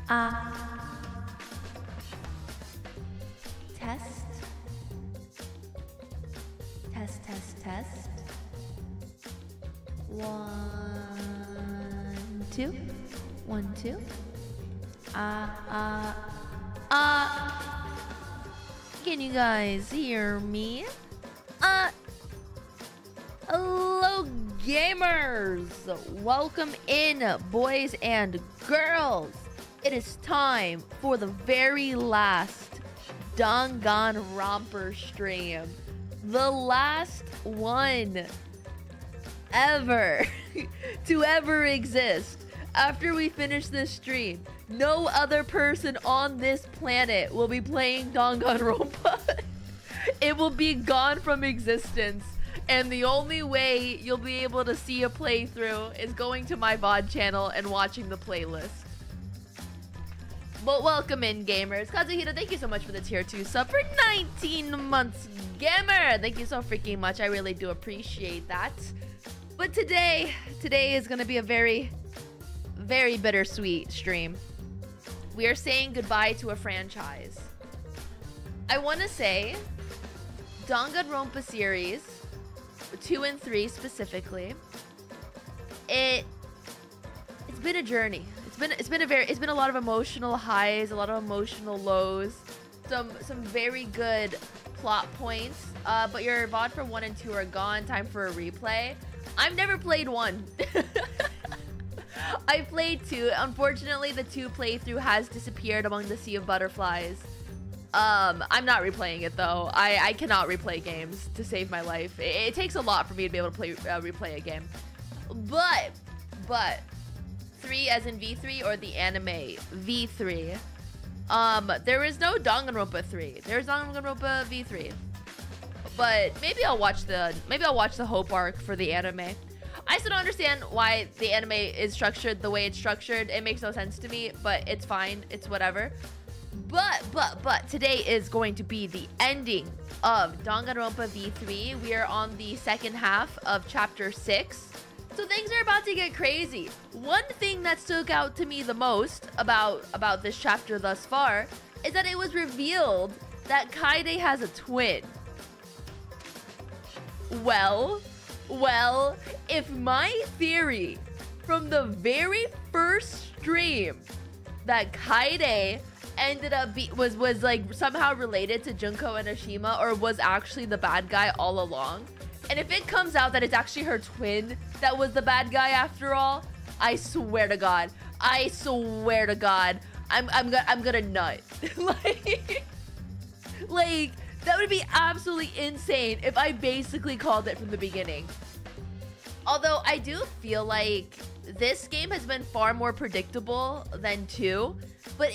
Test. Test, test, test. 1, 2. 1, 2. Can you guys hear me? Hello, gamers! Welcome in, boys and girls. It is time for the very last Danganronpa stream. The last one ever to ever exist. After we finish this stream, no other person on this planet will be playing Danganronpa. It will be gone from existence. And the only way you'll be able to see a playthrough is going to my VOD channel and watching the playlist. But welcome in, gamers. Kazuhito, thank you so much for the tier 2 sub for 19 months, gamer. Thank you so freaking much. I really do appreciate that. But today is going to be a very bittersweet stream. We are saying goodbye to a franchise. I want to say Danganronpa series 2 and 3 specifically. It's been a journey. It's been a lot of emotional highs, a lot of emotional lows, some very good plot points. But your VOD for 1 and 2 are gone. Time for a replay. I've never played 1. I played 2. Unfortunately, the 2 playthrough has disappeared among the sea of butterflies. I'm not replaying it though. I cannot replay games to save my life. It takes a lot for me to be able to replay a game. But 3 as in V3 or the anime V3. There is no Danganronpa 3. There's Danganronpa V3. But maybe I'll watch the Hope arc for the anime. I still don't understand why the anime is structured the way it's structured. It makes no sense to me, but it's fine. It's whatever. But today is going to be the ending of Danganronpa V3. We are on the second half of chapter 6. So things are about to get crazy. One thing that stuck out to me the most about this chapter thus far is that it was revealed that Kaede has a twin. Well, if my theory from the very first stream that Kaede ended up was like somehow related to Junko and Ashima, or was actually the bad guy all along, and if it comes out that it's actually her twin that was the bad guy after all, I swear to God, I'm gonna nut. like that would be absolutely insane if I basically called it from the beginning. Although I do feel like this game has been far more predictable than 2, but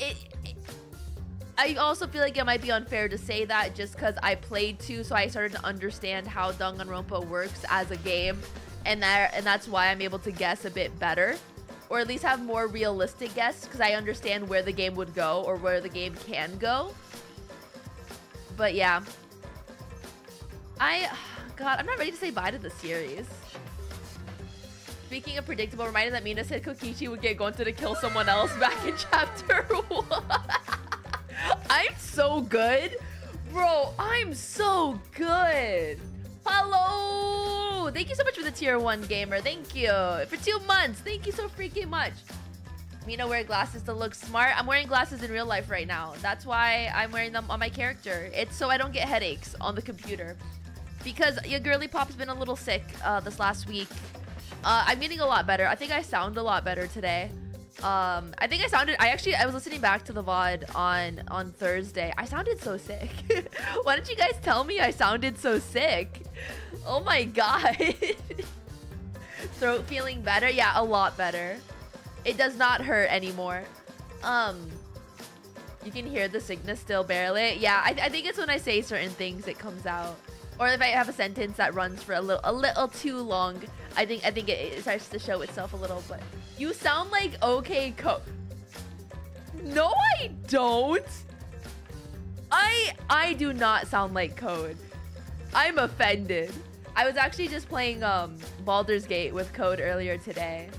I also feel like it might be unfair to say that just because I played 2, so I started to understand how Danganronpa works as a game, and that's why I'm able to guess a bit better, or at least have more realistic guess, because I understand where the game would go or where the game can go. But yeah, God, I'm not ready to say bye to the series. Speaking of predictable, reminded that Mina said Kokichi would get Gonta to kill someone else back in chapter 1. I'm so good. Bro, I'm so good. Hello. Thank you so much for the tier 1 gamer. Thank you. For 2 months. Thank you so freaking much. Mina wear glasses to look smart. I'm wearing glasses in real life right now. That's why I'm wearing them on my character. It's so I don't get headaches on the computer. Because your girly pop's been a little sick this last week. I'm getting a lot better. I think I sound a lot better today. I was listening back to the VOD on Thursday. I sounded so sick. Why didn't you guys tell me I sounded so sick? Oh my God. Throat feeling better? Yeah, a lot better. It does not hurt anymore. You can hear the sickness still barely. Yeah, I think it's when I say certain things it comes out. Or if I have a sentence that runs for a little too long, I think it starts to show itself a little. But you sound like OK Code. No, I don't. I do not sound like Code. I'm offended. I was actually just playing Baldur's Gate with Code earlier today.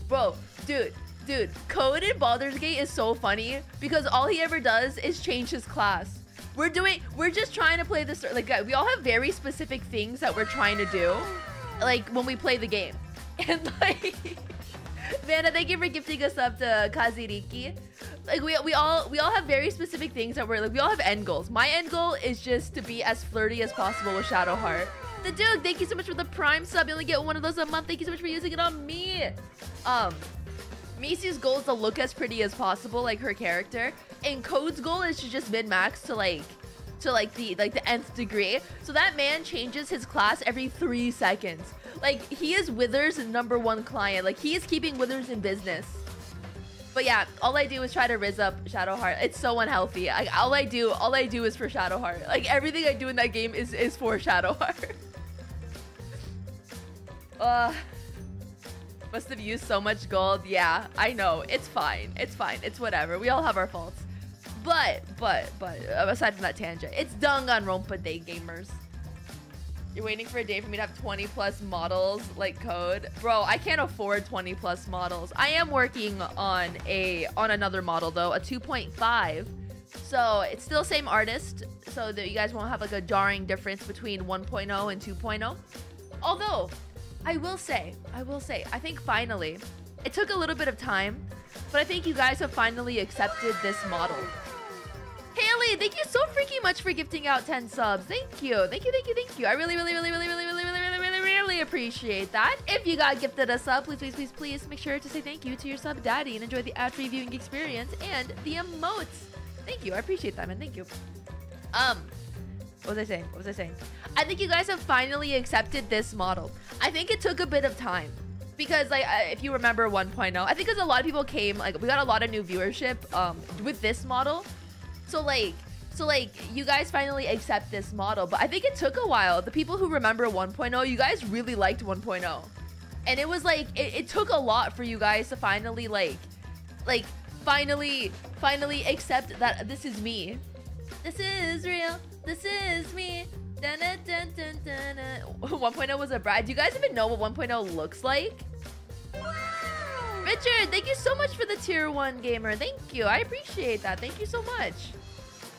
Bro, dude, Dude, Code in Baldur's Gate is so funny because all he ever does is change his class. We're just trying to play this, like, we all have very specific things that we're trying to do, like, when we play the game. And, like, Vanna, thank you for gifting us up to Kaziriki. Like, we all have very specific things that we're, like, we all have end goals. My end goal is just to be as flirty as possible with Shadowheart. The Duke, thank you so much for the Prime sub. You only get one of those a month. Thank you so much for using it on me. Misu's goal is to look as pretty as possible, like her character, and Code's goal is to just min-max to the nth degree. So that man changes his class every 3 seconds. Like, he is Wither's #1 client. Like, he is keeping Withers in business. But yeah, all I do is try to rizz up Shadowheart. It's so unhealthy. Like, all I do is for Shadowheart. Like, everything I do in that game is for Shadowheart. Must have used so much gold. Yeah, I know. It's fine. It's fine. It's whatever. We all have our faults. But, aside from that tangent, it's Danganronpa Day, gamers. You're waiting for a day for me to have 20+ models like Code? Bro, I can't afford 20+ models. I am working on another model, though, a 2.5. So, it's still same artist, so that you guys won't have, like, a jarring difference between 1.0 and 2.0. Although, I will say, I think finally, it took a little bit of time, but I think you guys have finally accepted this model. Haley, thank you so freaking much for gifting out 10 subs. Thank you. Thank you. I really appreciate that. If you got gifted a sub, please make sure to say thank you to your sub daddy and enjoy the ad-free viewing experience and the emotes. Thank you. I appreciate that, man. Thank you. What was I saying? I think you guys have finally accepted this model. I think it took a bit of time because, like, if you remember 1.0, I think because a lot of people came, like, we got a lot of new viewership with this model. So like you guys finally accept this model, but I think it took a while. The people who remember 1.0, you guys really liked 1.0. And it was like it took a lot for you guys to finally finally accept that this is me. This is real. This is me. Dun, dun, dun, dun, dun, dun. 1.0 was a bride. Do you guys even know what 1.0 looks like? Richard, thank you so much for the tier 1 gamer. Thank you. I appreciate that. Thank you so much.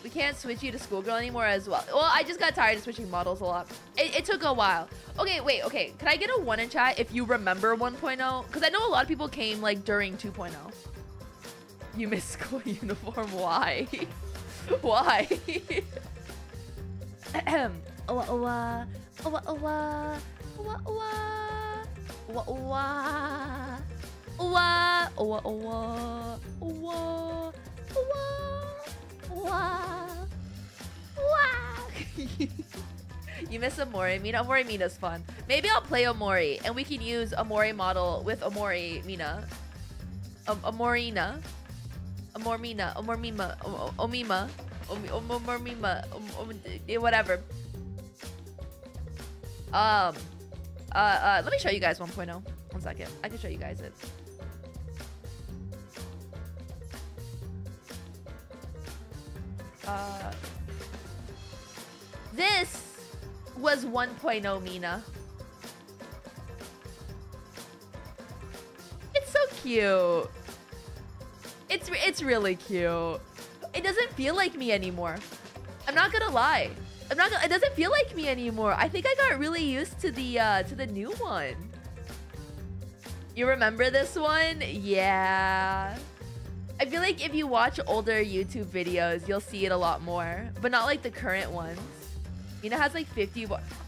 We can't switch you to schoolgirl anymore as well. Well, I just got tired of switching models a lot. It took a while. Okay, wait, okay. Can I get a 1 in chat if you remember 1.0? Because I know a lot of people came, like, during 2.0. You miss school uniform. Why? Why? You miss Omori Mina? Omori Mina's fun. Maybe I'll play Omori and we can use Omori model with Omori Mina. Omorina. Omormina. Omormima. Omima. Omormima. Whatever. Let me show you guys 1.0. 1 second. I can show you guys it. This was 1.0 Mina. It's so cute. It's really cute. It doesn't feel like me anymore. I'm not gonna lie. It doesn't feel like me anymore. I think I got really used to the new one. You remember this one? Yeah. I feel like if you watch older YouTube videos, you'll see it a lot more, but not like the current ones. Mina has like 50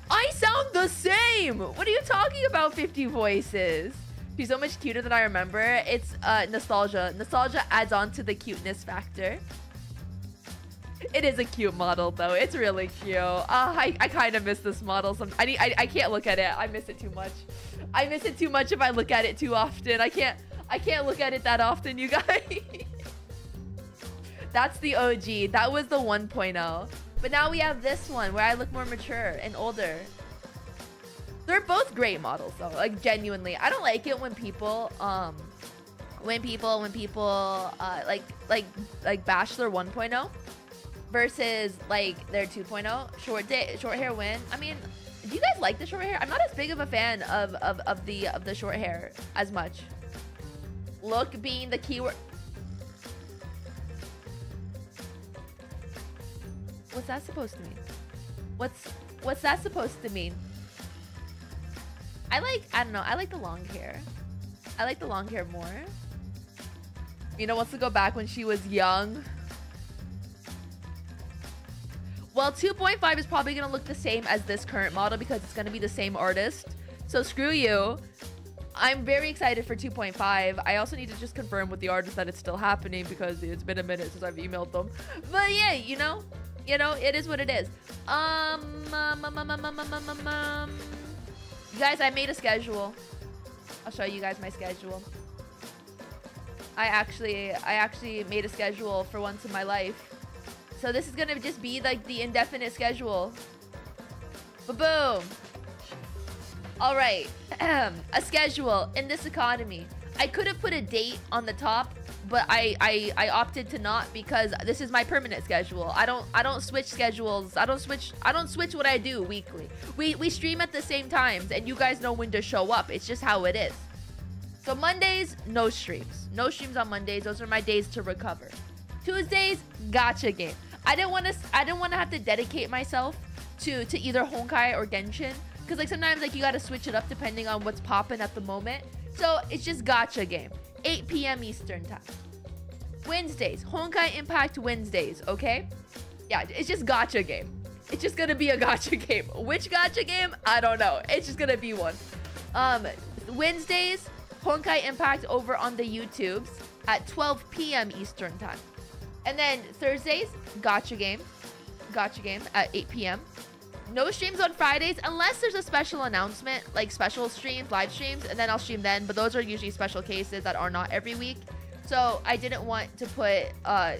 I sound the same! What are you talking about, 50 voices? She's so much cuter than I remember. It's nostalgia. Nostalgia adds on to the cuteness factor. It is a cute model though. It's really cute. I kind of miss this model. I can't look at it. I miss it too much. I miss it too much if I look at it too often. I can't look at it that often, you guys. That's the OG. That was the 1.0. But now we have this one where I look more mature and older. They're both great models though, like genuinely. I don't like it when people like bash their 1.0 versus like their 2.0. Short hair win. I mean, do you guys like the short hair? I'm not as big of a fan of the short hair as much. Look being the keyword. What's that supposed to mean? What's that supposed to mean? I don't know, I like the long hair. I like the long hair more. Mina wants to go back when she was young. Well, 2.5 is probably gonna look the same as this current model because it's gonna be the same artist. So screw you. I'm very excited for 2.5. I also need to just confirm with the artist that it's still happening because it's been a minute since I've emailed them. But yeah, you know, it is what it is. You guys, I made a schedule. I'll show you guys my schedule. I actually made a schedule for once in my life. So this is gonna just be like the indefinite schedule. Ba-boom. All right, a schedule in this economy. I could have put a date on the top, but I opted to not because this is my permanent schedule. I don't switch schedules. I don't switch what I do weekly. We stream at the same times, and you guys know when to show up. It's just how it is. So Mondays, no streams. No streams on Mondays. Those are my days to recover. Tuesdays, gacha game. I didn't want to have to dedicate myself to either Honkai or Genshin. Because like sometimes like you gotta switch it up depending on what's popping at the moment. So it's just gacha game. 8 p.m. Eastern time. Wednesdays. Honkai Impact Wednesdays, okay? Yeah, it's just gacha game. It's just gonna be a gacha game. Which gacha game? I don't know. It's just gonna be one. Wednesdays, Honkai Impact over on the YouTubes at 12 p.m. Eastern time. And then Thursdays, gacha game. Gacha game at 8 p.m. No streams on Fridays unless there's a special announcement, like special streams, live streams, and then I'll stream then. But those are usually special cases that are not every week. So I didn't want to put,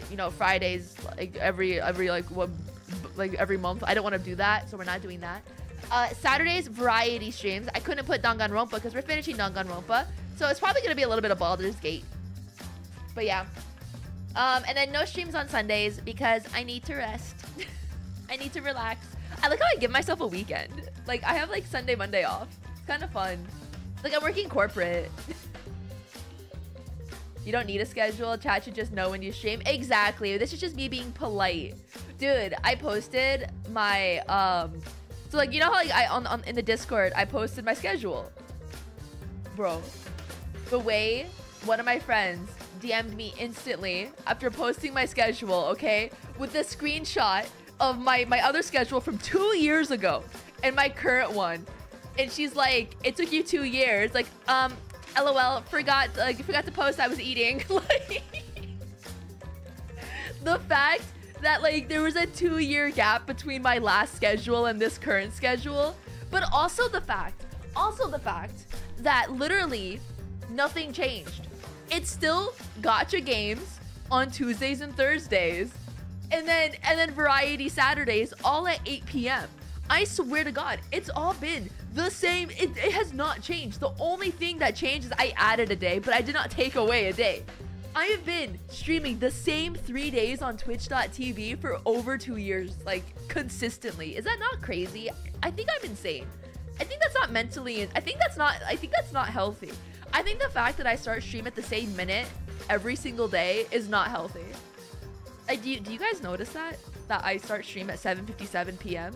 you know, Fridays like every month. I don't want to do that, so we're not doing that. Saturdays, variety streams. I couldn't put Danganronpa because we're finishing Danganronpa, so it's probably gonna be a little bit of Baldur's Gate. But yeah, and then no streams on Sundays because I need to rest. I need to relax. I like how I give myself a weekend. Like, I have, like, Sunday, Monday off. It's kind of fun. Like, I'm working corporate. You don't need a schedule. Chat should just know when you stream. Exactly. This is just me being polite. Dude, I posted my, so, like, you know how, like, in the Discord, I posted my schedule? Bro. The way one of my friends DM'd me instantly after posting my schedule, okay? With the screenshot of my other schedule from 2 years ago and my current one, and she's like, it took you 2 years, like, lol, forgot to post I was eating. Like, the fact that like there was a 2-year gap between my last schedule and this current schedule, but also the fact that literally nothing changed. It's still gacha games on Tuesdays and Thursdays. And then variety Saturdays, all at 8 p.m. I swear to God, it's all been the same. It has not changed. The only thing that changed is I added a day, but I did not take away a day. I have been streaming the same 3 days on twitch.tv for over 2 years, like, consistently. Is that not crazy? I think I'm insane. I think that's not mentally, I think that's not healthy. I think the fact that I start stream at the same minute every single day is not healthy. Like, do you guys notice that I start stream at 7:57 p.m.?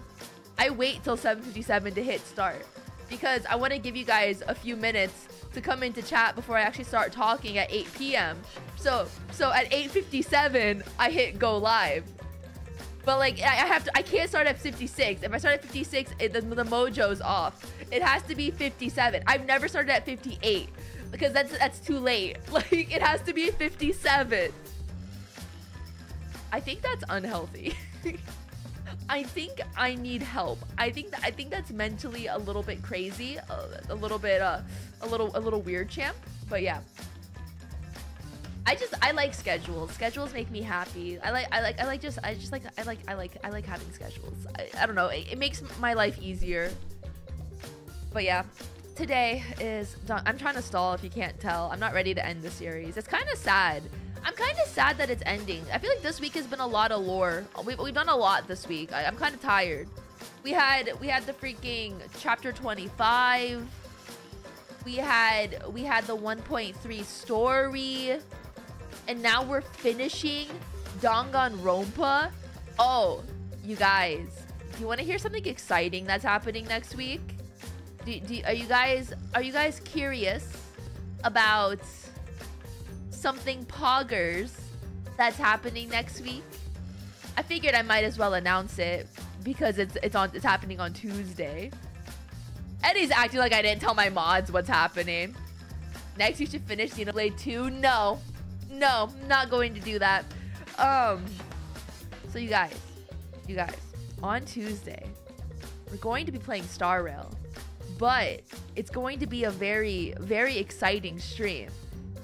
I wait till 7:57 to hit start because I want to give you guys a few minutes to come into chat before I actually start talking at 8 p.m. So at 8:57 I hit go live. But like I can't start at 56. If I start at 56, the mojo's off. It has to be 57. I've never started at 58 because that's too late. Like, it has to be 57. I think that's unhealthy. I think I need help. I think that's mentally a little bit crazy, a little weird, champ. But yeah, I like schedules. Schedules make me happy. I like having schedules. I don't know. It makes my life easier. But yeah, today is done. I'm trying to stall if you can't tell. I'm not ready to end the series. It's kind of sad. I'm kind of sad that it's ending. I feel like this week has been a lot of lore. We've done a lot this week. I'm kind of tired. We had the freaking chapter 25. We had the 1.3 story, and now we're finishing Danganronpa. Oh, you guys, do you want to hear something exciting that's happening next week? Are you guys curious about something poggers that's happening next week? I figured I might as well announce it because it's happening on Tuesday. Eddie's acting like I didn't tell my mods what's happening. Next, you should finish Xenoblade 2. No, I'm not going to do that. So you guys, on Tuesday, we're going to be playing Star Rail, but it's going to be a very, very exciting stream.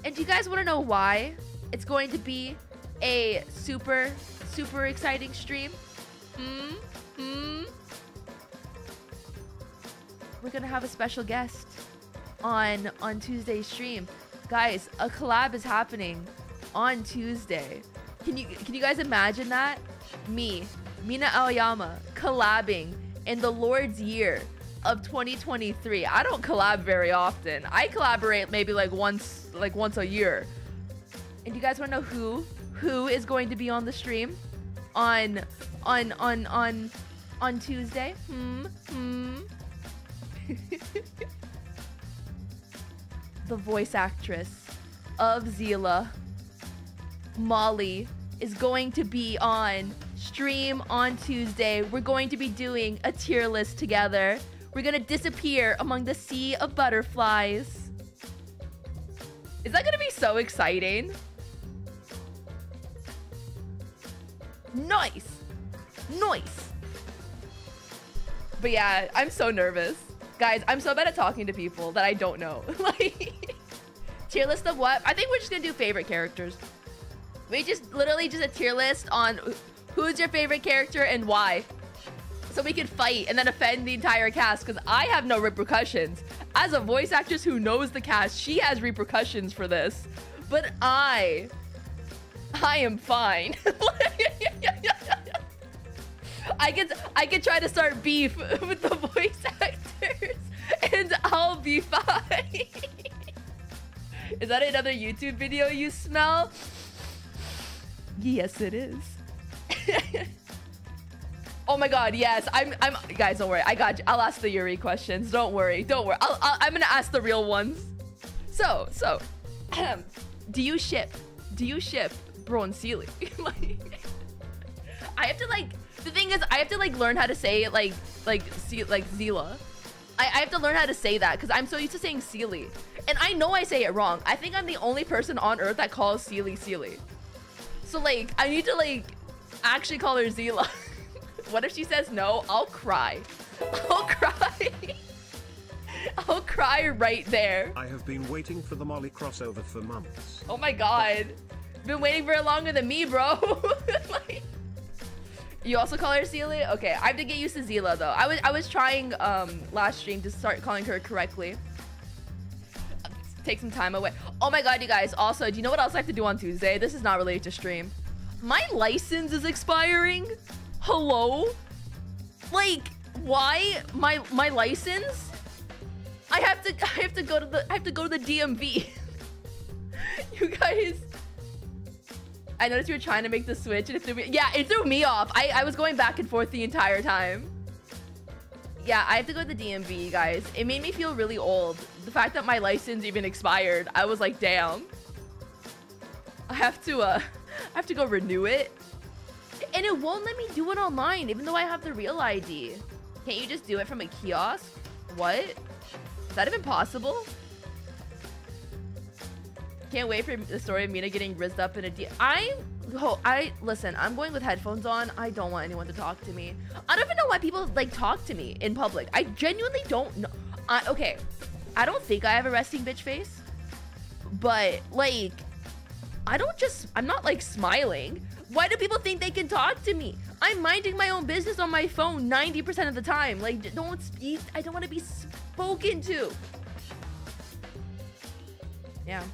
And do you guys want to know why it's going to be a super, super exciting stream? We're gonna have a special guest on Tuesday's stream. Guys, a collab is happening on Tuesday. Can you guys imagine that? Me, Mina Aoyama, collabing in the Lord's year of 2023. I don't collab very often. I collaborate maybe like once a year. And do you guys want to know who is going to be on the stream on Tuesday? The voice actress of Zila, Molly, is going to be on stream on Tuesday. We're going to be doing a tier list together. We're gonna disappear among the sea of butterflies. Is that gonna be so exciting? Nice. But yeah, I'm so nervous. Guys, I'm so bad at talking to people that I don't know. Like, tier list of what? I think we're just gonna do favorite characters. We literally just a tier list on who's your favorite character and why. So we can fight and then offend the entire cast, because I have no repercussions. As a voice actress who knows the cast, she has repercussions for this. But I am fine. I could try to start beef with the voice actors and I'll be fine. Is that another YouTube video you smell? Yes, it is. Oh my god, yes. I'm guys, don't worry. I got you. I'll ask the Yuri questions. Don't worry. I'm gonna ask the real ones. So, do you ship Bro and Sealy? I have to the thing is I have to learn how to say it like Zila. I have to learn how to say that because I'm so used to saying Sealy. And I know I say it wrong. I think I'm the only person on earth that calls Sealy. So I need to actually call her Zila. What if she says no? I'll cry. I'll cry right there. I have been waiting for the Molly crossover for months. Oh my god. Been waiting for it longer than me, bro. You also call her Celia? Okay, I have to get used to Zila though. I was trying last stream to start calling her correctly. Take some time away. Oh my god, you guys. Also, do you know what else I have to do on Tuesday? This is not related to stream. My license is expiring. Hello? Why my license? I have to go to the DMV. You guys, I noticed you were trying to make the switch and it threw me. Yeah, it threw me off. I was going back and forth the entire time. Yeah, I have to go to the DMV, guys. It made me feel really old. The fact that my license even expired, I was like, damn. I have to go renew it. And it won't let me do it online, even though I have the real ID. Can't you just do it from a kiosk? What? Is that even possible? Can't wait for the story of Mina getting rizzed up in a listen, I'm going with headphones on. I don't want anyone to talk to me. I don't even know why people talk to me in public. I genuinely don't know. Okay, I don't think I have a resting bitch face, but I'm not smiling. Why do people think they can talk to me? I'm minding my own business on my phone 90% of the time. Don't speak. I don't want to be spoken to. Yeah.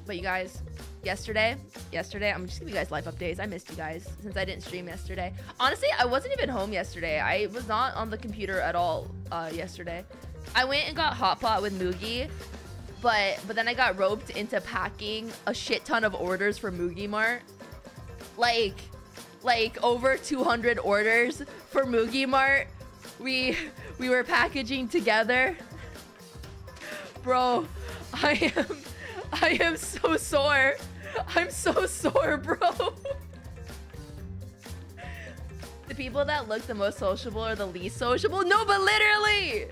But you guys, yesterday, I'm just giving you guys life updates. I missed you guys since I didn't stream yesterday. Honestly, I wasn't even home yesterday. I was not on the computer at all yesterday. I went and got hot pot with Mugi, but then I got roped into packing a shit ton of orders for Mugi Mart. Like over 200 orders for Mugi Mart. We were packaging together. Bro, I am so sore. I'm so sore, bro. The people that look the most sociable are the least sociable? No, but literally!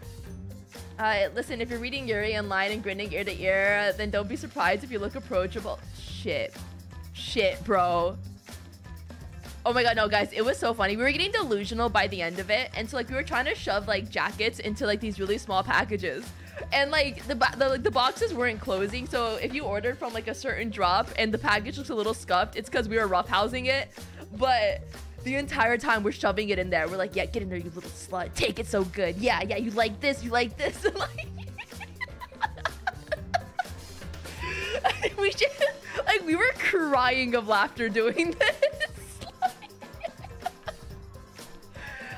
Listen, if you're reading Yuri online and grinning ear to ear, then don't be surprised if you look approachable. Shit, bro. Oh my god, no, guys, it was so funny. We were getting delusional by the end of it, and so like we were trying to shove like jackets into like these really small packages, and like the boxes weren't closing. So if you ordered from like a certain drop and the package looks a little scuffed, it's because we were roughhousing it. But the entire time we're shoving it in there. We're like, yeah, get in there, you little slut. Take it so good. Yeah, you like this, you like this. Like, we were crying of laughter doing this.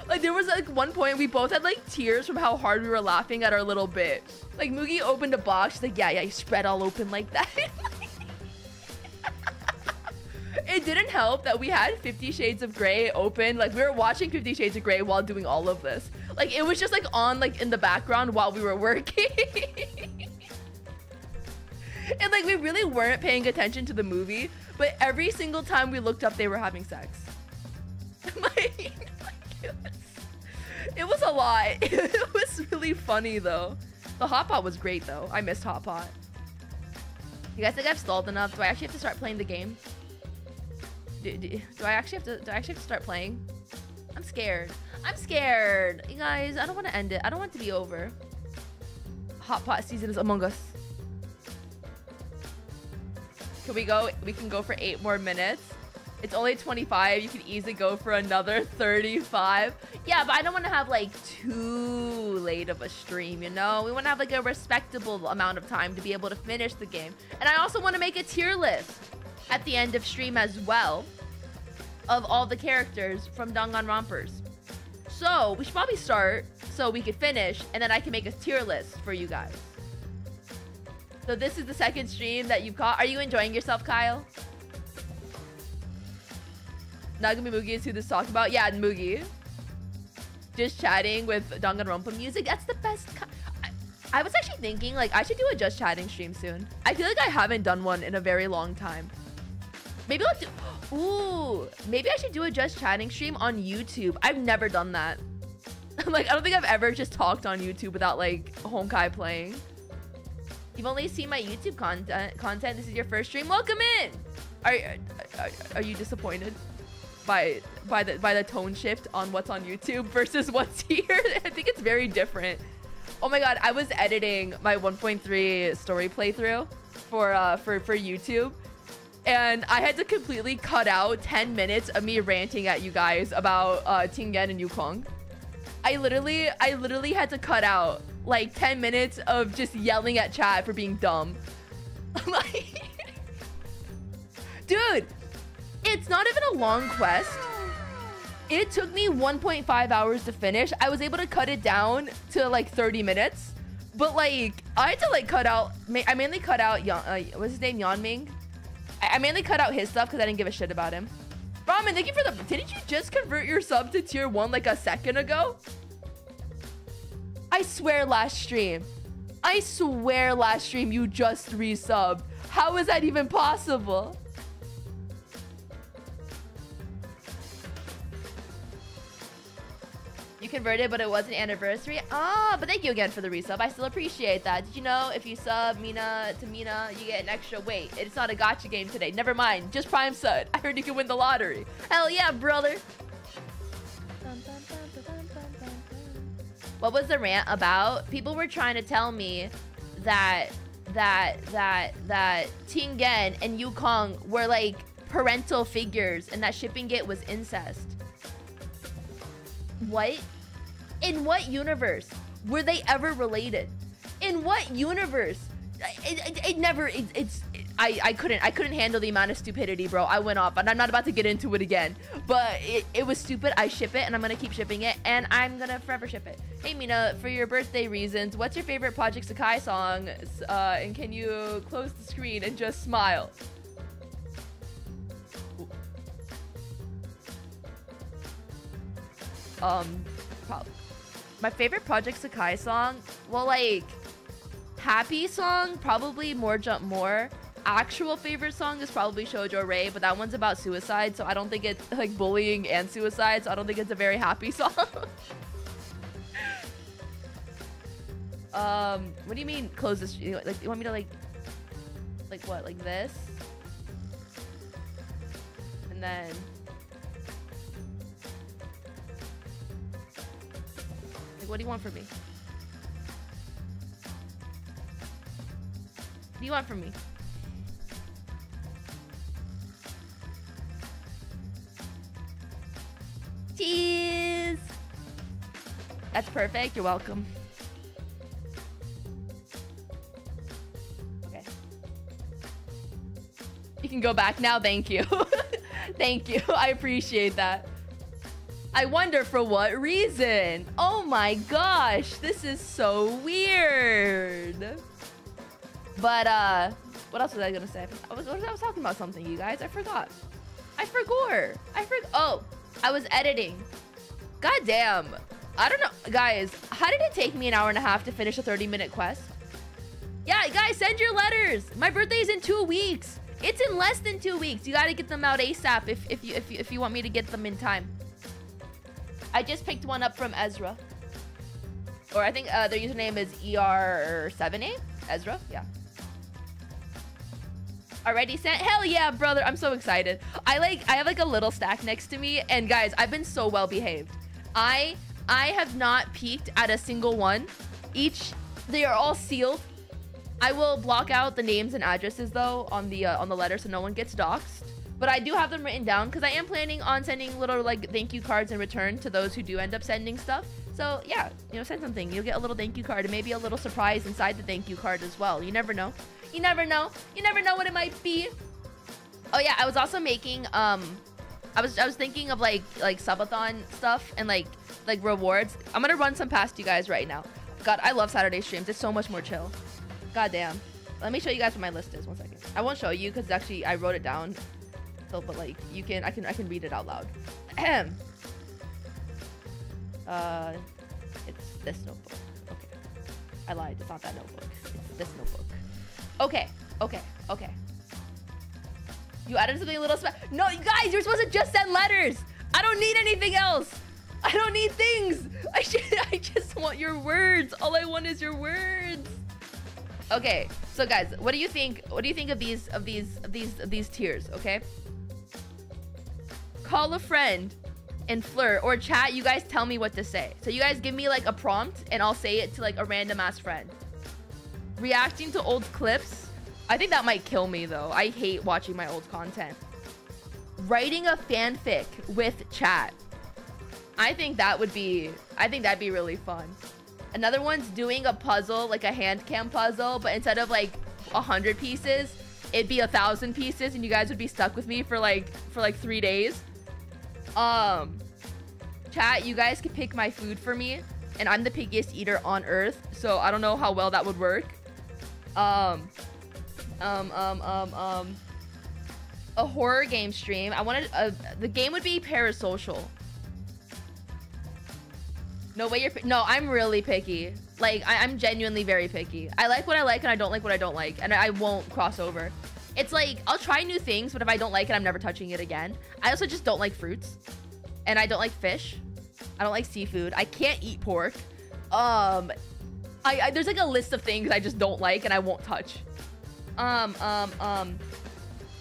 Like there was like one point we both had like tears from how hard we were laughing at our little bit. Like Mugi opened a box, she's like, yeah, you spread all open like that. It didn't help that we had 50 Shades of Grey open. Like we were watching 50 Shades of Grey while doing all of this. Like it was just like on like in the background while we were working. And like we really weren't paying attention to the movie, but every single time we looked up, they were having sex. Like it was a lot. It was really funny though. The hot pot was great though. I missed hot pot. You guys think I've stalled enough? Do I actually have to start playing the game? Do I actually have to start playing? I'm scared. I'm scared. You guys, I don't want to end it. I don't want it to be over. Hot pot season is among us. Can we go? We can go for 8 more minutes. It's only 25. You can easily go for another 35. Yeah, but I don't want to have like too late of a stream, you know? We want to have like a respectable amount of time to be able to finish the game. And I also want to make a tier list at the end of stream as well of all the characters from Danganronpers. So we should probably start so we could finish, and then I can make a tier list for you guys. So this is the second stream that you've caught. Are you enjoying yourself, Kyle? Nagami Mugi is who this talk about. Yeah, Mugi. Just chatting with Danganronpa music. That's the best. I was actually thinking like I should do a just chatting stream soon. I feel like I haven't done one in a very long time. Maybe I'll do. Ooh, maybe I should do a just chatting stream on YouTube. I've never done that. Like I don't think I've ever just talked on YouTube without like Honkai playing. You've only seen my YouTube content. This is your first stream. Welcome in. Are you disappointed by the tone shift on what's on YouTube versus what's here? I think it's very different. Oh my god, I was editing my 1.3 story playthrough for YouTube, and I had to completely cut out 10 minutes of me ranting at you guys about Tingen and Yukong. I literally had to cut out like 10 minutes of just yelling at chat for being dumb. Like, dude, it's not even a long quest. It took me 1.5 hours to finish. I was able to cut it down to like 30 minutes. But like, I had to like cut out, I mainly cut out, what's his name, Yeonming? I mainly cut out his stuff because I didn't give a shit about him. Ramen, thank you for the, didn't you just convert your sub to tier 1 like a second ago? I swear last stream you just resubbed. How is that even possible? You converted, but it was an anniversary. Ah, but thank you again for the resub. I still appreciate that. Did you know if you sub Mina to Mina, you get an extra weight? It's not a gacha game today. Never mind. Just Prime Sud. I heard you can win the lottery. Hell yeah, brother. What was the rant about? People were trying to tell me that Tingen and Yukong were like parental figures and that shipping it was incest. What? In what universe were they ever related? In what universe? I couldn't handle the amount of stupidity, bro. I went off, and I'm not about to get into it again. But it was stupid. I ship it, and I'm gonna keep shipping it, and I'm gonna forever ship it. Hey Mina, for your birthday reasons, what's your favorite Project Sakai song? And can you close the screen and just smile? Probably. My favorite Project Sakai song? Well, like, happy song, probably More Jump More. Actual favorite song is probably Shoujo Rei, but that one's about suicide, so I don't think it's like bullying and suicide, so I don't think it's a very happy song. What do you mean close this? Like, you want me to like what? Like this? And then like, what do you want from me? What do you want from me? Cheese! That's perfect. You're welcome. Okay. You can go back now. Thank you. Thank you. I appreciate that. I wonder for what reason. Oh my gosh. This is so weird. But, what else was I gonna say? I was talking about something, you guys. I forgot. Oh, I was editing. God damn. I don't know. Guys, how did it take me an hour and a half to finish a 30-minute quest? Yeah, guys, send your letters. My birthday is in 2 weeks. It's in less than 2 weeks. You gotta get them out ASAP if you want me to get them in time. I just picked one up from Ezra. Or I think their username is ER7A? Ezra? Yeah. Already sent? Hell yeah, brother. I'm so excited. I have like a little stack next to me, and guys, I've been so well behaved. I have not peeked at a single one. They are all sealed. I will block out the names and addresses though on the letter so no one gets doxxed. But I do have them written down because I am planning on sending little like thank you cards in return to those who do end up sending stuff. So yeah, you know, send something. You'll get a little thank you card and maybe a little surprise inside the thank you card as well. You never know. You never know. You never know what it might be. Oh yeah, I was also making I was thinking of like subathon stuff and like rewards. I'm gonna run some past you guys right now. God, I love Saturday streams. It's so much more chill. God damn. Let me show you guys what my list is. 1 second. I won't show you because actually I wrote it down. So, but like you can, I can read it out loud. Ahem. It's this notebook. Okay. I lied. It's not that notebook. It's this notebook. Okay. You added something a little no, you guys, you're supposed to just send letters. I don't need anything else. I don't need things. I just want your words. All I want is your words. Okay, so guys, what do you think? What do you think of these tiers? Okay. Call a friend and flirt or chat. You guys tell me what to say. So you guys give me like a prompt and I'll say it to like a random ass friend. Reacting to old clips. I think that might kill me though. I hate watching my old content. Writing a fanfic with chat. I think that'd be really fun. Another one's doing a puzzle, like a hand cam puzzle, but instead of like 100 pieces, it'd be 1,000 pieces and you guys would be stuck with me for like 3 days. Chat, you guys could pick my food for me and I'm the pickiest eater on earth, so I don't know how well that would work. A horror game stream. I wanted the game would be Parasocial. No way you're no, I'm really picky. Like I'm genuinely very picky. I like what I like and I don't like what I don't like, and I won't cross over. It's like I'll try new things, but if I don't like it, I'm never touching it again. I also just don't like fruits, and I don't like fish. I don't like seafood. I can't eat pork. There's like a list of things I just don't like and I won't touch.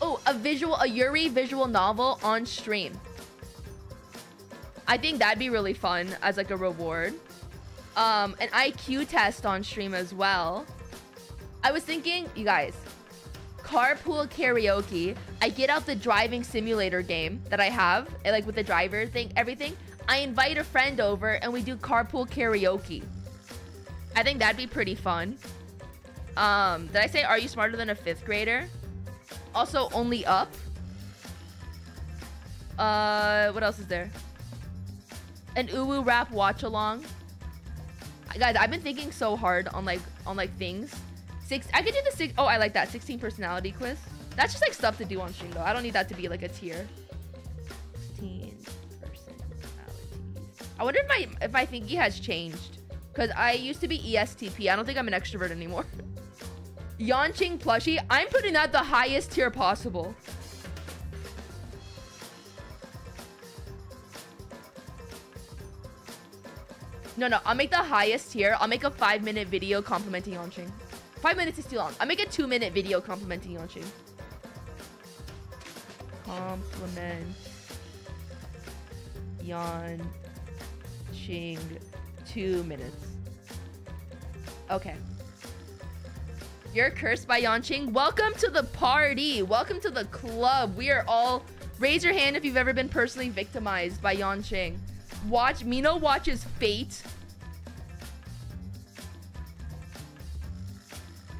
Oh, a Yuri visual novel on stream. I think that'd be really fun as like a reward. An IQ test on stream as well. I was thinking, you guys, carpool karaoke. I get out the driving simulator game that I have, and like with the driver thing, everything. I invite a friend over and we do carpool karaoke. I think that'd be pretty fun. Did I say, are you smarter than a 5th grader? Also, only up. What else is there? An uwu rap watch along. Guys, I've been thinking so hard on like things. I could do the 6. Oh, I like that 16 personality quiz. That's just like stuff to do on stream though. I don't need that to be like a tier. 16 personalities. I wonder if my thinking has changed, because I used to be ESTP. I don't think I'm an extrovert anymore. Yanqing plushie. I'm putting that the highest tier possible. No, I'll make the highest tier. I'll make a 5-minute video complimenting Yanqing. 5 minutes is too long. I'll make a 2-minute video complimenting Yanqing. Compliment Yanqing 2 minutes. Okay. You're cursed by Yanqing. Welcome to the party. Welcome to the club. We are all... Raise your hand if you've ever been personally victimized by Yanqing. Mina watches Fate.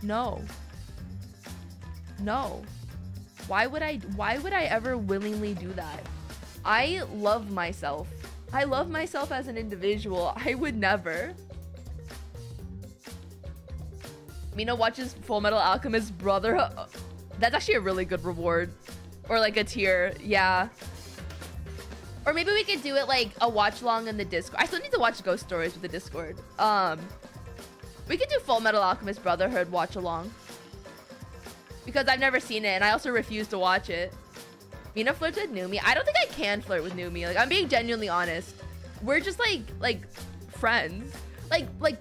No. Why would I ever willingly do that? I love myself. I love myself as an individual. I would never. Mina watches Full Metal Alchemist Brotherhood. That's actually a really good reward. Or like a tier. Yeah. Or maybe we could do it like a watch along in the Discord. I still need to watch Ghost Stories with the Discord. We could do Full Metal Alchemist Brotherhood watch along. Because I've never seen it and I also refuse to watch it. Mina flirts with Numi. I don't think I can flirt with Numi. Like, I'm being genuinely honest. We're just like friends. Like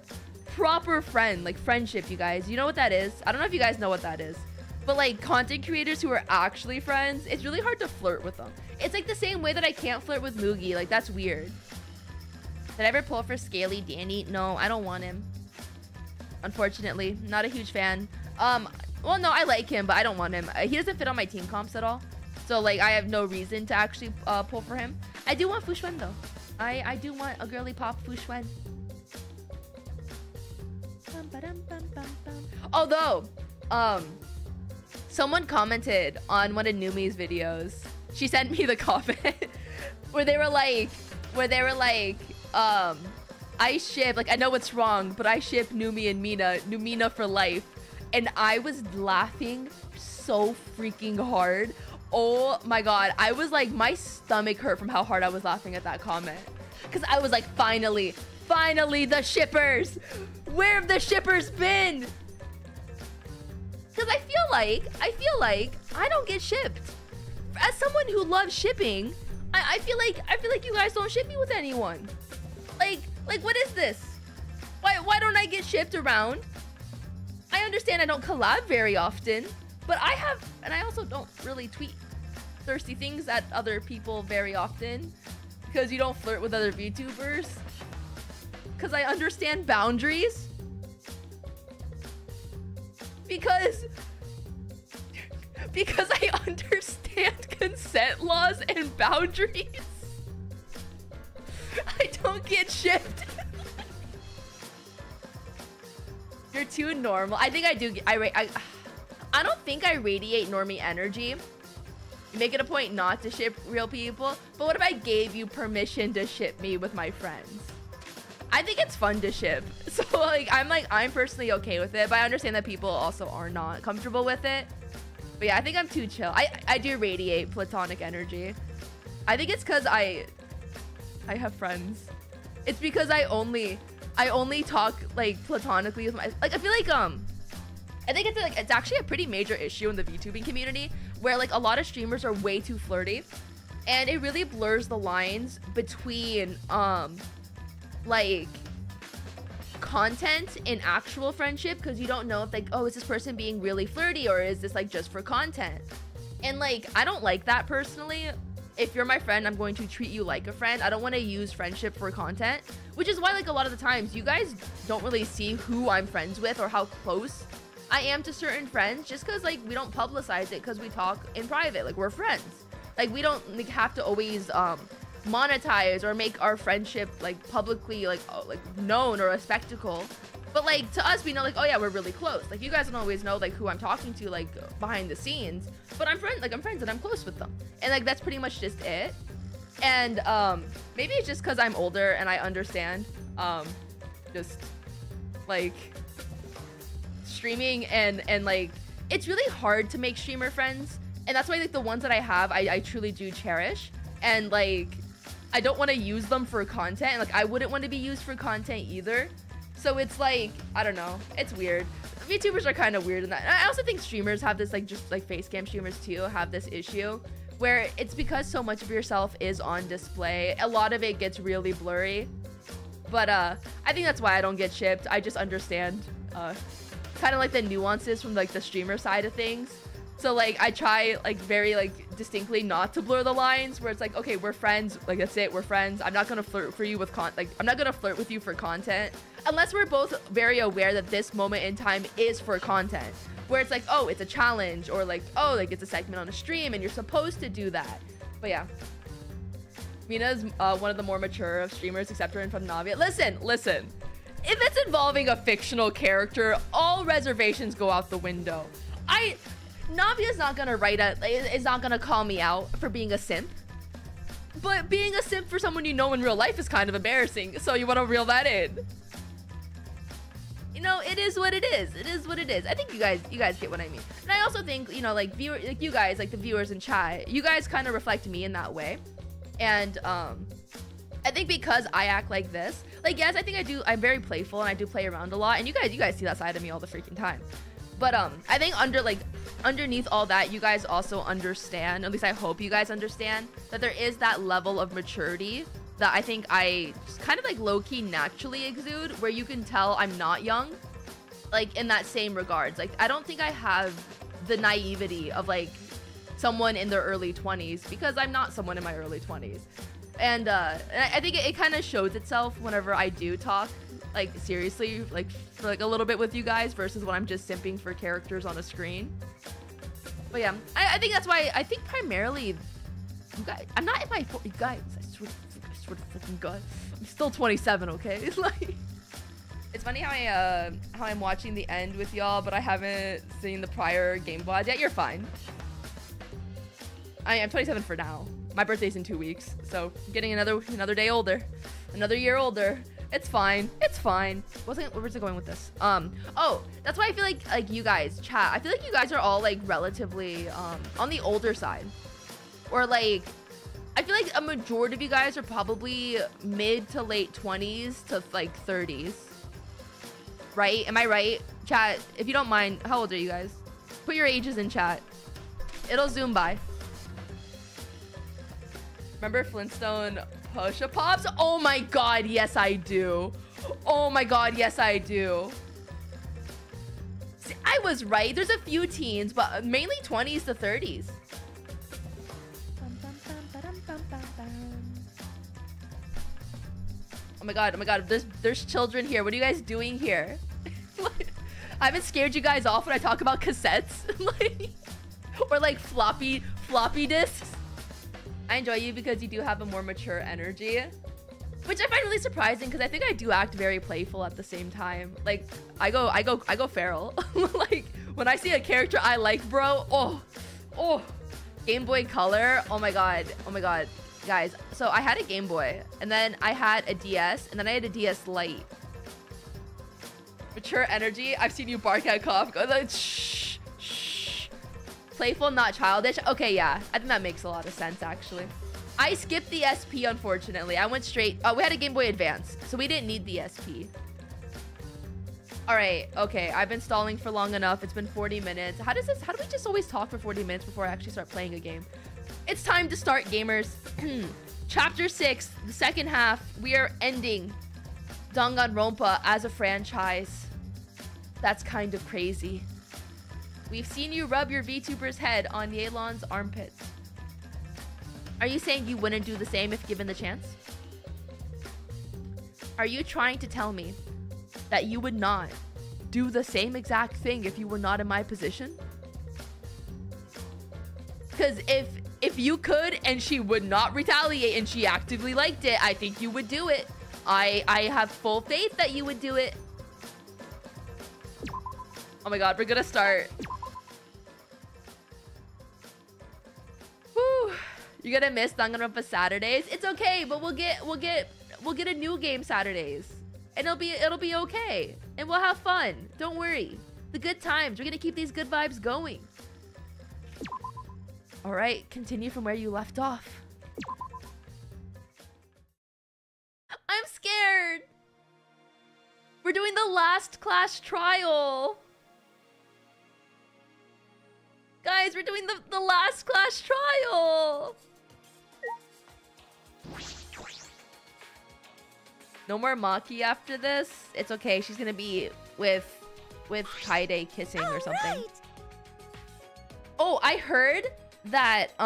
proper friend. Like friendship, you guys. You know what that is? I don't know if you guys know what that is. But like content creators who are actually friends, it's really hard to flirt with them. It's like the same way that I can't flirt with Mugi. Like, that's weird. Did I ever pull for Scaly Danny? No, I don't want him. Unfortunately, not a huge fan. Well, no, I like him, but I don't want him. He doesn't fit on my team comps at all. So, like, I have no reason to actually pull for him. I do want Fushuen, though. I do want a girly pop Fushuen. Although, someone commented on one of Numi's videos. She sent me the comment where they were like, I ship, like, I know it's wrong, but I ship Numi and Mina, Numina for life. And I was laughing so freaking hard. Oh my god. I was like, my stomach hurt from how hard I was laughing at that comment. Because I was like, finally the shippers. Where have the shippers been? Because I feel like I don't get shipped. As someone who loves shipping, I feel like you guys don't ship me with anyone. Like what is this? Why don't I get shipped around? I understand I don't collab very often, but I have, and I also don't really tweet thirsty things at other people very often because you don't flirt with other VTubers. Because I understand boundaries. Because I understand consent laws and boundaries. I don't get shipped. You're too normal. I think I do. I don't think I radiate normie energy. You make it a point not to ship real people. But what if I gave you permission to ship me with my friends? I think it's fun to ship. So I'm personally okay with it. But I understand that people also are not comfortable with it. But yeah, I think I'm too chill. I do radiate platonic energy. I think it's because I have friends. It's because I only talk like platonically with my, like, I feel like I think it's actually a pretty major issue in the VTubing community where like a lot of streamers are way too flirty, and it really blurs the lines between like content and actual friendship, because you don't know if like, oh, is this person being really flirty or is this like just for content? And like, I don't like that personally. If you're my friend, I'm going to treat you like a friend. I don't want to use friendship for content, which is why like a lot of the times you guys don't really see who I'm friends with or how close I am to certain friends, just because like we don't publicize it because we talk in private. Like, we're friends. Like, we don't like have to always monetize or make our friendship like publicly like known or a spectacle. But like to us, we know like, oh yeah, we're really close. Like you guys don't always know like who I'm talking to like behind the scenes, but I'm friends and I'm close with them. And like that's pretty much just it. And maybe it's just because I'm older and I understand just like streaming and like it's really hard to make streamer friends. And that's why like the ones that I have, I truly do cherish. And like I don't want to use them for content. And like I wouldn't want to be used for content either. So it's like, I don't know. It's weird. VTubers are kind of weird in that. And I also think streamers have this like, just like face cam streamers too, have this issue where it's because so much of yourself is on display. A lot of it gets really blurry. But I think that's why I don't get shipped. I just understand kind of like the nuances from like the streamer side of things. So like I try like very like distinctly not to blur the lines where it's like, okay, we're friends, like that's it, we're friends. I'm not gonna flirt for you with I'm not gonna flirt with you for content unless we're both very aware that this moment in time is for content, where it's like, oh, it's a challenge, or like, oh, like it's a segment on a stream and you're supposed to do that. But yeah, Mina's one of the more mature of streamers, except for from Navia. Listen, if it's involving a fictional character, all reservations go out the window. Navia's not gonna is not gonna call me out for being a simp. But being a simp for someone you know in real life is kind of embarrassing, so you wanna reel that in. You know, it is what it is. It is what it is. I think you guys get what I mean. And I also think, you know, like you guys, like the viewers in chat, you guys kind of reflect me in that way. And I think because I act like this, like yes, I think I'm very playful and I do play around a lot, and you guys see that side of me all the freaking time. But I think underneath all that, you guys also understand, at least I hope you guys understand, that there is that level of maturity that I think I just kind of like low-key naturally exude, where you can tell I'm not young, like in that same regards. Like I don't think I have the naivety of like someone in their early 20s, because I'm not someone in my early 20s. And I think it kind of shows itself whenever I do talk like seriously, like for like a little bit with you guys, versus when I'm just simping for characters on a screen. But yeah, I think that's why I think primarily you guys, I'm not in my you guys, I swear to freaking God, I'm still 27, okay? Like it's funny how I'm watching the end with y'all, but I haven't seen the prior game VODs yet. You're fine. I'm 27 for now. My birthday's in 2 weeks, so I'm getting another day older, another year older. It's fine. It's fine. Where was it going with this? Oh, that's why I feel like you guys, chat, I feel like you guys are all like relatively on the older side. Or like, I feel like a majority of you guys are probably mid to late 20s to like 30s. Right? Am I right? Chat, if you don't mind, how old are you guys? Put your ages in chat. It'll zoom by. Remember Flintstone push-a-pops? Oh my God, yes I do. Oh my God, yes I do. See, I was right. There's a few teens, but mainly 20s to 30s. Oh my God, there's children here. What are you guys doing here? I haven't scared you guys off when I talk about cassettes. Or like floppy disks. I enjoy you because you do have a more mature energy, which I find really surprising, because I think I do act very playful at the same time. Like I go feral. Like when I see a character I like, bro, oh, Game Boy Color. Oh my God, guys. So I had a Game Boy, and then I had a DS, and then I had a DS Lite. Mature energy. I've seen you bark at cough. Go like, shh. Playful, not childish. Okay, yeah. I think that makes a lot of sense, actually. I skipped the SP, unfortunately. I went straight... we had a Game Boy Advance, so we didn't need the SP. All right. Okay. I've been stalling for long enough. It's been 40 minutes. How do we just always talk for 40 minutes before I actually start playing a game? It's time to start, gamers. Chapter 6, the second half. We are ending Danganronpa as a franchise. That's kind of crazy. We've seen you rub your VTuber's head on Yelan's armpits. Are you saying you wouldn't do the same if given the chance? Are you trying to tell me that you would not do the same exact thing if you were not in my position? Because if you could and she would not retaliate and she actively liked it, I think you would do it. I have full faith that you would do it. Oh my god, we're gonna start. Whew. You're gonna miss Danganronpa Saturdays. It's okay, but we'll get a new game Saturdays, and it'll be okay, and we'll have fun. Don't worry. The good times. We're gonna keep these good vibes going. All right, continue from where you left off. I'm scared. We're doing the last class trial. Guys, we're doing the last class trial. No more Maki after this. It's okay. She's gonna be with Kaede kissing or something. Right. Oh, I heard that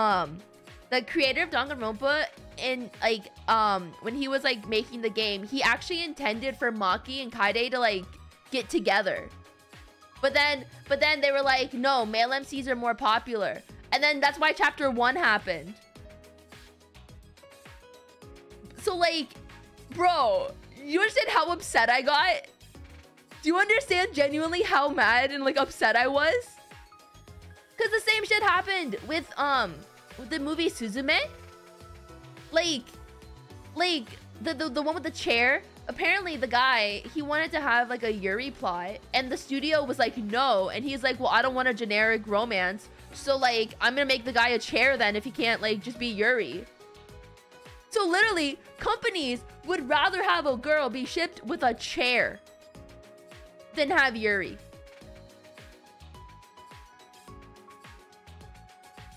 the creator of Danganronpa when he was like making the game, he actually intended for Maki and Kaede to like get together. But then they were like, no, male MCs are more popular. And then that's why chapter 1 happened. So like, bro, you understand how upset I got? Do you understand genuinely how mad and like upset I was? Cause the same shit happened with the movie Suzume. Like the one with the chair. Apparently the guy, he wanted to have like a Yuri plot, and the studio was like no, and he's like, well, I don't want a generic romance, so like I'm gonna make the guy a chair then if he can't like just be Yuri. So literally companies would rather have a girl be shipped with a chair than have Yuri.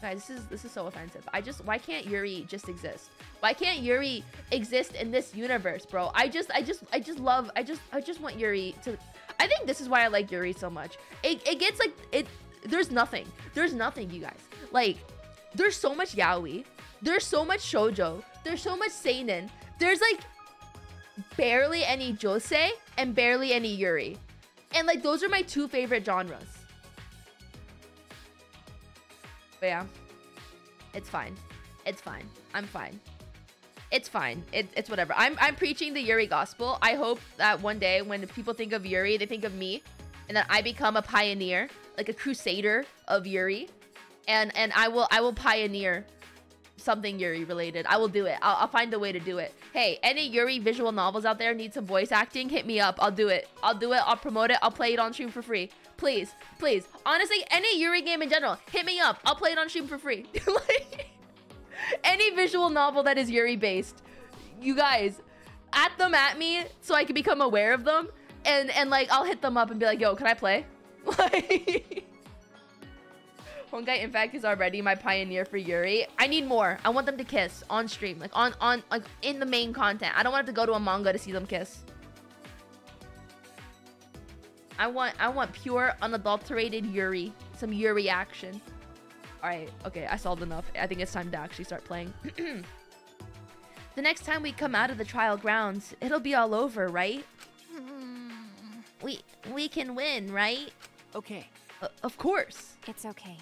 Guys, this is so offensive. Why can't Yuri just exist? Why can't Yuri exist in this universe, bro? I just want Yuri to. I think this is why I like Yuri so much. It gets like there's nothing, you guys. Like, there's so much yaoi, there's so much shoujo, there's so much seinen. There's like barely any josei and barely any Yuri, and like those are my 2 favorite genres. But yeah, it's fine. It's fine. I'm fine. It's fine. It's whatever. I'm preaching the Yuri gospel. I hope that one day when people think of Yuri, they think of me, and that I become a pioneer, like a crusader of Yuri, and I will pioneer something Yuri related. I will do it. I'll find a way to do it. Hey, any Yuri visual novels out there need some voice acting? Hit me up. I'll do it. I'll promote it. I'll play it on stream for free. Please. Honestly, any Yuri game in general, hit me up. I'll play it on stream for free. Like, any visual novel that is Yuri based, you guys, at me so I can become aware of them, and like I'll hit them up and be like, yo, can I play? Like, Hongai in fact is already my pioneer for Yuri. I need more. I want them to kiss on stream, like on like in the main content. I don't want to go to a manga to see them kiss. I want pure unadulterated Yuri, some Yuri action. Alright, okay, I solved enough. I think it's time to actually start playing. The next time we come out of the trial grounds, it'll be all over, right? We can win, right? Okay. Of course. It's okay.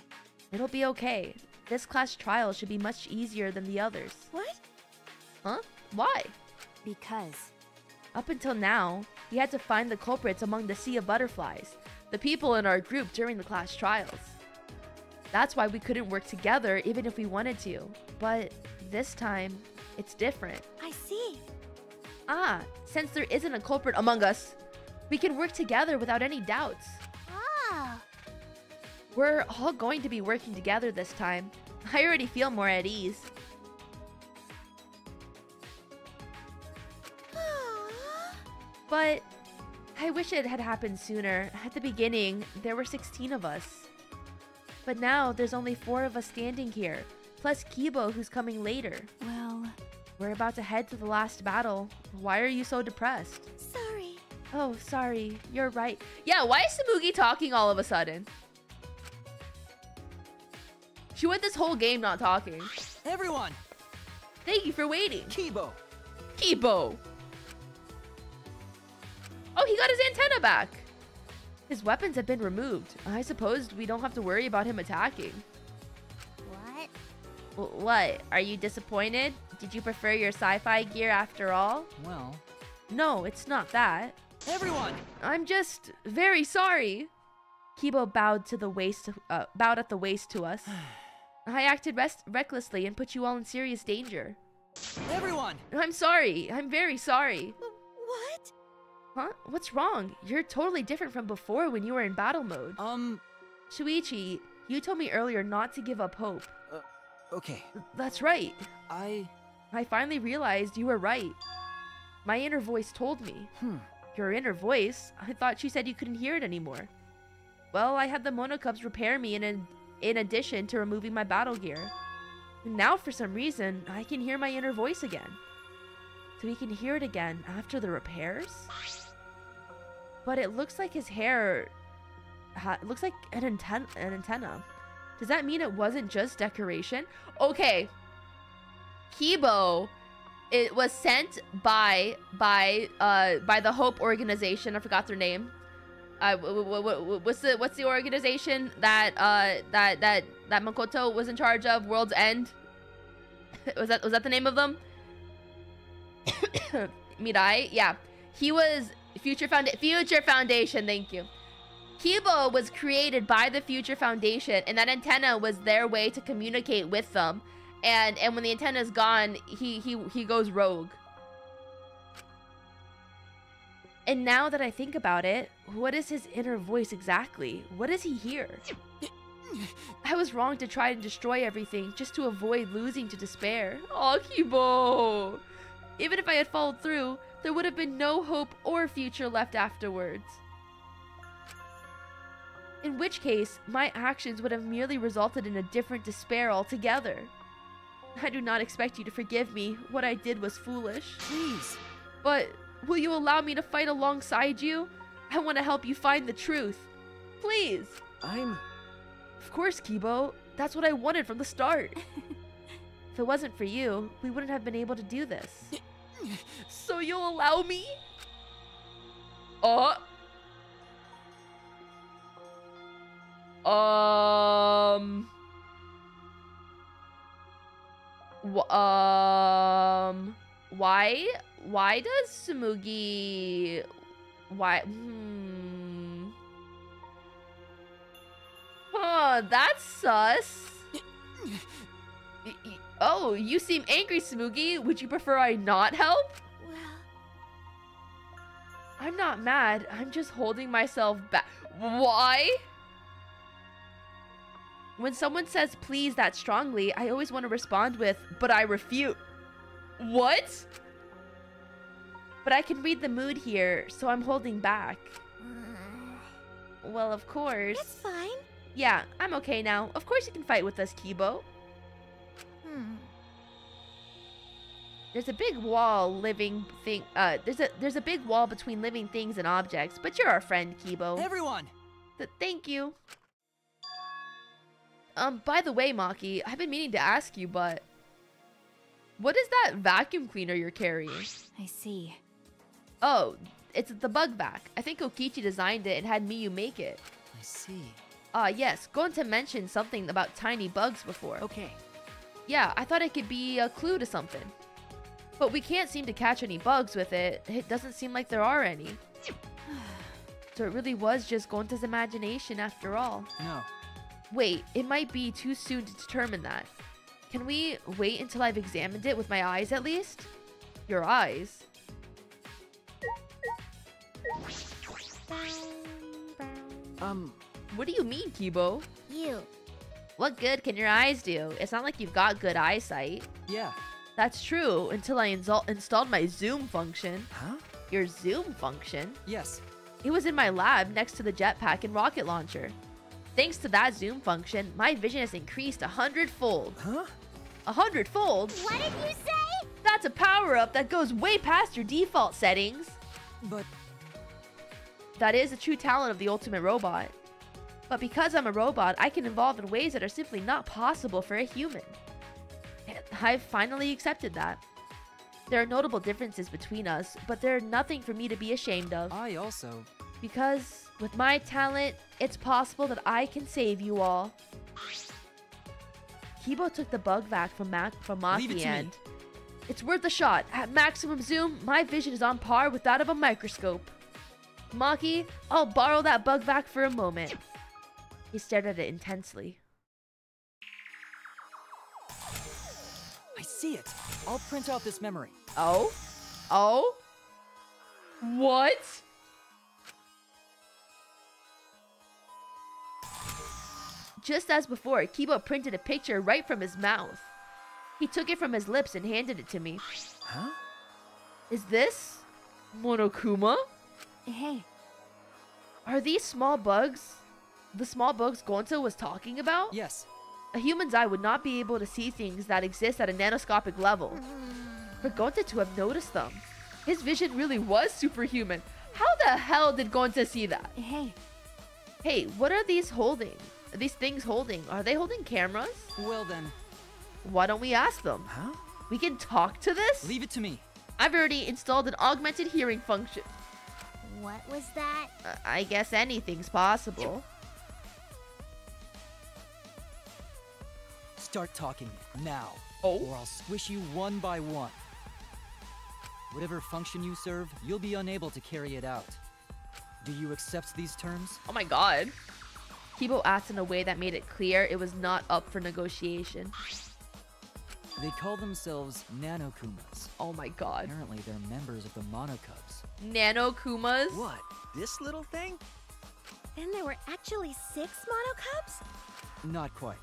It'll be okay. This class trial should be much easier than the others. What? Huh? Why? Because. Up until now, we had to find the culprits among the sea of butterflies, the people in our group during the class trials. That's why we couldn't work together even if we wanted to. But this time, it's different. I see. Ah, since there isn't a culprit among us, we can work together without any doubts. Ah. We're all going to be working together this time. I already feel more at ease. But I wish it had happened sooner. At the beginning, there were 16 of us. But now, there's only 4 of us standing here, plus Kibo, who's coming later. Well... We're about to head to the last battle. Why are you so depressed? Sorry. Oh, sorry. You're right. Yeah, why is Samugi talking all of a sudden? She went this whole game not talking. Everyone! Thank you for waiting. Kibo! Kibo! Oh, he got his antenna back. His weapons have been removed. I suppose we don't have to worry about him attacking. What? What? Are you disappointed? Did you prefer your sci-fi gear after all? Well... No, it's not that. Everyone! I'm just very sorry. Kibo bowed at the waist to us. I acted recklessly and put you all in serious danger. Everyone! I'm sorry. I'm very sorry. What? Huh? What's wrong? You're totally different from before when you were in battle mode. Shuichi, you told me earlier not to give up hope. Okay. That's right. I finally realized you were right. My inner voice told me. Your inner voice? I thought she said you couldn't hear it anymore. Well, I had the Monokubs repair me in addition to removing my battle gear. And now, for some reason, I can hear my inner voice again. So we can hear it again after the repairs? But it looks like his hair... it looks like an antenna. Does that mean it wasn't just decoration? Okay. Kibo, it was sent by the Hope organization. I forgot their name. What's the organization that Makoto was in charge of? World's End. was that the name of them? Mirai. Yeah, he was Future Foundation. Thank you. Kibo was created by the Future Foundation, and that antenna was their way to communicate with them. And when the antenna's gone, he goes rogue. And now that I think about it, what is his inner voice exactly? What does he hear? I was wrong to try and destroy everything just to avoid losing to despair. Oh, Kibo! Even if I had followed through, there would have been no hope or future left afterwards. In which case, my actions would have merely resulted in a different despair altogether. I do not expect you to forgive me. What I did was foolish. Please. But will you allow me to fight alongside you? I want to help you find the truth. Please. Of course, Kibo. That's what I wanted from the start. If it wasn't for you, we wouldn't have been able to do this. So you'll allow me? Why does Tsumugi... Huh, that's sus. Oh, you seem angry, Tsumugi. Would you prefer I not help? Well... I'm not mad. I'm just holding myself back. Why? When someone says please that strongly, I always want to respond with, but I refute. What? But I can read the mood here, so I'm holding back. Well, of course. It's fine. Yeah, I'm okay now. Of course you can fight with us, Kibo. There's a big wall there's a big wall between living things and objects, but you're our friend, Kibo. Everyone! Thank you. By the way, Maki, I've been meaning to ask you, but what is that vacuum cleaner you're carrying? I see. Oh, it's the bug vac. I think Okichi designed it and had Miyu make it. I see. Yes, going to mention something about tiny bugs before. Okay. Yeah, I thought it could be a clue to something. But we can't seem to catch any bugs with it. It doesn't seem like there are any. So it really was just Gonta's imagination after all. No. Wait, it might be too soon to determine that. Can we wait until I've examined it with my eyes at least? Your eyes? What do you mean, Kibo? You. What good can your eyes do? It's not like you've got good eyesight. Yeah. That's true, until I installed my zoom function. Huh? Your zoom function? Yes. It was in my lab next to the jetpack and rocket launcher. Thanks to that zoom function, my vision has increased 100-fold. Huh? 100-fold? What did you say? That's a power-up that goes way past your default settings. But... That is a true talent of the ultimate robot. But because I'm a robot, I can evolve in ways that are simply not possible for a human. I've finally accepted that. There are notable differences between us, but they're nothing for me to be ashamed of. I also... Because with my talent, it's possible that I can save you all. Kibo took the bug vac from Maki and... It's worth a shot. At maximum zoom, my vision is on par with that of a microscope. Maki, I'll borrow that bug vac for a moment. He stared at it intensely. I see it. I'll print out this memory. Oh? Oh? What? Just as before, Kibo printed a picture right from his mouth. He took it from his lips and handed it to me. Huh? Is this Monokuma? Hey, Are these small bugs the small bugs Gonzo was talking about? Yes. A human's eye would not be able to see things that exist at a nanoscopic level. For Gonzo to have noticed them, his vision really was superhuman. How the hell did Gonzo see that? hey. Hey, what are these holding? These things holding? Are they holding cameras? Well then. Why don't we ask them? Huh? We can talk to this? Leave it to me. I've already installed an augmented hearing function. What was that? I guess anything's possible. Start talking now. Oh. Or I'll squish you one by one. Whatever function you serve, you'll be unable to carry it out. Do you accept these terms? Oh my god. Kibo asked in a way that made it clear it was not up for negotiation. They call themselves Nanokumas. Oh my god. Apparently they're members of the Monokubs. Nanokumas? What? This little thing? Then there were actually 6 monocubs? Not quite.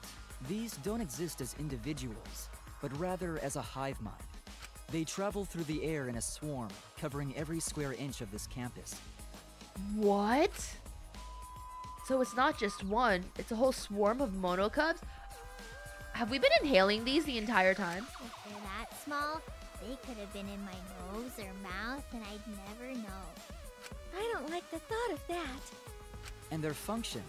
These don't exist as individuals, but rather as a hive mind. They travel through the air in a swarm, covering every square inch of this campus. What? So it's not just one, it's a whole swarm of monocubs? Have we been inhaling these the entire time? If they're that small, they could have been in my nose or mouth and I'd never know. I don't like the thought of that. And their function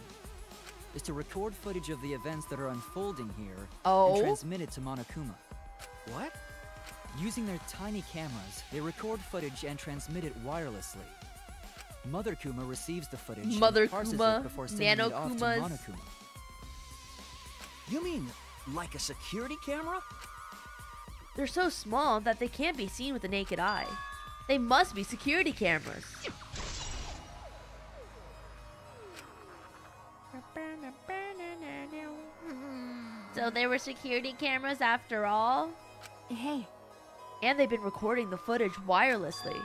is to record footage of the events that are unfolding here Oh? and transmit it to Monokuma. What? Using their tiny cameras, they record footage and transmit it wirelessly. Mother Kuma receives the footage and Mother parses Kuma, it before sending it off to Nanokumas. Monokuma. You mean like a security camera? They're so small that they can't be seen with the naked eye. They must be security cameras. So they were security cameras after all? Hey, And they've been recording the footage wirelessly.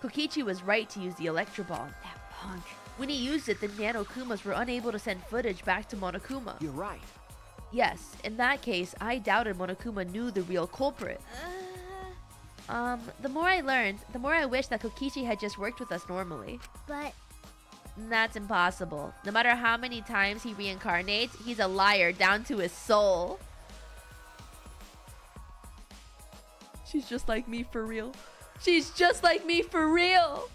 Kokichi was right to use the Electrobomb. that punk. When he used it, the Nanokumas were unable to send footage back to Monokuma. You're right. Yes, in that case, I doubted Monokuma knew the real culprit. The more I learned, the more I wish that Kokichi had just worked with us normally. But That's impossible. No matter how many times he reincarnates, he's a liar down to his soul. She's just like me for real. She's just like me for real.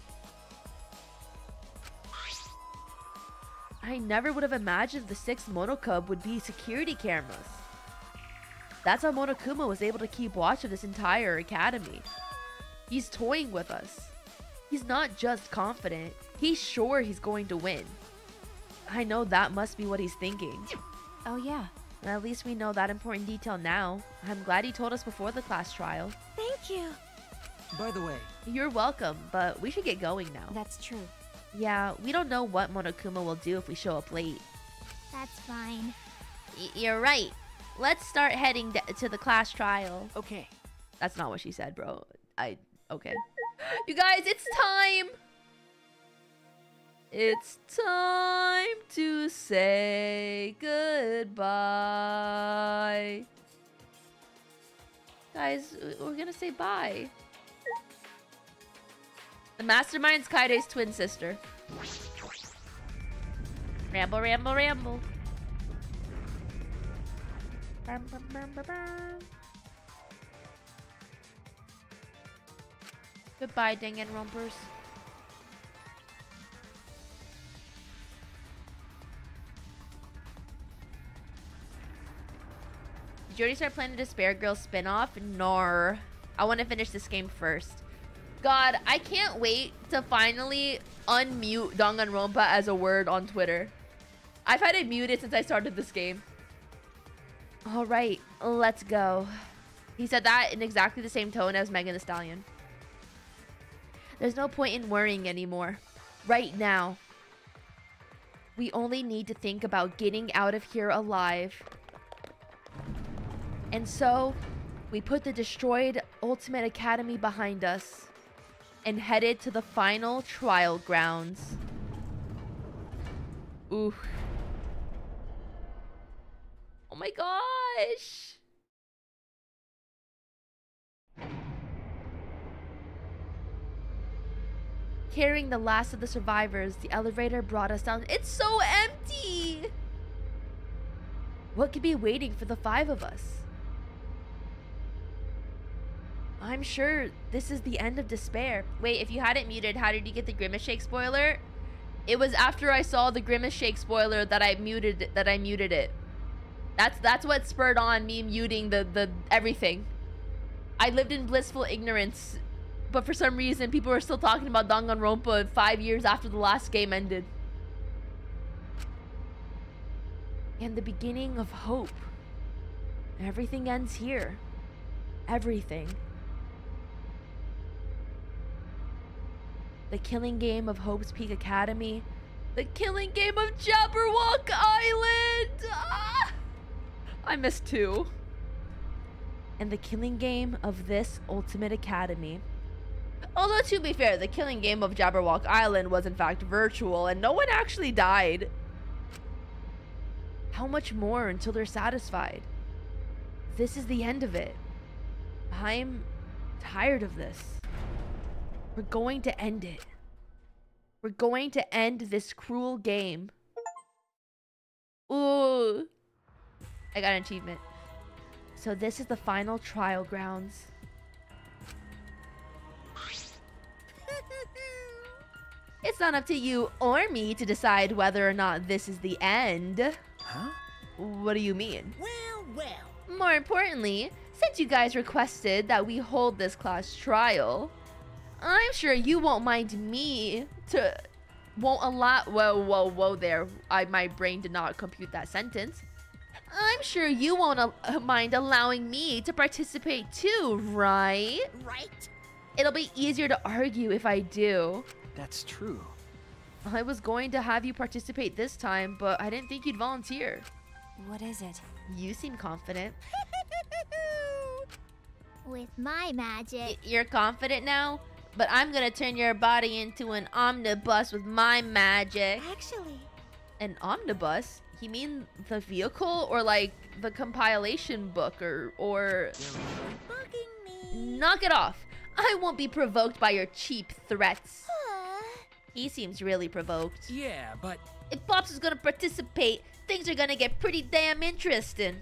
I never would have imagined the 6th Monokub would be security cameras. That's how Monokuma was able to keep watch of this entire academy. He's toying with us. He's not just confident, he's sure he's going to win. I know that must be what he's thinking. oh yeah, At least we know that important detail now. I'm glad he told us before the class trial. thank you. By the way, You're welcome, but we should get going now. That's true. Yeah, we don't know what Monokuma will do if we show up late. That's fine. You're right. Let's start heading to the class trial. Okay. That's not what she said, bro. Okay. You guys, it's time! It's time to say goodbye. Guys, we're gonna say bye. The mastermind's Kaide's twin sister. Ramble, ramble, ramble. Bum, bum, bum, bum, bum. Goodbye, Danganronpers. Did you already start planning the Despair Girls spin-off? Nar. I want to finish this game first. God, I can't wait to finally unmute Danganronpa as a word on Twitter. I've had it muted since I started this game. Alright, let's go. He said that in exactly the same tone as Megan Thee Stallion. There's no point in worrying anymore. Right now. We only need to think about getting out of here alive. And so, we put the destroyed Ultimate Academy behind us and headed to the final trial grounds. Ooh. Oh my gosh! Carrying the last of the survivors, the elevator brought us down. It's so empty! What could be waiting for the 5 of us? I'm sure this is the end of despair. Wait, if you had it muted, how did you get the Grimace Shake spoiler? It was after I saw the Grimace Shake spoiler that I muted it. That's what spurred on me muting the everything. I lived in blissful ignorance, but for some reason people were still talking about Danganronpa 5 years after the last game ended. And the beginning of hope. Everything ends here. Everything. The killing game of Hope's Peak Academy. The killing game of Jabberwock Island! Ah! I missed 2. And the killing game of this Ultimate Academy. Although, to be fair, the killing game of Jabberwock Island was in fact virtual and no one actually died. How much more until they're satisfied? This is the end of it. I'm tired of this. We're going to end it. We're going to end this cruel game. Ooh. I got an achievement. So this is the final trial grounds. It's not up to you or me to decide whether or not this is the end. Huh? What do you mean? Well. More importantly, since you guys requested that we hold this class trial, I'm sure you won't mind me to... Won't allow... Whoa there. My brain did not compute that sentence. I'm sure you won't mind allowing me to participate too, right? Right. It'll be easier to argue if I do. That's true. I was going to have you participate this time, but I didn't think you'd volunteer. What is it? You seem confident. With my magic. You're confident now? But I'm gonna turn your body into an omnibus with my magic. Actually, An omnibus? You mean the vehicle or like the compilation book or bugging me. Knock it off. I won't be provoked by your cheap threats. He seems really provoked. Yeah, but... If Pops is gonna participate, things are gonna get pretty damn interesting.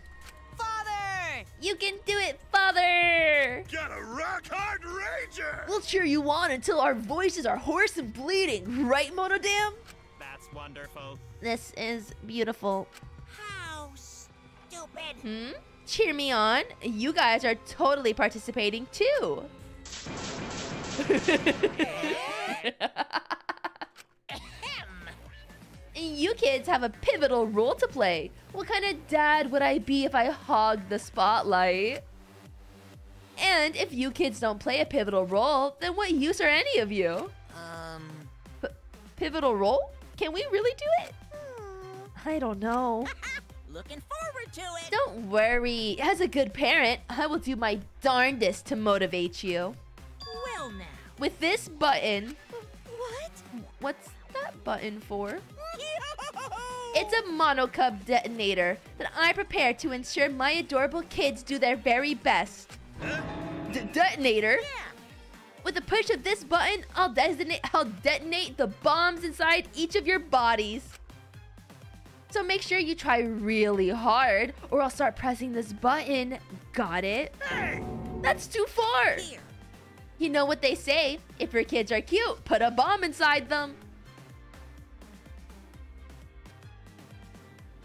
Father! You can do it, Father! Got a rock-hard ranger! We'll cheer you on until our voices are hoarse and bleeding, right, Monodam? That's wonderful. This is beautiful. How stupid. Cheer me on. You guys are totally participating too. You kids have a pivotal role to play. What kind of dad would I be if I hogged the spotlight? And if you kids don't play a pivotal role, then what use are any of you? Pivotal role? Can we really do it? I don't know. Looking forward to it. Don't worry. As a good parent, I will do my darndest to motivate you. Well now. With this button... What? What's that button for? It's a monocub detonator that I prepared to ensure my adorable kids do their very best. Detonator? Yeah. With the push of this button, I'll detonate the bombs inside each of your bodies. So make sure you try really hard, or I'll start pressing this button. Got it? Hey! That's too far. Here. You know what they say, if your kids are cute, put a bomb inside them.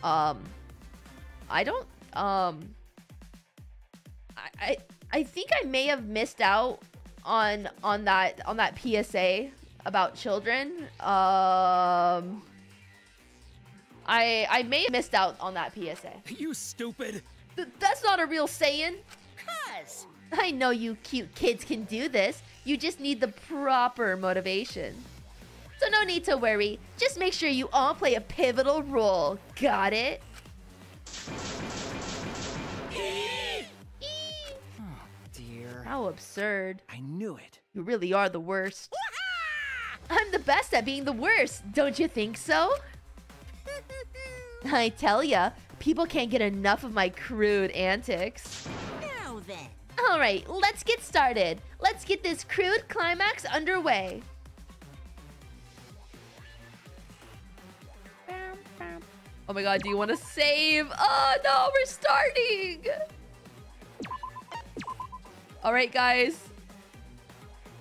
I don't, I think I may have missed out on that PSA about children. I may have missed out on that PSA. You stupid! That's not a real saying. Cuz. I know you cute kids can do this. You just need the proper motivation. So no need to worry. Just make sure you all play a pivotal role. Got it? Oh, dear. How absurd. I knew it. You really are the worst. I'm the best at being the worst. Don't you think so? I tell ya, people can't get enough of my crude antics. Now then. Alright, let's get started. Let's get this crude climax underway. Oh my god, do you want to save? Oh no, we're starting! Alright guys.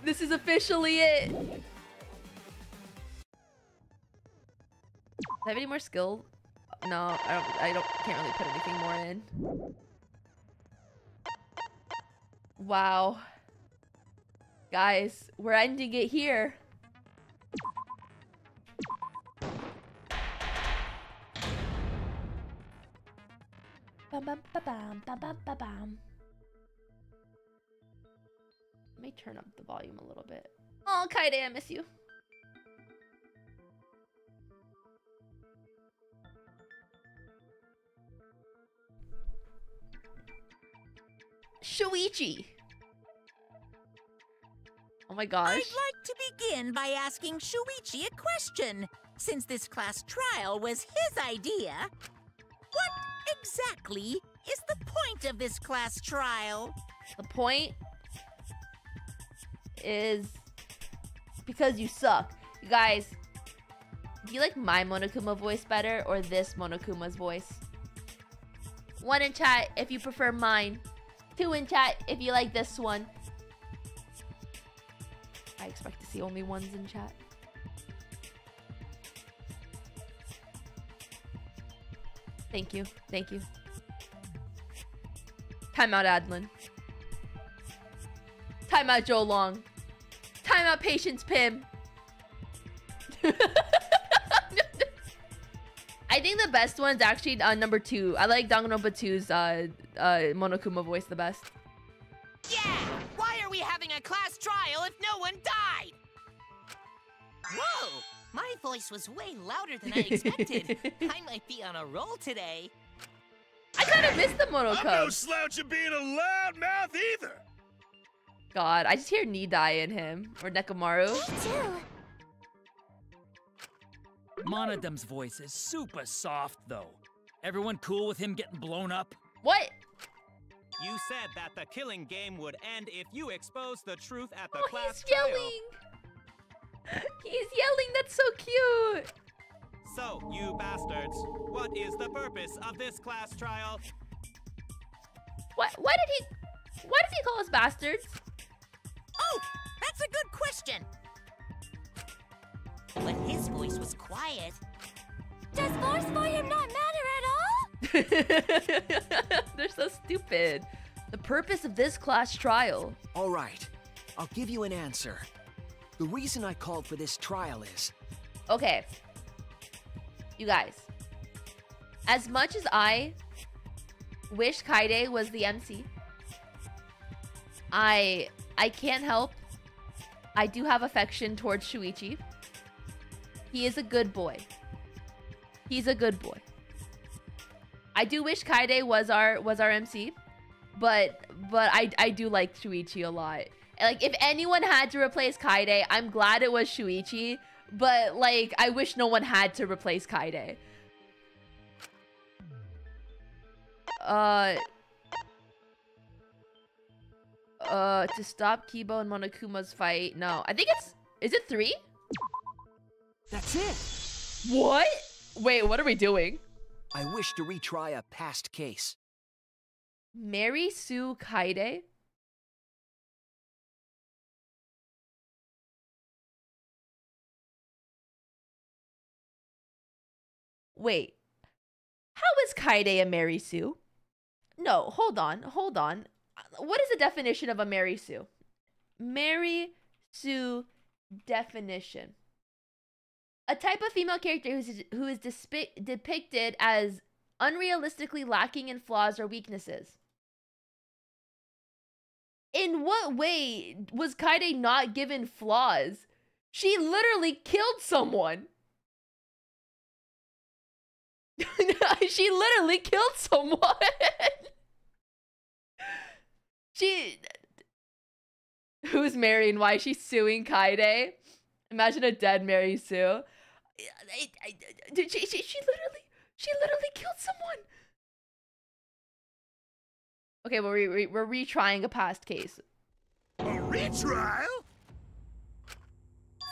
This is officially it. Do I have any more skill? No, can't really put anything more in. Wow. Guys, we're ending it here. Bum, bum, ba, bum, bum, bum, ba, bum. Let me turn up the volume a little bit. Oh, Kaide, I miss you. Shuichi. Oh my gosh. I'd like to begin by asking Shuichi a question. Since this class trial was his idea, what exactly is the point of this class trial? The point is because you suck. You guys, do you like my Monokuma voice better or this Monokuma's voice? 1 in chat if you prefer mine. 2 in chat if you like this one. I expect to see only 1s in chat. Thank you. Thank you. Timeout Adlin. Timeout Joe Long. Timeout Patience Pim. I think the best one's actually number 2. I like Danganronpa 2's Monokuma voice the best. Yeah! Why are we having a class trial if no one died? Whoa! My voice was way louder than I expected. I might be on a roll today. I kind of missed the I'm no Monokuma. slouch at being a loudmouth either. God, I just hear Nidai in him. Or Nekamaru. Me too. Monodem's voice is super soft, though. Everyone cool with him getting blown up? What? You said that the killing game would end if you exposed the truth at the Oh, class he's trial. yelling. He's yelling. That's so cute. So, you bastards, what is the purpose of this class trial? Why does he call us bastards? Oh, that's a good question. But his voice was quiet. Does force volume not matter at all? They're so stupid. The purpose of this class trial. All right, I'll give you an answer. The reason I called for this trial is... Okay. You guys. As much as I wish Kaide was the MC, I can't help. I do have affection towards Shuichi. He is a good boy. He's a good boy. I do wish Kaide was our MC, but I do like Shuichi a lot. Like, if anyone had to replace Kaide, I'm glad it was Shuichi, but like I wish no one had to replace Kaide. To stop Kibo and Monokuma's fight. No, I think is it 3? That's it! What? Wait, what are we doing? I wish to retry a past case. Mary Sue Kaide? Wait. How is Kaide a Mary Sue? No, hold on. What is the definition of a Mary Sue? Mary Sue definition. A type of female character who is depicted as unrealistically lacking in flaws or weaknesses. In what way was Kaide not given flaws? She literally killed someone. She literally killed someone. Who's Mary and why is she suing Kaede? Imagine a dead Mary Sue. She literally killed someone. Okay, well, we're retrying a past case. A retrial?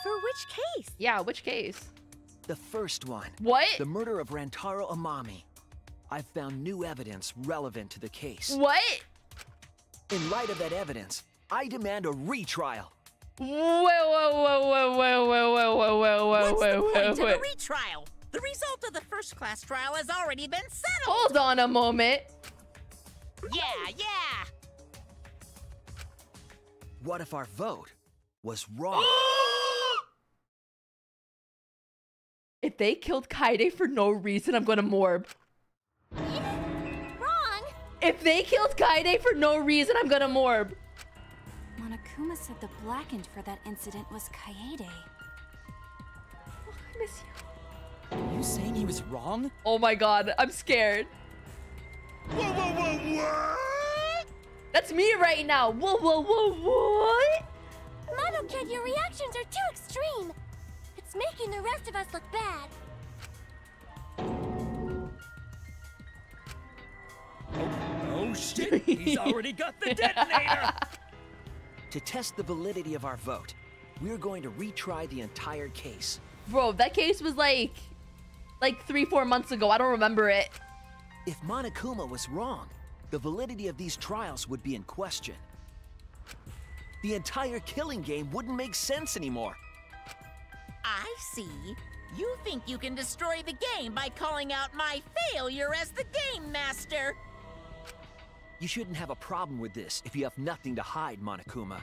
For which case? Yeah, which case? The first one. What? The murder of Rantaro Amami. I've found new evidence relevant to the case. What? In light of that evidence, I demand a retrial. Whoa. What's the point of a retrial? The result of the first class trial has already been settled. Hold on a moment. Yeah. What if our vote was wrong? If they killed Kaede for no reason, I'm gonna morb. Wrong! If they killed Kaede for no reason, I'm gonna morb. Monokuma said the blackened for that incident was Kaede. Oh, I miss you. Are you saying he was wrong? Oh my god, I'm scared. What? That's me right now. What? Mono Kid, your reactions are too extreme. It's making the rest of us look bad. Oh shit, he's already got the detonator! To test the validity of our vote, we're going to retry the entire case. Bro, that case was like 3-4 months ago. I don't remember it. If Monokuma was wrong, the validity of these trials would be in question. The entire killing game wouldn't make sense anymore. I see. You think you can destroy the game by calling out my failure as the game master. You shouldn't have a problem with this if you have nothing to hide, Monokuma.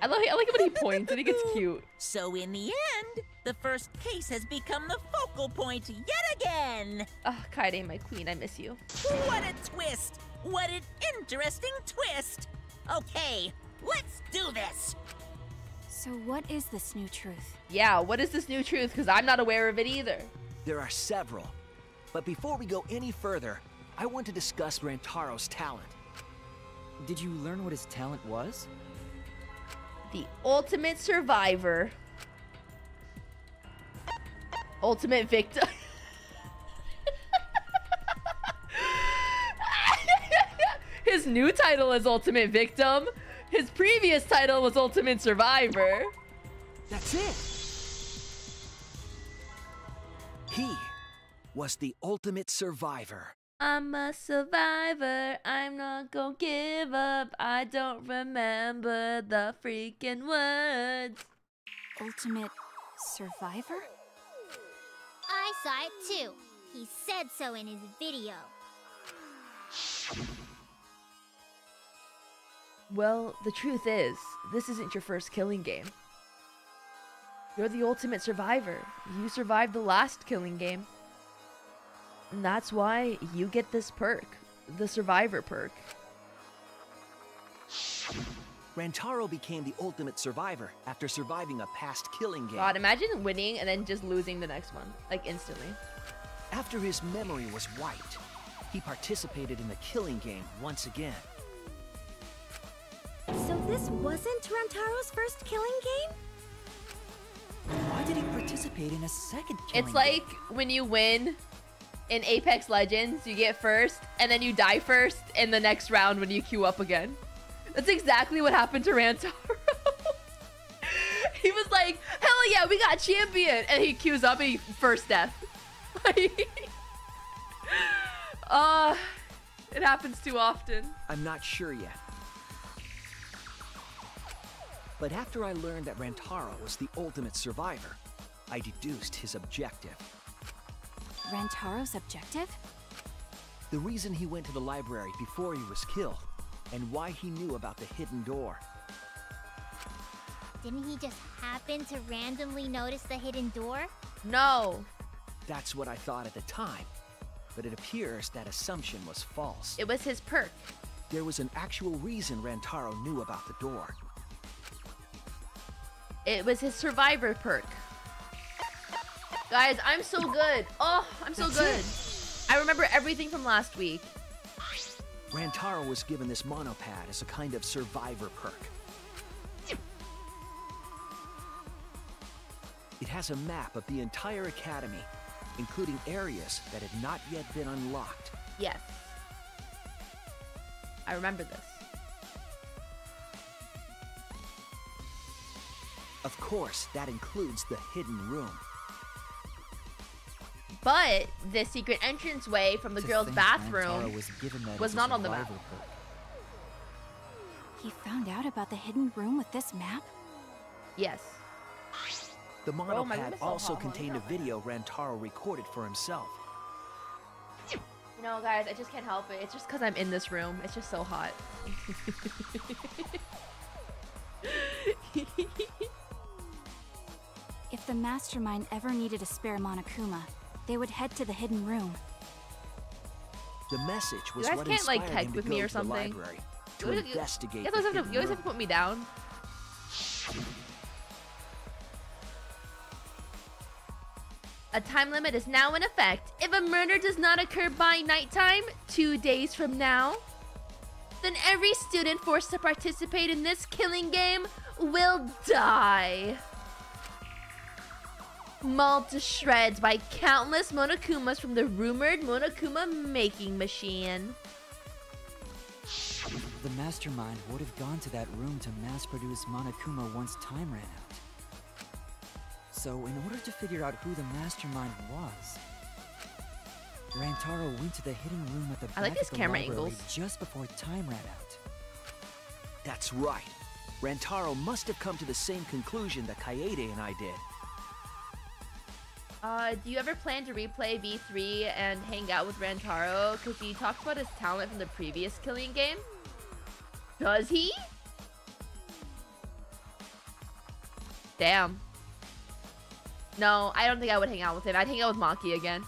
I like it when he points and he gets cute. So in the end, the first case has become the focal point yet again. Kaede, my queen, I miss you. What a twist! What an interesting twist! Okay, let's do this! So what is this new truth? Yeah, what is this new truth? Because I'm not aware of it either. There are several. But before we go any further, I want to discuss Rantaro's talent. Did you learn what his talent was? The ultimate survivor. Ultimate victim. His new title is Ultimate Victim. His previous title was Ultimate Survivor. That's it. He was the ultimate survivor. I'm a survivor. I'm not gonna give up. I don't remember the freaking words. Ultimate survivor? I saw it too. He said so in his video. Well, the truth is, this isn't your first killing game. You're the ultimate survivor. You survived the last killing game. And that's why you get this perk, the survivor perk. Rantaro became the ultimate survivor after surviving a past killing game. God, imagine winning and then just losing the next one, like instantly. After his memory was wiped, he participated in the killing game once again. So this wasn't Rantaro's first killing game? Why did he participate in a second killing It's like when you win in Apex Legends, you get first, and then you die first in the next round when you queue up again. That's exactly what happened to Rantaro. He was like, hell yeah, we got champion! And he queues up and he first death. It happens too often. I'm not sure yet. But after I learned that Rantaro was the ultimate survivor, I deduced his objective. Rantaro's objective? The reason he went to the library before he was killed, and why he knew about the hidden door. Didn't he just happen to randomly notice the hidden door? No. That's what I thought at the time, but it appears that assumption was false. It was his perk. There was an actual reason Rantaro knew about the door. It was his survivor perk. Guys, I'm so good. Oh, I'm so good. I remember everything from last week. Rantaro was given this monopad as a kind of survivor perk. It has a map of the entire academy, including areas that had not yet been unlocked. Yes. I remember this. Of course, that includes the hidden room. But the secret entranceway from the girls' bathroom was not on the map. He found out about the hidden room with this map? Yes. The monopad also contained a video Rantaro recorded for himself. You know, guys, I just can't help it. It's just because I'm in this room. It's just so hot. If the mastermind ever needed a spare Monokuma, they would head to the hidden room. The message was you guys what can't like inspired heck him with to me go or to the something. library to investigate you the hidden always have room. to put me down. A time limit is now in effect. If a murder does not occur by nighttime, 2 days from now, then every student forced to participate in this killing game will die. Mauled to shreds by countless Monokumas from the rumored Monokuma making machine. The mastermind would have gone to that room to mass-produce Monokuma once time ran out. So, in order to figure out who the mastermind was, Rantaro went to the hidden room at the back of the library just before time ran out. That's right. Rantaro must have come to the same conclusion that Kaede and I did. Do you ever plan to replay V3 and hang out with Rantaro? Because he talked about his talent from the previous killing game. Does he? Damn. No, I don't think I would hang out with him. I'd hang out with Maki again.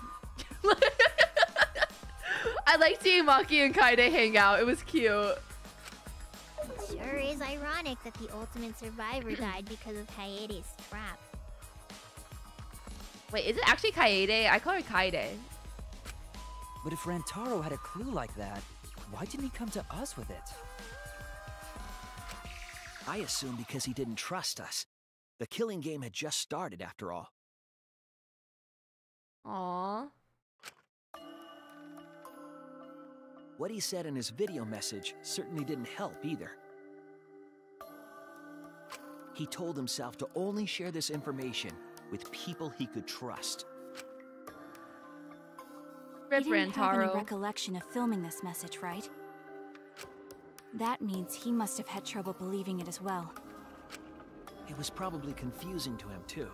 I like seeing Maki and Kaede hang out. It was cute. It sure is ironic that the ultimate survivor died because of Kaede's trap. Wait, is it actually Kaede? I call her Kaede. But if Rantaro had a clue like that, why didn't he come to us with it? I assume because he didn't trust us. The killing game had just started, after all. Aww. What he said in his video message certainly didn't help either. He told himself to only share this information with people he could trust. He didn't have any recollection of filming this message, right? That means he must have had trouble believing it as well. It was probably confusing to him too.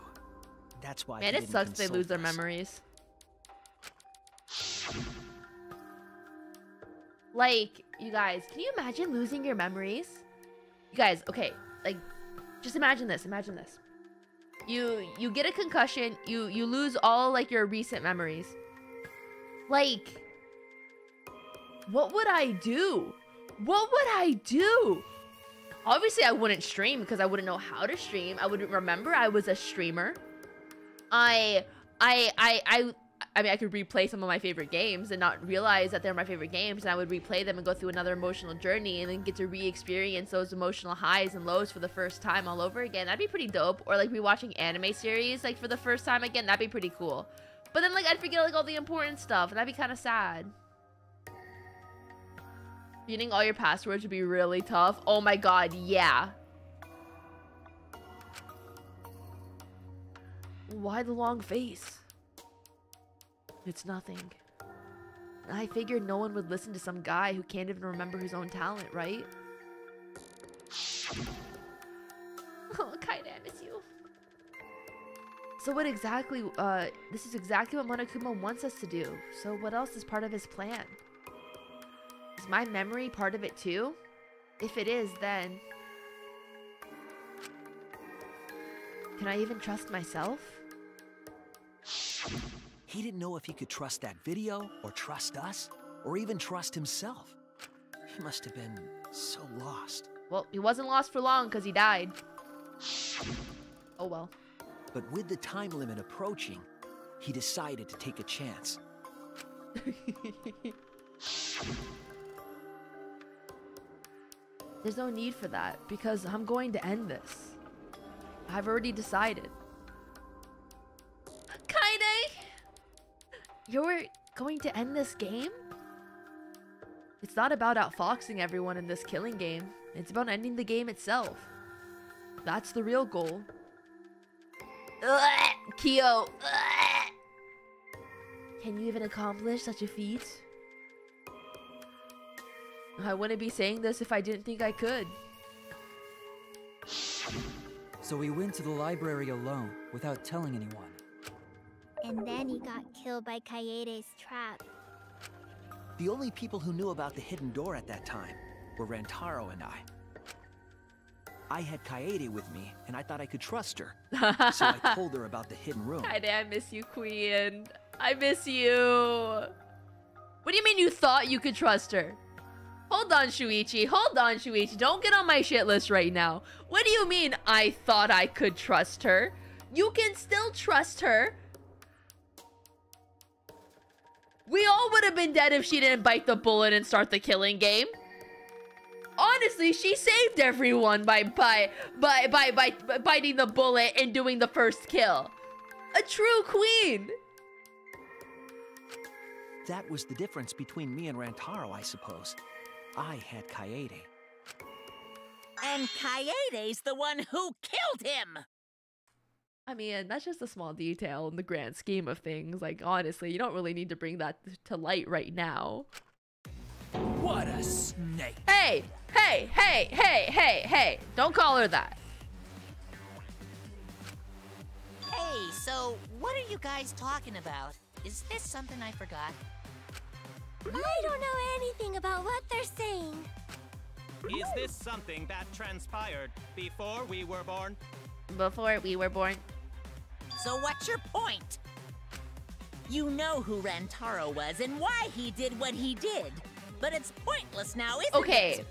That's why. Man, it sucks they lose their memories. Like, you guys, can you imagine losing your memories? You guys, okay, like, just imagine this. Imagine this. You get a concussion. You lose all like your recent memories. Like, what would I do? What would I do? Obviously, I wouldn't stream because I wouldn't know how to stream. I wouldn't remember I was a streamer. I mean, I could replay some of my favorite games and not realize that they're my favorite games, and I would replay them and go through another emotional journey and then get to re-experience those emotional highs and lows for the first time all over again. That'd be pretty dope. Or like rewatching anime series like for the first time again. That'd be pretty cool. But then like I'd forget like all the important stuff, and that'd be kind of sad. Reading all your passwords would be really tough. Oh my god, yeah. Why the long face? It's nothing. I figured no one would listen to some guy who can't even remember his own talent, right? Oh, Kaede, I miss you. So what exactly, this is exactly what Monokuma wants us to do. So what else is part of his plan? Is my memory part of it too? If it is, then... Can I even trust myself? He didn't know if he could trust that video, or trust us, or even trust himself. He must have been so lost. Well, he wasn't lost for long because he died. Oh well. But with the time limit approaching, he decided to take a chance. There's no need for that, because I'm going to end this. I've already decided. Kaede! You're going to end this game? It's not about outfoxing everyone in this killing game. It's about ending the game itself. That's the real goal. Ugh, Kyo. Ugh. Can you even accomplish such a feat? I wouldn't be saying this if I didn't think I could. So he went to the library alone, without telling anyone. And then he got killed by Kaede's trap. The only people who knew about the hidden door at that time were Rantaro and I. I had Kaede with me, and I thought I could trust her. So I told her about the hidden room. Kaede, I miss you, Queen. I miss you. What do you mean you thought you could trust her? Hold on, Shuichi. Hold on, Shuichi. Don't get on my shit list right now. What do you mean I thought I could trust her? You can still trust her. We all would have been dead if she didn't bite the bullet and start the killing game. Honestly, she saved everyone by biting the bullet and doing the first kill. A true queen. That was the difference between me and Rantaro, I suppose. I had Kaede. And Kaede's the one who killed him! I mean, that's just a small detail in the grand scheme of things. Like, honestly, you don't really need to bring that to light right now. What a snake! Hey! Hey! Hey! Hey! Hey! Hey! Don't call her that. Hey, so what are you guys talking about? Is this something I forgot? I don't know anything about what they're saying. Is this something that transpired before we were born? Before we were born. So what's your point? You know who Rantaro was and why he did what he did. But it's pointless now, isn't it? Okay.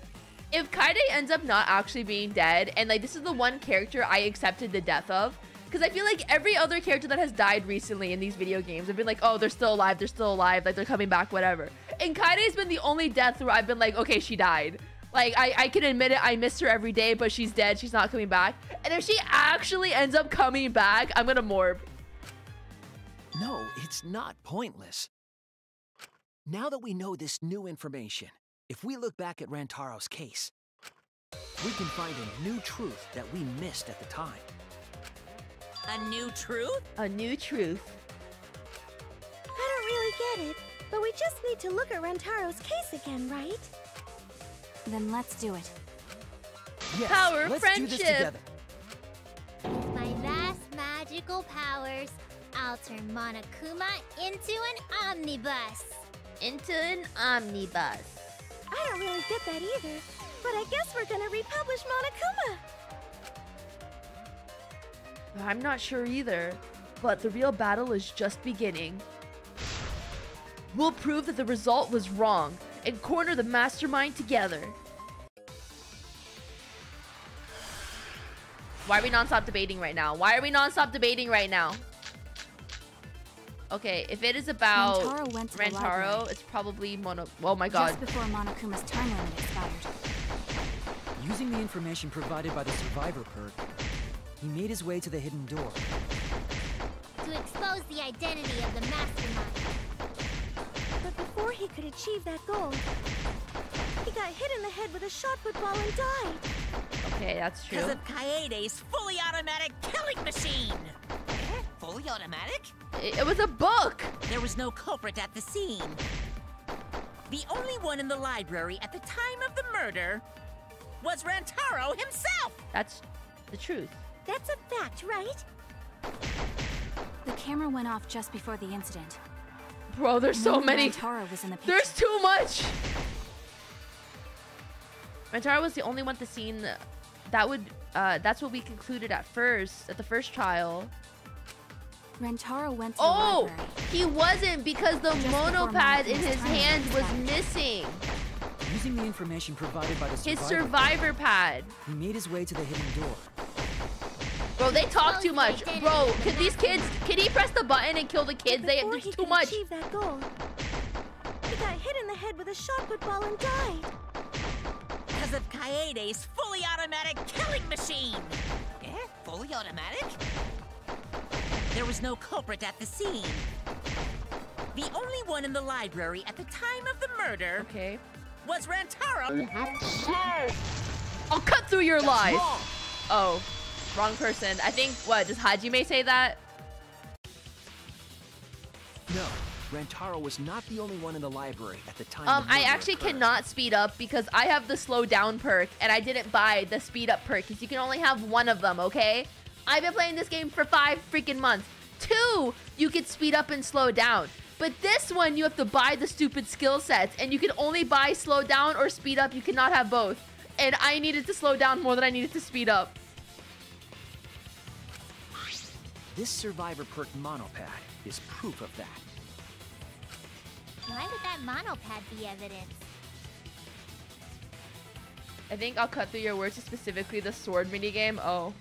If Kaede ends up not actually being dead, and like this is the one character I accepted the death of, because I feel like every other character that has died recently in these video games have been like, oh, they're still alive, like they're coming back, whatever. And Kaide's been the only death where I've been like, okay, she died. Like, I can admit it, I miss her every day, but she's dead, she's not coming back. And if she actually ends up coming back, I'm gonna morb. No, it's not pointless. Now that we know this new information, if we look back at Rantaro's case, we can find a new truth that we missed at the time. A new truth? A new truth. I don't really get it, but we just need to look at Rantaro's case again, right? Then let's do it. Yes, Power of let's friendship. do this together. With my vast magical powers, I'll turn Monokuma into an omnibus. Into an omnibus. I don't really get that either, but I guess we're gonna republish Monokuma. I'm not sure either, but the real battle is just beginning. We'll prove that the result was wrong and corner the mastermind together. Why are we non-stop debating right now? Why are we non-stop debating right now? Okay, if it is about Rantaro went to the library. Rantaro, it's probably Oh my god. Just before Monokuma's time limit expired. Using the information provided by the survivor perk, he made his way to the hidden door. To expose the identity of the mastermind. But before he could achieve that goal, he got hit in the head with a shot put ball and died. Okay, that's true. Because of Kaede's fully automatic killing machine! Fully automatic? It was a book! There was no culprit at the scene. The only one in the library at the time of the murder was Rantaro himself! That's the truth. That's a fact, right? The camera went off just before the incident. Bro, there's so Only many. Rantaro was in the picture. There's too much! Rantaro was the only one at the scene that would, that's what we concluded at first, at the first trial. Rantaro went to the Oh! library. He wasn't because the Just before monopad in Monokuma's his time hand was expired. missing. Using the information provided by the His survivor survivor pad. he made his way to the hidden door. Bro, Bro, they talk too much. Bro, can these kids, can he press the button and kill the kids? There's too much. Achieve that goal, he got hit in the head with a shot put ball and died. Because of Kaede's fully automatic killing machine. Eh? Fully automatic? There was no culprit at the scene. The only one in the library at the time of the murder was Rantaro. I'll cut through your lies. Oh, wrong person. I think, what, does Hajime say that? No, Rantaro was not the only one in the library at the time. I actually cannot speed up because I have the slow down perk and I didn't buy the speed up perk because you can only have one of them, okay? I've been playing this game for 5 freaking months. 2, you can speed up and slow down. But this one, you have to buy the stupid skill sets and you can only buy slow down or speed up. You cannot have both. And I needed to slow down more than I needed to speed up. This survivor perk monopad is proof of that. Why would that monopad be evidence? I think I'll cut through your words to specifically the sword minigame. Oh.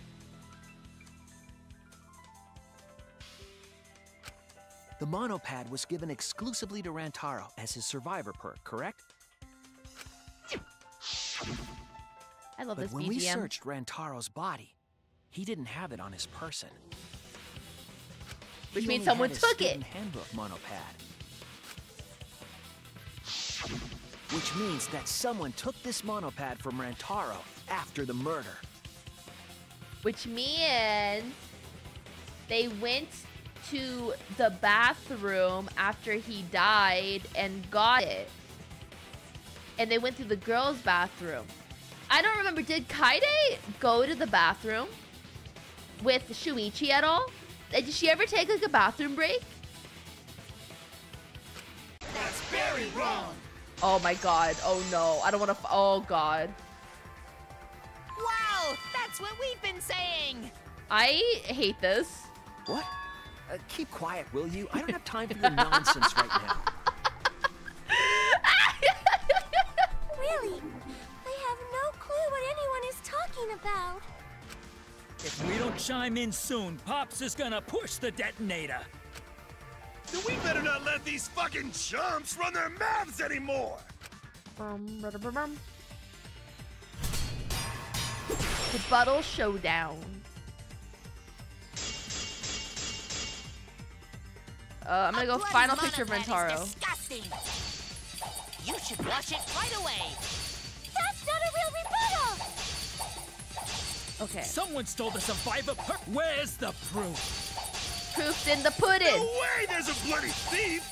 The monopad was given exclusively to Rantaro as his survivor perk, correct? I love this BGM. But when we searched Rantaro's body, he didn't have it on his person. Which means someone took it. Handbook monopad. Which means that someone took this monopad from Rantaro after the murder. Which means they went to the bathroom after he died and got it. And they went to the girls' bathroom. I don't remember, did Kaede go to the bathroom with Shuichi at all? Did she ever take like a bathroom break? That's very wrong. Oh my god, oh no, I don't want to, oh god. Wow, that's what we've been saying. I hate this. What? Keep quiet, will you? I don't have time for your nonsense right now. Really? I have no clue what anyone is talking about. If we don't chime in soon, Pops is gonna push the detonator. Then we better not let these fucking chumps run their mouths anymore. Rebuttal showdown. I'm gonna go final picture of Rantaro. Disgusting. You should wash it right away. That's not a real rebuttal. Okay. Someone stole the survivor perk. Where's the proof? Proof's in the pudding. No way there's a bloody thief.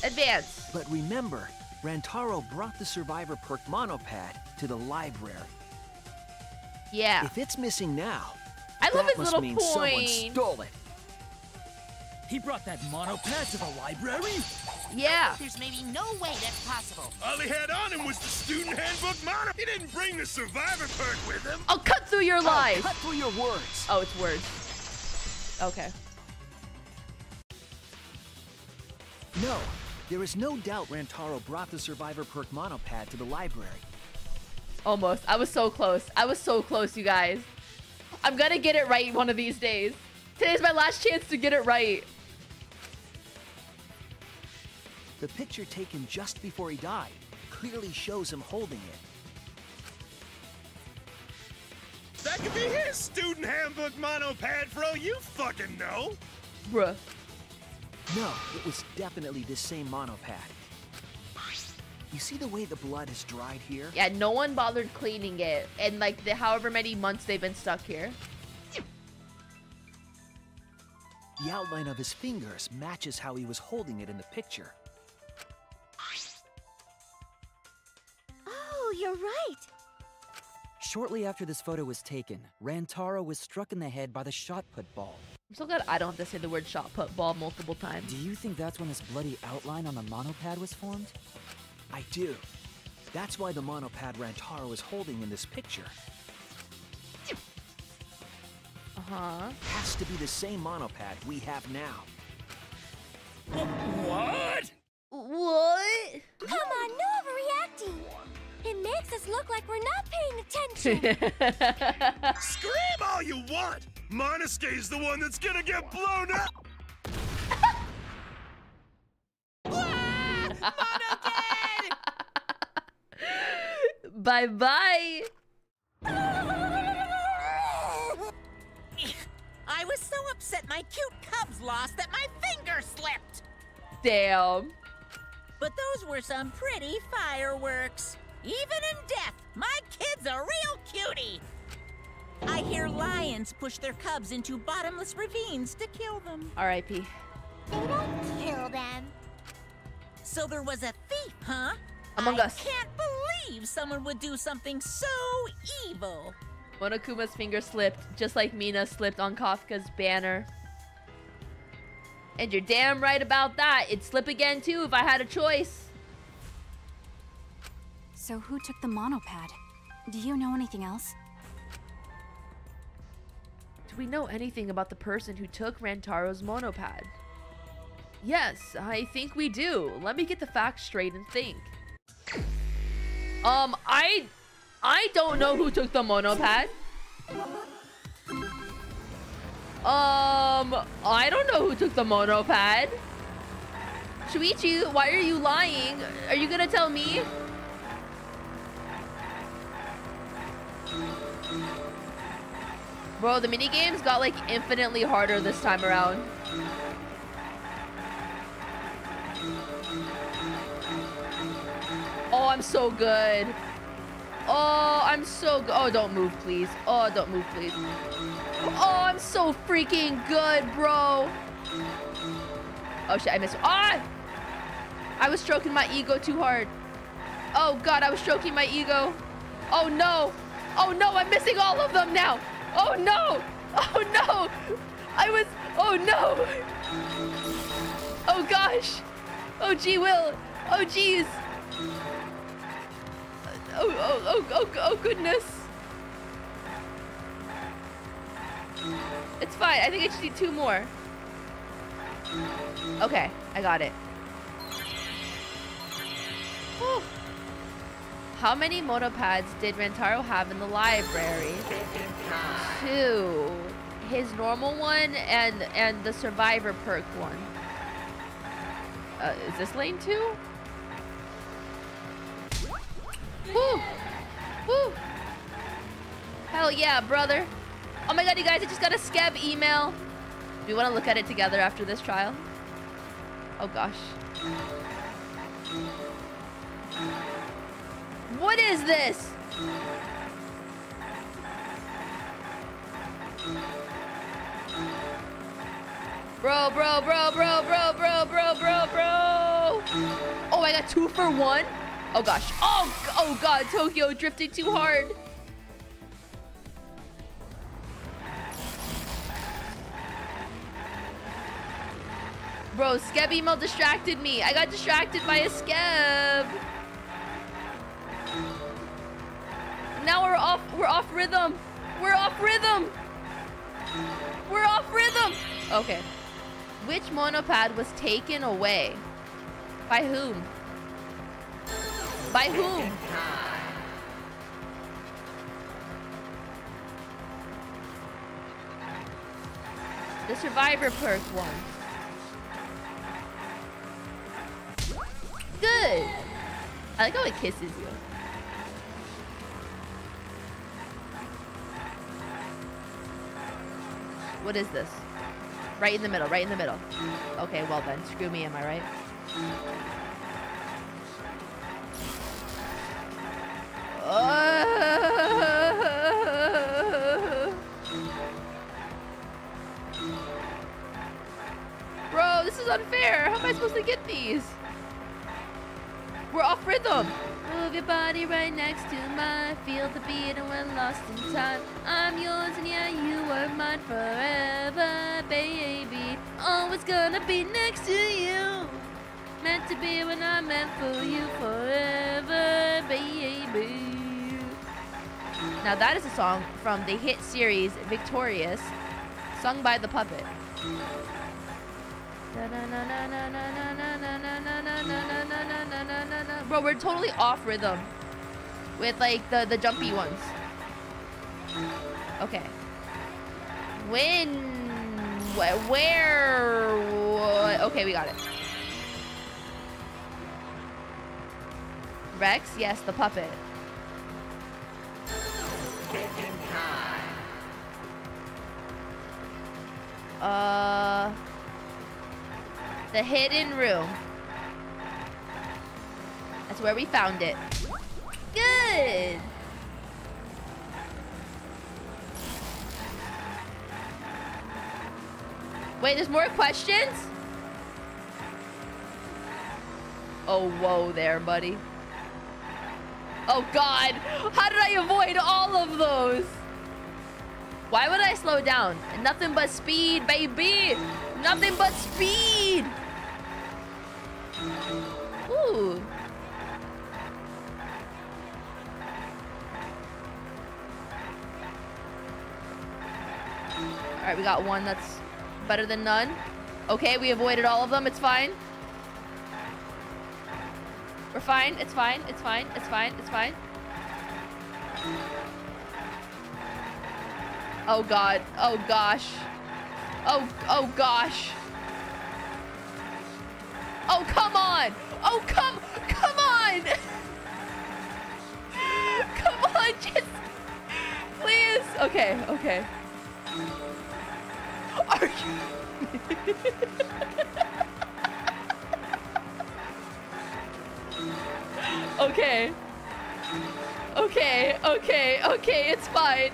Advance. But remember, Rantaro brought the survivor perk monopad to the library. Yeah. If it's missing now, I love that his must little mean point. someone stole it. He brought that monopad to the library? Yeah. There's maybe no way that's possible. All he had on him was the student handbook mono. He didn't bring the survivor perk with him. I'll cut through your lies. Cut through your words. Oh, it's words. Okay. No, there is no doubt Rantaro brought the survivor perk monopad to the library. Almost. I was so close. I was so close, you guys. I'm gonna get it right one of these days. Today's my last chance to get it right. The picture taken just before he died clearly shows him holding it. That could be his student handbook monopad for all you fucking know. Bruh. No, it was definitely this same monopad. You see the way the blood has dried here? Yeah, no one bothered cleaning it. And like the however many months they've been stuck here. The outline of his fingers matches how he was holding it in the picture. Oh, you're right. Shortly after this photo was taken, Rantaro was struck in the head by the shot put ball. I'm so glad I don't have to say the word shot put ball multiple times. Do you think that's when this bloody outline on the monopad was formed? I do. That's why the monopad Rantaro is holding in this picture has to be the same monopad we have now. What? What? Come on, no overreacting. It makes us look like we're not paying attention. Scream all all you want. Monosuke's the one that's gonna get blown up. Bye-bye. I was so upset my cute cubs lost that my finger slipped. Damn. But those were some pretty fireworks. Even in death, my kid's a real cutie. I hear lions push their cubs into bottomless ravines to kill them. R.I.P. They don't kill them. So there was a thief, huh? Among Us. I can't believe someone would do something so evil. Monokuma's finger slipped, just like Mina slipped on Kafka's banner. And you're damn right about that. It'd slip again too if I had a choice. So who took the monopad? Do you know anything else? Do we know anything about the person who took Rantaro's monopad? Yes, I think we do. Let me get the facts straight and think. I don't know who took the monopad. I don't know who took the monopad. Shuichi, why are you lying? Are you gonna tell me? Bro, the minigames got like infinitely harder this time around. Oh, I'm so good. Oh, I'm so good. Oh, don't move, please. Oh, don't move, please. Oh, I'm so freaking good, bro. Oh, shit, I missed. Ah! I was stroking my ego too hard. Oh, God, I was stroking my ego. Oh, no. Oh, no, I'm missing all of them now. Oh, no. Oh, no. Oh, no. Oh, gosh. Oh, gee, Will. Oh, jeez. Oh, goodness. It's fine. I think I just need 2 more. Okay, I got it. Whew. How many motopads did Rantaro have in the library? 2. His normal one and the survivor perk one. Is this lane 2? Woo! Woo! Hell yeah, brother. Oh my god, you guys, I just got a scab email. Do we want to look at it together after this trial? Oh gosh. What is this? Bro. Oh, I got 2 for 1? Oh gosh. Oh god, Tokyo drifting too hard. Bro, Skeb email distracted me. I got distracted by a Skeb. Now we're off rhythm. We're off rhythm. We're off rhythm. Okay. Which monopad was taken away? By whom? By whom? The survivor perk one. Good. I like how it kisses you. What is this? Right in the middle, right in the middle. Okay, well then, screw me, am I right? Bro, this is unfair. How am I supposed to get these? We're off rhythm. Move your body right next to mine. Feel the beat and we're lost in time. I'm yours and yeah, you are mine forever, baby. Always gonna be next to you. Meant to be when I'm meant for you forever, baby. Now that is a song from the hit series Victorious, sung by the puppet. Bro, we're totally off rhythm with like the jumpy ones. Okay. When? Where? Okay, we got it. Rex? Yes, the puppet. The hidden room. That's where we found it. Good. Wait, there's more questions? Oh, whoa there, buddy. Oh, God. How did I avoid all of those? Why would I slow down? Nothing but speed, baby. Nothing but speed. Ooh. All right, we got one that's better than none. Okay, we avoided all of them. It's fine. We're fine. It's fine. It's fine. It's fine. It's fine. Oh, God. Oh, gosh. Oh gosh. Oh, come on. Oh, come on. Come on, just please. Okay. Are you? Okay. It's fine.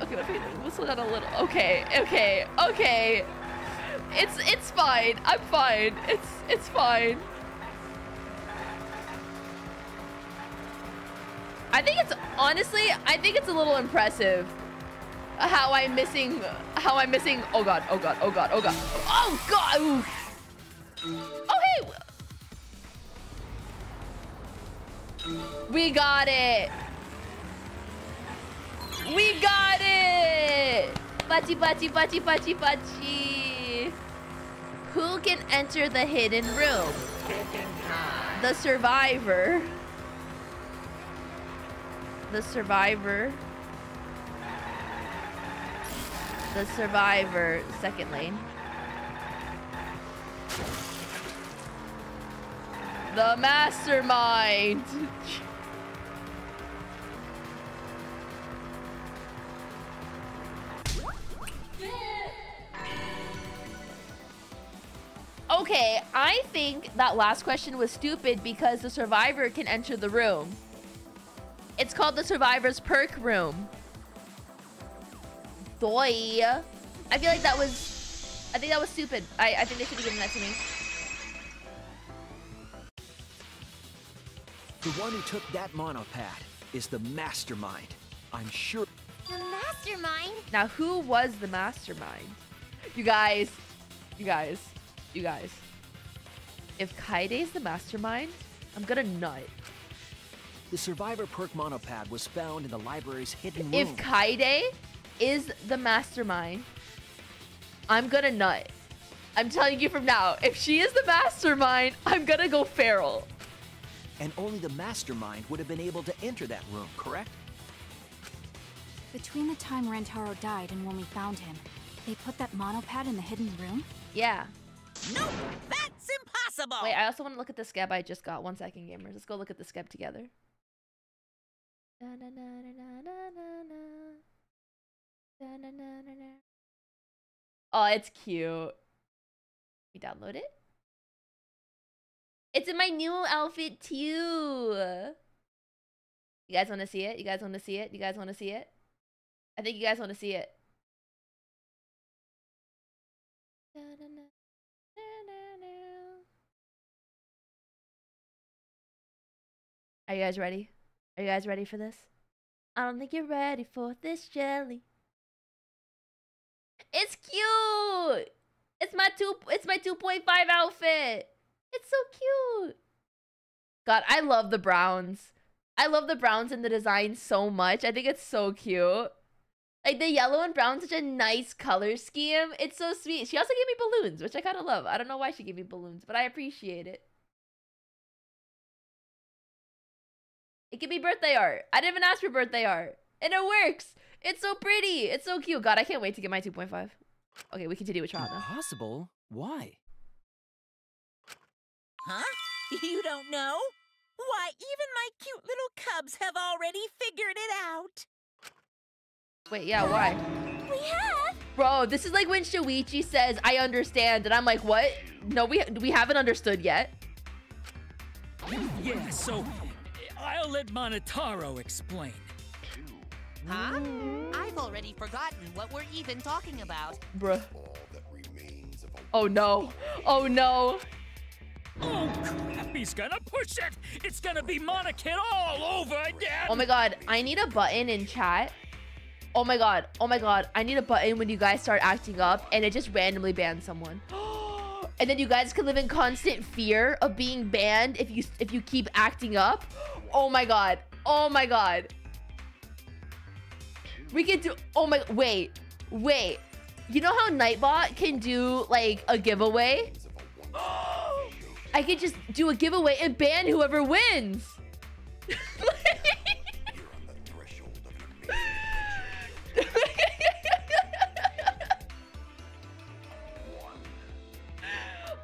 Okay, we'll slow down a little. Okay. It's fine. I'm fine. It's fine. I think it's a little impressive how I'm missing. Oh god. Oh god. Oof. Oh hey. We got it. Bachi. Who can enter the hidden room? The survivor. The survivor, second lane. The mastermind. Okay, I think that last question was stupid because the survivor can enter the room. It's called the survivor's perk room. Doy. I think that was stupid. I think they should have given that to me. The one who took that monopad is the mastermind. I'm sure. The mastermind? Now, who was the mastermind? You guys. If Kaide's the mastermind, I'm gonna nut. The survivor perk monopad was found in the library's hidden room. If Kaide is the mastermind, I'm gonna nut. I'm telling you from now, if she is the mastermind, I'm gonna go feral. And only the mastermind would have been able to enter that room, correct? Between the time Rantaro died and when we found him, they put that monopad in the hidden room? Yeah. Nope, that's impossible. Wait, I also want to look at the skeb I just got. 1 second, gamers. Let's go look at the skeb together. Oh, it's cute. We download it. It's in my new outfit too. You guys want to see it? I think you guys want to see it. Are you guys ready? Are you guys ready for this? I don't think you're ready for this jelly. It's cute. It's my 2.5 outfit. It's so cute. God, I love the browns. I love the browns in the design so much. I think it's so cute. Like the yellow and brown, such a nice color scheme. It's so sweet. She also gave me balloons, which I kind of love. I don't know why she gave me balloons, but I appreciate it. It can be birthday art. I didn't even ask for birthday art. And it works. It's so pretty. It's so cute. God, I can't wait to get my 2.5. Okay, we continue with trial now. Impossible? Why? Huh? You don't know? Why, even my cute little cubs have already figured it out. Wait, yeah, why? We have! Bro, this is like when Shuichi says, I understand, and I'm like, what? No, we haven't understood yet. Yeah, so I'll let Monotaro explain. Huh? I've already forgotten what we're even talking about. Bruh. Oh no. Oh no. Oh crap, he's gonna push it! It's gonna be Monokid all over again! Oh my god, I need a button in chat. Oh my god, I need a button when you guys start acting up and it just randomly bans someone. And then you guys can live in constant fear of being banned if you keep acting up. Oh my god. Oh my god. We can do, oh my, wait. You know how Nightbot can do like a giveaway? I could just do a giveaway and ban whoever wins.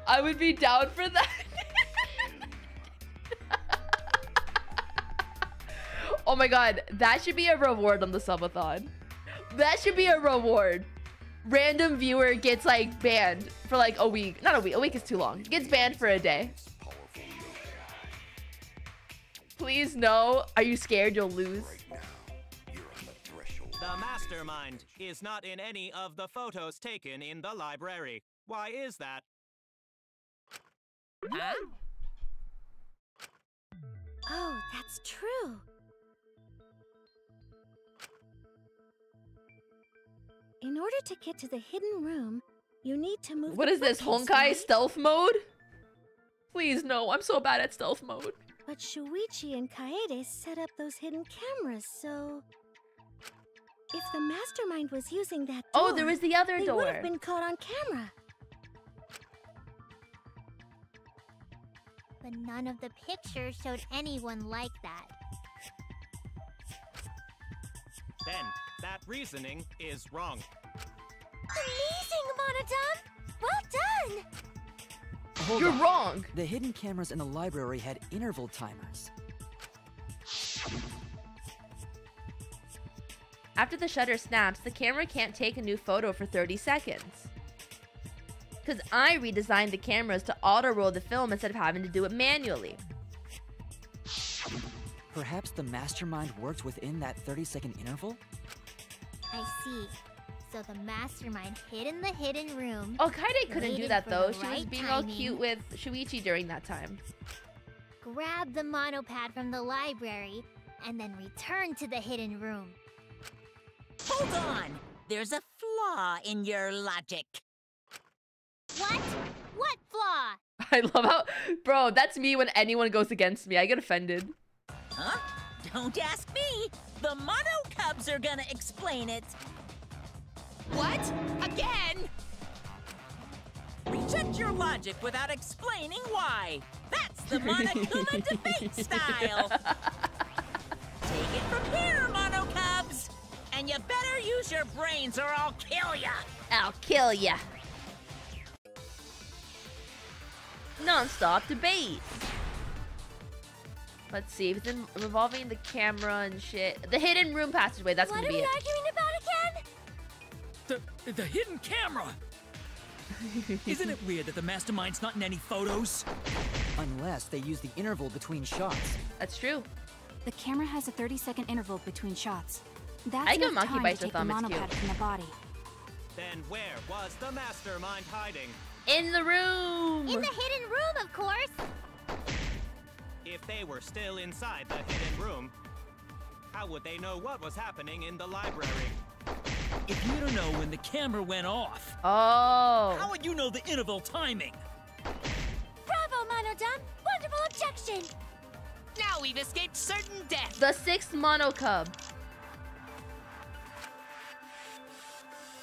I would be down for that. Oh my god, that should be a reward on the subathon. That should be a reward. Random viewer gets like banned for like a week. Not a week. A week is too long. Gets banned for a day. Please no. Are you scared you'll lose? The mastermind is not in any of the photos taken in the library. Why is that? Huh? Oh, that's true. In order to get to the hidden room, you need to move. What is this, Honkai stealth mode? Please, no. I'm so bad at stealth mode. But Shuichi and Kaede set up those hidden cameras, so... If the mastermind was using that door... Oh, there was the other door. They would have been caught on camera. But none of the pictures showed anyone like that. Then, that reasoning is wrong. Amazing, Monodon! Well done! Hold You're on. wrong. The hidden cameras in the library had interval timers. After the shutter snaps, the camera can't take a new photo for 30 seconds. Because I redesigned the cameras to auto-roll the film instead of having to do it manually. Perhaps the mastermind worked within that 30-second interval? I see. So the mastermind hid in the hidden room. Oh, Kaede couldn't do that though. She was right being all timing, cute with Shuichi during that time. Grab the monopad from the library, and then return to the hidden room. Hold on! There's a flaw in your logic. What? What flaw? I love how... Bro, that's me when anyone goes against me. I get offended. Huh? Don't ask me! The Mono Cubs are gonna explain it! What? Again? Reject your logic without explaining why! That's the Monokuma debate style! Take it from here, Mono Cubs! And you better use your brains or I'll kill ya! I'll kill ya. Non-stop debate. Let's see. It's involving the camera and shit. The hidden room passageway. That's gonna be it. What are we arguing about again? The hidden camera! Isn't it weird that the mastermind's not in any photos? Unless they use the interval between shots. That's true. The camera has a 30-second interval between shots. That's I give enough Monkey time Bites to her take the thumb, it's monopad cute. from the body. Then where was the mastermind hiding? In the room! In the hidden room, of course! If they were still inside the hidden room, how would they know what was happening in the library? If you don't know when the camera went off, Oh. how would you know the interval timing? Bravo, Monodon! Wonderful objection! Now we've escaped certain death. The 6th Mono Cub.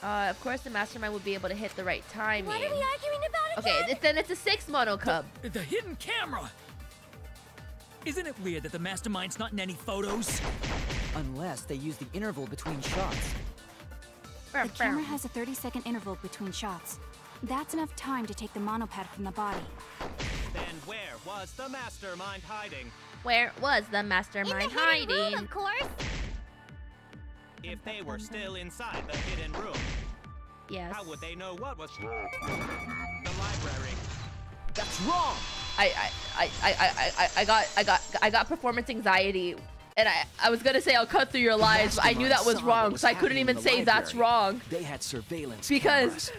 Of course, the mastermind would be able to hit the right timing. What are we arguing about again? Okay, then it's a 6th Mono Cub. The hidden camera! Isn't it weird that the mastermind's not in any photos? Unless they use the interval between shots. The camera has a 30-second interval between shots. That's enough time to take the monopad from the body. Then where was the mastermind hiding? Where was the mastermind hiding? Room, of course. If they were still inside the hidden room, Yes. how would they know what was the library? That's wrong! I got performance anxiety, and I was gonna say I'll cut through your lies, but I knew that was wrong, so I couldn't even say that's wrong. They had surveillance Because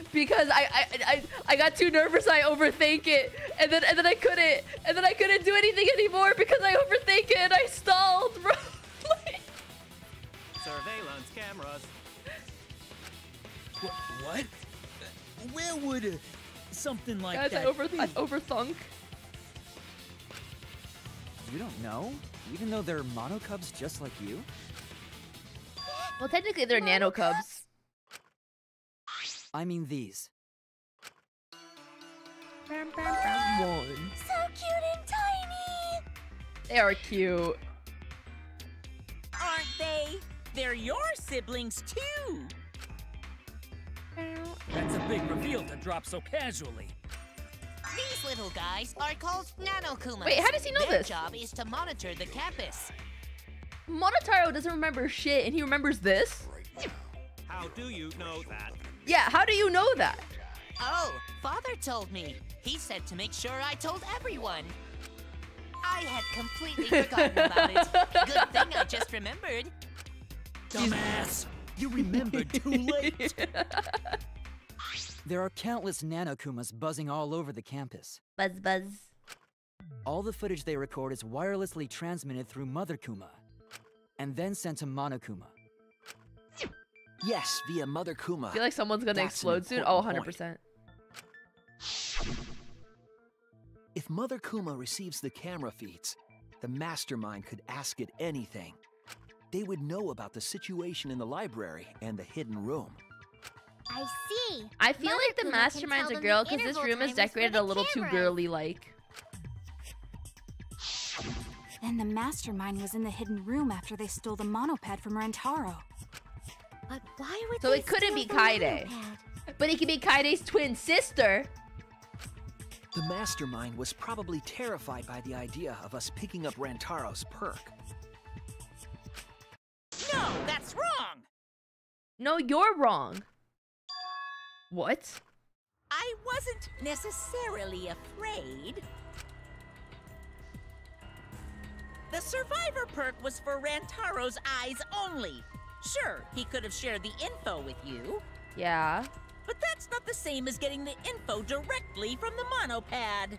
I got too nervous, I overthink it, and then I couldn't do anything anymore because I overthink it and I stalled, bro. Surveillance cameras. What? Where would something like Guys, that I overthunk. You don't know? Even though they're mono cubs just like you? Well, technically they're nano cubs. I mean these. One. So cute and tiny. They are cute. Aren't they? They're your siblings too. That's a big reveal to drop so casually. These little guys are called Nanokumas. Wait, how does he know Their this? job is to monitor the campus. Monotaro doesn't remember shit, and he remembers this? How do you know that? Yeah, how do you know that? Oh, Father told me. He said to make sure I told everyone. I had completely forgotten about it. Good thing I just remembered. Dumbass! You remembered too late! There are countless nanokumas buzzing all over the campus. Buzz buzz. All the footage they record is wirelessly transmitted through Mother Kuma, and then sent to Monokuma. Yes, via Mother Kuma. I feel like someone's gonna That's an explode soon. Oh, important 100%. If Mother Kuma receives the camera feeds, the mastermind could ask it anything. They would know about the situation in the library and the hidden room. I see. I feel Mother like the Kuma can mastermind's tell a them girl the because this interval room is timers for decorated the a little too cameras. girly-like. Then the mastermind was in the hidden room after they stole the monopad from Rentaro. But why would So they it couldn't be steal the Kaide. monopad? But it could be Kaide's twin sister. The mastermind was probably terrified by the idea of us picking up Rantaro's perk. No, that's wrong. No, you're wrong. What? I wasn't necessarily afraid. The survivor perk was for Rantaro's eyes only. Sure, he could have shared the info with you, Yeah. but that's not the same as getting the info directly from the monopad.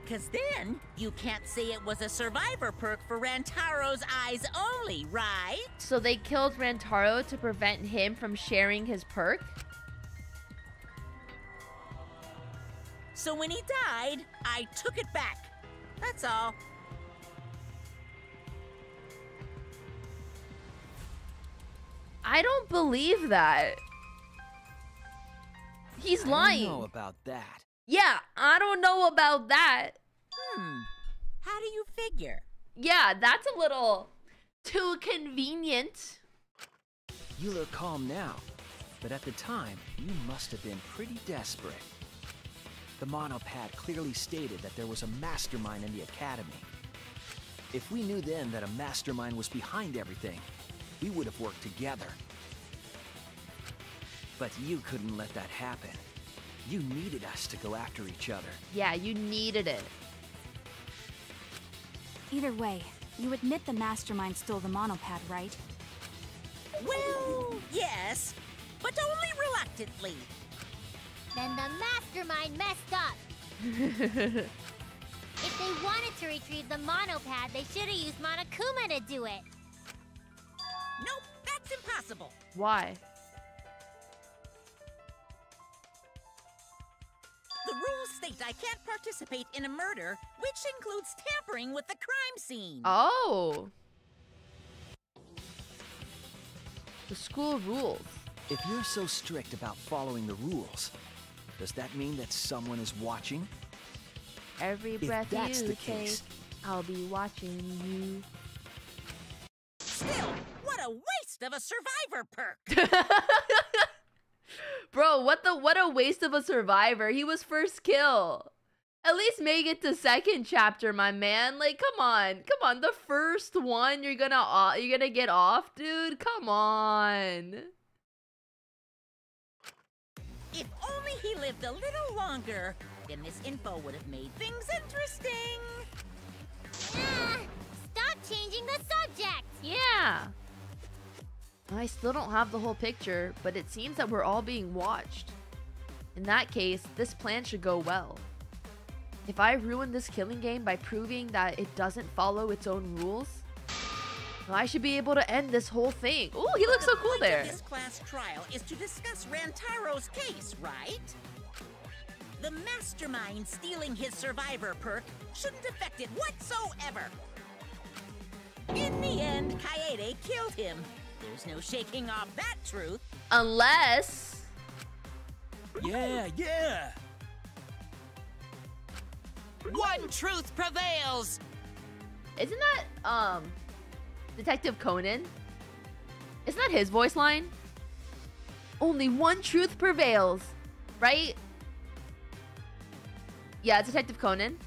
Cause then, you can't say it was a survivor perk for Rantaro's eyes only, right? So they killed Rantaro to prevent him from sharing his perk? So when he died, I took it back. That's all. I don't believe that. He's I lying. don't know about that. Yeah, I don't know about that. How do you figure? Yeah, that's a little too convenient. You look calm now, but at the time, you must have been pretty desperate. The monopad clearly stated that there was a mastermind in the academy. If we knew then that a mastermind was behind everything, we would have worked together. But you couldn't let that happen. You needed us to go after each other. Yeah, you needed it. Either way, you admit the mastermind stole the monopad, right? Well, yes, but only reluctantly. Then the mastermind messed up. If they wanted to retrieve the monopad, they should have used Monokuma to do it. Nope, that's impossible. Why? The rules state I can't participate in a murder, which includes tampering with the crime scene. Oh. The school rules. If you're so strict about following the rules, does that mean that someone is watching? Every breath that's you the take, case- I'll be watching you. Still, what a waste of a survivor perk! Bro, what a waste of a survivor. He was first kill. At least make it to second chapter, my man. Like, come on. The first one you're gonna get off, dude. Come on. If only he lived a little longer, then this info would have made things interesting. Stop changing the subject! Yeah. I still don't have the whole picture, but it seems that we're all being watched. In that case, this plan should go well. If I ruin this killing game by proving that it doesn't follow its own rules, I should be able to end this whole thing. Ooh, he looks so cool there. This class trial is to discuss Rantaro's case, right? The mastermind stealing his survivor perk shouldn't affect it whatsoever. In the end, Kaede killed him. There's no shaking off that truth. Unless... Yeah. One truth prevails! Isn't that, Detective Conan? Isn't that his voice line? Only one truth prevails, right? Yeah, it's Detective Conan.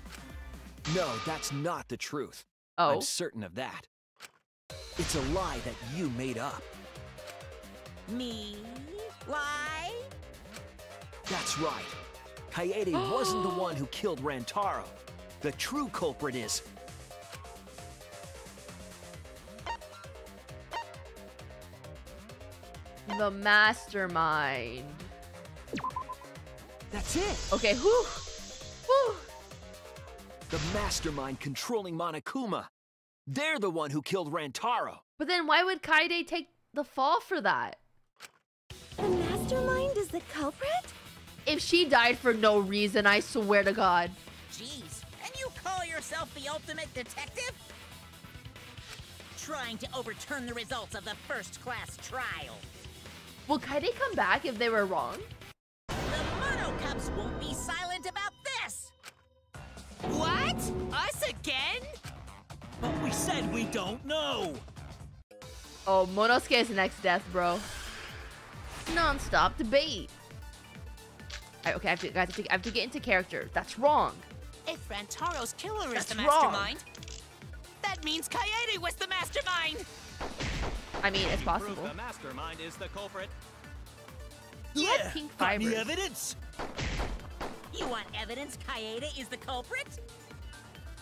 No, that's not the truth. Oh. I'm certain of that. It's a lie that you made up. Me? Lie? That's right. Kaede wasn't the one who killed Rantaro. The true culprit is... The mastermind. That's it! Okay, whew. The mastermind controlling Monokuma. They're the one who killed Rantaro. But then why would Kaede take the fall for that? The mastermind is the culprit? If she died for no reason, I swear to God. Jeez, and you call yourself the ultimate detective? Trying to overturn the results of the first class trial. Will Kaede come back if they were wrong? The Mono Cups won't be silent about this! What? Us again? But we said we don't know. Oh, Monosuke's next death, bro. Non-stop debate. Alright, okay, I have to get into character. That's wrong. If Rantaro's killer is That's the wrong. mastermind, that means Kaede was the mastermind! I mean, it's Prove possible. the mastermind is the culprit. He had pink got any fibers. evidence? You want evidence Kaede is the culprit?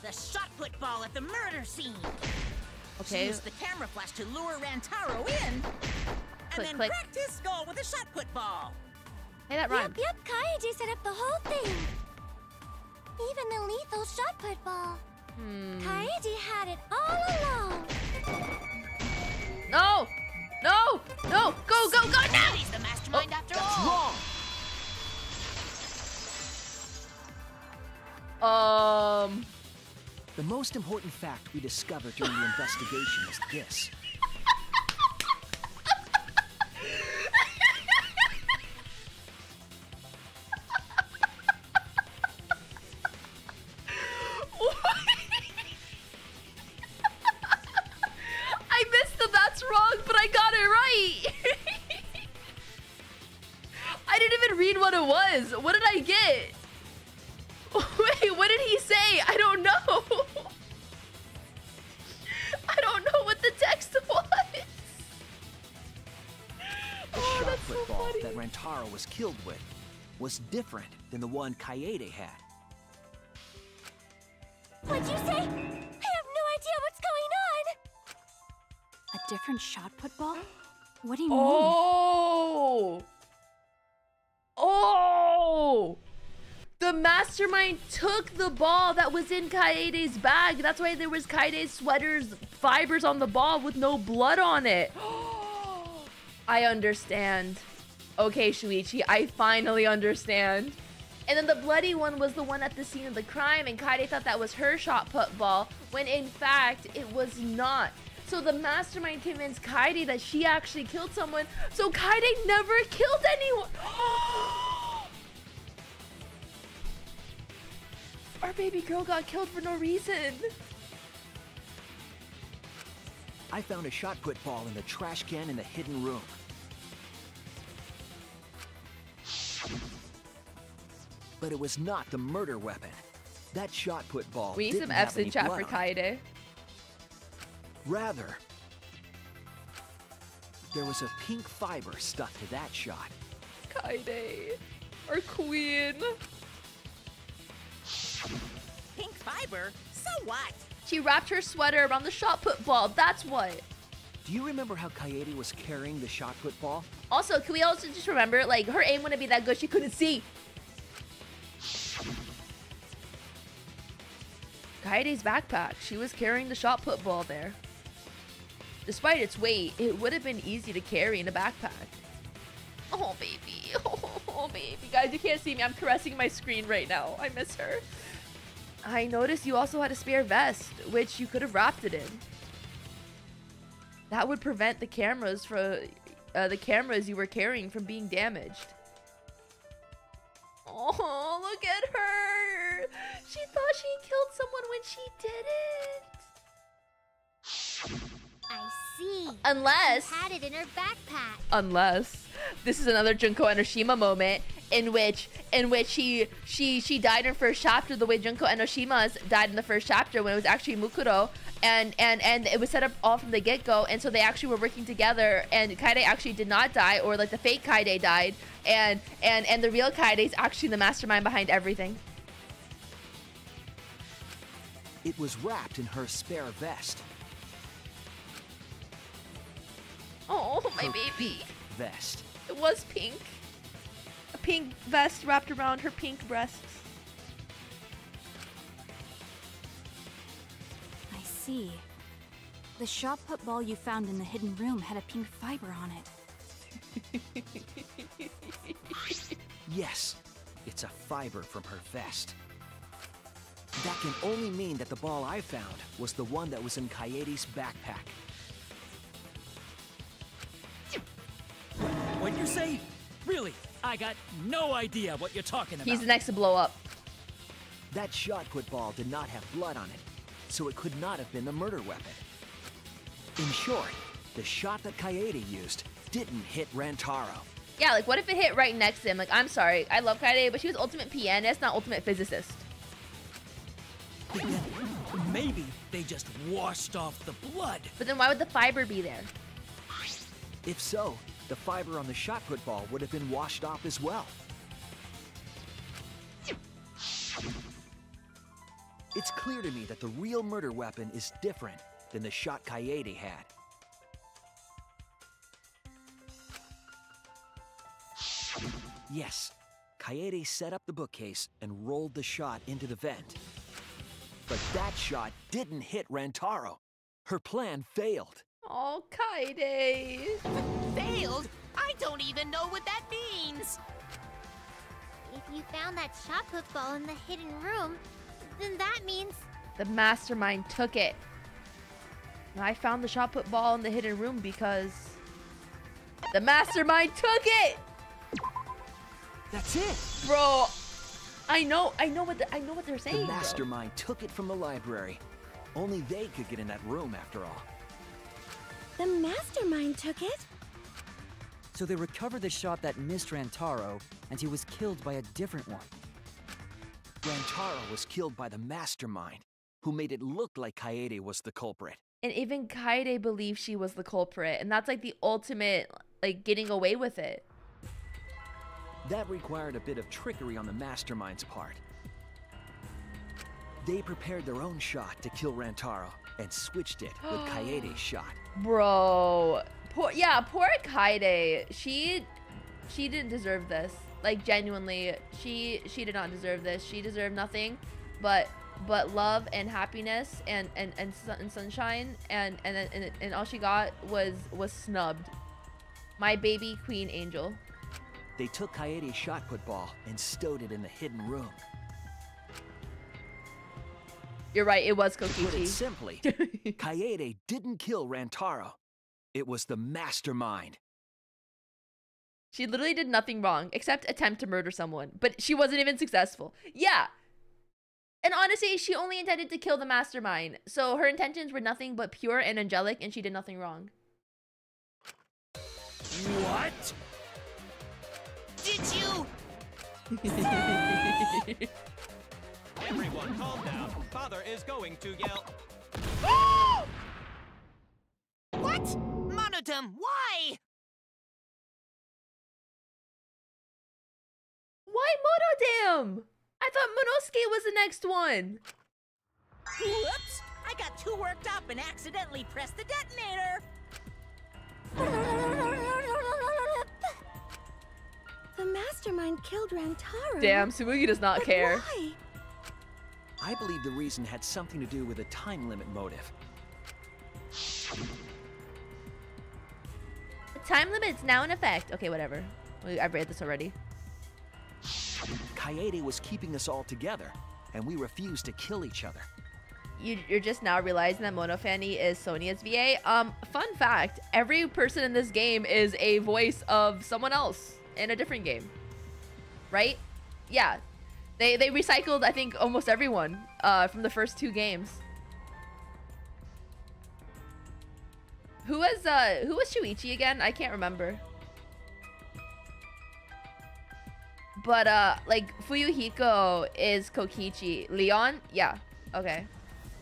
The shot put ball at the murder scene. She Okay. used the camera flash to lure Rantaro in, and Click, then click. cracked his skull with a shot put ball. Hey, that rhymed. Yep, Kaede set up the whole thing. Even the lethal shot put ball. Kaede had it all along. No! No! No! Go, go, go now! Kaede's the mastermind after all! Wrong! Um... The most important fact we discovered during the investigation is this. I missed the that's wrong, but I got it right! I didn't even read what it was. What did I get? Wait, what did he say? I don't know. I don't know what the text was. The Oh, shot that's so put ball funny. that Rantaro was killed with was different than the one Kaede had. What'd you say? I have no idea what's going on. A different shot put ball? What do you mean? Oh! Oh! The mastermind took the ball that was in Kaede's bag. That's why there was Kaede's sweater's fibers on the ball with no blood on it. I understand. Okay, Shuichi, I finally understand. And then the bloody one was the one at the scene of the crime, and Kaede thought that was her shot put ball, when in fact, it was not. So the mastermind convinced Kaede that she actually killed someone, so Kaede never killed anyone. Our baby girl got killed for no reason. I found a shot put ball in the trash can in the hidden room. But it was not the murder weapon. That shot put ball We need didn't some have F's in any chat blood for on it. Kaede. Rather, there was a pink fiber stuck to that shot. Kaede, our queen. Pink fiber? So what? She wrapped her sweater around the shot put ball. That's what. Do you remember how Kaede was carrying the shot put ball? Also, can we also just remember, like, her aim wouldn't be that good. She couldn't see. Kaede's backpack. She was carrying the shot put ball there. Despite its weight, it would have been easy to carry in a backpack. Oh, baby. Oh, baby. Guys, you can't see me. I'm caressing my screen right now. I miss her. I noticed you also had a spare vest, which you could have wrapped it in. That would prevent the cameras you were carrying from being damaged. Oh, look at her. She thought she killed someone when she didn't. I see. Unless... She had it in her backpack. Unless this is another Junko Enoshima moment in which she died in her first chapter the way Junko Enoshima's died in the first chapter when it was actually Mukuro, and it was set up all from the get-go, and so they actually were working together, and Kaede actually did not die, or like the fake Kaede died, and the real Kaede is actually the mastermind behind everything. It was wrapped in her spare vest. Oh, my Her baby. pink vest. It was pink. A pink vest wrapped around her pink breasts. I see. The shot put ball you found in the hidden room had a pink fiber on it. Yes, it's a fiber from her vest. That can only mean that the ball I found was the one that was in Kaede's backpack. What'd you say? Really? I got no idea what you're talking about. He's the next to blow up. That shot put ball did not have blood on it, so it could not have been the murder weapon. In short, the shot that Kaede used didn't hit Rantaro. Yeah, like what if it hit right next to him? Like, I'm sorry, I love Kaede, but she was ultimate pianist, not ultimate physicist. Maybe they just washed off the blood. But then why would the fiber be there? If so, the fiber on the shot put ball would have been washed off as well. It's clear to me that the real murder weapon is different than the shot Kaede had. Yes, Kaede set up the bookcase and rolled the shot into the vent. But that shot didn't hit Rantaro. Her plan failed. Oh, Kaede. Failed? I don't even know what that means. If you found that shot put ball in the hidden room, then that means... The mastermind took it. And I found the shot put ball in the hidden room because... the mastermind took it! That's it! Bro, I know what they're saying. The mastermind took it from the library. Only they could get in that room after all. The mastermind took it? So they recovered the shot that missed Rantaro, and he was killed by a different one. Rantaro was killed by the mastermind, who made it look like Kaede was the culprit. And even Kaede believed she was the culprit, and that's like the ultimate, like, getting away with it. That required a bit of trickery on the mastermind's part. They prepared their own shot to kill Rantaro and switched it with Kaede's shot. Bro, poor Kaede. She didn't deserve this. Like, genuinely, she did not deserve this. She deserved nothing but love and happiness and sunshine, and all she got was snubbed. My baby queen angel. They took Kaede's shot put ball and stowed it in the hidden room. You're right, it was To put Kokichi. it simply, Kaede didn't kill Rantaro. It was the mastermind. She literally did nothing wrong except attempt to murder someone, but she wasn't even successful. Yeah. And honestly, she only intended to kill the mastermind. So her intentions were nothing but pure and angelic, and she did nothing wrong. What? Did you? Everyone, calm down. Father is going to yell. What? Monodum, why? Why Monodam? I thought Monosuke was the next one. Whoops! I got too worked up and accidentally pressed the detonator. The mastermind killed Rantaro. Damn, Tsumugi does not care. Why? I believe the reason had something to do with a time limit motive. The time limit's now in effect. Okay, whatever. I've read this already. Kaede was keeping us all together, and we refused to kill each other. You're just now realizing that Monofani is Sonia's VA. Fun fact, every person in this game is a voice of someone else in a different game. Right? Yeah. They recycled, I think, almost everyone from the first 2 games. Who was Shuichi again? I can't remember. But like Fuyuhiko is Kokichi. Leon? Yeah. Okay.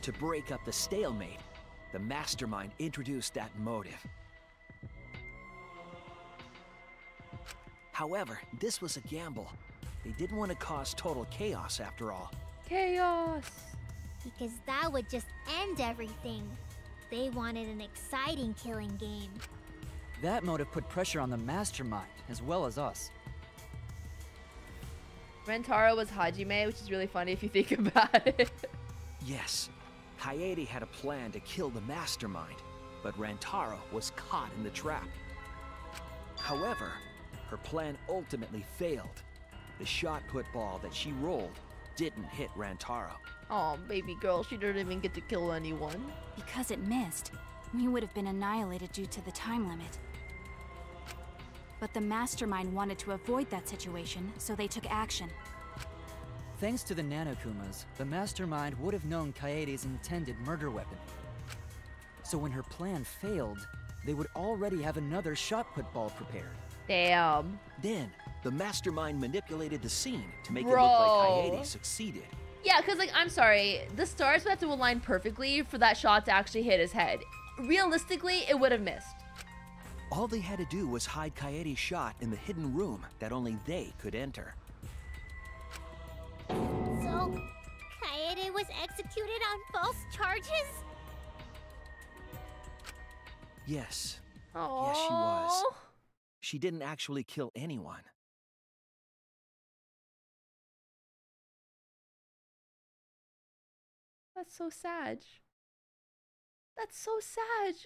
To break up the stalemate, the mastermind introduced that motive. However, this was a gamble. They didn't want to cause total chaos after all. Chaos! Because that would just end everything. They wanted an exciting killing game. That motive put pressure on the mastermind, as well as us. Rentaro was Hajime, which is really funny if you think about it. Yes, Kaede had a plan to kill the mastermind, but Rantaro was caught in the trap. However, her plan ultimately failed. The shot put ball that she rolled didn't hit Rantaro. Oh, baby girl, she didn't even get to kill anyone. Because it missed, we would have been annihilated due to the time limit. But the mastermind wanted to avoid that situation, so they took action. Thanks to the Nanokumas, the mastermind would have known Kaede's intended murder weapon. So when her plan failed, they would already have another shot-put ball prepared. Damn. Then, the mastermind manipulated the scene to make it look like Kaede succeeded. Yeah, because, like, I'm sorry, the stars would have to align perfectly for that shot to actually hit his head. Realistically, it would have missed. All they had to do was hide Kaede's shot in the hidden room that only they could enter. So, Kaede was executed on false charges? Yes. Aww. Yes, she was. She didn't actually kill anyone. That's so sad. That's so sad.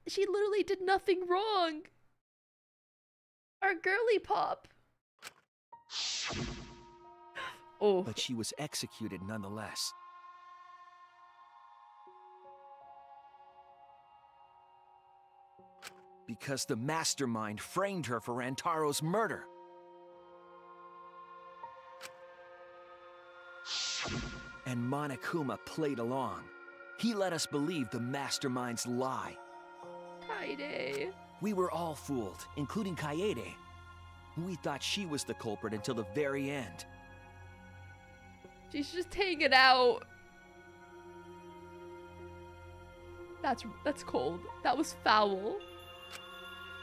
She literally did nothing wrong. Our girly pop. Oh. But she was executed nonetheless. Because the mastermind framed her for Rantaro's murder. And Monokuma played along. He let us believe the mastermind's lie. Kaede. We were all fooled, including Kaede. We thought she was the culprit until the very end. She's just hanging out. That's cold. That was foul.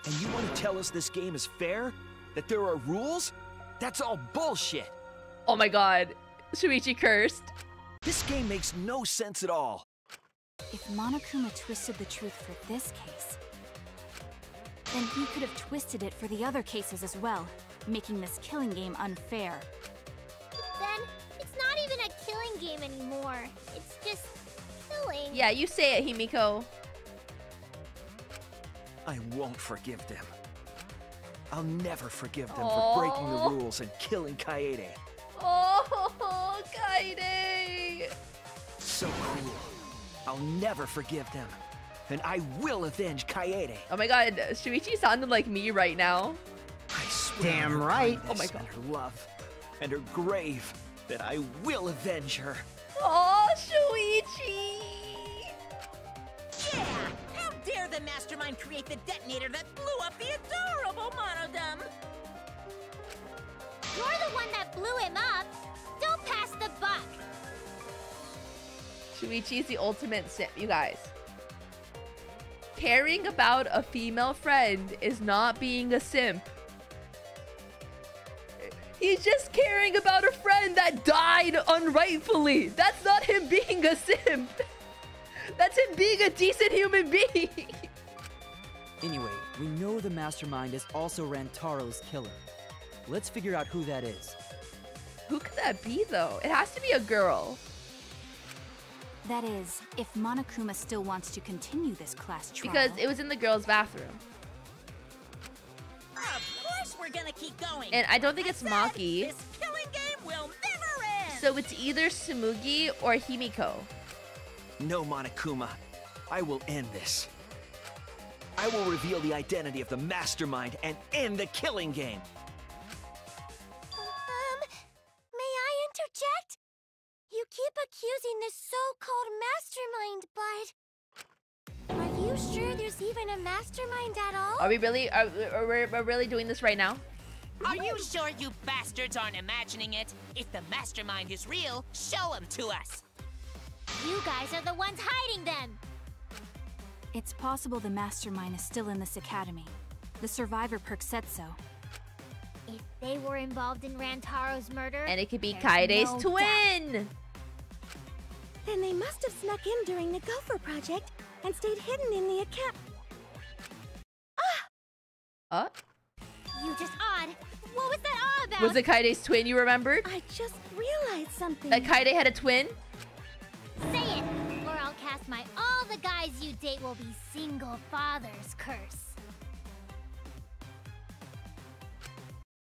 And you want to tell us this game is fair? That there are rules? That's all bullshit! Oh my god. Shuichi cursed. This game makes no sense at all. If Monokuma twisted the truth for this case, then he could have twisted it for the other cases as well, making this killing game unfair. Then, it's not even a killing game anymore. It's just killing. Yeah, you say it, Himiko. I won't forgive them. I'll never forgive them for breaking the rules and killing Kaede. Oh, Kaede! So cruel. I'll never forgive them. And I will avenge Kaede. Oh my god, Shuichi sounded like me right now. I swear. Damn right. Oh my god. And her love. And her grave. but I will avenge her. Oh, Shuichi! Yeah! How dare the mastermind create the detonator that blew up the adorable Monodum? You're the one that blew him up. Don't pass the buck. Shuichi's the ultimate simp, you guys. Caring about a female friend is not being a simp. He's just caring about a friend that died unrightfully. That's not him being a simp. That's him being a decent human being. Anyway, we know the mastermind is also Rantaro's killer. Let's figure out who that is. Who could that be, though? It has to be a girl. That is, if Monokuma still wants to continue this class trial. Because it was in the girls' bathroom. Of course we're gonna keep going. And I don't think it's Maki. This killing game will never end. So it's either Tsumugi or Himiko. No, Monokuma. I will end this. I will reveal the identity of the mastermind and end the killing game. May I interject? You keep accusing this so-called mastermind, but... Are you sure there's even a mastermind at all? Are we really, we're really doing this right now? Are you sure you bastards aren't imagining it? If the mastermind is real, show him to us. You guys are the ones hiding them. It's possible the mastermind is still in this academy. The survivor perk said so. If they were involved in Rantaro's murder... And it could be there's Kaide's no twin! doubt. Then they must have snuck in during the Gopher Project and stayed hidden in the account. You just odd. What was that all about? Was it Kaide's twin you remembered? I just realized something. That Kaide had a twin? Say it, or I'll cast my all the guys you date will be single fathers curse.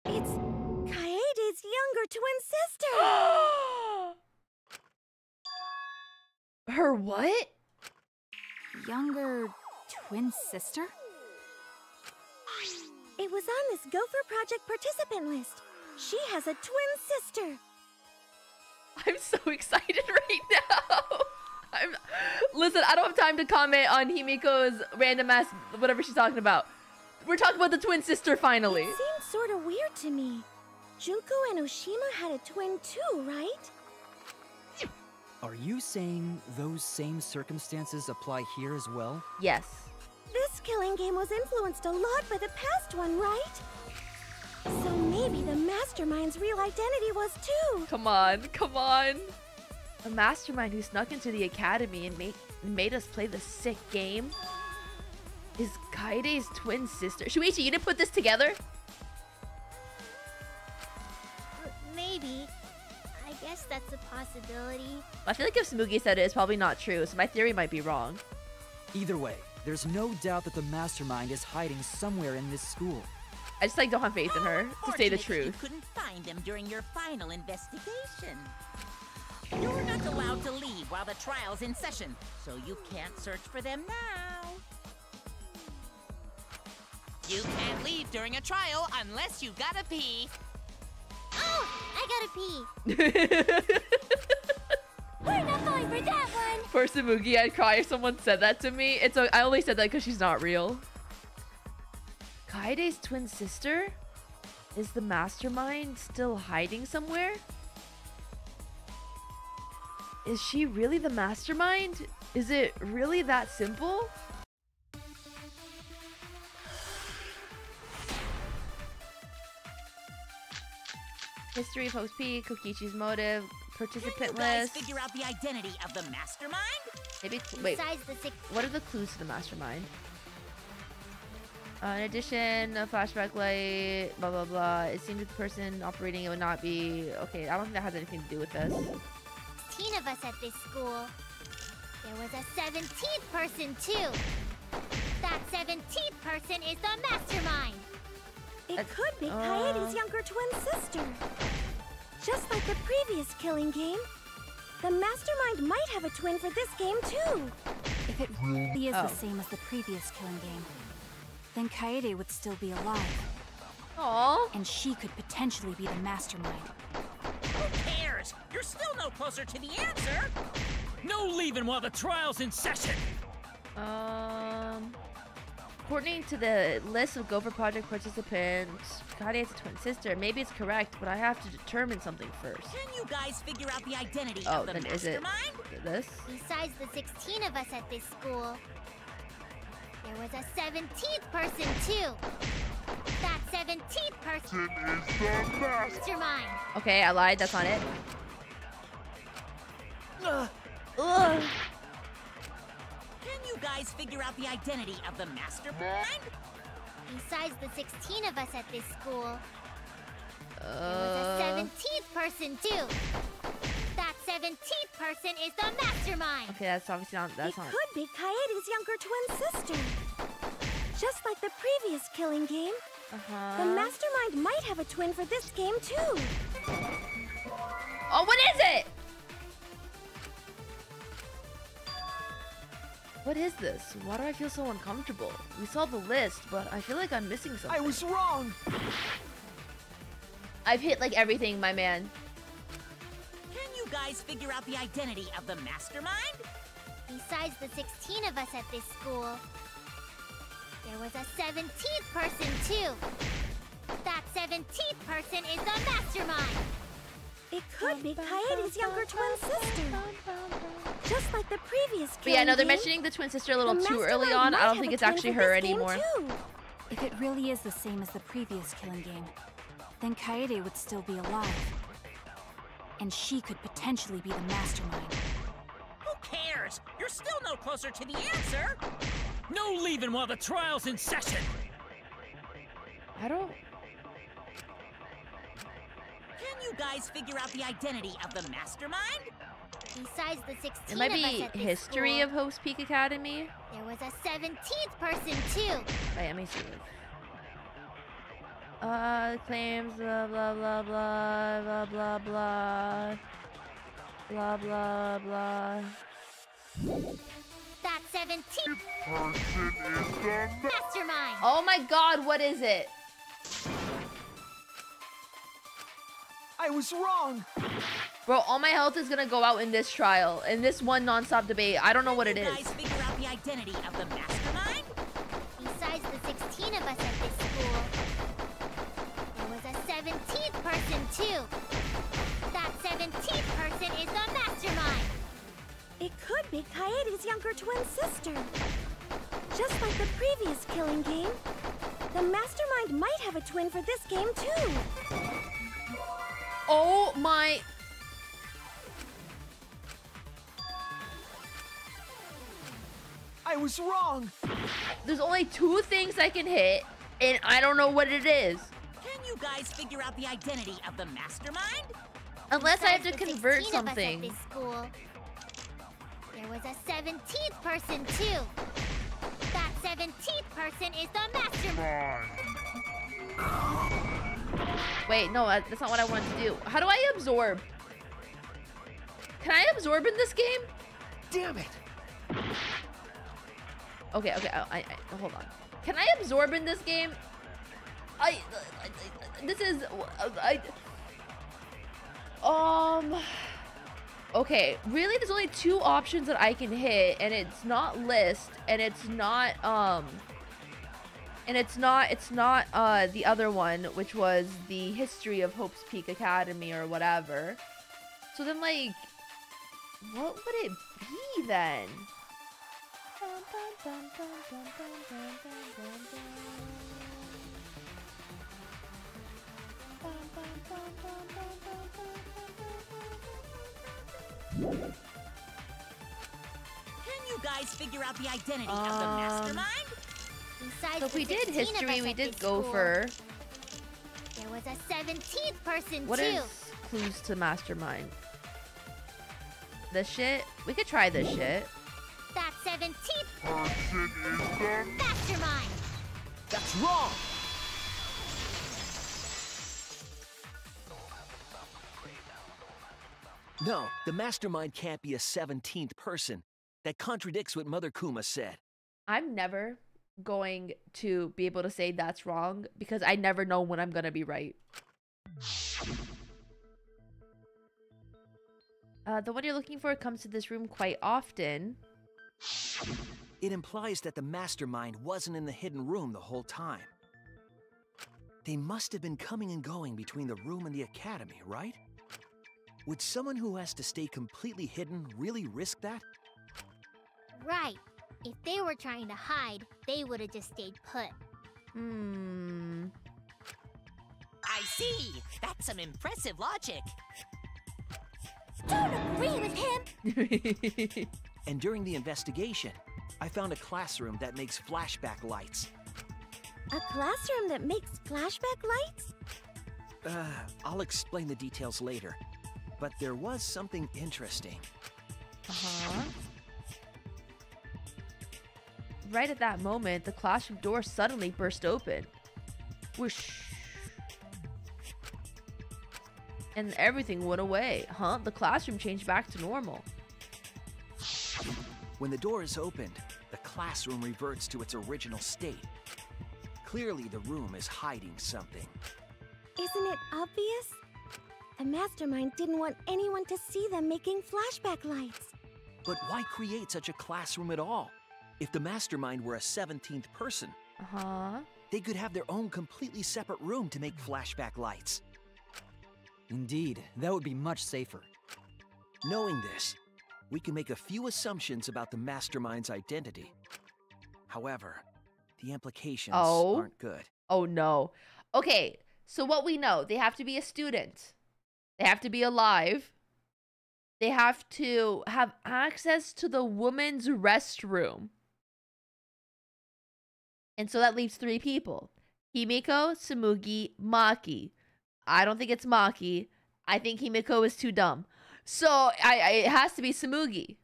It's Kaede's younger twin sister! Her what? Younger twin sister? It was on this Gopher Project participant list. She has a twin sister. I'm so excited right now. Listen, I don't have time to comment on Himiko's random ass whatever she's talking about. We're talking about the twin sister finally. It seems sort of weird to me. Junko and Oshima had a twin too, right? Are you saying those same circumstances apply here as well? Yes. This killing game was influenced a lot by the past one, right? So maybe the mastermind's real identity was too. Come on, come on. A mastermind who snuck into the academy and made us play the sick game is Kaide's twin sister. Shuichi, you didn't put this together? Maybe. I guess that's a possibility. I feel like if Tsumugi said it, it's probably not true, so my theory might be wrong. Either way, there's no doubt that the mastermind is hiding somewhere in this school. I just don't have faith in her, to say the truth. You couldn't find them during your final investigation. You're not allowed to leave while the trial's in session, so you can't search for them now. You can't leave during a trial unless you gotta pee. Oh, I gotta pee. We're not falling for that one. For Tsumugi, I'd cry if someone said that to me. I only said that because she's not real. Kaide's twin sister? Is the mastermind still hiding somewhere? Is she really the mastermind? Is it really that simple? History, post-P, Kokichi's motive, participant you guys list. Figure out the identity of the mastermind? Maybe, wait, Besides the six... what are the clues to the mastermind? In addition, a flashback light, blah, blah, blah. It seems that the person operating it would not be... Okay, I don't think that has anything to do with this. 16 of us at this school. There was a 17th person, too. That 17th person is the mastermind. It could be Kaede's younger twin sister. Just like the previous killing game, the mastermind might have a twin for this game, too. If it really is the same as the previous killing game, then Kaede would still be alive. Aww. And she could potentially be the mastermind. Who cares? no closer to the answer. No leaving while the trial's in session. According to the list of Gopher Project participants, Kaede is a twin sister. Maybe it's correct, but I have to determine something first. Can you guys figure out the identity Oh, of the then is it mastermind? this? Besides the 16 of us at this school, there was a 17th person too. That 17th person is the mastermind. Okay, I lied. That's not it. Ugh. Ugh. Can you guys figure out the identity of the mastermind? Besides the 16 of us at this school, there was a 17th person too. That 17th person is the mastermind. Okay, that's obviously not. That's not. It could be Kaede's younger twin sister. Just like the previous killing game, the mastermind might have a twin for this game too. Oh, what is it? What is this? Why do I feel so uncomfortable? We saw the list, but I feel like I'm missing something. I was wrong. I've hit like everything, my man. Can you guys figure out the identity of the mastermind? Besides the 16 of us at this school, there was a 17th person too. That 17th person is the mastermind. It could be Kaede's younger twin sister. Just like the previous But yeah, no, they're game, mentioning the twin sister a little the too early mastermind on. might I don't have think a it's twin actually for her this game, anymore. too. If it really is the same as the previous killing game, then Kaede would still be alive. And she could potentially be the mastermind. Who cares? You're still no closer to the answer. No leaving while the trial's in session. I don't. Can you guys figure out the identity of the mastermind? Besides the 16 It might of us be at this history school, of Hope's Peak Academy. there was a 17th person too. Wait, let me see. Claims blah blah blah blah blah blah blah blah blah blah. That 17th person is the mastermind. Oh my God, what is it? I was wrong. Bro, all my health is gonna go out in this trial, in this one non-stop debate. I don't know what it Can you is. guys figure out the identity of the mastermind? Besides the 16 of us at this school, there was a 17th person too. That 17th person is the mastermind. It could be Kaede's younger twin sister. Just like the previous killing game, the mastermind might have a twin for this game too. Oh my. I was wrong. There's only 2 things I can hit, and I don't know what it is. Can you guys figure out the identity of the mastermind? Unless I have to Besides the convert 16 of us at something. this school, there was a 17th person too. That 17th person is the mastermind. Wait, no, that's not what I wanted to do. How do I absorb? Can I absorb in this game? Damn it. Okay, I hold on. Can I absorb in this game? This is, okay, really there's only 2 options that I can hit, and it's not list, and it's not, the other one, which was the history of Hope's Peak Academy or whatever. So then, like, what would it be then? Can you guys figure out the identity of the mastermind? Besides So if the we did 16 of history, us we at did this school, Gopher. there was a 17th person What too. is clues to mastermind? This shit? We could try this shit. That 17th person is the mastermind. That's wrong. No, the mastermind can't be a 17th person. That contradicts what Mother Kuma said. I'm never going to be able to say that's wrong because I never know when I'm gonna be right. The one you're looking for comes to this room quite often. It implies that the mastermind wasn't in the hidden room the whole time. They must have been coming and going between the room and the academy, right? Would someone who has to stay completely hidden really risk that? Right. If they were trying to hide, they would have just stayed put. I see. That's some impressive logic. Don't agree with him! And during the investigation, I found a classroom that makes flashback lights. A classroom that makes flashback lights? I'll explain the details later. But there was something interesting. Right at that moment, the classroom door suddenly burst open. Whoosh. And everything went away. The classroom changed back to normal. When the door is opened, the classroom reverts to its original state. Clearly, the room is hiding something. Isn't it obvious? The mastermind didn't want anyone to see them making flashback lights. But why create such a classroom at all? If the mastermind were a 17th person, they could have their own completely separate room to make flashback lights. Indeed, that would be much safer. Knowing this, we can make a few assumptions about the mastermind's identity. However, the implications aren't good. Oh no. Okay, so what we know, they have to be a student. They have to be alive. They have to have access to the women's restroom. And so that leaves 3 people. Himiko, Tsumugi, Maki. I don't think it's Maki. I think Himiko is too dumb. So it has to be Tsumugi.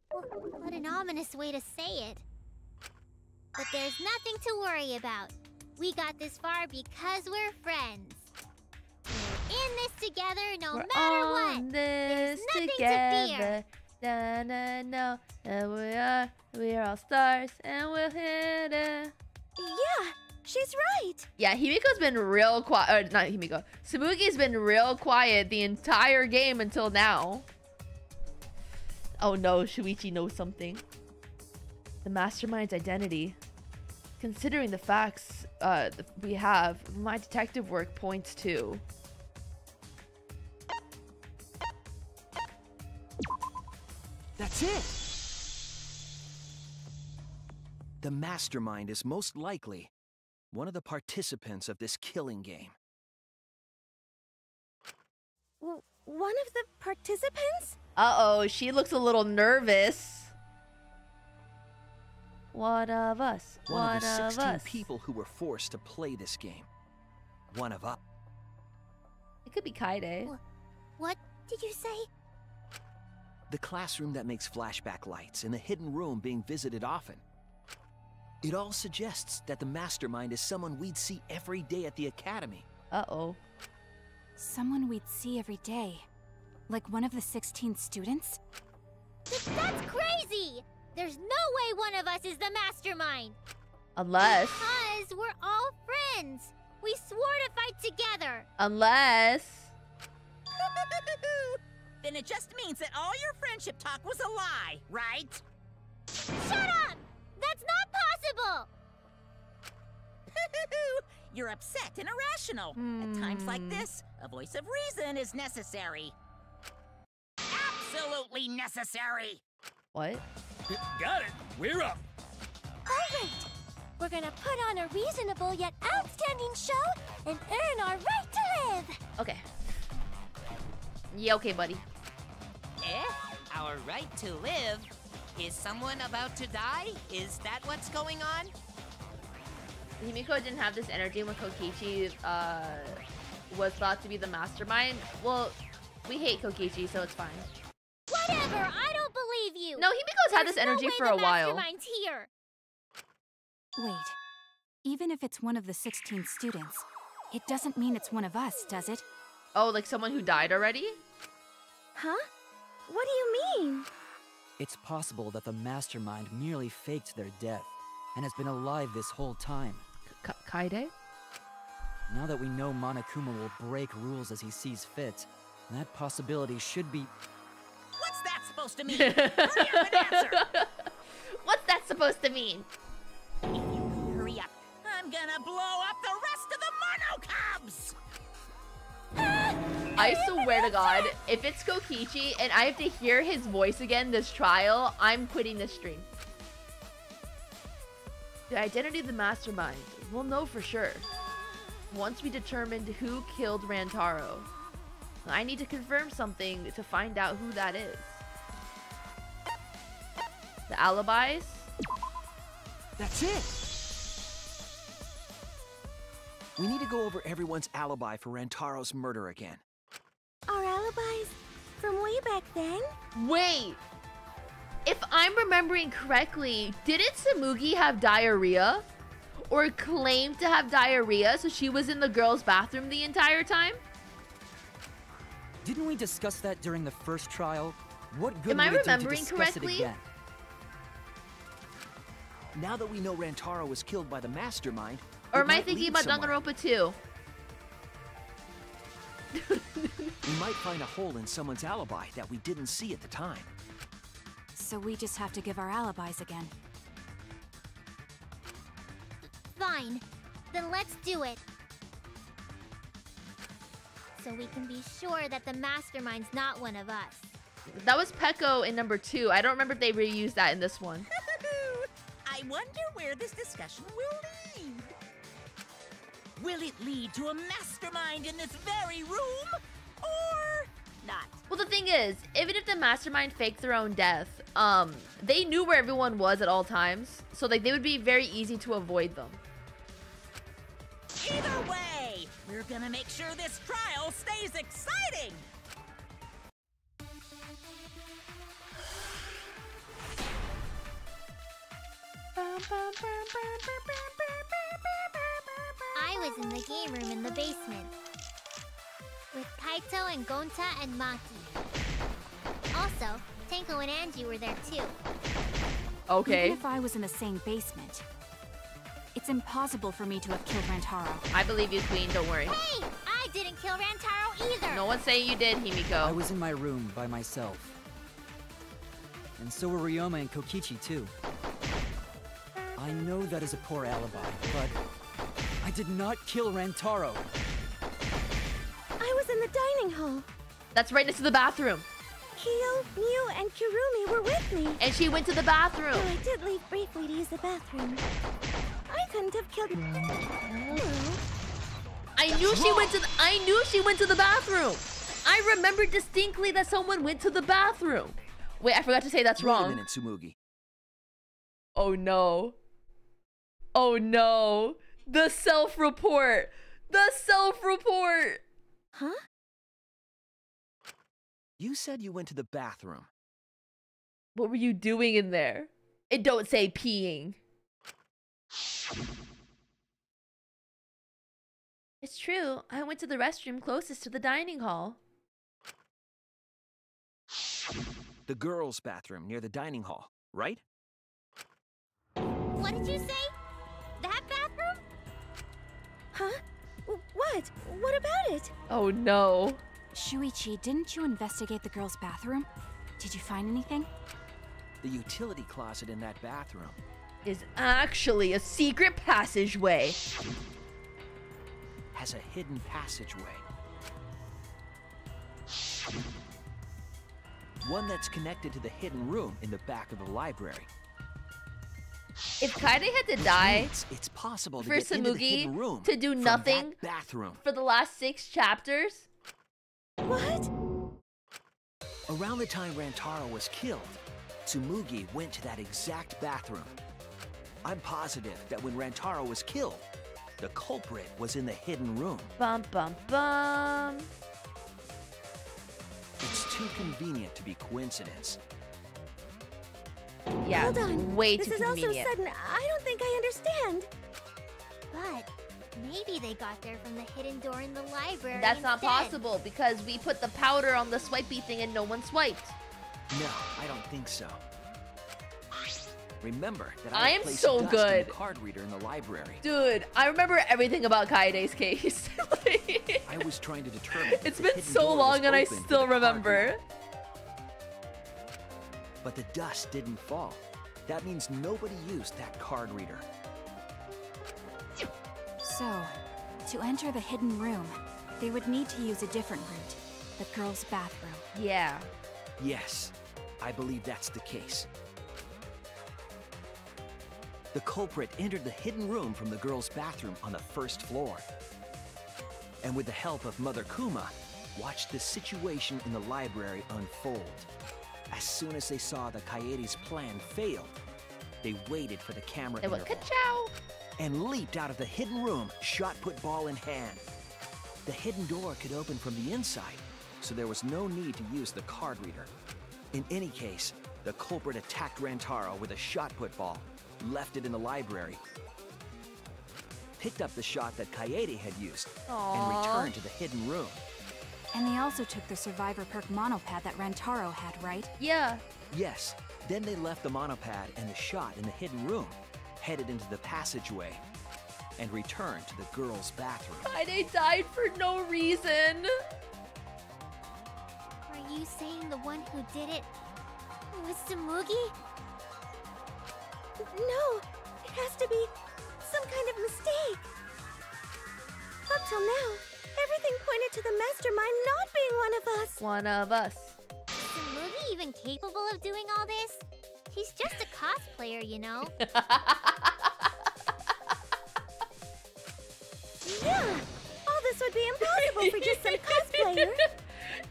What an ominous way to say it. But there's nothing to worry about. We got this far because we're friends. We're in this together no matter what. There's nothing to fear. No, we are all stars and we'll hit it. Yeah, she's right. Yeah, Himiko's been real quiet. Not Himiko. Tsumugi's been real quiet the entire game until now. Oh no, Shuichi knows something. The mastermind's identity. Considering the facts we have, my detective work points to. That's it! The mastermind is most likely one of the participants of this killing game. One of the participants? Uh-oh, she looks a little nervous. One of us. One of the 16 people who were forced to play this game. One of us. It could be Kaede. What did you say? The classroom that makes flashback lights and the hidden room being visited often. It all suggests that the mastermind is someone we'd see every day at the academy. Uh-oh. Someone we'd see every day. Like one of the 16 students? That's crazy! There's no way one of us is the mastermind! Unless... Because we're all friends! We swore to fight together! Unless... Then it just means that all your friendship talk was a lie, right? Shut up! That's not possible! You're upset and irrational. At times like this, a voice of reason is necessary. Absolutely necessary! What? Got it. We're up. All right. We're gonna put on a reasonable yet outstanding show and earn our right to live. Okay. Yeah, okay, buddy. Our right to live? Is someone about to die? Is that what's going on? Himiko didn't have this energy when Kokichi was thought to be the mastermind. Well, we hate Kokichi, so it's fine. Whatever, I don't believe you. No, Himiko's had this energy for a while. Mastermind's here. Wait, even if it's one of the 16 students, it doesn't mean it's one of us, does it? Oh, like someone who died already? Huh? What do you mean? It's possible that the mastermind merely faked their death and has been alive this whole time. Kaede? Now that we know Monokuma will break rules as he sees fit, that possibility should be... supposed to mean? Hurry up and answer! What's that supposed to mean? If you don't hurry up, I'm gonna blow up the rest of the Monocubs! I swear to God, if it's Kokichi and I have to hear his voice again this trial, I'm quitting this stream. The identity of the mastermind. We'll know for sure once we determined who killed Rantaro. I need to confirm something to find out who that is. The alibis? That's it! We need to go over everyone's alibi for Rantaro's murder again. Our alibis from way back then? Wait! If I'm remembering correctly, didn't Tsumugi have diarrhea? Or claim to have diarrhea, so she was in the girls' bathroom the entire time? Didn't we discuss that during the first trial? What good Am I would it do to remembering discuss correctly? it again? Now that we know Rantaro was killed by the mastermind, Or it am I might thinking lead about somewhere. Danganronpa 2? We might find a hole in someone's alibi that we didn't see at the time. So we just have to give our alibis again. Fine. Then let's do it. So we can be sure that the mastermind's not one of us. That was Peko in number 2. I don't remember if they reused that in this one. I wonder where this discussion will lead. Will it lead to a mastermind in this very room? Or not? Well, the thing is, even if the mastermind faked their own death, they knew where everyone was at all times. So, like, they would be very easy to avoid them. Either way, we're gonna make sure this trial stays exciting! I was in the game room in the basement. With Kaito and Gonta and Maki. Also, Tenko and Angie were there too. Okay. Even if I was in the same basement, it's impossible for me to have killed Rantaro. I believe you, Queen. Don't worry. Hey! I didn't kill Rantaro either! No one's saying you did, Himiko. I was in my room by myself. And so were Ryoma and Kokichi too. I know that is a poor alibi, but I did not kill Rantaro. I was in the dining hall. That's right next to the bathroom. Kyo, Mew, and Kirumi were with me. And she went to the bathroom. Though I did leave briefly to use the bathroom. I couldn't have killed... I knew she went to the, I knew she went to the bathroom. I remember distinctly that someone went to the bathroom. Wait, I forgot to say that's wrong. Wait a minute, Tsumugi. Oh no. Oh no. The self-report. The self-report. Huh? You said you went to the bathroom. What were you doing in there? It don't say peeing. It's true. I went to the restroom closest to the dining hall. The girls' bathroom near the dining hall, right? What did you say? That bathroom? Huh? What? What about it? Oh no. Shuichi, didn't you investigate the girls' bathroom? Did you find anything? The utility closet in that bathroom Is actually a secret passageway. has a hidden passageway. One that's connected to the hidden room in the back of the library. If Kaede had to die It's possible to for get into the hidden room Tsumugi to do from nothing that bathroom. for the last 6 chapters, What? Around the time Rantaro was killed, Tsumugi went to that exact bathroom. I'm positive that when Rantaro was killed, the culprit was in the hidden room. bum bum bum. It's too convenient to be coincidence. Yeah, Hold it's on. way This too is all so convenient. sudden. I don't think I understand. But maybe they got there from the hidden door in the library. That's not instead. possible because we put the powder on the swipey thing and no one swiped. No, I don't think so. Remember that I I am placed so dust good. in the card reader in the library. Dude, I remember everything about Kaede's case. Like, I was trying to determine. if it's the been hidden so door was long and I open for still the card remember. reader. But the dust didn't fall. That means nobody used that card reader. So, to enter the hidden room, they would need to use a different route. The girls' bathroom. Yeah. Yes, I believe that's the case. The culprit entered the hidden room from the girls' bathroom on the first floor. And with the help of Mother Kuma, watched the situation in the library unfold. As soon as they saw the Kaede's plan failed, they waited for the camera They went interval ka-chow. and leaped out of the hidden room, shot put ball in hand. The hidden door could open from the inside, so there was no need to use the card reader. In any case, the culprit attacked Rantaro with a shot put ball, left it in the library, picked up the shot that Kaede had used, and returned to the hidden room. And they also took the survivor perk monopad that Rantaro had, right? Yeah. Yes, then they left the monopad and the shot in the hidden room, headed into the passageway, and returned to the girls' bathroom. Kaede died for no reason. Are you saying the one who did it was Tsumugi? No, it has to be some kind of mistake. Up till now, everything pointed to the mastermind not being one of us. One of us. Is Tsumugi even capable of doing all this? He's just a cosplayer, you know? Yeah, all this would be impossible for just some cosplayer.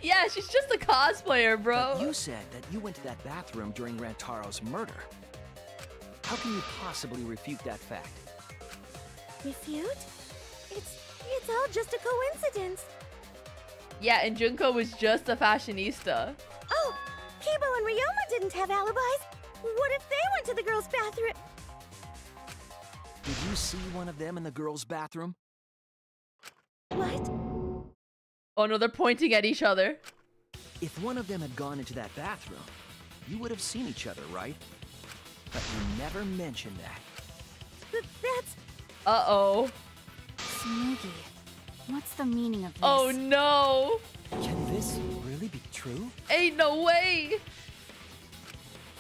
Yeah, she's just a cosplayer, bro. But you said that you went to that bathroom during Rantaro's murder. How can you possibly refute that fact? Refute? It's all just a coincidence. Yeah, and Junko was just a fashionista. Oh, Kibo and Ryoma didn't have alibis. What if they went to the girls' bathroom? Did you see one of them in the girls' bathroom? What? Oh no, they're pointing at each other. If one of them had gone into that bathroom, you would have seen each other, right? But you never mentioned that. That's... Uh-oh. Tsumugi, what's the meaning of this? Oh no! Can this really be true? Ain't no way!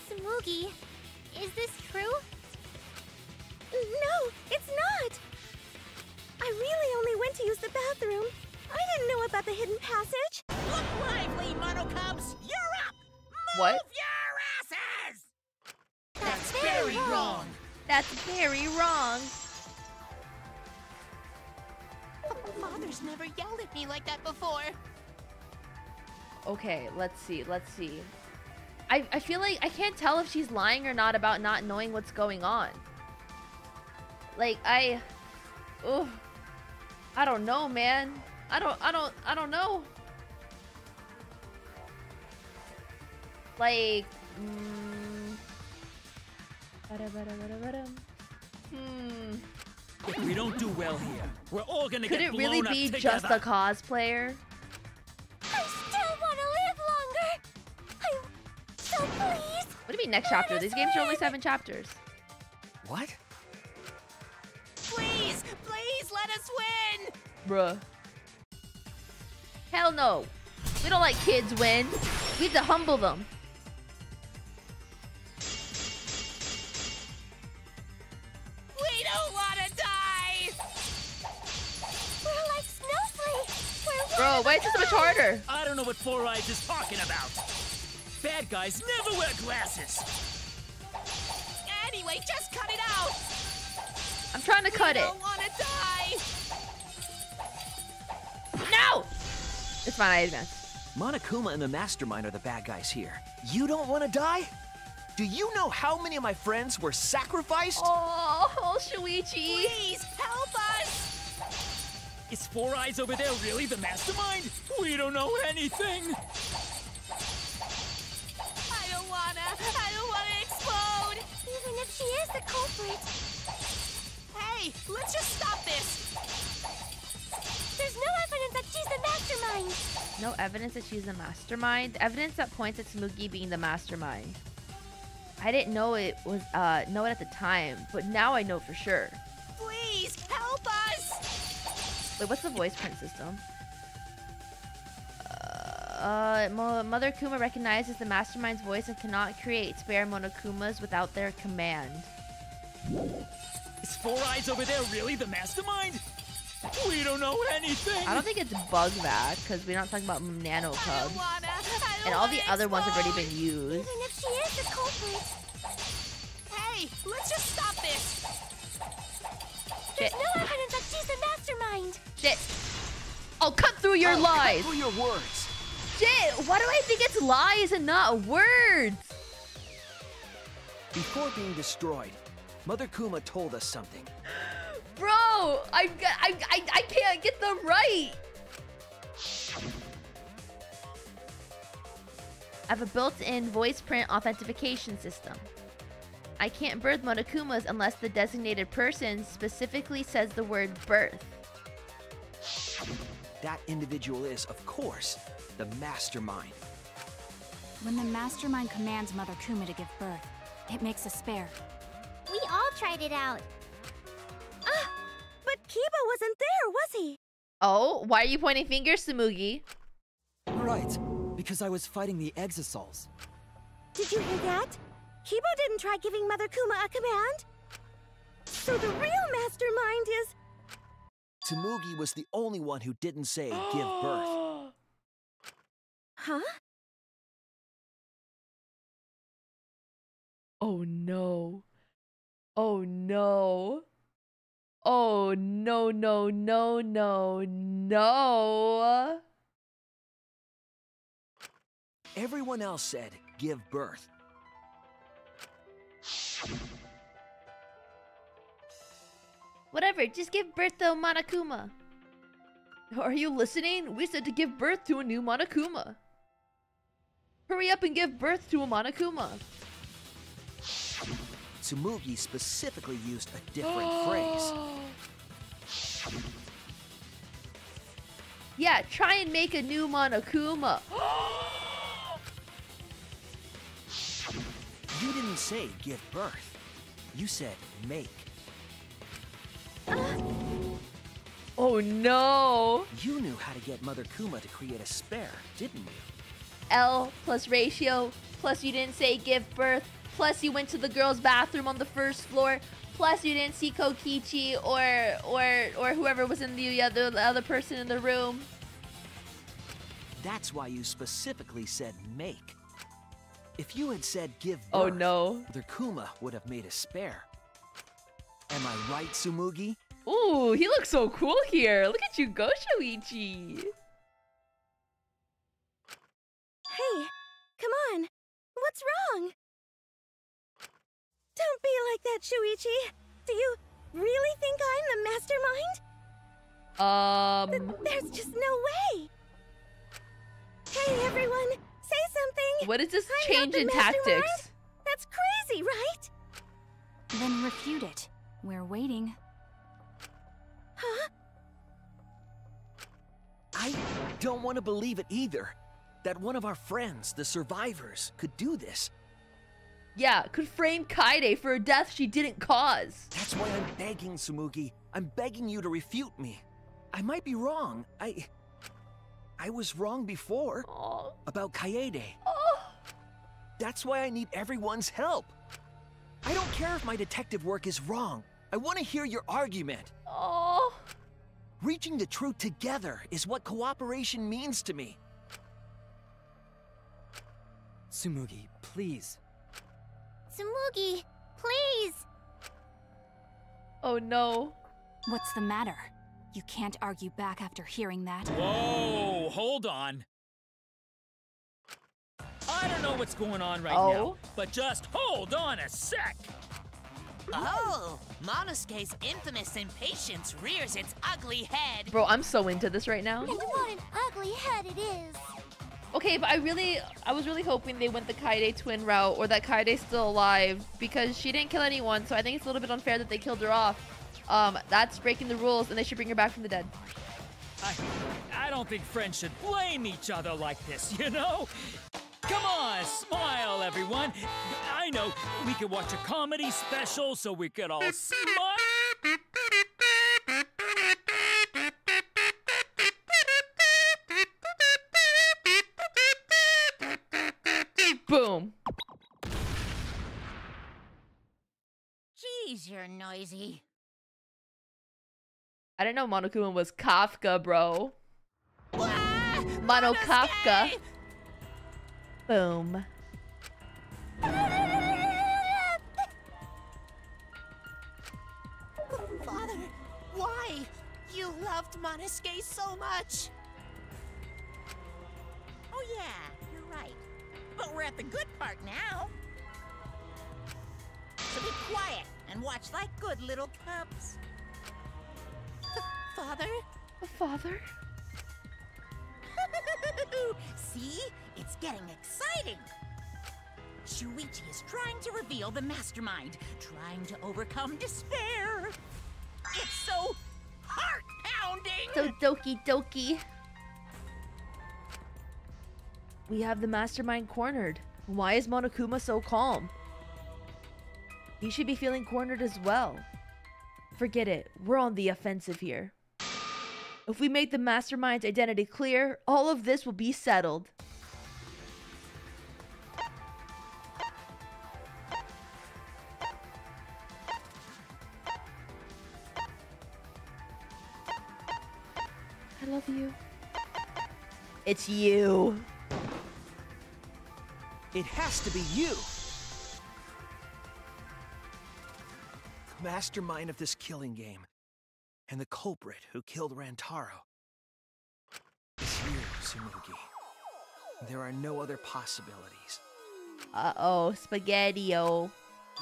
Tsumugi, is this true? No, it's not. I really only went to use the bathroom. I didn't know about the hidden passage. Look lively, Monocubs! You're up! Move What? your asses! That's very wrong. That's very wrong. Father's never yelled at me like that before. Okay, let's see. I feel like I can't tell if she's lying or not about not knowing what's going on. Like, I don't know, man. I don't know. Like, If we don't do well here, we're all gonna Could get it blown really up be together. just a cosplayer? I still want to live longer. So please. What do you mean next chapter? These games are only 7 chapters. What? Please, please let us win! Bruh. Hell no. We don't let kids win. We need to humble them. We don't want to die! We're like snowflakes. We're Bro, why is this so much harder? I don't know what Four Eyes is talking about. Bad guys never wear glasses. Anyway, just cut it out! I'm trying to cut We it. don't want to die! No! It's fine, I advanced. Monokuma and the Mastermind are the bad guys here. You don't want to die? Do you know how many of my friends were sacrificed? Oh, Shuichi. Please, help us! Is Four Eyes over there really the mastermind? We don't know anything. I don't wanna explode! Even if she is the culprit, Hey, let's just stop this! there's no evidence that she's the mastermind. No evidence that she's the mastermind. Evidence that points at Tsumugi being the mastermind. I didn't know it was know it at the time, but now I know for sure. Please, help us! Wait, what's the voice print system? Mother Kuma recognizes the mastermind's voice and cannot create spare Monokumas without their command. Is Four Eyes over there really the mastermind? We don't know anything. I don't think it's Bugback, because we're not talking about Nano Cubs. And all the other ones have already been used. Even if she is the culprit. Hey, let's just stop this. There's no evidence that she's the mastermind. Shit. I'll cut through your lies. Cut through your words. Shit, why do I think it's lies and not words? Before being destroyed, Mother Kuma told us something. Bro, I can't get them right. I have a built-in voice print authentication system. I can't birth Monokumas unless the designated person specifically says the word birth. That individual is, of course, the mastermind. When the mastermind commands Mother Kuma to give birth, it makes a spare. We all tried it out. But Kiba wasn't there, was he? Oh, why are you pointing fingers, Tsumugi? Right, because I was fighting the Exisals. Did you hear that? Kiba didn't try giving Mother Kuma a command. So the real mastermind is... Tsumugi was the only one who didn't say give birth. Huh? Oh no. Oh no. Oh no, no, no, no, no. Everyone else said give birth. Whatever, just give birth to a Monokuma. Are you listening? We said to give birth to a new Monokuma. Hurry up and give birth to a Monokuma. Tsumugi specifically used a different phrase. Yeah, try and make a new Monokuma. You didn't say give birth. You said make. Oh no. You knew how to get Mother Kuma to create a spare, didn't you? L plus ratio, plus you didn't say give birth, plus you went to the girls' bathroom on the first floor, plus you didn't see Kokichi or whoever was in the other person in the room. That's why you specifically said make. If you had said give birth, oh no, Mother Kuma would have made a spare. Am I right, Tsumugi? Ooh, he looks so cool here. Look at you go, Shuichi. Hey, come on. What's wrong? Don't be like that, Shuichi. Do you really think I'm the mastermind? There's just no way. Hey, everyone, say something. What is this I'm change not the in mastermind. tactics? That's crazy, right? Then refute it. We're waiting. Huh? I don't want to believe it either. That one of our friends, the survivors, could do this. Yeah, could frame Kaede for a death she didn't cause. That's why I'm begging, Tsumugi. I'm begging you to refute me. I might be wrong. I was wrong before. Oh. About Kaede. Oh. That's why I need everyone's help. I don't care if my detective work is wrong. I want to hear your argument. Oh. Reaching the truth together is what cooperation means to me. Tsumugi, please. Tsumugi, please. Oh no. What's the matter? You can't argue back after hearing that. Whoa, hold on. I don't know what's going on right now, but just hold on a sec. Oh, Monosuke's infamous impatience rears its ugly head. Bro, I'm so into this right now. And what an ugly head it is. Okay, but I was really hoping they went the Kaede twin route, or that Kaede's still alive, because she didn't kill anyone, so I think it's a little bit unfair that they killed her off. That's breaking the rules, and they should bring her back from the dead. I don't think friends should blame each other like this, you know? Come on, smile, everyone. I know, we could watch a comedy special so we could all smile. Boom. Jeez, you're noisy. I didn't know Monokuma was Kafka, bro. Wah! Mono Kafka. Monosuke! Boom. Father, why? You loved Monosuke so much. Oh yeah, you're right. But we're at the good part now. So be quiet and watch like good little cubs. Father? Father? See? It's getting exciting. Shuichi is trying to reveal the mastermind, trying to overcome despair. It's so heart-pounding! So doki doki. We have the mastermind cornered. Why is Monokuma so calm? He should be feeling cornered as well. Forget it. We're on the offensive here. If we make the mastermind's identity clear, all of this will be settled. I love you. It's you. It has to be you! The mastermind of this killing game, and the culprit who killed Rantaro. It's you, Tsumugi. There are no other possibilities. Uh-oh, Spaghetti-O.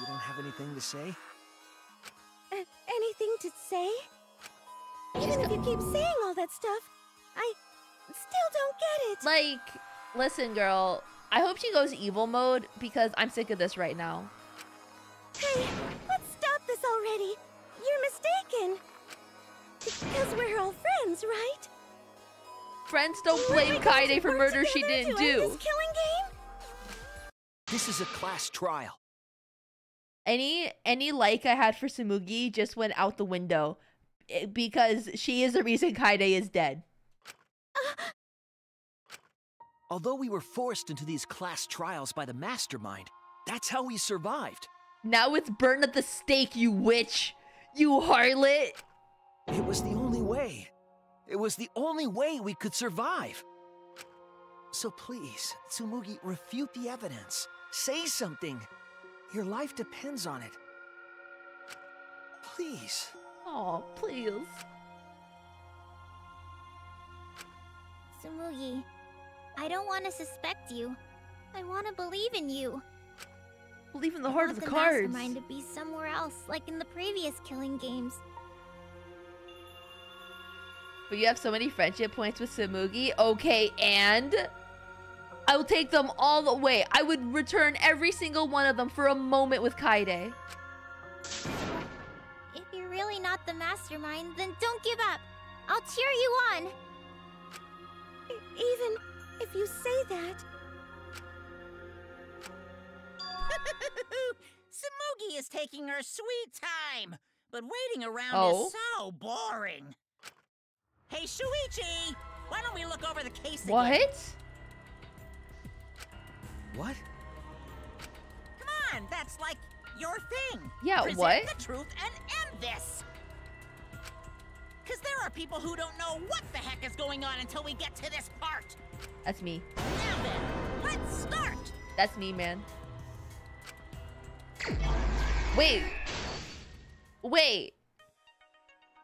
You don't have anything to say? Anything to say? Even if you keep saying all that stuff, I still don't get it. Like, listen, girl. I hope she goes evil mode because I'm sick of this right now. Hey, let's stop this already. You're mistaken. Because we're all friends, right? Friends don't blame Kaede for murder she didn't do. This killing game? This is a class trial. Any like I had for Tsumugi just went out the window because she is the reason Kaede is dead. Although we were forced into these class trials by the mastermind, that's how we survived. Now it's burned at the stake, you witch! You harlot! It was the only way. It was the only way we could survive. So please, Tsumugi, refute the evidence. Say something. Your life depends on it. Please. Oh, please. Tsumugi, I don't want to suspect you. I want to believe in you. Believe in the heart of the I cards. want the mastermind to be somewhere else, like in the previous killing games. But you have so many friendship points with Tsumugi. Okay, and I will take them all away. I would return every single one of them for a moment with Kaede. If you're really not the mastermind, then don't give up. I'll cheer you on. Even if you say that. Tsumugi is taking her sweet time, but waiting around is so boring. Hey, Shuichi! Why don't we look over the case again? What? What? Come on, that's like your thing. Yeah, Present what? the truth and end this. Because there are people who don't know what the heck is going on until we get to this part. That's me. Now then, let's start. That's me, man. Wait. Wait.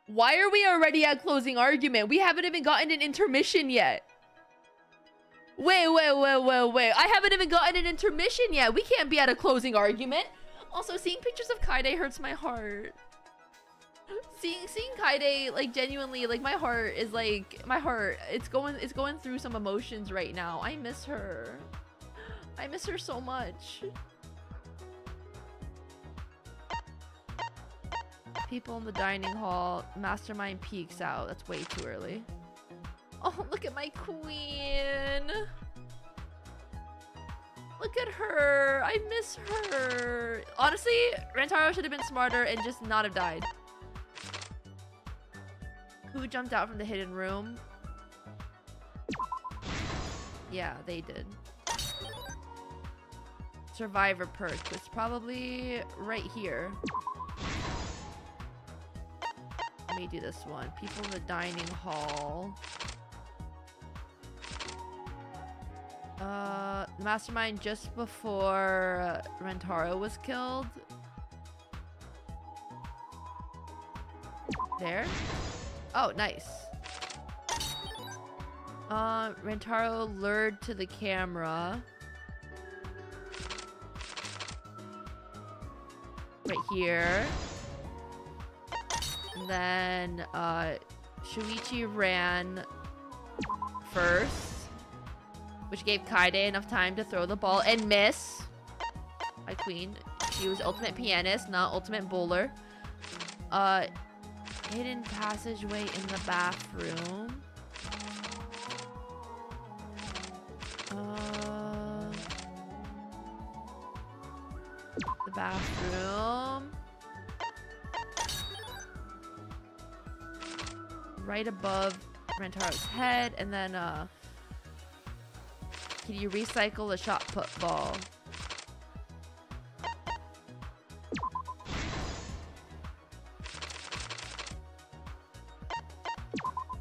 Why are we already at closing argument? We haven't even gotten an intermission yet. Wait. I haven't even gotten an intermission yet. We can't be at a closing argument. Also, seeing pictures of Kaede hurts my heart. Seeing Kaede, like, genuinely, like, my heart, it's going through some emotions right now. I miss her. I miss her so much. People in the dining hall. Mastermind peeks out. That's way too early. Oh, look at my queen. Look at her. I miss her. Honestly, Rantaro should have been smarter and just not have died. Who jumped out from the hidden room? Yeah, they did. survivor perk. It's probably right here. Let me do this one. People in the dining hall. The mastermind just before Rentaro was killed. There. Oh, nice. Rentaro lured to the camera. Right here. And then, Shuichi ran first, which gave Kaede enough time to throw the ball and miss. My queen. She was ultimate pianist, not ultimate bowler. Hidden passageway in the bathroom. The bathroom. Right above Rentaro's head, and then can you recycle the shot put ball?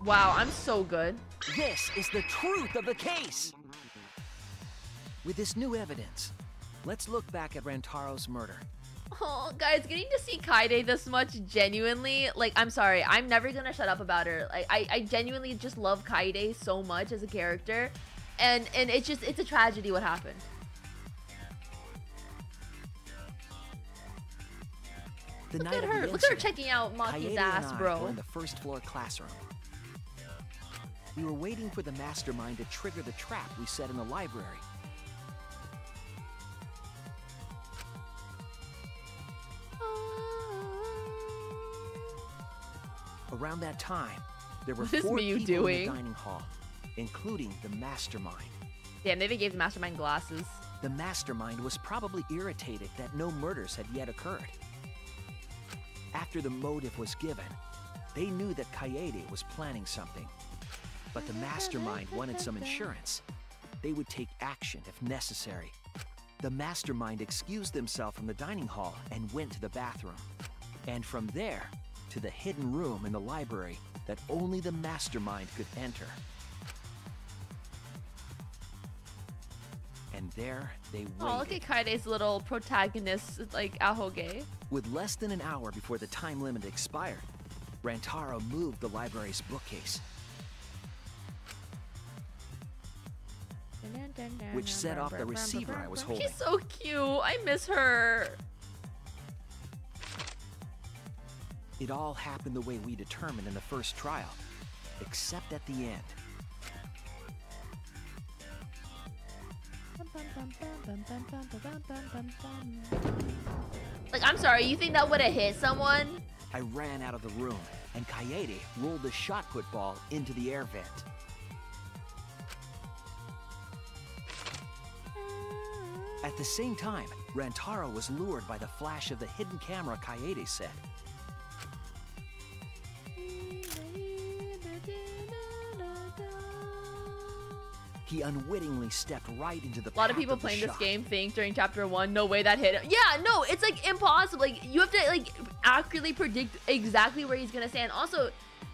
Wow, I'm so good. This is the truth of the case. With this new evidence, let's look back at Rantaro's murder. Oh, guys, getting to see Kaede this much genuinely, like, I'm sorry, I'm never gonna shut up about her. Like, I genuinely just love Kaede so much as a character, and it's a tragedy what happened. Look at her checking out Maki's ass, bro. Were in the first floor classroom. We were waiting for the mastermind to trigger the trap we set in the library. Around that time, there were 4 people in the dining hall, including the mastermind. Damn, they gave the mastermind glasses. The mastermind was probably irritated that no murders had yet occurred. After the motive was given, they knew that Kaede was planning something. But the mastermind wanted some insurance. They would take action if necessary. The mastermind excused themselves from the dining hall and went to the bathroom. And from there, to the hidden room in the library that only the mastermind could enter. And there they waited. Oh, look at Kaede's little protagonist, like Ahoge. With less than an hour before the time limit expired, Rantaro moved the library's bookcase, which set off the receiver I was holding. She's so cute. I miss her. It all happened the way we determined in the first trial, except at the end. Like, I'm sorry, you think that would have hit someone? I ran out of the room, and Kaede rolled the shot put ball into the air vent. At the same time, Rantaro was lured by the flash of the hidden camera Kaede set. He unwittingly stepped right into the path. A lot of people playing this game think during chapter 1, no way that hit him. Yeah, no, it's like impossible. Like, you have to like accurately predict exactly where he's gonna stand. Also,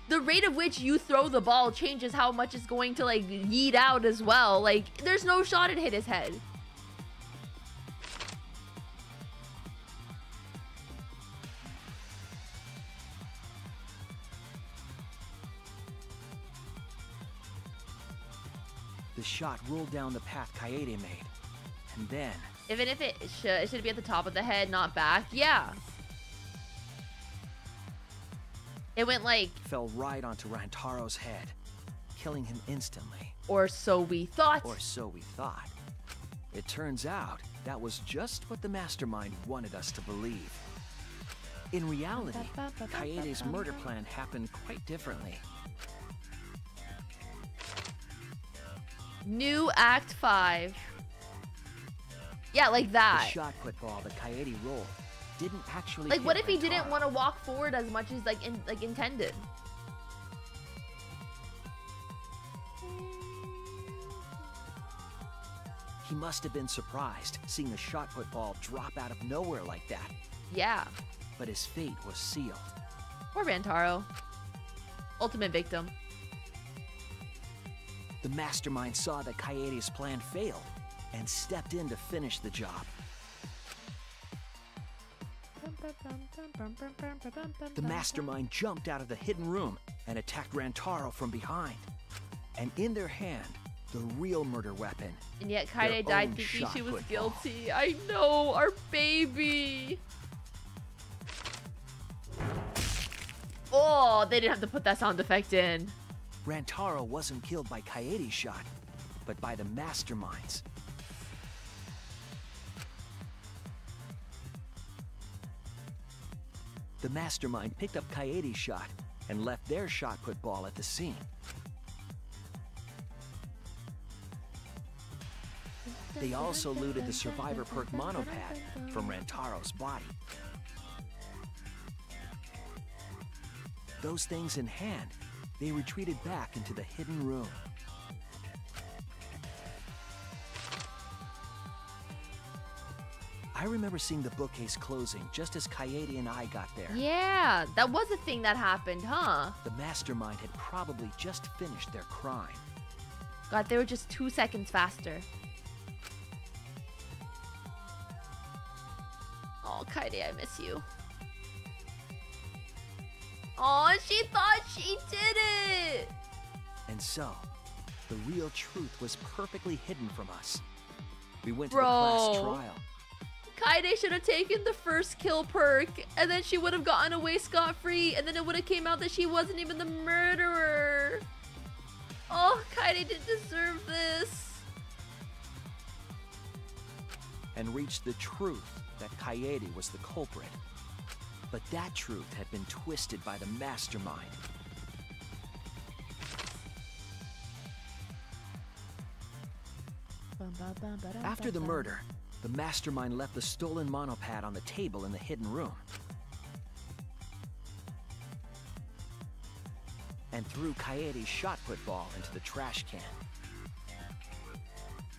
the rate of which you throw the ball changes how much it's going to like yeet out as well. Like, there's no shot it hit his head. The shot rolled down the path Kaede made, and then... Even if it should be at the top of the head, not back. Yeah. It went like... Fell right onto Rantaro's head, killing him instantly. Or so we thought. Or so we thought. It turns out that was just what the mastermind wanted us to believe. In reality, Kaede's murder plan happened quite differently. New Act 5. Yeah, like that. The shot put ball that Kaede rolled didn't actually like, what if he Rantaro. didn't want to walk forward as much as like intended? He must have been surprised, seeing the shot put ball drop out of nowhere like that. Yeah. But his fate was sealed. Poor Rantaro. Ultimate victim. The mastermind saw that Kaede's plan failed and stepped in to finish the job. The mastermind jumped out of the hidden room and attacked Rantaro from behind. And in their hand, the real murder weapon. And yet Kaede died thinking she was guilty. I know, our baby. Oh, they didn't have to put that sound effect in. Rantaro wasn't killed by Kaede's shot, but by the masterminds. The mastermind picked up Kaede's shot and left their shot put ball at the scene. They also looted the Survivor Perk monopad from Rantaro's body. Those things in hand, they retreated back into the hidden room. I remember seeing the bookcase closing just as Kaede and I got there. Yeah, that was a thing that happened, huh? The mastermind had probably just finished their crime. God, they were just 2 seconds faster. Oh, Kaede, I miss you. Oh, she thought she did it! And so, the real truth was perfectly hidden from us. We went to the Bro. class trial. Kaede should have taken the first kill perk, and then she would have gotten away scot-free, and then it would have came out that she wasn't even the murderer. Oh, Kaede didn't deserve this. And reached the truth that Kaede was the culprit. But that truth had been twisted by the mastermind. After the murder, the mastermind left the stolen monopad on the table in the hidden room. And threw Kaede's shot put ball into the trash can.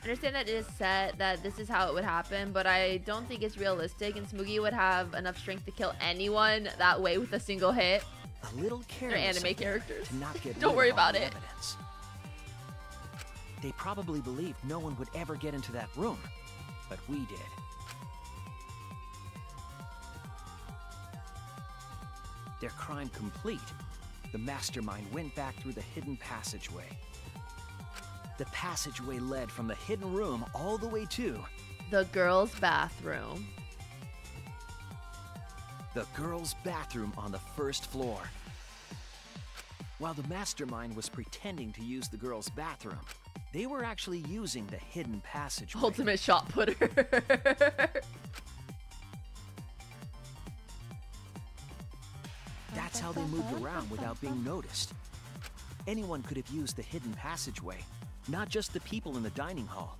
I understand that it is set that this is how it would happen, but I don't think it's realistic, and Smoogie would have enough strength to kill anyone that way with a single hit. A little They're careless anime of them characters. to not get Don't rid worry of all about the it. evidence. They probably believed no one would ever get into that room, but we did. Their crime complete, the mastermind went back through the hidden passageway. The passageway led from the hidden room all the way to The girls' bathroom. the girls' bathroom on the first floor. While the mastermind was pretending to use the girls' bathroom, they were actually using the hidden passageway. Ultimate shot putter. That's how they moved around without being noticed. Anyone could have used the hidden passageway, not just the people in the dining hall.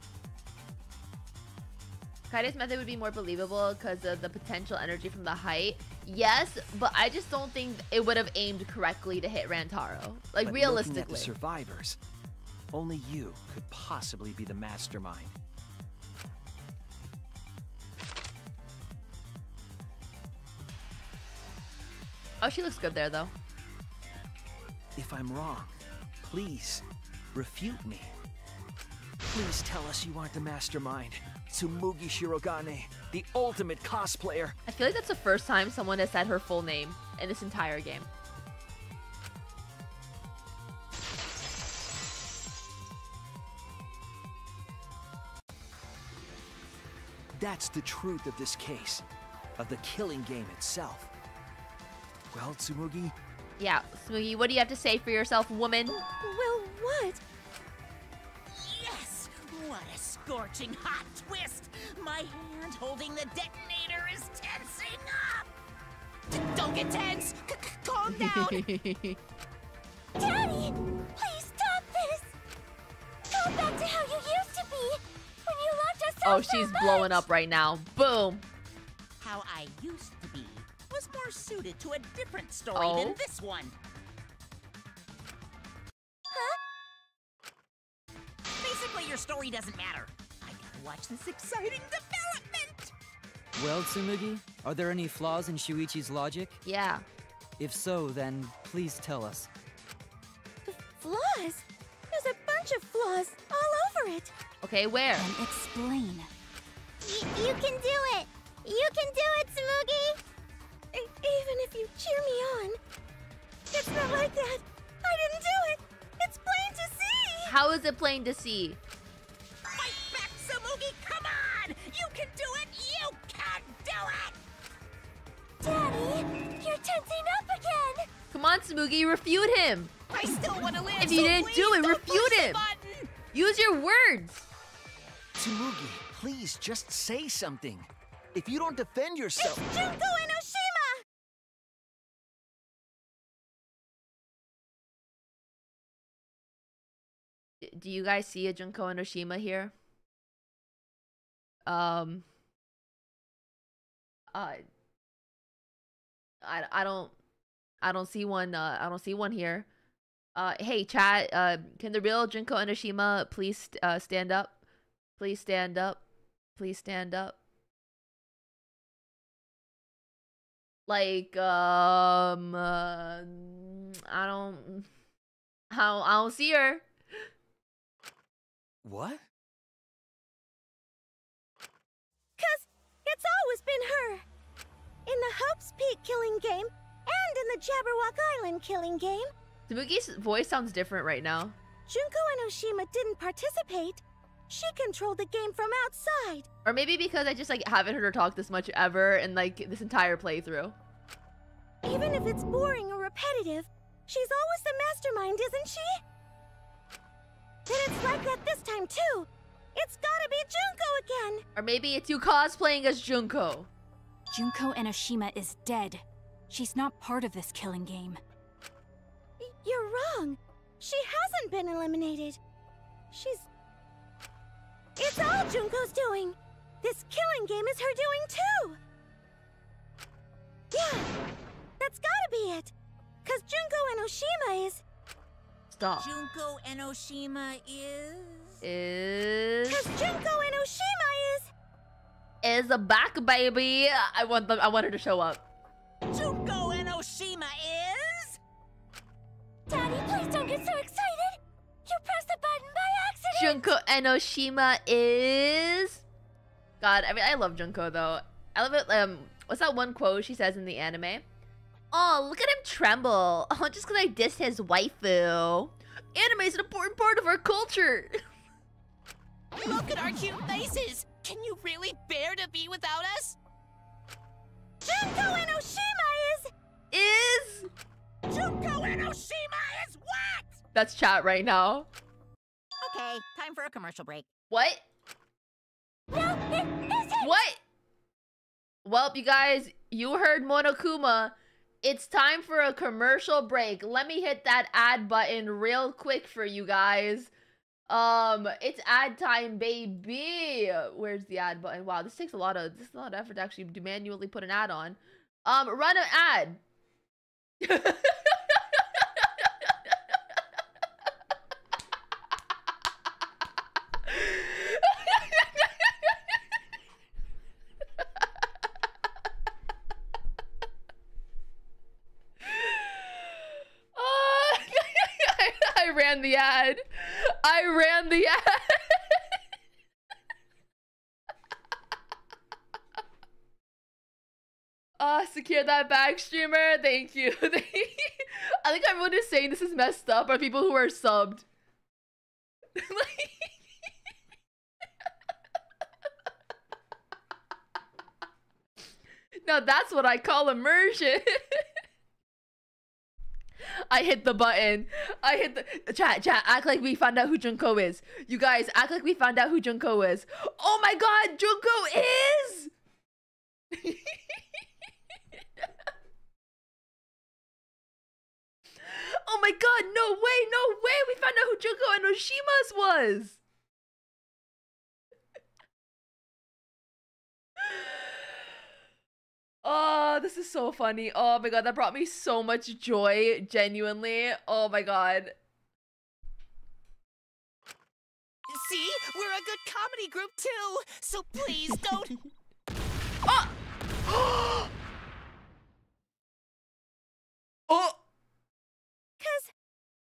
Kaide's method would be more believable because of the potential energy from the height. Yes, but I just don't think it would have aimed correctly to hit Rantaro. Like, But realistically. looking at the survivors, only you could possibly be the mastermind. Oh, she looks good there, though. If I'm wrong, please, refute me. Please tell us you aren't the mastermind. Tsumugi Shirogane, the ultimate cosplayer. I feel like that's the first time someone has said her full name in this entire game. That's the truth of this case, of the killing game itself. Well, Tsumugi, Yeah, Smoogie, what do you have to say for yourself, woman? Well, what? Yes! What a scorching hot twist! My hand holding the detonator is tensing up! Don't get tense! Calm down! Daddy! Please stop this! Go back to how you used to be! When you loved us so Oh, she's blowing up right now. Boom. How I used to be was more suited to a different story Oh. than this one. Huh? Basically, your story doesn't matter. I got watch this exciting development! Well, Tsumugi, are there any flaws in Shuichi's logic? Yeah. If so, then please tell us. Flaws? There's a bunch of flaws all over it. Okay, where? Then explain. You can do it! You can do it, Tsumugi! Even if you cheer me on. It's not like that. I didn't do it. It's plain to see. How is it plain to see? Fight back, Tsumugi! Come on! You can do it! You can do it! Daddy, you're tensing up again. Come on, Tsumugi, refute him. I still want to live. If you so didn't please do it, don't refute push the him. button. Use your words. Tsumugi, please just say something. If you don't defend yourself... It's Junko Enoshima! Do you guys see a Junko Enoshima here? I don't see one. I don't see one here. Hey chat, can the real Junko Enoshima please stand up? Please stand up. Please stand up. Like I don't see her. What? 'Cause it's always been her. In the Hope's Peak killing game, and in the Jabberwock Island killing game. Tsumugi's voice sounds different right now. Junko Enoshima didn't participate. She controlled the game from outside. Or maybe because I just like haven't heard her talk this much ever in like this entire playthrough. Even if it's boring or repetitive, she's always the mastermind, isn't she? Then it's like that this time too. It's gotta be Junko again. Or maybe it's you cosplaying as Junko. Junko Enoshima is dead. She's not part of this killing game. You're wrong. She hasn't been eliminated. It's all Junko's doing. This killing game is her doing too. Yeah, that's gotta be it. 'Cause Junko Enoshima is... Stop. Junko Enoshima is... 'Cause Junko Enoshima is a back, baby. I want her to show up. Junko Enoshima is... Daddy, please don't get so excited. You pressed the button by accident. Junko Enoshima is... God, I mean, I love Junko though. I love it. What's that one quote she says in the anime? Oh, look at him tremble. Oh, just because I dissed his waifu. Anime is an important part of our culture. Look at our cute faces. Can you really bear to be without us? Junko Enoshima is... Junko Enoshima is what? That's chat right now. Okay, time for a commercial break. What? No, it isn't. What? Well, you guys, you heard Monokuma. It's time for a commercial break. Let me hit that ad button real quick for you guys. It's ad time, baby. Where's the ad button? Wow, this takes a lot of effort to actually manually put an ad on. Run an ad. I ran the ad. I ran the ad. Secure that bag, streamer. Thank you. I think everyone is saying this is messed up are people who are subbed. Now that's what I call immersion. I hit the button. I hit the chat. Act like we found out who Junko is. You guys, act like we found out who Junko is. Oh my God, Junko is. Oh my God, no way. We found out who Junko Enoshima's was. Oh, this is so funny. Oh my God, that brought me so much joy, genuinely. Oh my God. See? We're a good comedy group too. So please don't. Oh! Oh! Cause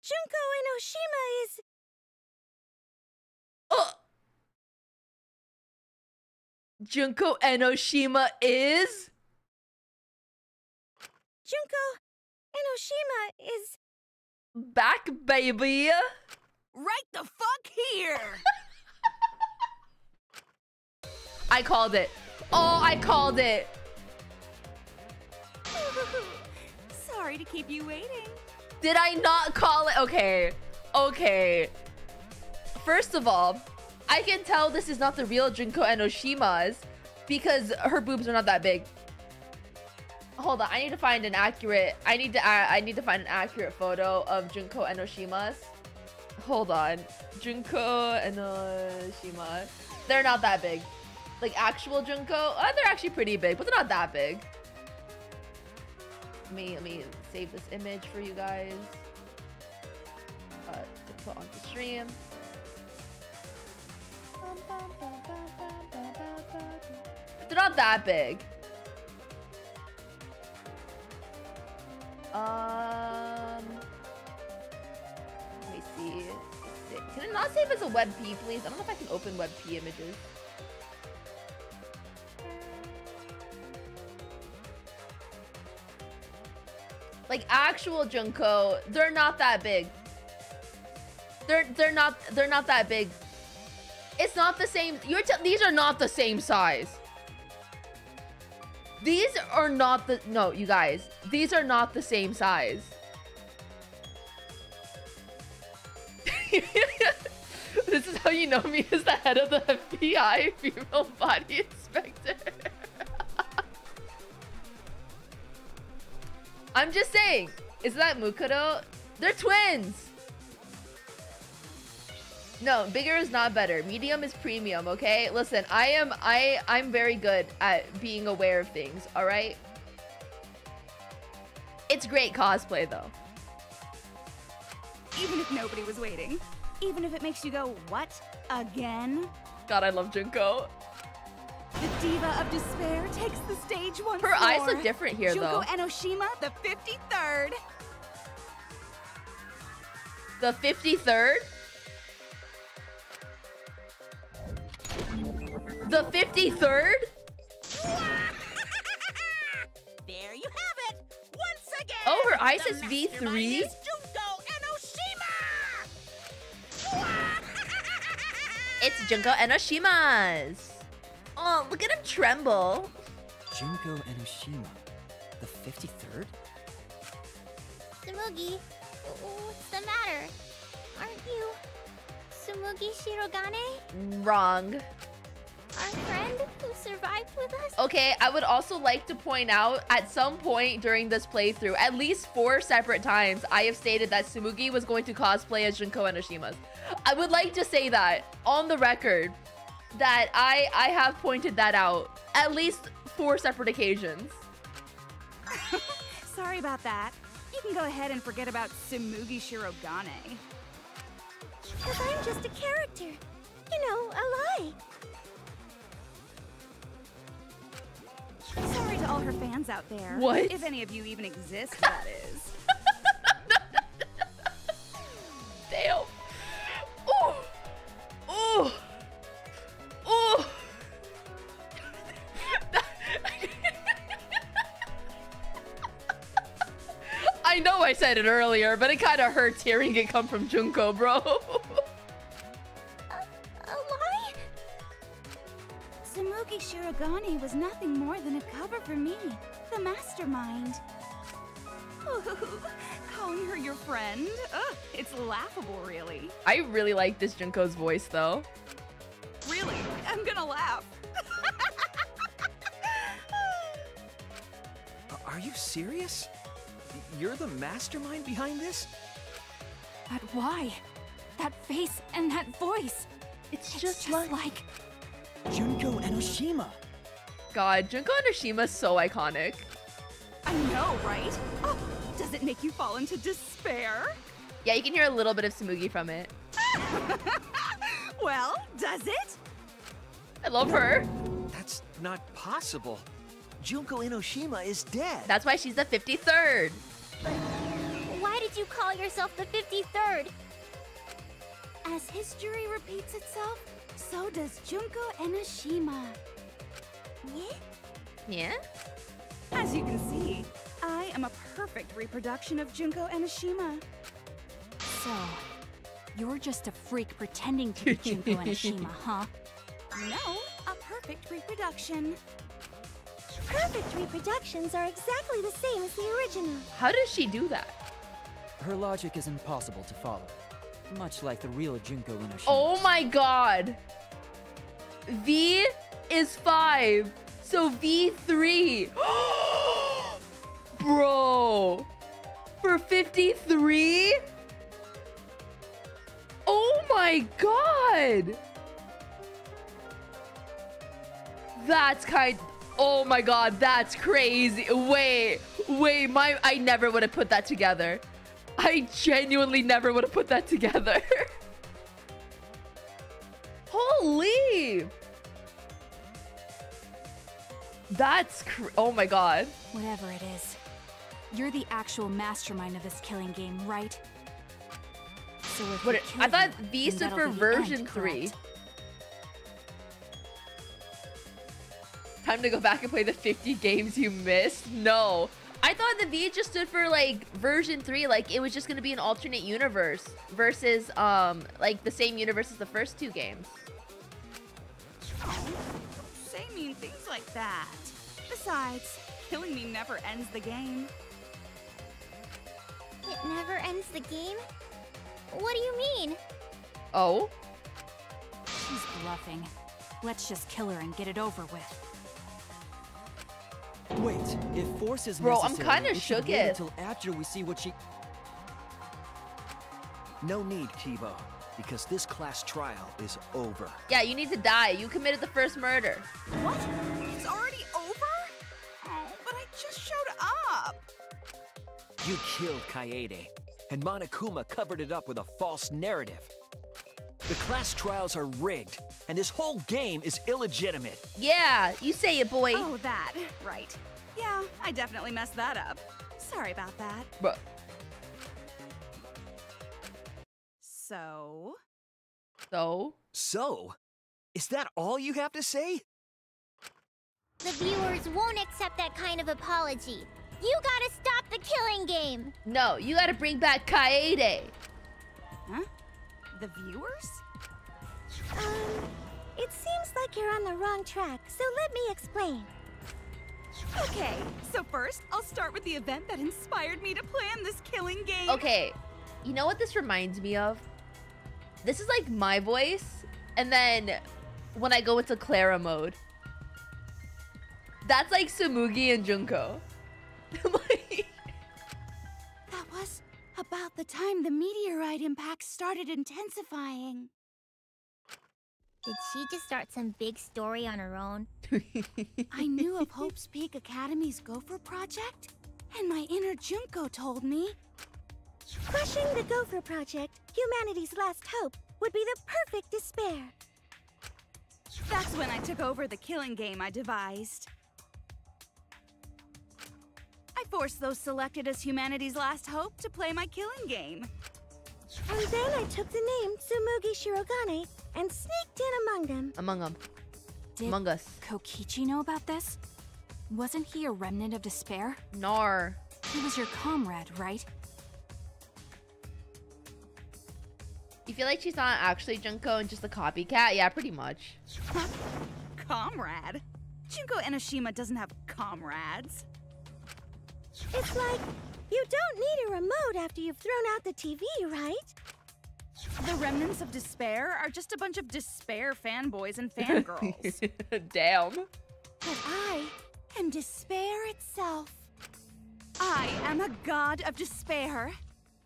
Junko Enoshima is... Oh! Junko Enoshima is? Junko Enoshima is... Back, baby! Right the fuck here! I called it. Oh, I called it. Sorry to keep you waiting. Did I not call it? Okay. Okay. First of all, I can tell this is not the real Junko Enoshima's because her boobs are not that big. Hold on, I need to find an accurate. I need to find an accurate photo of Junko Enoshima's. Hold on, Junko Enoshima. They're not that big. Like actual Junko, they're actually pretty big, but they're not that big. Let me save this image for you guys to put on the stream. They're not that big. Let me see. Can it not save as a WebP, please? I don't know if I can open WebP images. Like actual Junko, they're not that big. They're not that big. It's not the same. These are not the same size. These are not the no, you guys. These are not the same size. This is how you know me as the head of the FBI, female body inspector. I'm just saying. Is that Mukuro? They're twins. No, bigger is not better. Medium is premium, okay? Listen, I'm very good at being aware of things, all right? It's great cosplay though. Even if nobody was waiting. Even if it makes you go, what? Again? God, I love Junko. The diva of despair takes the stage once Her more. eyes look different here though. Junko Enoshima, the 53rd. The 53rd? The 53rd? There you have it. Once again. Oh, her eyes the is mastermind V3? is Junko Enoshima. It's Junko Enoshima's. Oh, look at him tremble. Junko Enoshima, the 53rd? Tsumugi, what's the matter? Aren't you Tsumugi Shirogane? Wrong. Our friend who survived with us? Okay, I would also like to point out, at some point during this playthrough, at least 4 separate times, I have stated that Tsumugi was going to cosplay as Junko Enoshima's. I would like to say that, on the record, that I have pointed that out at least 4 separate occasions. Sorry about that. You can go ahead and forget about Tsumugi Shirogane. Because I'm just a character. You know, a lie. Sorry to all her fans out there. What? If any of you even exist, that is. Damn. Oh. Oh. Oh. I know I said it earlier, but it kind of hurts hearing it come from Junko, bro. A lie? Tsumugi Shirogane was nothing more than a cover for me, the mastermind. Ooh, calling her your friend? Ugh, it's laughable, really. I really like this Junko's voice, though. Really? I'm gonna laugh. Are you serious? You're the mastermind behind this? But why? That face and that voice. It's just like... Junko Enoshima. God, Junko Enoshima's so iconic. I know, right? Oh, does it make you fall into despair? Yeah, you can hear a little bit of Tsumugi from it. Well, does it? I love her. That's not possible. Junko Enoshima is dead. That's why she's the 53rd. But why did you call yourself the 53rd? As history repeats itself, so does Junko Enoshima. Yeah? Yeah? As you can see, I am a perfect reproduction of Junko Enoshima. So, you're just a freak pretending to be Junko Enoshima, huh? No, a perfect reproduction. Perfect reproductions are exactly the same as the original. How does she do that? Her logic is impossible to follow, much like the real Junko Enoshima. Oh my god. V is 5. So V3. Bro. For 53? Oh my god. That's oh my god, that's crazy. Wait, I never would have put that together. I genuinely never would have put that together. Holy. That's oh my god. Whatever it is, you're the actual mastermind of this killing game, right? So if you I kill thought him, V then stood that'll for be the version end, 3. correct? Time to go back and play the 50 games you missed? No. I thought the V just stood for like version 3, like it was just gonna be an alternate universe versus like the same universe as the first 2 games. Say mean things like that. Besides, killing me never ends the game. It never ends the game? What do you mean? Oh? She's bluffing. Let's just kill her and get it over with. Wait, if force is Bro, I'm necessary, kinda we should shook wait it. until after we see what she... No need, Kibo, because this class trial is over. Yeah, you need to die. You committed the first murder. What? It's already over? Oh, but I just showed up. You killed Kaede, and Monokuma covered it up with a false narrative. The class trials are rigged, and this whole game is illegitimate. Yeah, you say it, boy. Oh, that. Right. Yeah, I definitely messed that up. Sorry about that. Bro. So? So? Is that all you have to say? The viewers won't accept that kind of apology. You gotta stop the killing game. No, you gotta bring back Kaede. Huh? The viewers? It seems like you're on the wrong track, so let me explain. Okay, so first, I'll start with the event that inspired me to plan this killing game. Okay, you know what this reminds me of? This is like my voice, and then when I go into Clara mode. That's like Tsumugi and Junko. That was about the time the meteorite impact started intensifying. Did she just start some big story on her own? I knew of Hope's Peak Academy's Gopher Project, and my inner Junko told me. Crushing the Gopher Project, humanity's last hope, would be the perfect despair. That's when I took over the killing game I devised. I forced those selected as humanity's last hope to play my killing game. And then I took the name Tsumugi Shirogane and sneaked in among them. Among us. Kokichi know about this? Wasn't he a remnant of despair? Nar. He was your comrade, right? You feel like she's not actually Junko and just a copycat? Yeah, pretty much. Comrade? Junko Enoshima doesn't have comrades. It's like, you don't need a remote after you've thrown out the TV, right? The remnants of despair are just a bunch of despair fanboys and fangirls. Damn. But I am despair itself. I am a god of despair.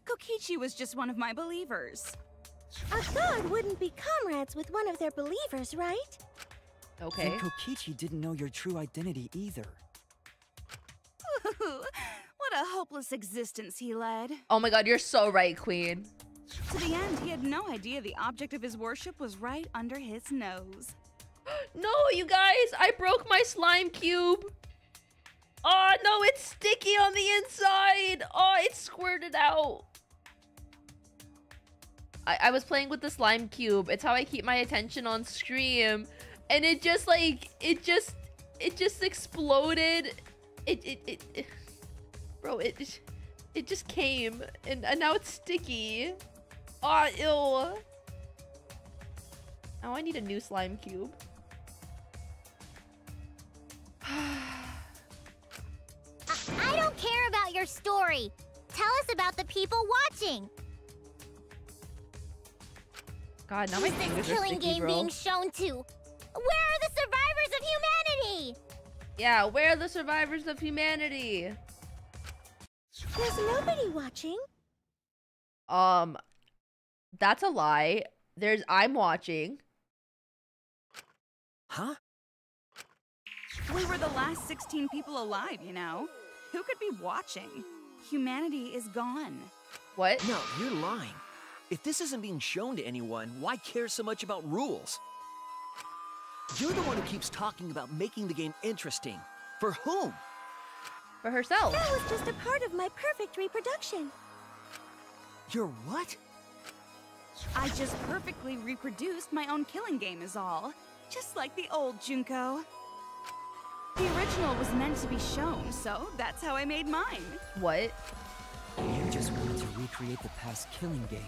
Kokichi was just one of my believers. A god wouldn't be comrades with one of their believers, right? Okay. And Kokichi didn't know your true identity either. What a hopeless existence he led. Oh my god, you're so right, Queen. To the end, he had no idea the object of his worship was right under his nose. No, you guys, I broke my slime cube. Oh, no, it's sticky on the inside. Oh, it squirted out. I was playing with the slime cube. It's how I keep my attention on stream. And it just, like, it just exploded. Bro, it just came. And now it's sticky. Oh, ew. Now I need a new slime cube. I don't care about your story. Tell us about the people watching. God, now my Who's fingers this are killing sticky, game bro. being shown to? Where are the survivors of humanity? Yeah, where are the survivors of humanity? There's nobody watching. That's a lie. I'm watching. Huh? We were the last 16 people alive, you know? Who could be watching? Humanity is gone. What? No, you're lying. If this isn't being shown to anyone, why care so much about rules? You're the one who keeps talking about making the game interesting. For whom? For herself. That was just a part of my perfect reproduction. You're what? I just perfectly reproduced my own killing game is all. Just like the old Junko. The original was meant to be shown, so that's how I made mine. What? You just wanted to recreate the past killing game.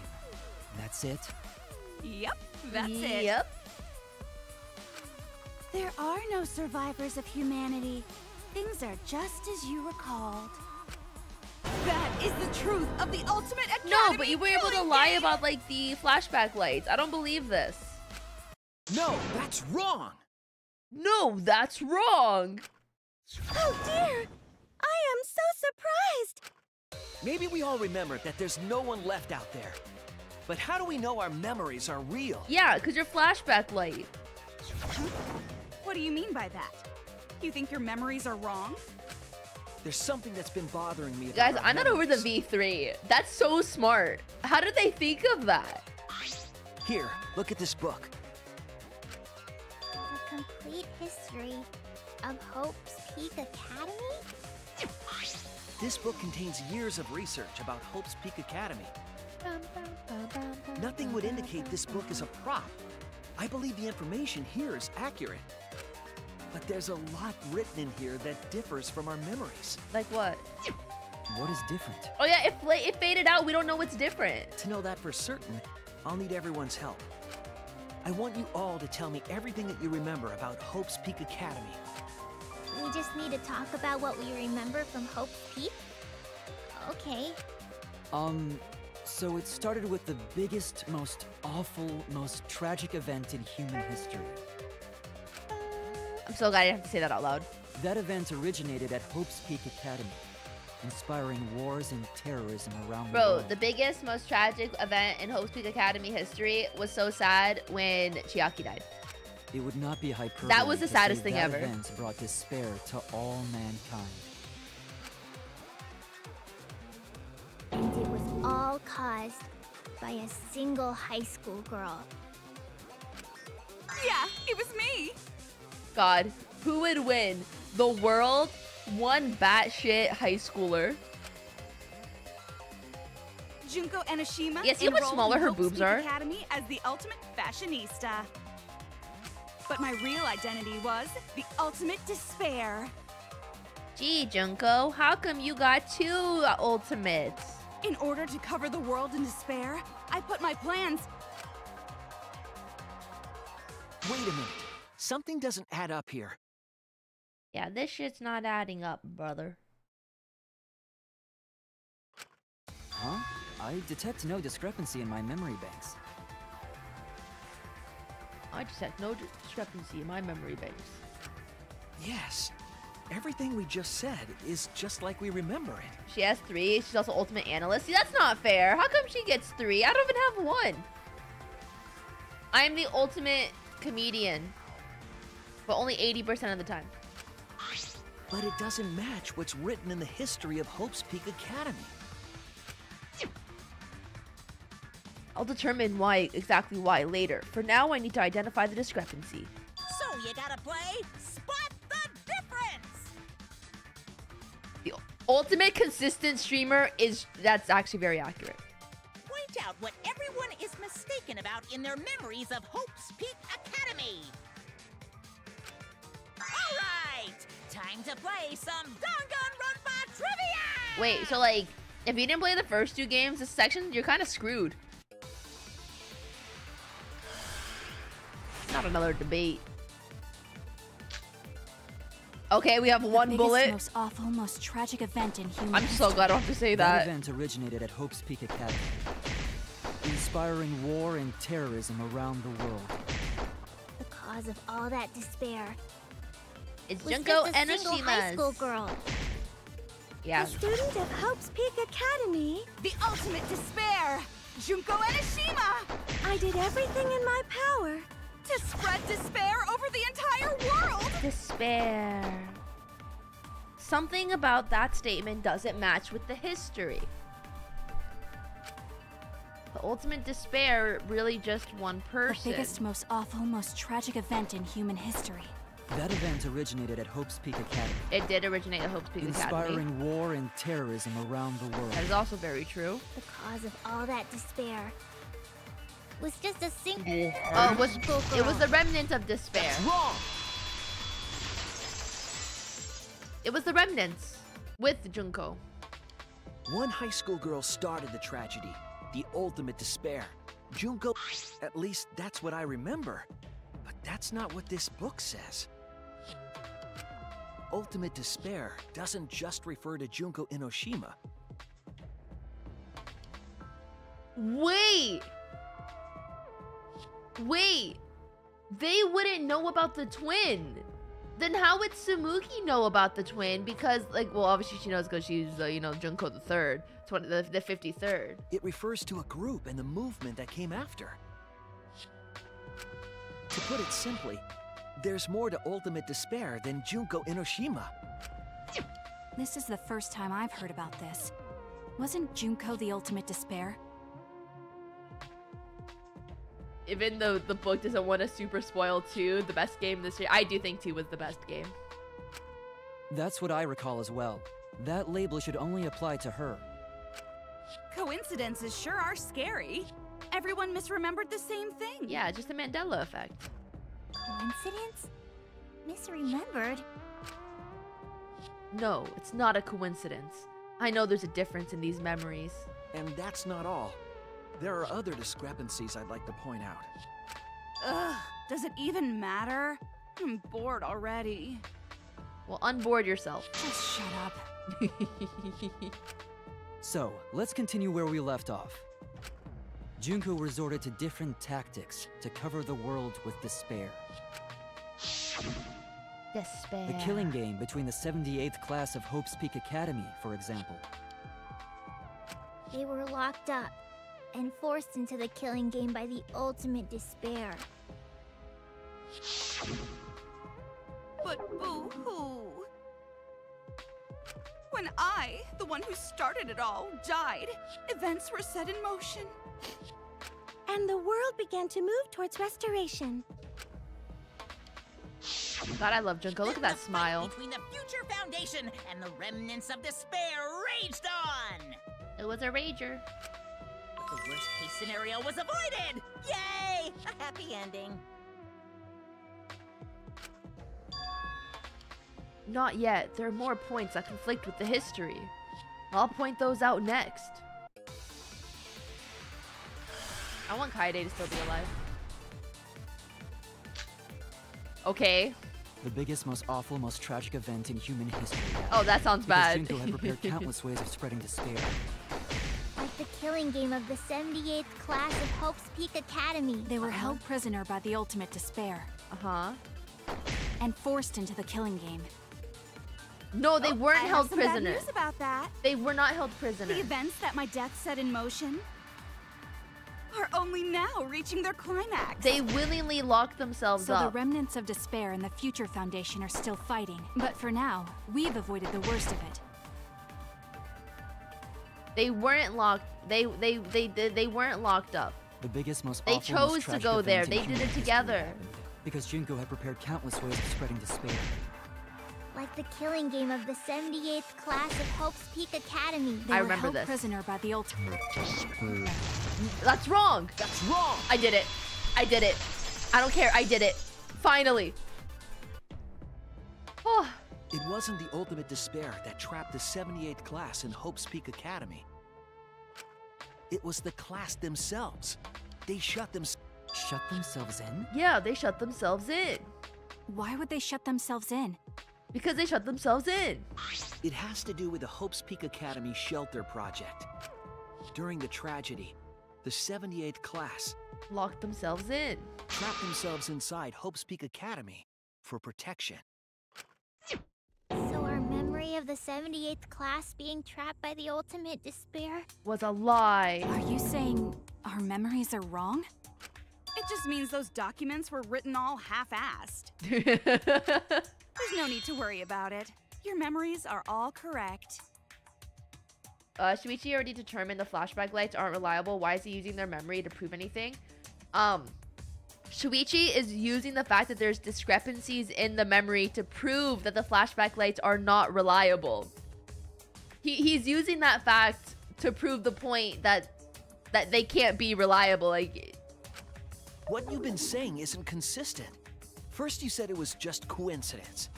That's it? Yep, that's it. Yep. There are no survivors of humanity. Things are just as you recalled. That is the truth of the Ultimate Academy. No, but you were able to killing lie game. about, like, the flashback lights. I don't believe this. No, that's wrong! No, that's wrong! Oh dear! I am so surprised! Maybe we all remember that there's no one left out there. But how do we know our memories are real? Yeah, because your flashback light. What do you mean by that? You think your memories are wrong? There's something that's been bothering me about Guys, our I'm not over the memories. V3. That's so smart. How did they think of that? Here, look at this book. A complete history of Hope's Peak Academy? This book contains years of research about Hope's Peak Academy. Nothing would indicate this book is a prop. I believe the information here is accurate. But there's a lot written in here that differs from our memories. Like what? What is different? Oh yeah, it faded out. We don't know what's different. To know that for certain, I'll need everyone's help. I want you all to tell me everything that you remember about Hope's Peak Academy. We just need to talk about what we remember from Hope's Peak? Okay. So it started with the biggest, most awful, most tragic event in human history. I'm so glad I didn't have to say that out loud. That event originated at Hope's Peak Academy, inspiring wars and terrorism around the Bro, world. the biggest, most tragic event in Hope's Peak Academy history was so sad when Chiaki died. It would not be hyperbole. That was the to say saddest thing that ever. event brought despair to all mankind. And it was all caused by a single high school girl. Yeah, it was me. God, who would win? The world? One batshit high schooler? Junko Enoshima. Yeah, see how much enrolled smaller in her Hope's boobs Peak are? Academy as the ultimate fashionista. But my real identity was the ultimate despair. Gee, Junko, how come you got two ultimates? In order to cover the world in despair, I put my plans. Wait a minute. Something doesn't add up here. Yeah, this shit's not adding up, brother. Huh? I detect no discrepancy in my memory banks. I just had no discrepancy in my memory base. Yes. Everything we just said is just like we remember it. She has 3. She's also ultimate analyst. See, that's not fair. How come she gets 3? I don't even have 1. I'm the ultimate comedian. But only 80% of the time. But it doesn't match what's written in the history of Hope's Peak Academy. I'll determine exactly why later. For now, I need to identify the discrepancy. So you gotta play Spot the Difference! The ultimate consistent streamer that's actually very accurate. Point out what everyone is mistaken about in their memories of Hope's Peak Academy. All right, time to play some Danganronpa trivia! Wait, so like, if you didn't play the first 2 games, this section, you're kind of screwed. Not another debate. Okay, we have one bullet. The most awful, most tragic event in human I'm so glad I don't have to say that. That event originated at Hope's Peak Academy, inspiring war and terrorism around the world. The cause of all that despair It's was Junko just a and single high school Oshima's. girl. Yeah. A student of Hope's Peak Academy. The ultimate despair! Junko Enoshima! I did everything in my power. To spread despair over the entire world! Despair. Something about that statement doesn't match with the history. The ultimate despair really just one person. The biggest, most awful, most tragic event in human history. That event originated at Hope's Peak Academy, It did originate at Hope's Peak Academy. inspiring war and terrorism around the world. That is also very true. The cause of all that despair was just a single It was the remnant of despair. Wrong! It was the remnants with Junko. One high school girl started the tragedy, the ultimate despair. Junko, at least that's what I remember. But that's not what this book says. Ultimate despair doesn't just refer to Junko Enoshima. Wait! They wouldn't know about the twin. Then how would Tsumuki know about the twin? Because, like, well, obviously she knows because she's, Junko the third, the 53rd. It refers to a group and the movement that came after. To put it simply, there's more to ultimate despair than Junko Enoshima. This is the first time I've heard about this. Wasn't Junko the ultimate despair? Even though the book doesn't want to super spoil 2, the best game this year, I do think 2 was the best game. That's what I recall as well. That label should only apply to her. Coincidences sure are scary. Everyone misremembered the same thing. Yeah, just a Mandela effect. coincidence. Misremembered. No, it's not a coincidence. I know there's a difference in these memories. And that's not all. There are other discrepancies I'd like to point out. Ugh, does it even matter? I'm bored already. Well, unboard yourself. Just shut up. So, let's continue where we left off. Junko resorted to different tactics to cover the world with despair. Despair. The killing game between the 78th class of Hope's Peak Academy, for example. They were locked up and forced into the killing game by the ultimate despair. But boo-hoo. When I, the one who started it all, died, events were set in motion. And the world began to move towards restoration. God, I love Junko. Look at that The fight smile. between the Future Foundation and the remnants of despair raged on. It was a rager. But the worst case scenario was avoided. Yay! A happy ending. Not yet. There are more points that conflict with the history. I'll point those out next. I want Kaede to still be alive. Okay. The biggest, most awful, most tragic event in human history. Oh, that sounds Because bad. Junko had prepared countless ways of spreading despair. Like the killing game of the 78th class of Hope's Peak Academy. They were held prisoner by the ultimate despair. Uh-huh. And forced into the killing game. No, they weren't I have held some bad prisoner. news about that. They were not held prisoner. The events that my death set in motion are only now reaching their climax. They willingly locked themselves So up. the remnants of despair and the Future Foundation are still fighting. But for now, we've avoided the worst of it. They weren't locked. They weren't locked up. The biggest, most They awful, most chose to tragic go event there. in They human did it history together. happened, because Junko had prepared countless ways of spreading despair. Like the killing game of the 78th class of Hope's Peak Academy. They I were remember held this. prisoner by the ultimate. That's wrong. That's wrong! I did it. I did it. I don't care. I did it. Finally. Oh. It wasn't the ultimate despair that trapped the 78th class in Hope's Peak Academy. It was the class themselves. They shut themselves in? Yeah, they shut themselves in. Why would they shut themselves in? Because they shut themselves in. It has to do with the Hope's Peak Academy shelter project. During the tragedy, the 78th class locked themselves in. Trapped themselves inside Hope's Peak Academy for protection. So our memory of the 78th class being trapped by the ultimate despair was a lie. Are you saying our memories are wrong? It just means those documents were written all half-assed. There's no need to worry about it. Your memories are all correct. Shuichi already determined the flashback lights aren't reliable. Why is he using their memory to prove anything? Shuichi is using the fact that there's discrepancies in the memory to prove that the flashback lights are not reliable. He's using that fact to prove the point that they can't be reliable. Like, what you've been saying isn't consistent. First you said it was just coincidence.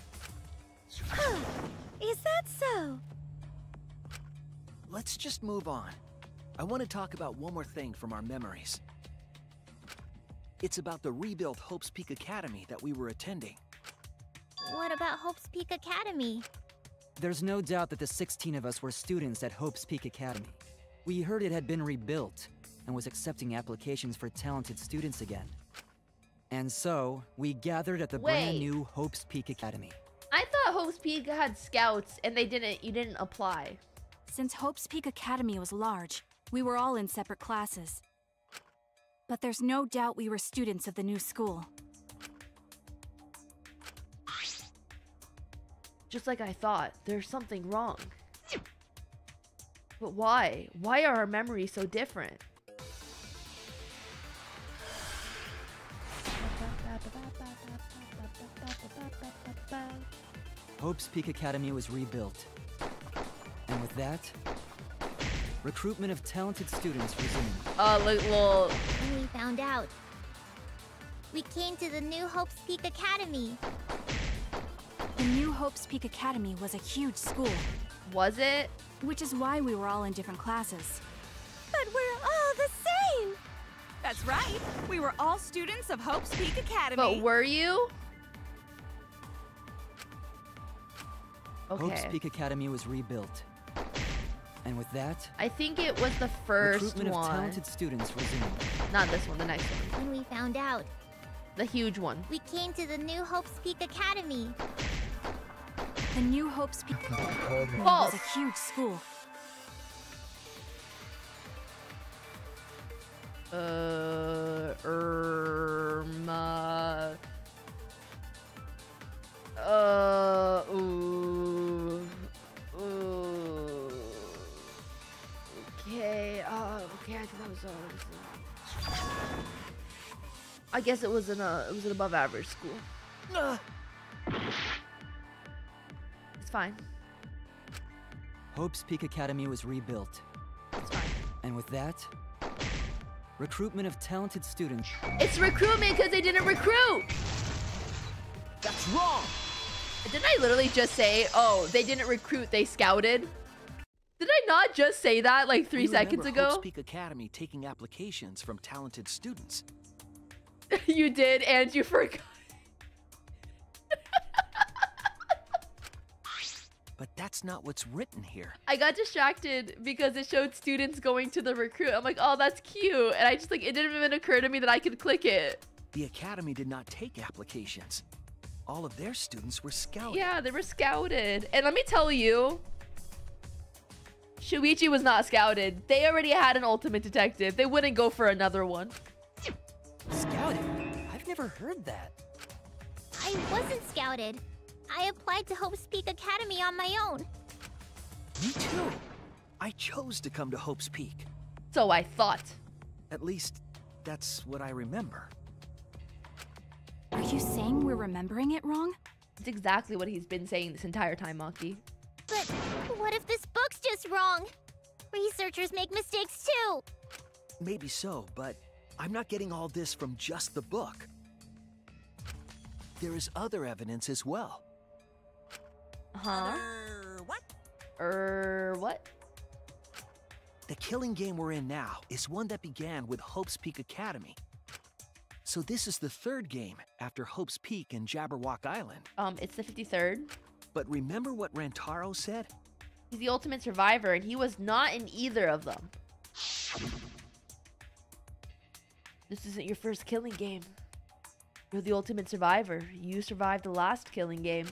Is that so? Let's just move on. I want to talk about one more thing from our memories. It's about the rebuilt Hope's Peak Academy that we were attending. What about Hope's Peak Academy? There's no doubt that the 16 of us were students at Hope's Peak Academy. We heard it had been rebuilt and was accepting applications for talented students again. And so, we gathered at the brand new Hope's Peak Academy. I thought Hope's Peak had scouts and you didn't apply. Since Hope's Peak Academy was large, we were all in separate classes. But there's no doubt we were students of the new school. Just like I thought, there's something wrong. But why? Why are our memories so different? Hope's Peak Academy was rebuilt. And with that, recruitment of talented students resumed. When we found out, we came to the new Hope's Peak Academy. The new Hope's Peak Academy was a huge school. Was it? Which is why we were all in different classes. But we're all the same! That's right. We were all students of Hope's Peak Academy. But were you? Okay. Hope's Peak Academy was rebuilt. And with that, I think it was the first recruitment one. of talented students resumed. Not this one, the next one. When we found out, the huge one. We came to the new Hope's Peak Academy. The new Hope's Peak Academy False. was a huge school. Okay, okay, I think that was, I guess it was an above average school. It's fine. Hope's Peak Academy was rebuilt. It's fine. And with that, recruitment of talented students. It's recruitment because they didn't recruit! That's wrong! Didn't I literally just say, oh, they didn't recruit, they scouted? Did I not just say that like 3 seconds ago? Hope's Peak Academy taking applications from talented students. You did, and you forgot. But that's not what's written here. I got distracted because it showed students going to the recruit. I'm like, oh, that's cute. And I just like, it didn't even occur to me that I could click it. The academy did not take applications. All of their students were scouted. Yeah, they were scouted. And let me tell you, Shuichi was not scouted. They already had an ultimate detective. They wouldn't go for another one. Scouted? I've never heard that. I wasn't scouted. I applied to Hope's Peak Academy on my own. Me too. I chose to come to Hope's Peak. So I thought. At least, that's what I remember. Are you saying we're remembering it wrong? It's exactly what he's been saying this entire time, Maki. But what if this book's just wrong? Researchers make mistakes too. Maybe so, but I'm not getting all this from just the book. There is other evidence as well. Huh? What? What? The killing game we're in now is one that began with Hope's Peak Academy. So this is the third game after Hope's Peak and Jabberwock Island. It's the 53rd. But remember what Rantaro said? He's the ultimate survivor, and he was not in either of them. This isn't your first killing game. You're the ultimate survivor. You survived the last killing game.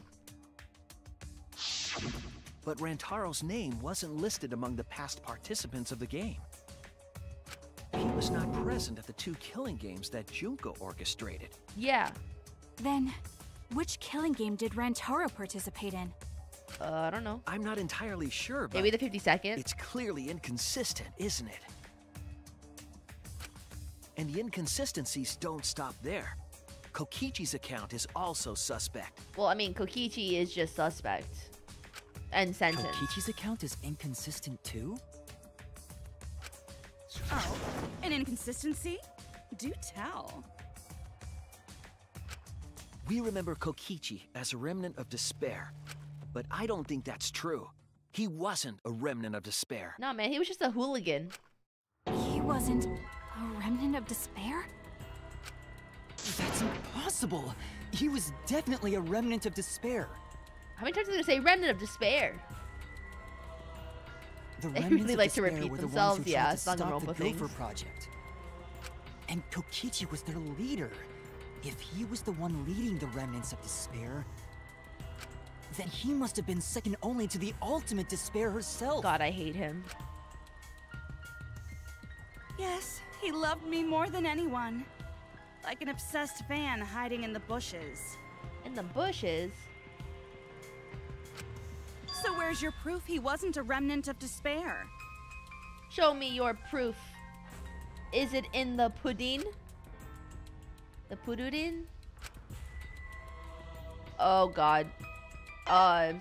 But Rantaro's name wasn't listed among the past participants of the game. He was not present at the 2 killing games that Junko orchestrated. Yeah. Then, which killing game did Rantaro participate in? I don't know. I'm not entirely sure, but maybe the 52nd? It's clearly inconsistent, isn't it? And the inconsistencies don't stop there. Kokichi's account is also suspect. Well, I mean, Kokichi is just suspect. And sentenced. Kokichi's account is inconsistent too? Oh, an inconsistency? Do tell. We remember Kokichi as a remnant of despair, but I don't think that's true. He wasn't a remnant of despair. No, man, he was just a hooligan. He wasn't a remnant of despair? That's impossible! He was definitely a remnant of despair. How many times are they gonna say remnant of despair? The They remnants really of like to despair repeat were the themselves, ones who yeah, tried to it's stop the Danganronpa things. Gopher Project. And Kokichi was their leader. If he was the one leading the remnants of despair, then he must have been second only to the ultimate despair herself. God, I hate him. Yes, he loved me more than anyone. Like an obsessed fan hiding in the bushes. In the bushes? So where's your proof he wasn't a remnant of despair? Show me your proof. Is it in the pudding? The pudding? Oh god. Oh,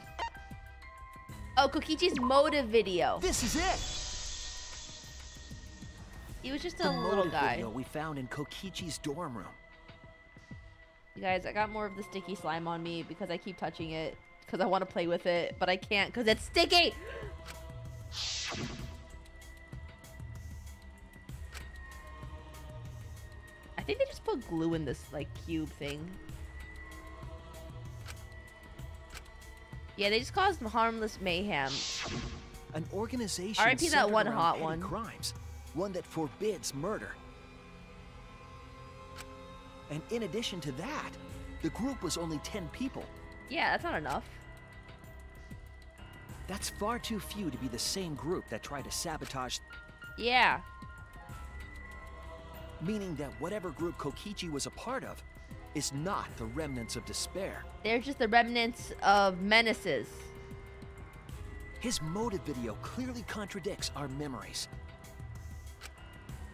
Kokichi's motive video. This is it! He was just The a little motive guy. video we found in Kokichi's dorm room. You guys, I got more of the sticky slime on me because I keep touching it. Because I want to play with it, but I can't because it's sticky! I think they just put glue in this, like, cube thing. Yeah, they just caused harmless mayhem. An organization RIP that centered one around hot petty one. crimes, one that forbids murder. And in addition to that, the group was only 10 people. Yeah, that's not enough. That's far too few to be the same group that tried to sabotage. Yeah. Meaning that whatever group Kokichi was a part of is not the remnants of despair. They're just the remnants of menaces. His motive video clearly contradicts our memories.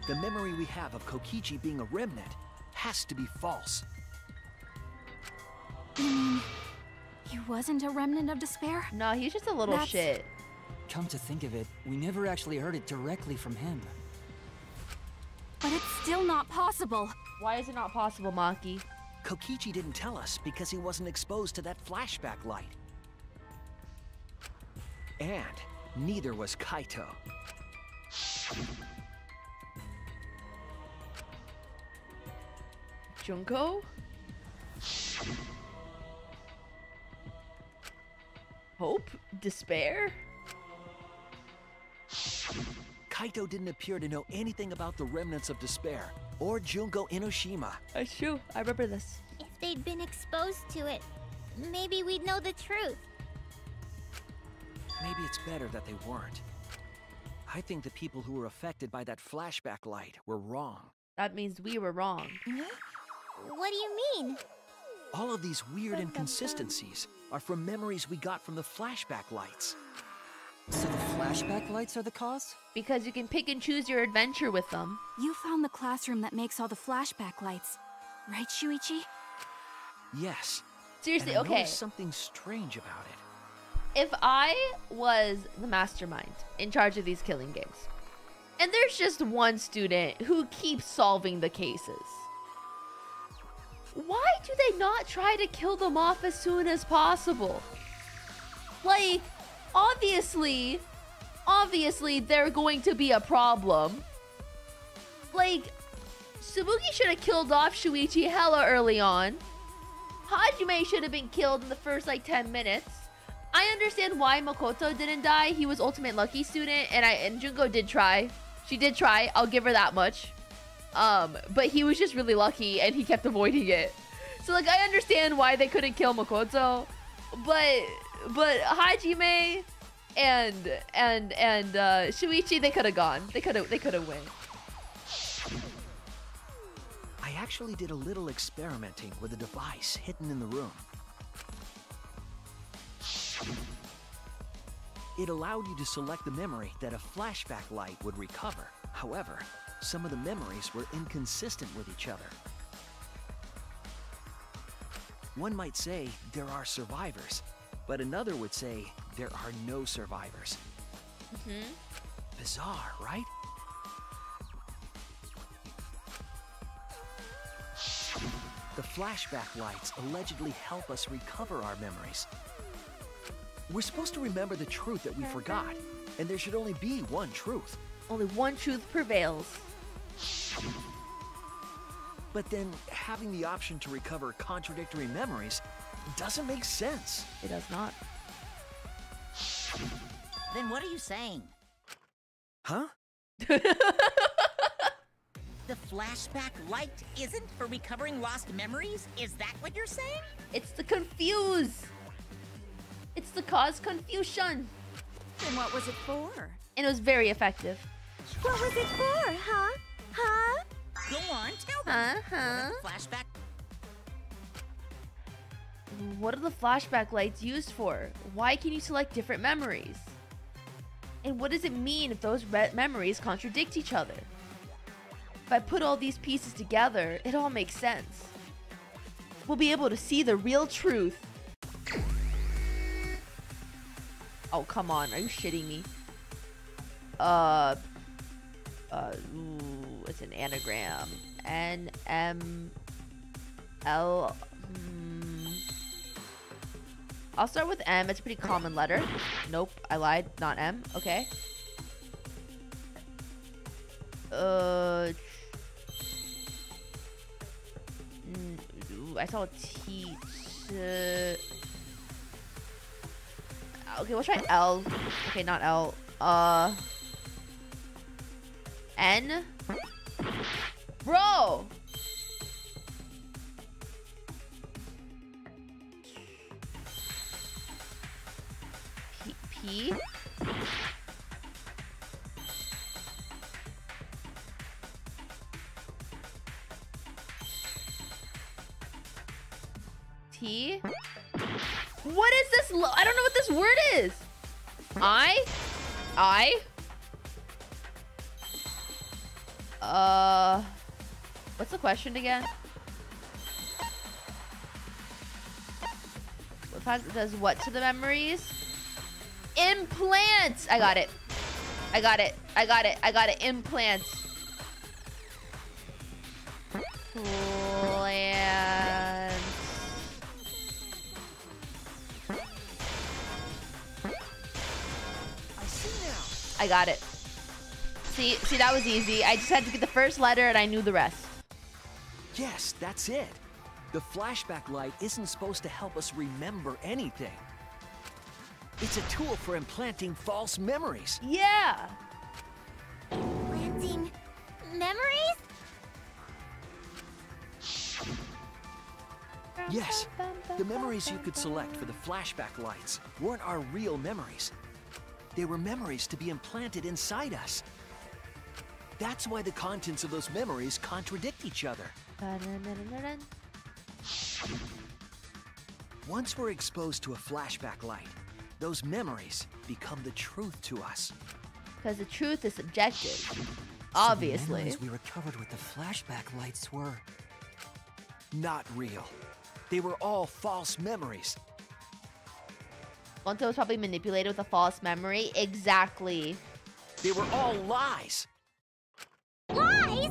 The memory we have of Kokichi being a remnant has to be false. You mean he wasn't a remnant of despair? No, he's just a little shit. Come to think of it, we never actually heard it directly from him. But it's still not possible. Why is it not possible, Maki? Kokichi didn't tell us because he wasn't exposed to that flashback light. And neither was Kaito. Junko? Hope? Despair? Kaito didn't appear to know anything about the remnants of despair, or Junko Inoshima. That's true. I remember this. If they'd been exposed to it, maybe we'd know the truth. Maybe it's better that they weren't. I think the people who were affected by that flashback light were wrong. That means we were wrong. What do you mean? All of these weird inconsistencies are from memories we got from the flashback lights. So the flashback lights are the cause? Because you can pick and choose your adventure with them. You found the classroom that makes all the flashback lights, right, Shuichi? Yes. Seriously, and I okay. noticed something strange about it. If I was the mastermind in charge of these killing games, and there's just one student who keeps solving the cases, why do they not try to kill them off as soon as possible? Like, obviously they're going to be a problem. Like, Subuki should have killed off Shuichi hella early on. Hajime should have been killed in the first, like, 10 minutes. I understand why Makoto didn't die. He was ultimate lucky student, and Junko did try. She did try. I'll give her that much. But he was just really lucky, and he kept avoiding it. So, like, I understand why they couldn't kill Makoto, but Hajime and Shuichi, they could have gone. They could have win. I actually did a little experimenting with a device hidden in the room. It allowed you to select the memory that a flashback light would recover. However, some of the memories were inconsistent with each other. One might say there are survivors, but another would say there are no survivors. Bizarre, right? The flashback lights allegedly help us recover our memories. We're supposed to remember the truth that we forgot, and there should only be one truth. Only one truth prevails. But then, having the option to recover contradictory memories doesn't make sense. It does not. Then what are you saying? Huh? The flashback light isn't for recovering lost memories? Is that what you're saying? It's to confuse. It's to cause confusion. Then what was it for? And it was very effective. What was it for, huh? Huh? Go on, tell them. Huh? What are the flashback? What are the flashback lights used for? Why can you select different memories? And what does it mean if those memories contradict each other? If I put all these pieces together, it all makes sense. We'll be able to see the real truth. Oh, come on. Are you shitting me? Ooh, it's an anagram. N-M-L... I'll start with M. It's a pretty common letter. Nope, I lied. Not M. Okay. I saw a T. Okay, we'll try L. Okay, not L. N. Bro. P. T. What is this? I don't know what this word is. I. What's the question again? What does what to the memories? Implants. I got it. Implants. Plants. I see now. I got it. See, that was easy. I just had to get the first letter and I knew the rest. Yes, that's it. The flashback light isn't supposed to help us remember anything. It's a tool for implanting false memories. Yeah. Planting memories? Yes, the memories you could select for the flashback lights weren't our real memories. They were memories to be implanted inside us. That's why the contents of those memories contradict each other. Once we're exposed to a flashback light, those memories become the truth to us. Because the truth is subjective. So the Obviously. memories we recovered with the flashback lights were... Not real. They were all false memories. Gonto was probably manipulated with a false memory. Exactly. They were all lies. Lies?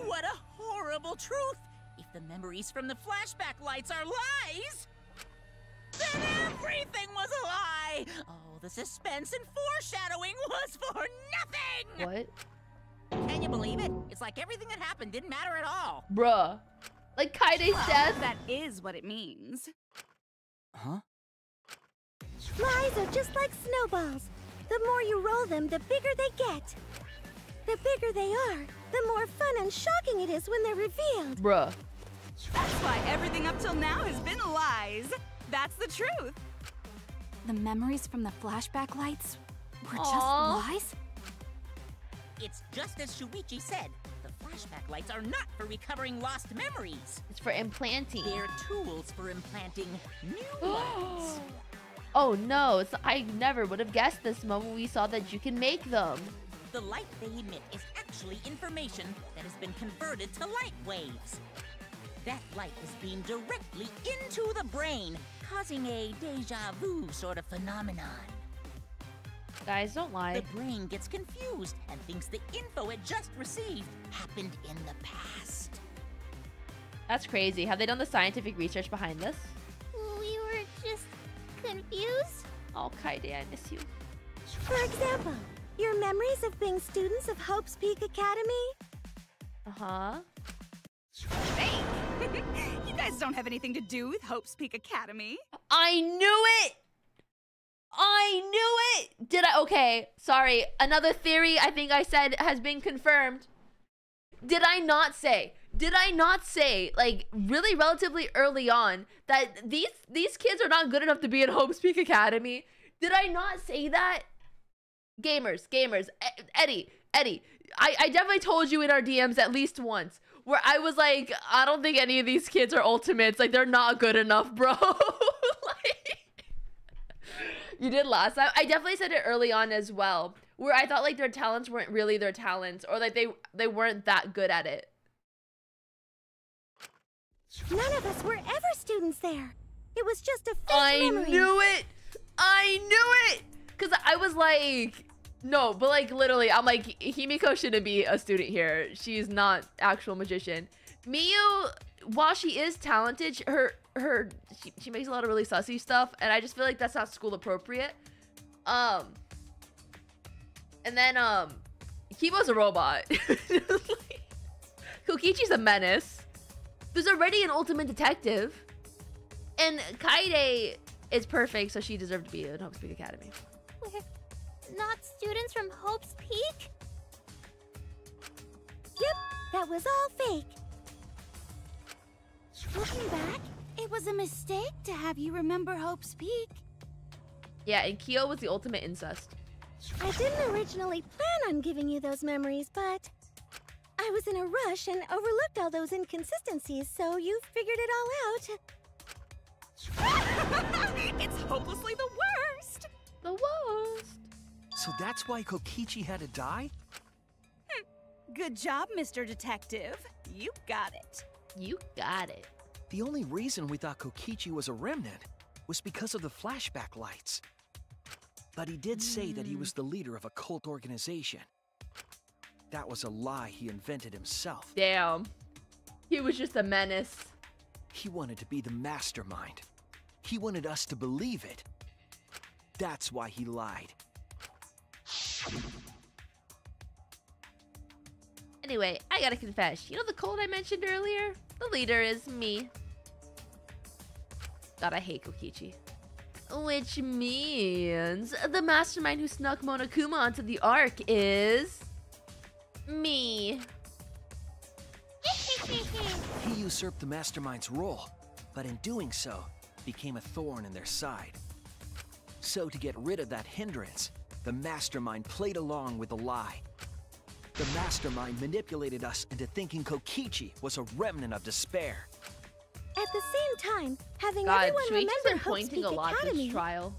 What a horrible truth! If the memories from the flashback lights are lies, then everything was a lie! Oh, the suspense and foreshadowing was for nothing! What? Can you believe it? It's like everything that happened didn't matter at all. Bruh. Like Kaide's death. That is what it means. Huh? Lies are just like snowballs. The more you roll them, the bigger they get. The bigger they are, the more fun and shocking it is when they're revealed. Bruh. That's why everything up till now has been lies. That's the truth. The memories from the flashback lights were just Aw. lies? It's just as Shuichi said. The flashback lights are not for recovering lost memories. It's for implanting. They're tools for implanting new ones. Oh no, I never would have guessed this moment we saw that you can make them. The light they emit is actually information that has been converted to light waves. That light is beamed directly into the brain, causing a deja vu sort of phenomenon. Guys, don't lie. The brain gets confused and thinks the info it just received happened in the past. That's crazy. Have they done the scientific research behind this? We were just confused. Oh, Kaide, I miss you. For example, your memories of being students of Hope's Peak Academy? Uh-huh. Hey! You guys don't have anything to do with Hope's Peak Academy. I knew it! I knew it! Did I? Okay, sorry. Another theory I think I said has been confirmed. Did I not say, like, really relatively early on that these kids are not good enough to be in Hope's Peak Academy? Did I not say that? Gamers, Eddie, I definitely told you in our DMs at least once where I was like, I don't think any of these kids are ultimates. Like, they're not good enough, bro. Like, you did last time. I definitely said it early on as well, where I thought like their talents weren't really their talents, or like they weren't that good at it. None of us were ever students there. It was just a fake memory. I knew it! Because I was like, no, but like literally, I'm like, Himiko shouldn't be a student here. She's not actual magician. Miyu, while she is talented, she makes a lot of really sussy stuff, and I just feel like that's not school appropriate. And then Kibo's a robot. Kokichi's a menace. There's already an ultimate detective, and Kaide is perfect, so she deserved to be in Hope's Peak Academy. We're not students from Hope's Peak? Yep, that was all fake. Looking back, It was a mistake to have you remember Hope's Peak. Yeah, and Kyo was the ultimate incest. I didn't originally plan on giving you those memories, but I was in a rush and overlooked all those inconsistencies, so you figured it all out. It's hopelessly the worst. The worst. So that's why Kokichi had to die? Good job, Mr. Detective. You got it. You got it. The only reason we thought Kokichi was a remnant was because of the flashback lights. But he did say that he was the leader of a cult organization. That was a lie he invented himself. Damn. He was just a menace. He wanted to be the mastermind. He wanted us to believe it. That's why he lied. Anyway, I gotta confess. You know the cult I mentioned earlier? The leader is me. God, I hate Kokichi. Which means the mastermind who snuck Monokuma onto the Ark is... me. He usurped the mastermind's role, but in doing so, became a thorn in their side. So to get rid of that hindrance, the mastermind played along with the lie. The mastermind manipulated us into thinking Kokichi was a remnant of despair. At the same time, having God, everyone Shuichi's remember been Hope's pointing Peak a lot Academy this trial.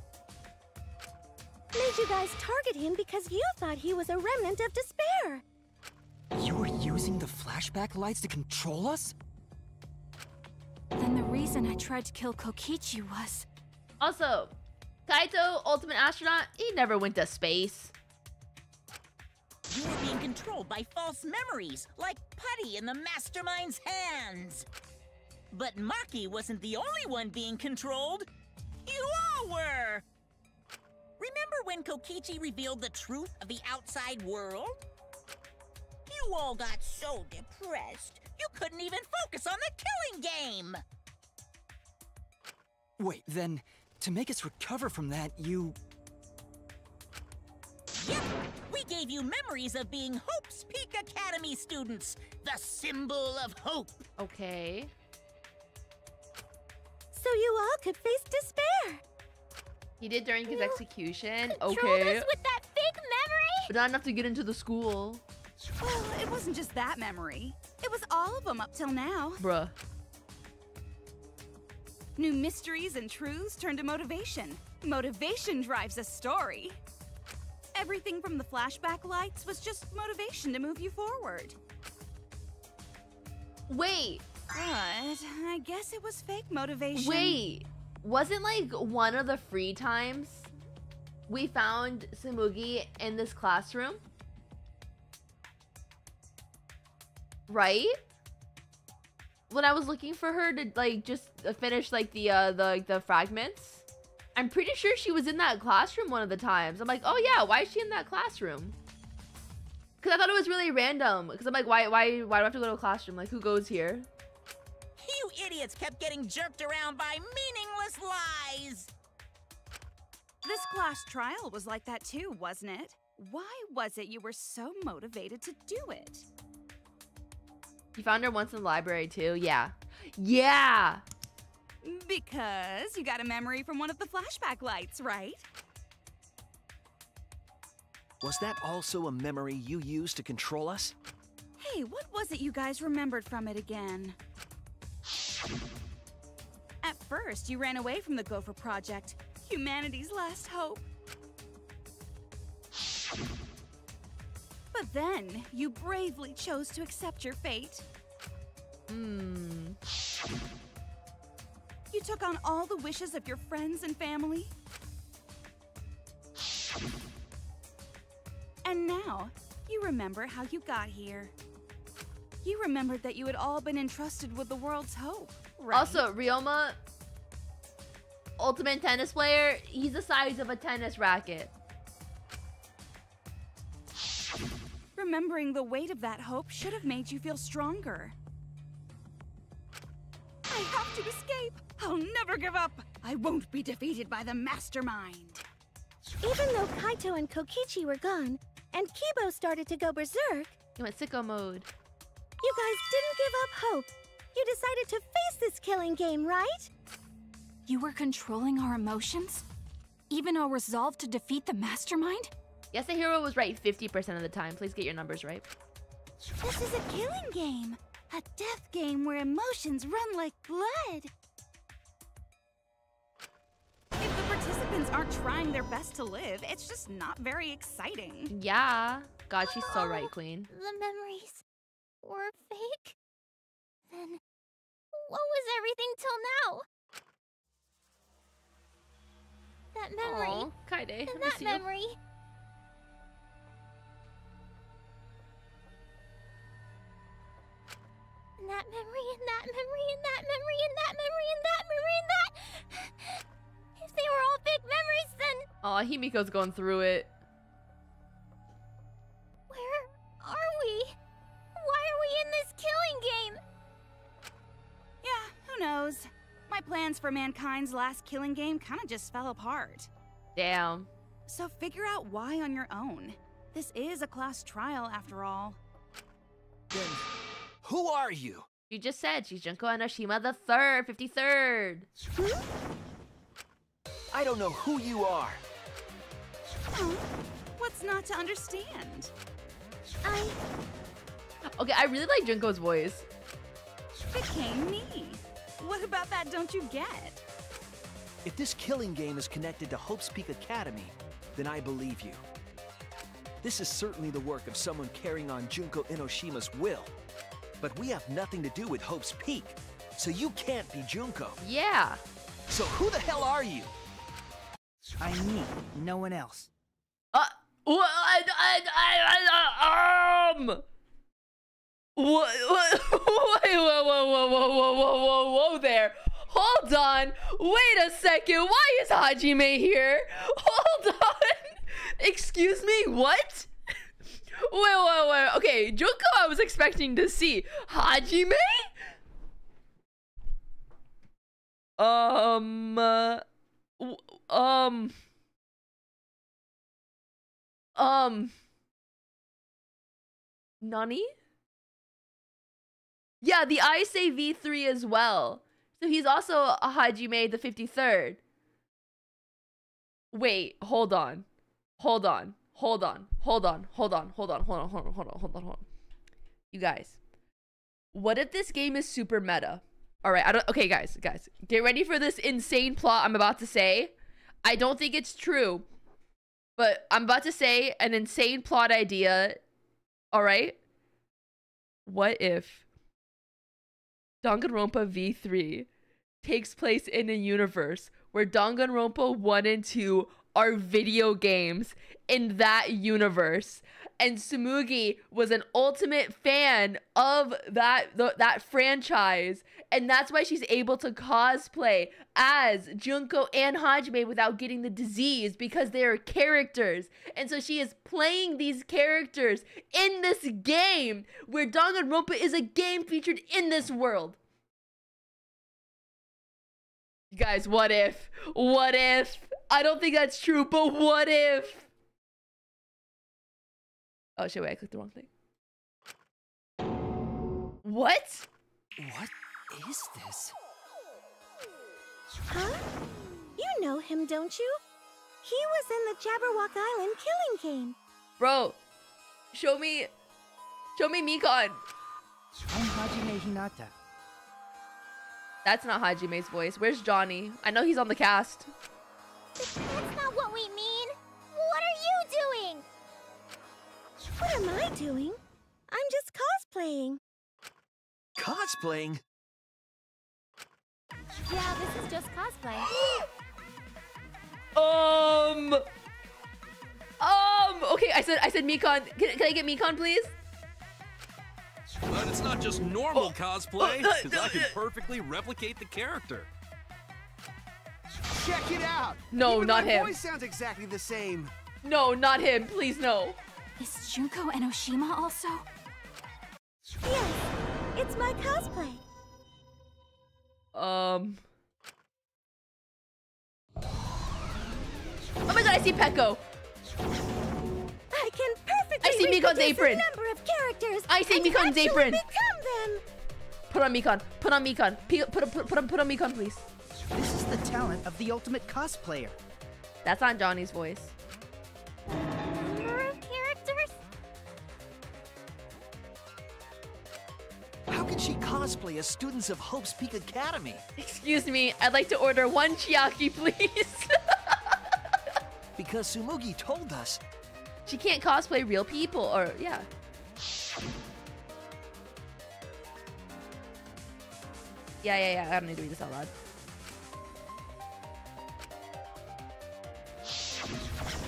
made you guys target him because you thought he was a remnant of despair. You were using the flashback lights to control us? Then the reason I tried to kill Kokichi was... Also, Kaito, Ultimate Astronaut, he never went to space. You were being controlled by false memories, like putty in the mastermind's hands. But Maki wasn't the only one being controlled. You all were! Remember when Kokichi revealed the truth of the outside world? You all got so depressed, you couldn't even focus on the killing game! Wait, then, to make us recover from that, you... Yep, we gave you memories of being Hope's Peak Academy students, the symbol of hope. Okay. So you all could face despair. He did during his execution. Controlled Okay. us with that fake memory? But not enough to get into the school. Well, it wasn't just that memory. It was all of them up till now. Bruh. New mysteries and truths turn to motivation. Motivation drives a story. Everything from the flashback lights was just motivation to move you forward. Wait. But I guess it was fake motivation. Wait. Wasn't like one of the free times we found Tsumugi in this classroom? Right? When I was looking for her to like just finish like the fragments, I'm pretty sure she was in that classroom one of the times. I'm like, oh yeah, why is she in that classroom? Cause I thought it was really random. Cause I'm like, why do I have to go to a classroom? Like, who goes here? You idiots kept getting jerked around by meaningless lies! This class trial was like that too, wasn't it? Why was it you were so motivated to do it? You found her once in the library too? Yeah. Yeah! Because you got a memory from one of the flashback lights, right? Was that also a memory you used to control us? Hey, what was it you guys remembered from it again? At first, you ran away from the Gopher Project, humanity's last hope. But then, you bravely chose to accept your fate. You took on all the wishes of your friends and family. And now, you remember how you got here. You remembered that you had all been entrusted with the world's hope, right? Also, Ryoma, ultimate tennis player, he's the size of a tennis racket. Remembering the weight of that hope should have made you feel stronger. I have to escape! I'll never give up! I won't be defeated by the mastermind! Even though Kaito and Kokichi were gone, and Kibo started to go berserk, He went sicko mode. you guys didn't give up hope. You decided to face this killing game, right? You were controlling our emotions? Even our resolve to defeat the mastermind? Yes, the hero was right 50% of the time. Please get your numbers right. This is a killing game. A death game where emotions run like blood. If the participants aren't trying their best to live, it's just not very exciting. Yeah. God, she's so right, Queen. The memories were fake? Then what was everything till now? That memory. Aw, Kaide, I And miss that you. memory. And that memory, and that memory, and that memory, and that memory, and that memory, and that. If they were all fake memories, then Aw, Himiko's going through it. where are we? Why are we in this killing game? Yeah, who knows? My plans for mankind's last killing game kind of just fell apart. Damn. So figure out why on your own. This is a class trial after all. Then, who are you? You just said she's Junko Enoshima the third, 53rd. I don't know who you are. Huh? What's not to understand? Okay, I really like Junko's voice. Became me. What about that don't you get? If this killing game is connected to Hope's Peak Academy, then I believe you. This is certainly the work of someone carrying on Junko Enoshima's will. But we have nothing to do with Hope's Peak, so you can't be Junko. Yeah. So who the hell are you? I'm me, no one else. What? Wait, whoa there. Hold on. Wait a second. Why is Hajime here? Hold on. Excuse me, what? Wait. Okay, Junko I was expecting to see. Hajime? Nani? Yeah, the I say V3 as well. So he's also a Hajime the 53rd. Wait, hold on. You guys, what if this game is super meta? All right, okay, guys, get ready for this insane plot I'm about to say. I don't think it's true, but I'm about to say an insane plot idea. All right. What if Danganronpa V3 takes place in a universe where Danganronpa 1 and 2 are video games in that universe, and Tsumugi was an ultimate fan of that franchise, and that's why she's able to cosplay as Junko and Hajime without getting the disease, because they are characters, and so she is playing these characters in this game where Danganronpa is a game featured in this world. You guys, what if? I don't think that's true, but what if? Oh shit, wait, I clicked the wrong thing. What? What is this? Huh? You know him, don't you? He was in the Jabberwock Island killing game. Bro, show me Mikon. I'm Hajime Hinata. That's not Hajime's voice. Where's Johnny? I know he's on the cast. That's not what we mean. What are you doing? What am I doing? I'm just cosplaying. Cosplaying? Yeah, this is just cosplay. Okay, I said Mikon. Can I get Mikon, please? But it's not just normal cosplay, because I can perfectly replicate the character. Check it out! No, Even not my him. voice sounds exactly the same. No, not him. Please, no. Is Junko Enoshima also? Yes, it's my cosplay. Oh my god, I see Peko. I can perfectly I see Mikon's reproduce apron. a number of characters. I see and Mikon's actually apron. become them. Put on Mikon. Put on Mikon, please. This is the talent of the ultimate cosplayer. That's on Johnny's voice. Number of characters? How can she cosplay as students of Hope's Peak Academy? Excuse me, I'd like to order 1 Chiaki, please. Because Tsumugi told us. She can't cosplay real people, or yeah. Yeah, I don't need to read this out loud.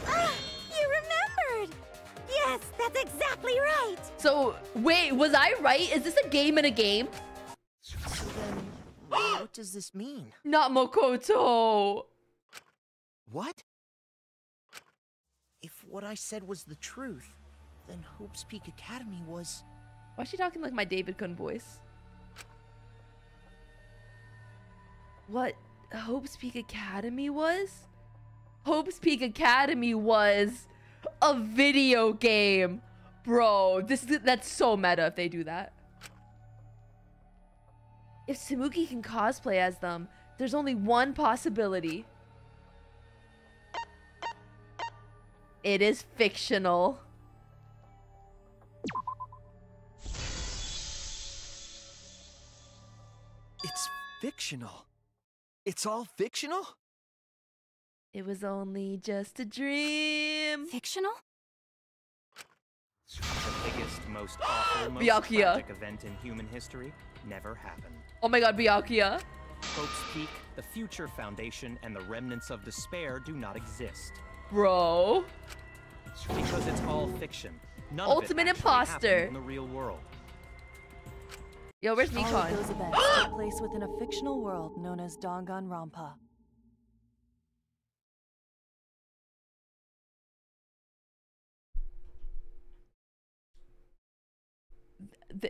Ah, you remembered! Yes, that's exactly right! So, wait, was I right? Is this a game in a game? So then, what does this mean? Not Mokoto. What? If what I said was the truth, then Hope's Peak Academy was... Why is she talking like my David Kun voice? What Hope's Peak Academy was? Hope's Peak Academy was a video game. Bro, that's so meta if they do that. If Tsumugi can cosplay as them, there's only one possibility. It is fictional. It's Fictional. It's all fictional? It was only just a dream. Fictional? The biggest, most awful, most Byakuya. tragic event in human history never happened. Oh my god, Byakuya. Hope's Peak, the Future Foundation, and the remnants of despair do not exist. Bro. Because it's all fiction. None Ultimate of it actually imposter. happened in the real world. Yo, where's All of those Nikon? events took place within a fictional world known as Danganronpa.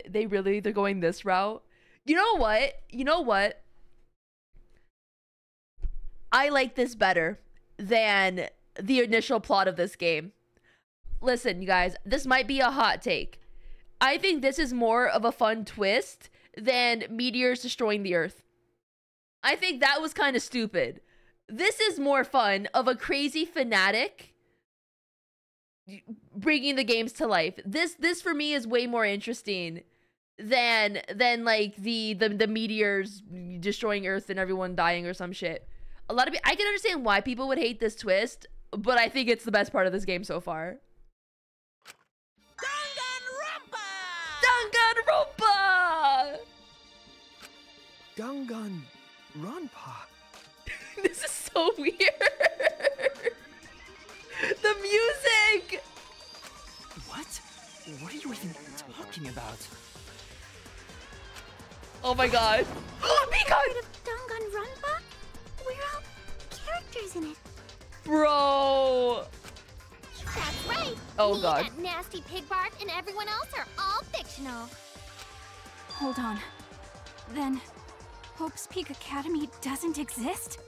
They're going this route. You know what? You know what? I like this better than the initial plot of this game. Listen, you guys, this might be a hot take. I think this is more of a fun twist than meteors destroying the Earth. I think that was kind of stupid. This is more fun of a crazy fanatic bringing the games to life. This for me is way more interesting than like the meteors destroying Earth and everyone dying or some shit. A lot of I can understand why people would hate this twist, but I think it's the best part of this game so far. Danganronpa! Danganronpa. This is so weird. The music! What? What are you even talking about? Oh my god. Oh my god! Part of Danganronpa? We're all characters in it. Bro. That's right. Oh Me, god. that nasty pig Bart, and everyone else are all fictional. Hold on. Then, Hope's Peak Academy doesn't exist?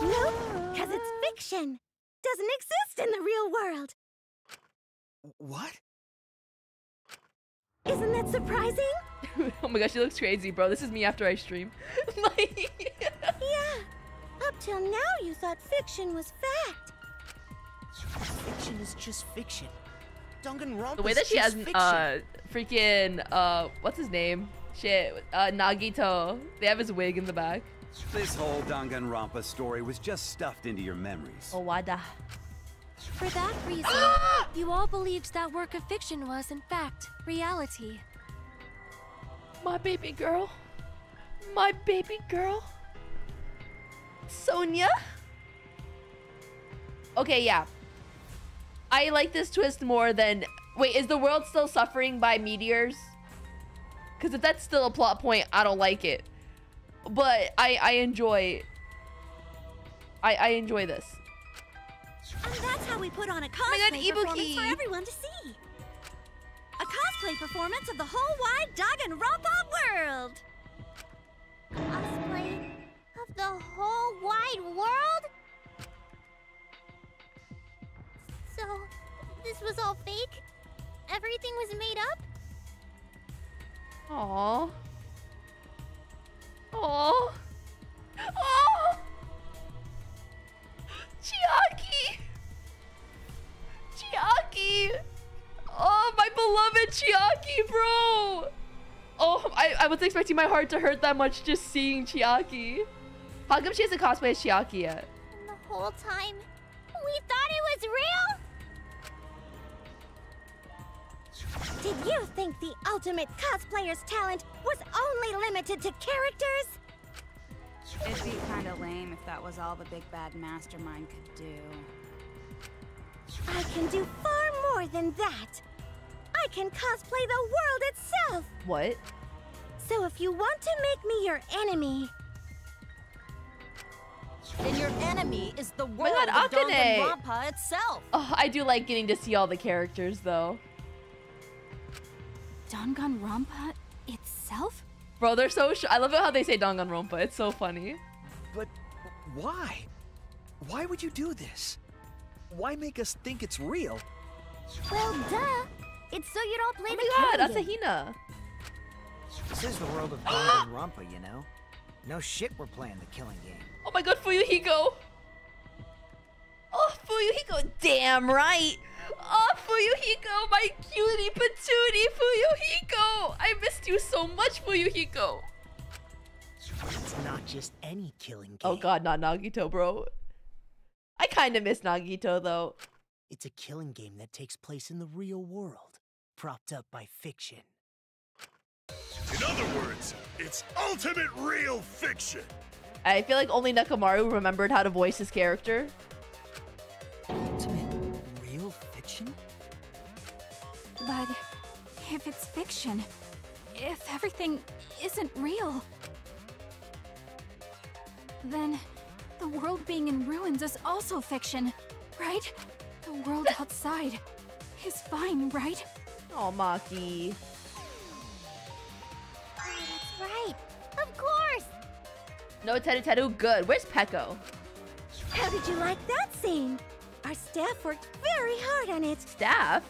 Nope, because it's fiction. Doesn't exist in the real world. What? Isn't that surprising? Oh my gosh, she looks crazy, bro. This is me after I stream. Like, Yeah. Up till now, you thought fiction was fact. Fiction is just fiction. Danganronpa the way that she has fiction. freaking what's his name? Shit, Nagito. They have his wig in the back. This whole Danganronpa story was just stuffed into your memories. Oh, wada. For that reason, you all believed that work of fiction was, in fact, reality. My baby girl. My baby girl. Sonia? Okay, yeah. I like this twist more than... Wait, is the world still suffering by meteors? Because if that's still a plot point, I don't like it. But I enjoy... I enjoy this. And that's how we put on a my God, cosplay performance Ibuki. for everyone to see. A cosplay performance of the whole wide Danganronpa world. Cosplay of the whole wide world? So, this was all fake? Everything was made up? Aww. Aww. Oh! Chiaki! Chiaki! Oh, my beloved Chiaki, bro! Oh, I was expecting my heart to hurt that much just seeing Chiaki. How come she hasn't cosplayed as Chiaki yet? And the whole time, we thought it was real? Did you think the ultimate cosplayer's talent was only limited to characters? It'd be kind of lame if that was all the big bad mastermind could do. I can do far more than that. I can cosplay the world itself. What? So if you want to make me your enemy, Then your enemy is the my world God, of Akane. Danganronpa itself. Oh, I do like getting to see all the characters, though. Danganronpa itself? Bro, they're so I love it how they say Danganronpa. It's so funny. But why? Why would you do this? Why make us think it's real? well, duh. It's so you don't play Oh the my God, killing game. Asahina. This is the world of Danganronpa, you know? No shit we're playing the killing game. Oh my God, Fuyuhiko. Oh, Fuyuhiko. Damn right. Oh, Fuyuhiko, my cutie patootie Fuyuhiko. I missed you so much, Fuyuhiko. It's not just any killing game. Oh god, not Nagito, bro. I kind of miss Nagito, though. It's a killing game that takes place in the real world, propped up by fiction. In other words, it's ultimate real fiction. I feel like only Nekomaru remembered how to voice his character. Ultimate real fiction? But if it's fiction, if everything isn't real, then the world being in ruins is also fiction, right? The world outside is fine, right? Oh, Maki. That's right. Of course. No Teru Teru, good. Where's Peko? How did you like that scene? Our staff worked very hard on it. Staff?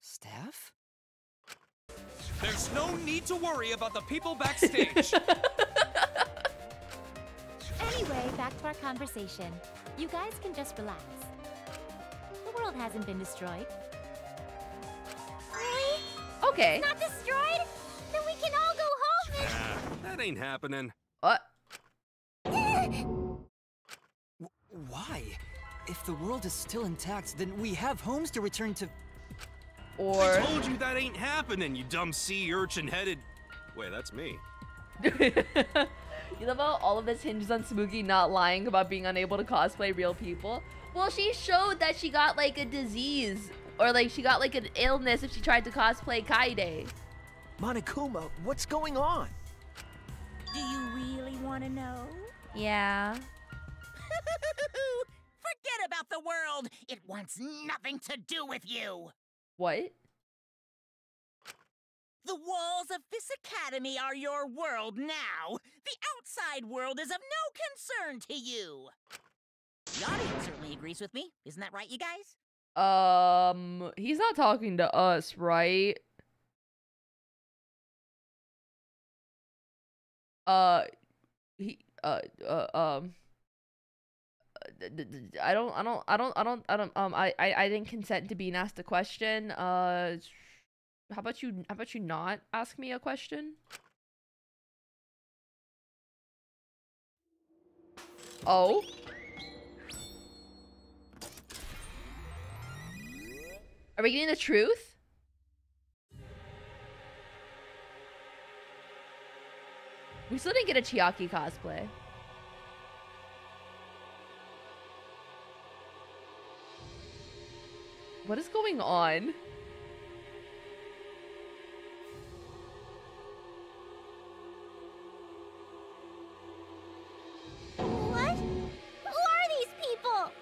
Staff? There's no need to worry about the people backstage. Anyway, back to our conversation. You guys can just relax. The world hasn't been destroyed. Really? Okay. It's not destroyed? Then we can all go home and... That ain't happening. What? Why? If the world is still intact, then we have homes to return to. Or... I told you that ain't happening, you dumb sea urchin-headed... Wait, that's me. You love how all of this hinges on Tsumugi not lying about being unable to cosplay real people? Well, she showed that she got like a disease or like she got like an illness if she tried to cosplay Kaide. Monokuma, what's going on? Do you really want to know? Yeah. Forget about the world. It wants nothing to do with you. What? The walls of this academy are your world now. The outside world is of no concern to you. The audience certainly agrees with me. Isn't that right, you guys? He's not talking to us, right? I didn't consent to being asked a question. How about you not ask me a question? Oh? Are we getting the truth? We still didn't get a Chiaki cosplay. What is going on? What? Who are these people?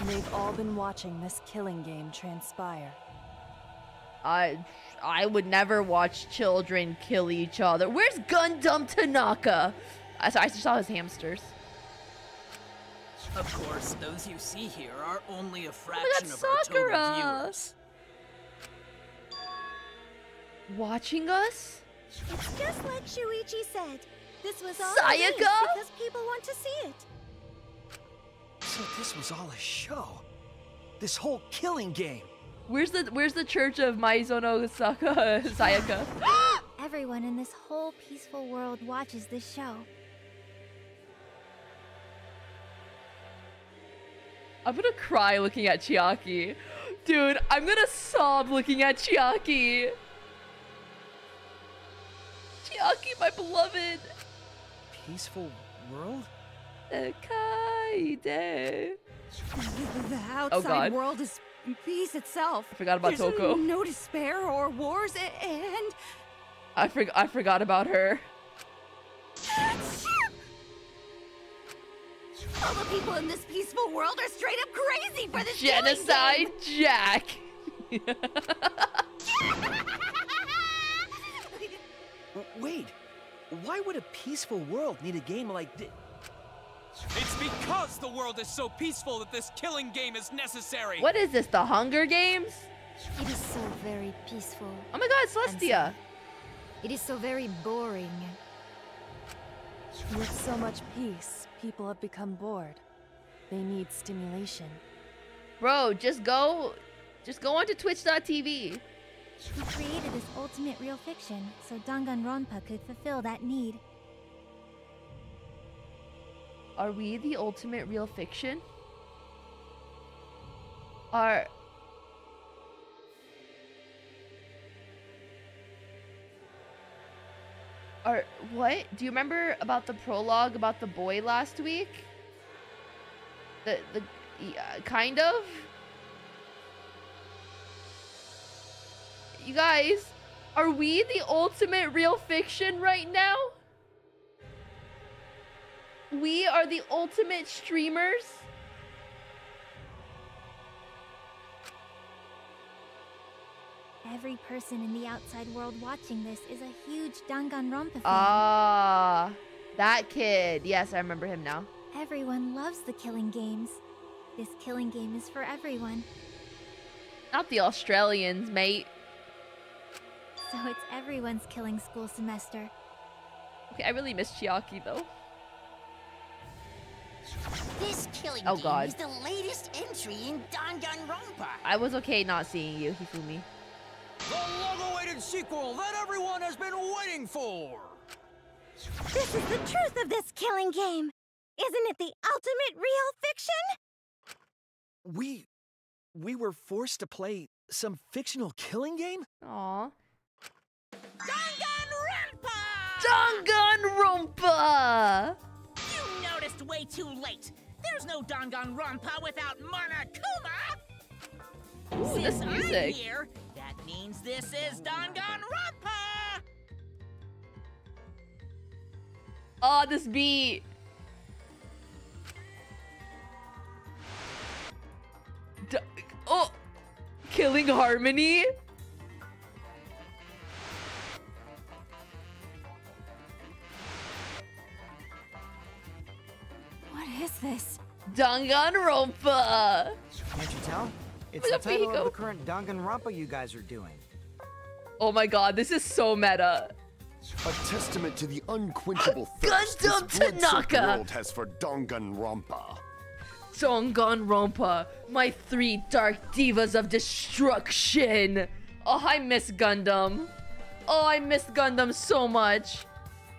They've all been watching this killing game transpire. I would never watch children kill each other. Where's Gundam Tanaka? I just saw his hamsters. Of course, those you see here are only a my fraction God, of our total Sakura! viewers. Watching us? It's just like Shuichi said. This was all Sayaka? arranged because people want to see it. So this was all a show. This whole killing game. Where's the church of Maizono Sayaka? Everyone in this whole peaceful world watches this show. I'm gonna cry looking at Chiaki. Dude, I'm gonna sob looking at Chiaki. Chiaki, my beloved. Peaceful world? Kaide. The Oh, outside God. world is peace itself. I forgot about There's Toko. no despair or wars, and I forgot about her. All the people in this peaceful world are straight up crazy for this Genocide Jack. Wait, why would a peaceful world need a game like this? It's because the world is so peaceful that this killing game is necessary. What is this, the Hunger Games? It is so very peaceful. Oh my god, Celestia. It is so very boring. With so much peace, people have become bored. They need stimulation. Bro, just go onto twitch.tv. We created this ultimate real fiction so Danganronpa could fulfill that need. Are we the ultimate real fiction? Are... What? Do you remember about the prologue about the boy last week? Yeah, kind of? You guys, are we the ultimate real fiction right now? We are the ultimate streamers? Every person in the outside world watching this is a huge Danganronpa fan. Ah, that kid. Yes, I remember him now. Everyone loves the killing games. This killing game is for everyone. Not the Australians, mate. So it's everyone's killing school semester. Okay, I really miss Chiaki though. This killing Oh, game God. is the latest entry in Danganronpa. I was okay not seeing you, Hifumi. The long-awaited sequel that everyone has been waiting for! This is the truth of this killing game! Isn't it the ultimate real fiction? We were forced to play some fictional killing game? Aww. Danganronpa! Danganronpa! You noticed way too late. There's no Danganronpa without Monokuma! Ooh, this Since music. I'm here, that means this is Danganronpa! Oh, this beat. Oh, killing harmony. What is this? Danganronpa. Can't you tell? It's Look the at title Pico. of the current Danganronpa you guys are doing. Oh my god, this is so meta. A testament to the unquenchable thirst Gundam this blood-soaked Tanaka! world has for Danganronpa. Danganronpa, my 3 dark divas of destruction. Oh, I miss Gundam. Oh, I miss Gundam so much.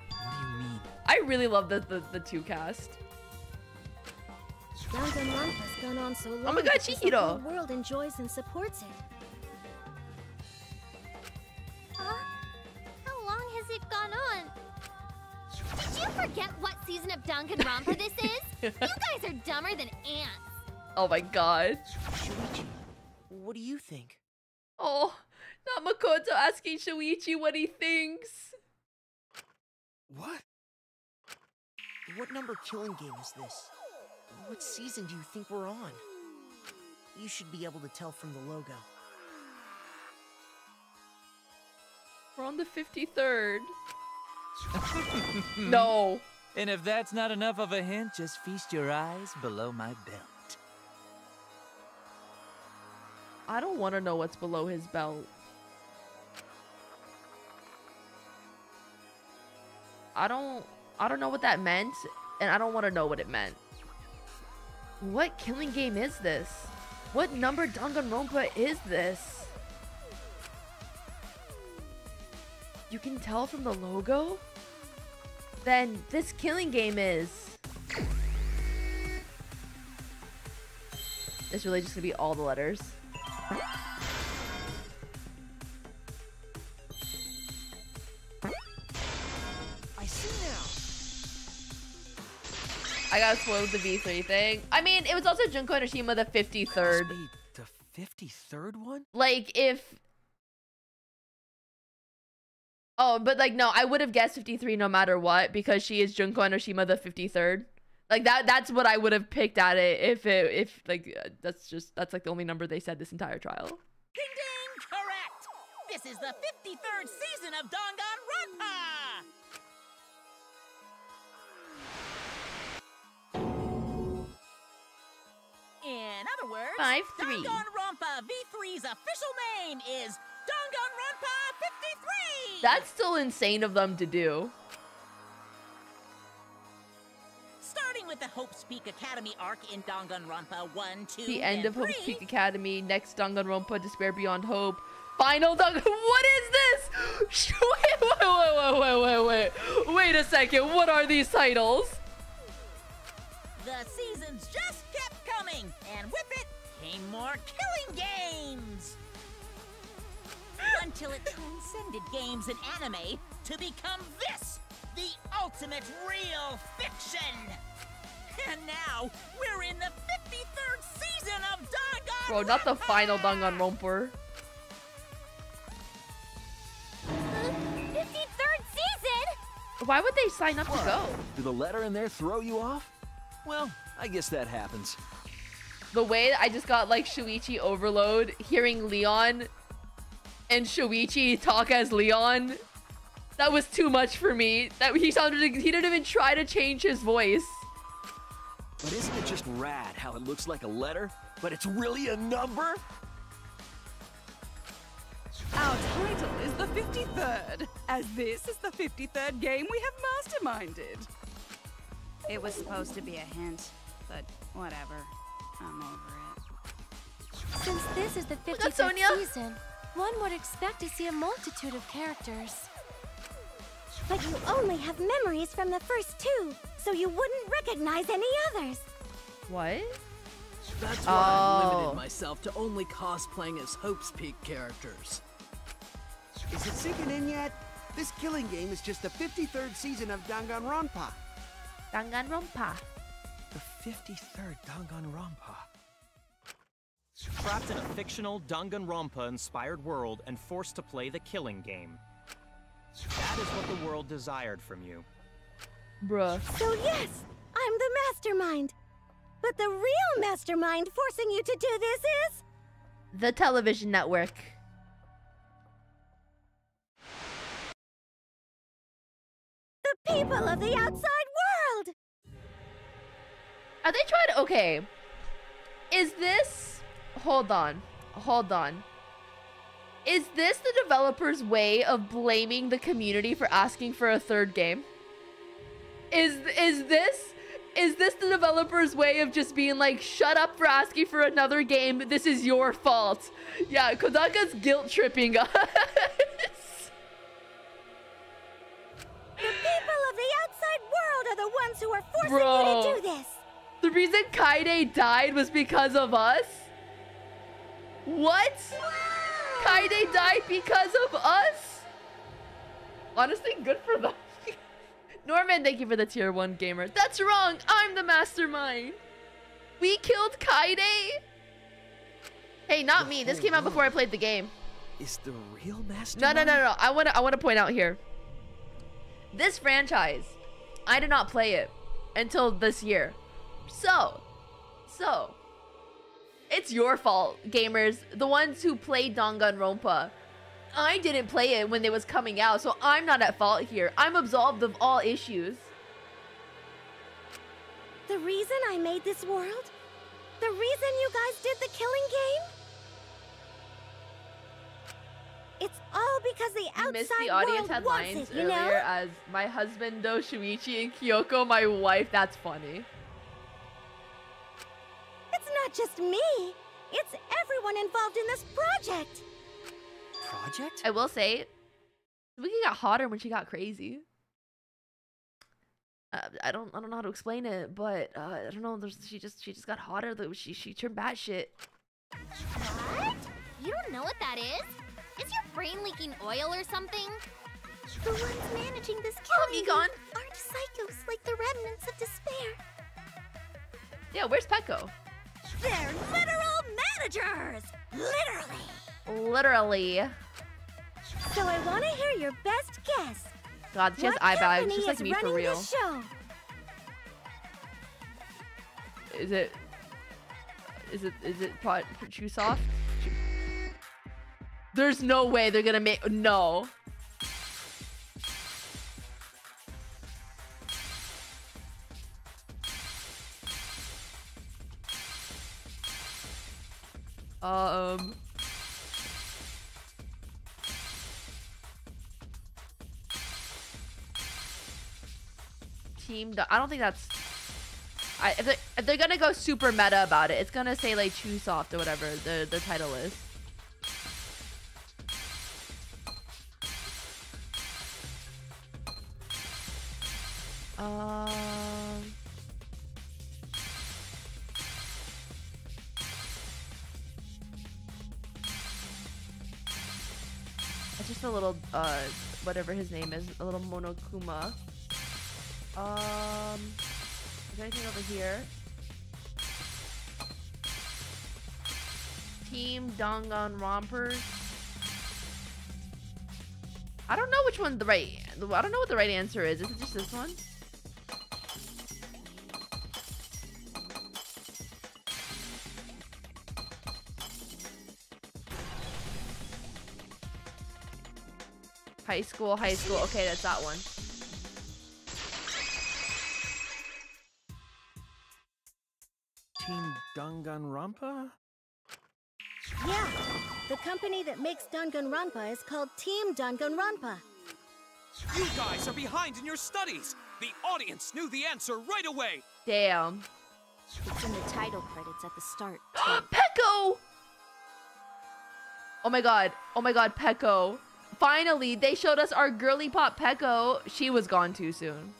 What do you mean? I really love the 2 cast. Danganronpa's gone on so long Oh my god, because the whole Chihiro. world enjoys and supports it. How long has it gone on? Did you forget what season of Danganronpa this is? You guys are dumber than ants. Oh my god. Shuichi, what do you think? Oh, not Makoto asking Shuichi what he thinks. What? What number killing game is this? What season do you think we're on? You should be able to tell from the logo. We're on the 53rd. No. And if that's not enough of a hint, just feast your eyes below my belt. I don't want to know what's below his belt. I don't know what that meant, and I don't want to know what it meant. What killing game is this? What number Danganronpa is this? You can tell from the logo? Then this killing game is... It's really just gonna be all the letters. I see now. I got spoiled with the V3 thing. I mean, it was also Junko Nishima the 53rd. Wait, the 53rd one? Like, if... Oh, but like, no, I would have guessed 53 no matter what, because she is Junko Enoshima the 53rd. Like, that's what I would have picked at it if that's like the only number they said this entire trial. Ding ding! Correct! This is the 53rd season of Danganronpa! In other words, 5-3. Danganronpa V3's official name is Danganronpa 53! That's still insane of them to do. Starting with the Hope's Peak Academy arc in Danganronpa 1, 2, The end and of Hope's 3, Peak Academy, next Danganronpa, Despair Beyond Hope, Final Dog. What is this? Wait. Wait a second. What are these titles? The seasons just kept coming, and with it came more killing games. Until it transcended games and anime to become this, the ultimate real fiction. And now we're in the 53rd season of Danganronpa. Bro, not the final Danganronpa. 53rd season? Why would they sign up to go? Did the letter in there throw you off? Well, I guess that happens. The way I just got like Shuichi overload, hearing Leon and Shuichi talk as Leon, that was too much for me. That he didn't even try to change his voice. But isn't it just rad how it looks like a letter, but it's really a number? Our title is the 53rd, as this is the 53rd game we have masterminded. It was supposed to be a hint, but whatever. I'm over it. Since this is the 53rd season, one would expect to see a multitude of characters. But you only have memories from the first two, so you wouldn't recognize any others. What? That's why I limited myself to only cosplaying as Hope's Peak characters. Is it sinking in yet? This killing game is just the 53rd season of Danganronpa. Danganronpa. The 53rd Danganronpa. Trapped in a fictional Danganronpa-inspired world and forced to play the killing game. That is what the world desired from you. Bruh. So yes, I'm the mastermind. But the real mastermind forcing you to do this is... The television network. the people of the outside world! Are they trying to... Okay. Is this... Hold on. Is this the developer's way of blaming the community for asking for a third game? Is this the developer's way of just being like, shut up for asking for another game, this is your fault? Yeah, Kodaka's guilt tripping us. The people of the outside world are the ones who are forcing you to do this. The reason Kaide died was because of us? What? Kaide died because of us? Honestly, good for them. Norman, thank you for the tier 1 gamer. That's wrong. I'm the mastermind. We killed Kaide. Hey, not me. This came out before I played the game. Is the real mastermind? No. I want to point out here. This franchise, I did not play it until this year. So, it's your fault, gamers. The ones who played Danganronpa. I didn't play it when it was coming out, so I'm not at fault here. I'm absolved of all issues. The reason I made this world? The reason you guys did the killing game? It's all because the outside Missed the audience world headlines wants it, you earlier know? as my husband, though, Shuichi, and Kyoko, my wife. That's funny. It's not just me. It's everyone involved in this project. Project? I will say, Wiki got hotter when she got crazy. I don't know how to explain it, but I don't know. She just got hotter. She turned batshit. What? You don't know what that is? Is your brain leaking oil or something? The ones managing this killing game aren't psychos like the remnants of despair. Yeah, where's Peko? They're literal managers! Literally. So I want to hear your best guess. God, she has eye bags, just like me for real. This show? Is it True Soft? There's no way they're gonna make no. I don't think that's. If they're gonna go super meta about it, it's gonna say like True Soft or whatever their title is. It's just a little, whatever his name is, a little Monokuma. Is there anything over here? Team Danganronpa. I don't know which one I don't know what the right answer is. Is it just this one? High school. Okay, that's that one. Team Danganronpa? Yeah, the company that makes Danganronpa is called Team Danganronpa. You guys are behind in your studies. The audience knew the answer right away. Damn. It's in the title credits at the start. Peko! Oh my god, Peko. Finally, they showed us our girly pop Peko. She was gone too soon.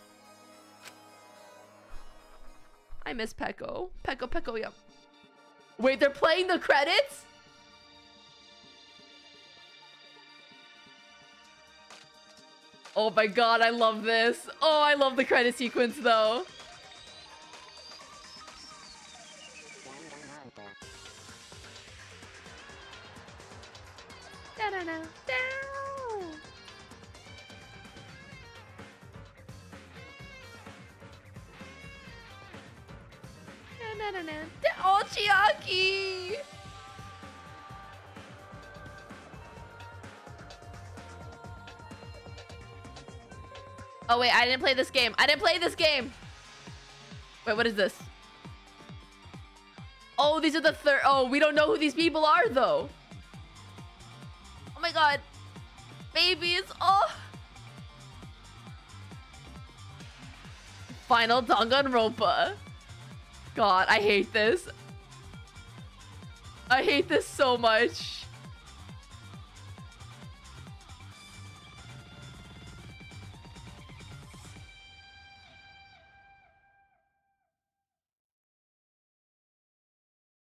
I miss Peko. Peko, yeah. Wait, they're playing the credits? Oh my god, I love this. Oh, I love the credit sequence though. Oh, Chiaki! Oh wait, I didn't play this game. Wait, what is this? Oh, these are the third. Oh, we don't know who these people are though. Oh my god. Babies. Oh. Final Danganronpa. God, I hate this. I hate this so much.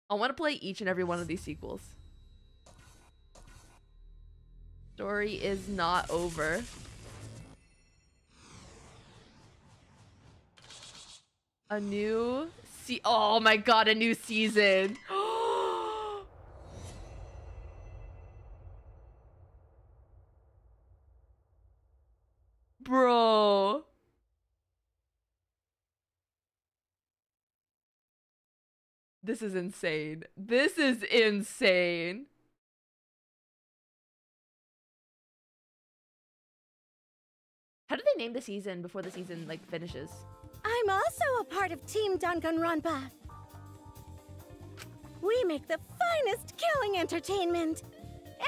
I want to play each and every one of these sequels. Story is not over. A new oh my god, a new season. Bro. This is insane. This is insane. How do they name the season before the season like finishes? I'm also a part of Team Danganronpa. We make the finest killing entertainment.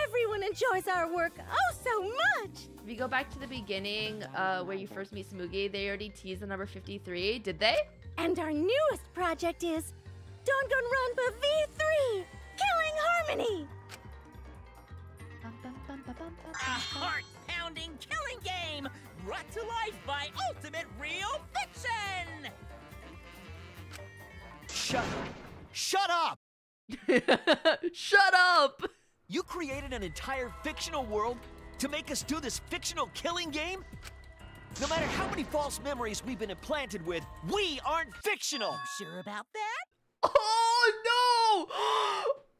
Everyone enjoys our work oh so much. If you go back to the beginning, where you first meet Smugi, they already teased the number 53. Did they? And our newest project is Danganronpa V3, Killing Harmony. A heart-pounding killing game brought to life by Ultimate Real Fiction! Shut up! Shut up! You created an entire fictional world to make us do this fictional killing game? No matter how many false memories we've been implanted with, we aren't fictional! You sure about that? Oh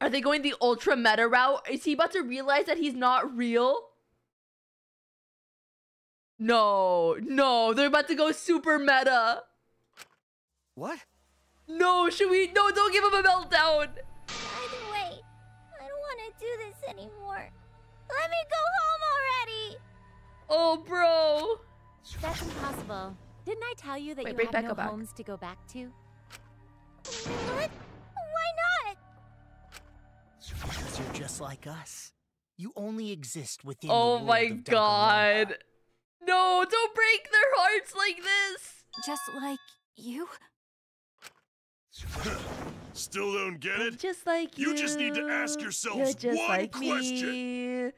no! Are they going the ultra meta route? Is he about to realize that he's not real? No, they're about to go super meta. What? No, no, don't give him a meltdown. Either way, I don't want to do this anymore. Let me go home already. Oh, bro. That's impossible. Didn't I tell you that Wait, you bring have no Becca back. homes to go back to? What? Why not? Because you're just like us. You only exist within Oh the world my of god. Danganronpa. No, don't break their hearts like this. Just like you? Still don't get it? Just like you. You just need to ask yourselves You're just one like question. Me.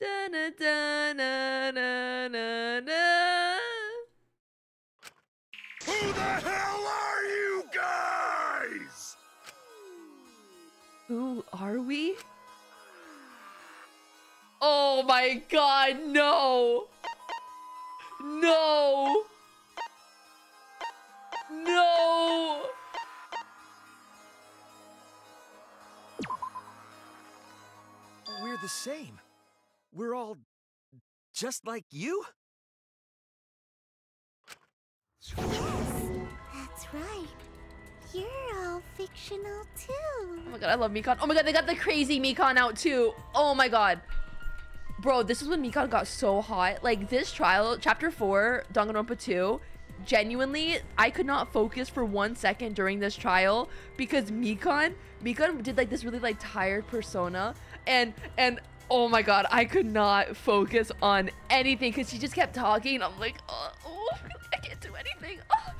Da, na, da, na, na, na, na. hell are you guys? Who are we? Oh my god, no! No! No! We're the same. We're all just like you? That's right. You're all fictional too. Oh my god, I love Mikan. Oh my god, they got the crazy Mikan out too. Oh my god. Bro, this is when Mikan got so hot. Like, this trial, chapter 4, Danganronpa 2, genuinely, I could not focus for 1 second during this trial because Mikan did like this really like tired persona, and oh my god, I could not focus on anything because she just kept talking. I'm like, oh, I can't do anything. Oh.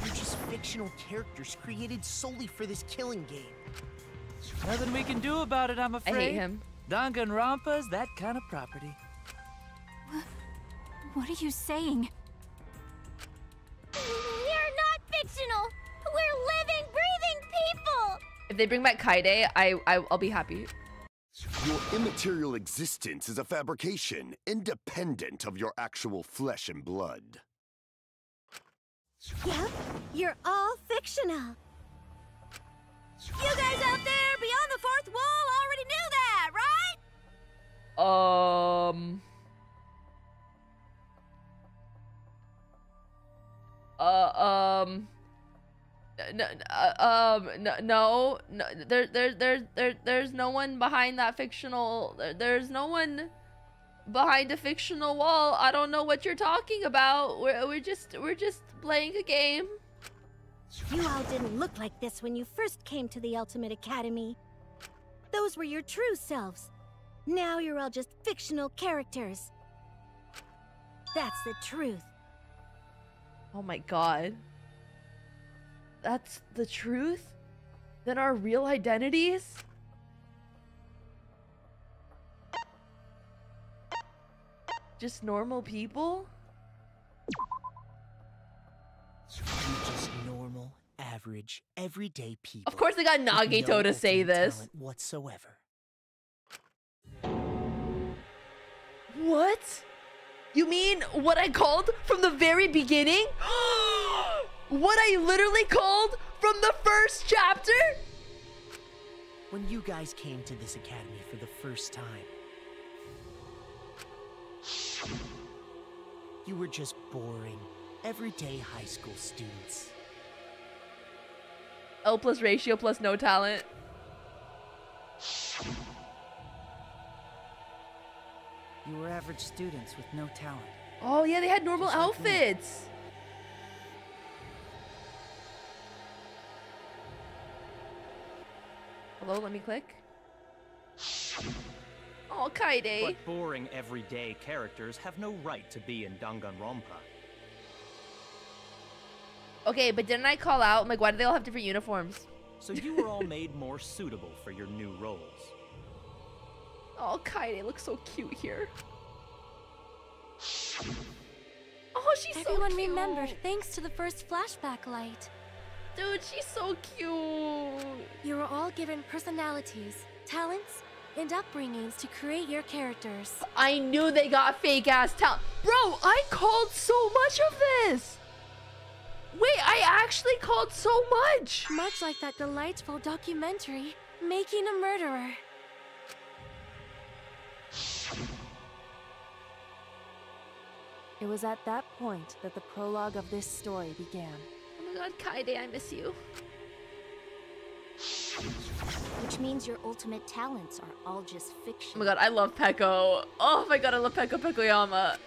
You're just fictional characters created solely for this killing game. Nothing we can do about it, I'm afraid. I hate him. Danganronpa's that kind of property. What are you saying? We're not fictional. We're living, breathing people. If they bring back Kaide, I'll be happy. Your immaterial existence is a fabrication, independent of your actual flesh and blood. Yep, you're all fictional. You guys out there beyond the fourth wall already knew that, right? No, there's no one behind that fictional. There's no one behind a fictional wall. I don't know what you're talking about. We're just playing a game. You all didn't look like this when you first came to the Ultimate Academy. Those were your true selves. Now you're all just fictional characters. That's the truth. Oh my god. That's the truth? Then our real identities? Just normal people? You're just normal, average, everyday people. Of course they got Nagito to say this. Talent whatsoever. What? You mean what I called from the very beginning? What I literally called from the first chapter? When you guys came to this academy for the first time, you were just boring, everyday high school students. L plus ratio plus no talent. You were average students with no talent. Oh yeah, they had normal outfits. Hello, let me click. Oh, Kaide. But boring everyday characters have no right to be in Danganronpa. Okay, but didn't I call out? Like, why do they all have different uniforms? So you were all made more suitable for your new roles. Oh, Kaide looks so cute here. Oh, she's so cute. Everyone remembered thanks to the first flashback light. Dude, she's so cute. You were all given personalities, talents, and upbringings to create your characters. I knew they got fake ass talent. Bro, I called so much of this. Wait, I actually called so much. Much like that delightful documentary, Making a Murderer. It was at that point that the prologue of this story began. Oh my god, Kaide, I miss you. Which means your ultimate talents are all just fiction. Oh my god, I love Peko. Oh my god, I love Peko Aoyama.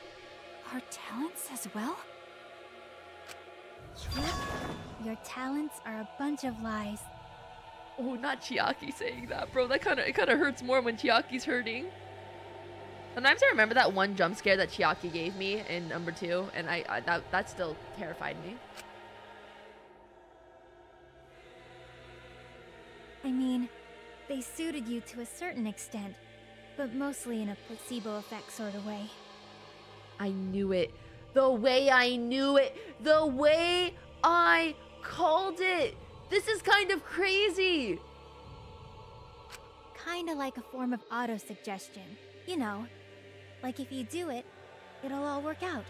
Our talents as well? Yep. Your talents are a bunch of lies. Oh, not Chiaki saying that, bro. It kind of hurts more when Chiaki's hurting. Sometimes I remember that one jump scare that Chiaki gave me in number 2, and that still terrified me. I mean, they suited you to a certain extent, but mostly in a placebo effect sort of way. I knew it. The way I knew it. The way I called it. This is kind of crazy. Kinda like a form of auto-suggestion. You know, like if you do it, it'll all work out.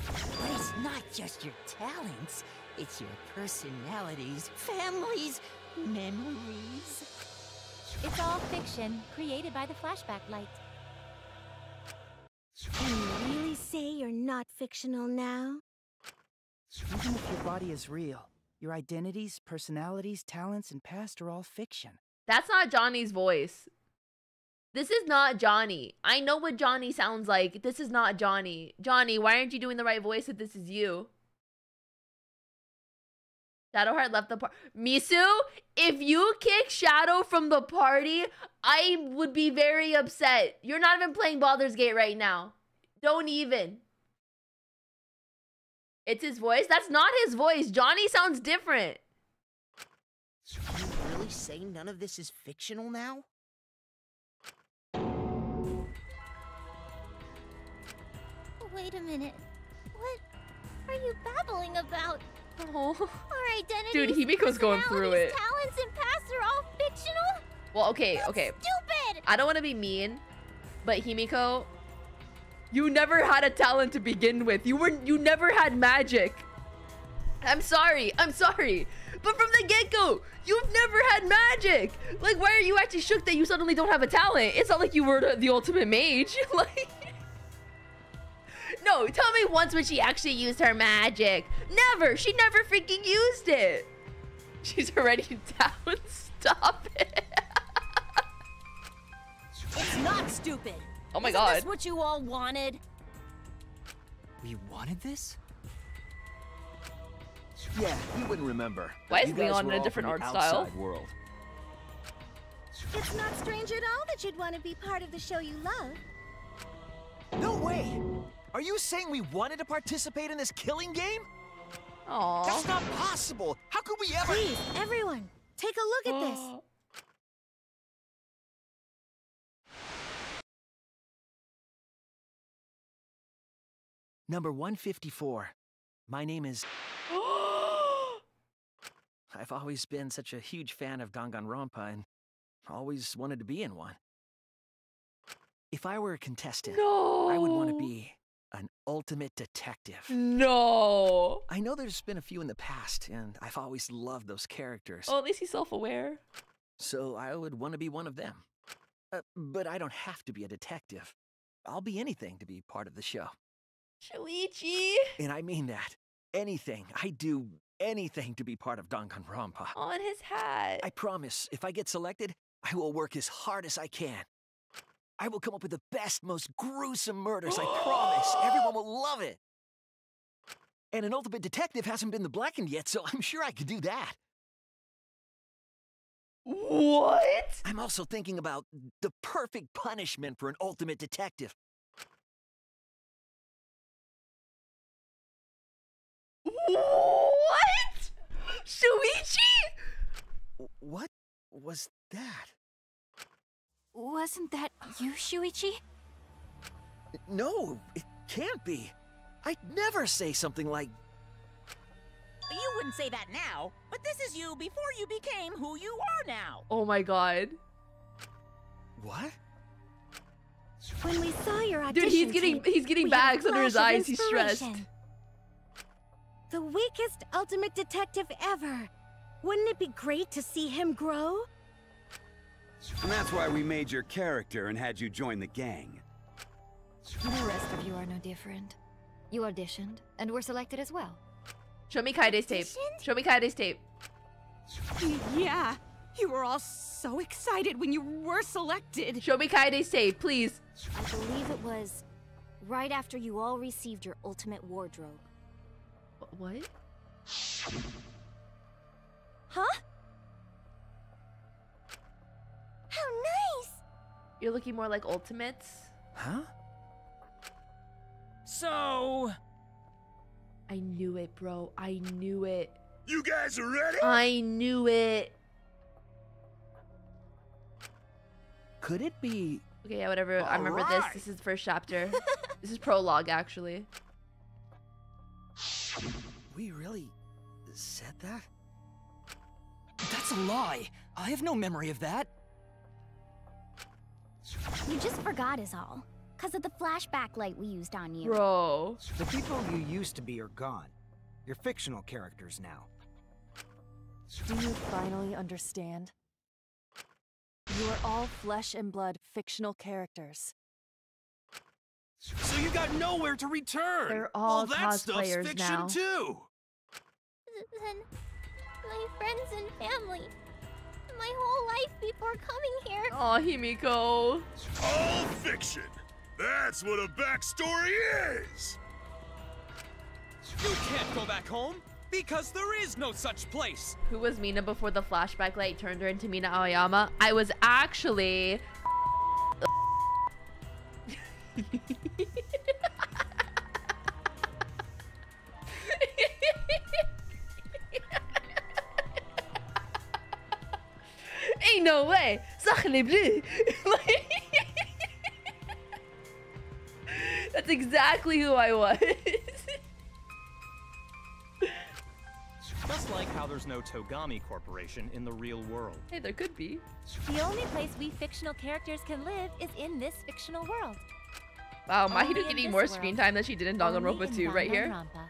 But it's not just your talents, it's your personalities, families, memories. It's all fiction, created by the flashback light. Can you really say you're not fictional now? Even if your body is real, your identities, personalities, talents, and past are all fiction. That's not Johnny's voice. This is not Johnny. I know what Johnny sounds like. This is not Johnny. Johnny, why aren't you doing the right voice if this is you? Shadowheart left the party. Misu, if you kick Shadow from the party, I would be very upset. You're not even playing Baldur's Gate right now. Don't even. It's his voice? That's not his voice. Johnny sounds different. Can you really say none of this is fictional now? Wait a minute. What are you babbling about? Oh. Our identities, Dude, Himiko's going through it. talents, and pasts are all fictional? Well, okay, That's okay. stupid! I don't want to be mean, but Himiko, you never had a talent to begin with. You never had magic. I'm sorry. I'm sorry. But from the get-go, you've never had magic. Like, why are you actually shook that you suddenly don't have a talent? It's not like you were the ultimate mage. Like, no, tell me once when she actually used her magic. Never. She never freaking used it. She's already down. Stop it. It's not stupid. Oh my Isn't God. this what you all wanted? We wanted this? Yeah, you wouldn't remember. Why is You guys Leon were in a all different from the art style? outside world. It's not strange at all that you'd want to be part of the show you love. No way! Are you saying we wanted to participate in this killing game? Aww. That's not possible! How could we ever— Please, everyone, take a look at this. Number 154. My name is... I've always been such a huge fan of Danganronpa and always wanted to be in one. If I were a contestant, I would want to be an ultimate detective. No. I know there's been a few in the past, and I've always loved those characters. Oh, at least he's self-aware. So I would want to be one of them. But I don't have to be a detective. I'll be anything to be part of the show. Shuichi. And I mean that. Anything. I do anything to be part of Danganronpa. On his hat. I promise, if I get selected, I will work as hard as I can. I will come up with the best, most gruesome murders, I promise. Everyone will love it. And an ultimate detective hasn't been the blackened yet, so I'm sure I could do that. What? I'm also thinking about the perfect punishment for an ultimate detective. What? Shuichi? What was that? Wasn't that you, Shuichi? No, it can't be. I'd never say something like... You wouldn't say that now, but this is you before you became who you are now. Oh my God. What? When we saw your Dude, audition he's getting we had a bags under his flash of eyes. He's stressed. inspiration. The weakest ultimate detective ever. Wouldn't it be great to see him grow? And that's why we made your character and had you join the gang. The rest of you are no different. You auditioned and were selected as well. Show me Kaide's tape. Show me Kaide's tape. Yeah, you were all so excited when you were selected. Show me Kaide's tape, please. I believe it was right after you all received your ultimate wardrobe. What? Huh? How nice! You're looking more like Ultimates. Huh? So... I knew it, bro. I knew it. You guys are ready? I knew it. Could it be... Okay, yeah, whatever. I remember this. This is the first chapter. This is prologue, actually. We really said that? That's a lie. I have no memory of that. You just forgot is all. Because of the flashback light we used on you. Bro. The people you used to be are gone. You're fictional characters now. Do you finally understand? You are all flesh and blood fictional characters. So you got nowhere to return. They're all that stuff's cosplayers fiction now. too. Then my friends and family. My whole life before coming here. Aw, Himiko. All fiction. That's what a backstory is. You can't go back home because there is no such place. Who was Mina before the flashback light turned her into Mina Aoyama? I was actually... Ain't no way! Sacre bleu! That's exactly who I was. Just like how there's no Togami Corporation in the real world. Hey, there could be. The only place we fictional characters can live is in this fictional world. Wow, Only Mahiru in getting this more world. screen time than she did in Only Danganronpa in 2 right here. Danganronpa.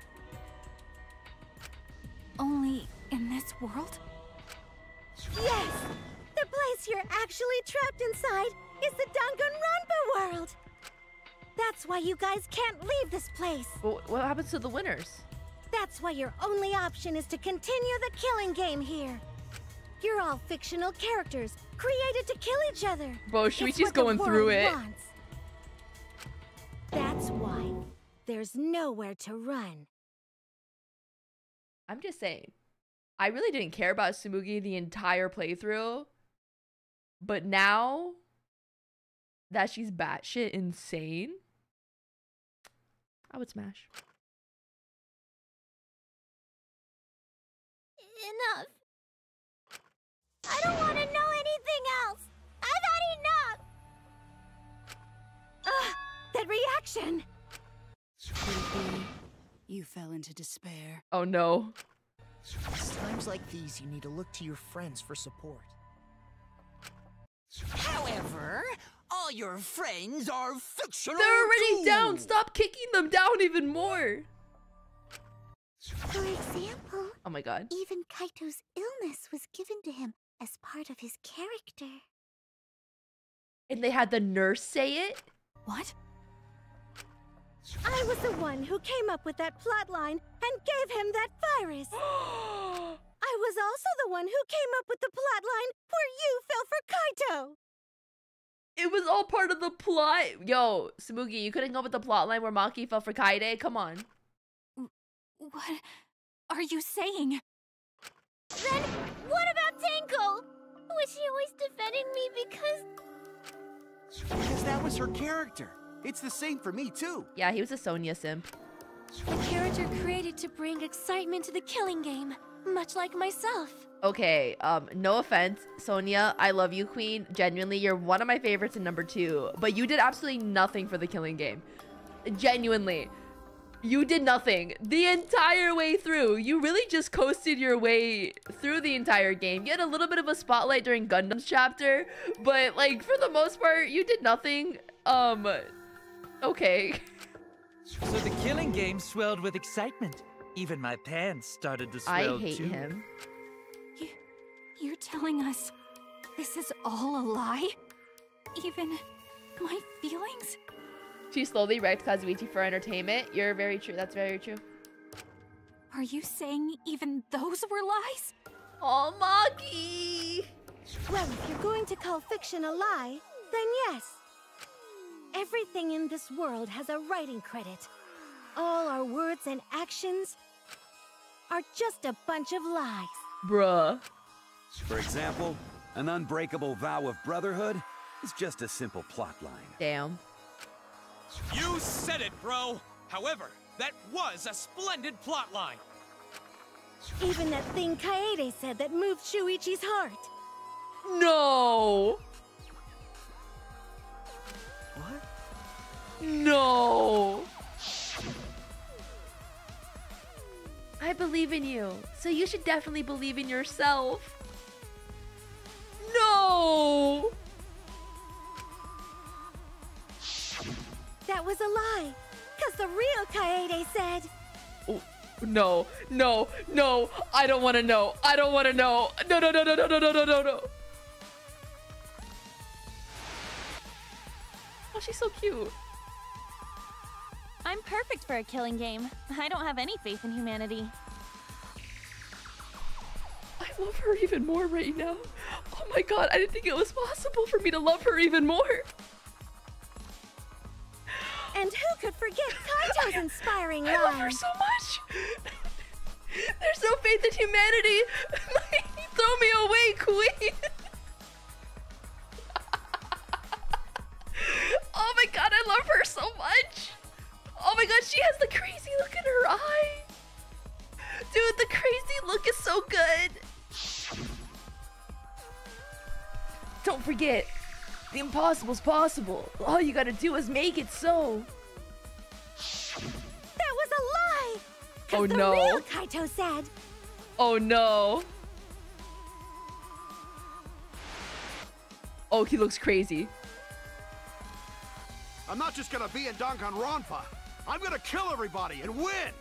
Only in this world? Yes! The place you're actually trapped inside is the Danganronpa world! That's why you guys can't leave this place! But what happens to the winners? That's why your only option is to continue the killing game here. You're all fictional characters, created to kill each other. Bro, It's Shuichi's what the going through world it. wants. That's why there's nowhere to run. I'm just saying. I really didn't care about Tsumugi the entire playthrough. But now that she's batshit insane, I would smash. Enough. I don't want to know anything else. I've had enough. Ugh, that reaction! You fell into despair. Oh no. It's times like these you need to look to your friends for support. However, all your friends are fictional. They're already too. down. Stop kicking them down even more. For example, Oh my god. even Kaito's illness was given to him as part of his character. And they had the nurse say it? What? I was the one who came up with that plotline and gave him that virus. I was also the one who came up with the plotline where you fell for Kaito. It was all part of the plot. Yo, Tsumugi, you couldn't come up with the plot line where Maki fell for Kaide? Come on. What are you saying? Then, what about Tenko? Was she always defending me because... Because that was her character. It's the same for me, too. Yeah, he was a Sonya simp. A character created to bring excitement to the killing game, much like myself. Okay, no offense, Sonya. I love you, queen. Genuinely, you're one of my favorites and number 2. But you did absolutely nothing for the killing game. Genuinely. You did nothing the entire way through. You really just coasted your way through the entire game. You had a little bit of a spotlight during Gundam's chapter, but like for the most part, you did nothing. Okay. So the killing game swelled with excitement. Even my pants started to swell I hate too. him. You're telling us this is all a lie? Even my feelings? She slowly wrecked Kazuichi for entertainment. You're very true. That's very true. Are you saying even those were lies? Oh, Maki! Well, if you're going to call fiction a lie, then yes. Everything in this world has a writing credit. All our words and actions are just a bunch of lies. Bruh. For example, an unbreakable vow of brotherhood is just a simple plotline. Damn. You said it, bro. However, that was a splendid plotline. Even that thing Kaede said that moved Shuichi's heart. No! No. I believe in you, so you should definitely believe in yourself. No. That was a lie, because the real Kaede said... Oh, no, no, no. I don't want to know. I don't want to know. No, no, no, no, no, no, no, no, no, no. Oh, she's so cute. I'm perfect for a killing game. I don't have any faith in humanity. I love her even more right now. Oh my god, I didn't think it was possible for me to love her even more. And who could forget Kaito's inspiring line? I love her so much. There's no faith in humanity. Throw me away, queen. Oh my god, I love her so much. Oh my god, she has the crazy look in her eye. Dude, the crazy look is so good. Don't forget, the impossible's possible. All you gotta do is make it so. That was a lie! Oh the no. real Kaito said. Oh no. Oh, he looks crazy. I'm not just gonna be in Danganronpa. I'm gonna kill everybody and win!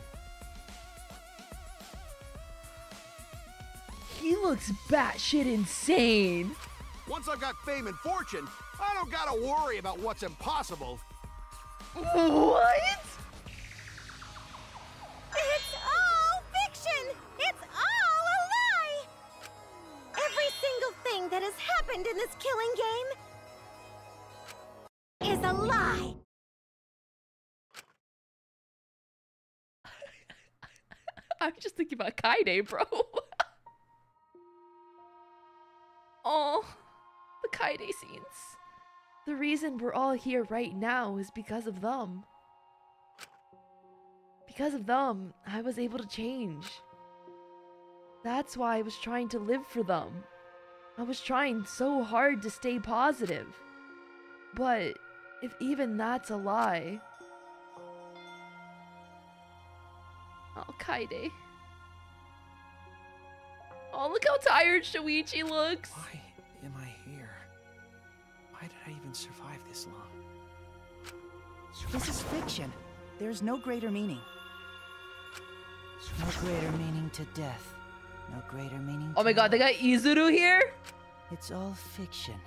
He looks batshit insane. Once I've got fame and fortune, I don't gotta worry about what's impossible. What? It's all fiction! It's all a lie! Every single thing that has happened in this killing game is a lie! I'm just thinking about Kaede, bro. Oh, the Kaede scenes. The reason we're all here right now is because of them. Because of them, I was able to change. That's why I was trying to live for them. I was trying so hard to stay positive. But if even that's a lie... Oh, Kaede. Oh, look how tired Shuichi looks. Why am I here? Why did I even survive this long? This is fiction. There's no greater meaning. No greater meaning to death. No greater meaning to Oh my god, they got Izuru here? It's all fiction.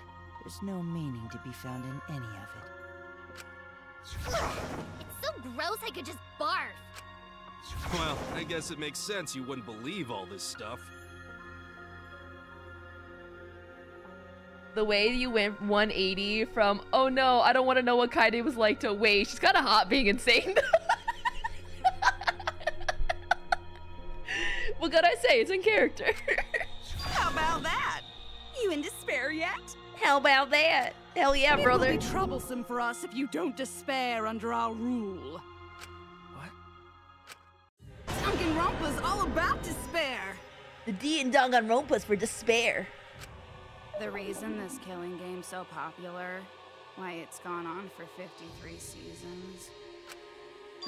There's no meaning to be found in any of it. It's so gross I could just barf. Well, I guess it makes sense you wouldn't believe all this stuff. The way you went 180 from, oh no, I don't want to know what Kaede was like, to wait, she's kind of hot being insane. What could I say? It's in character. How about that? You in despair yet? How about that? Hell yeah, brother. It will be troublesome for us if you don't despair under our rule. Danganronpa's all about despair. The D in Danganronpa's for despair. The reason this killing game's so popular, why it's gone on for 53 seasons.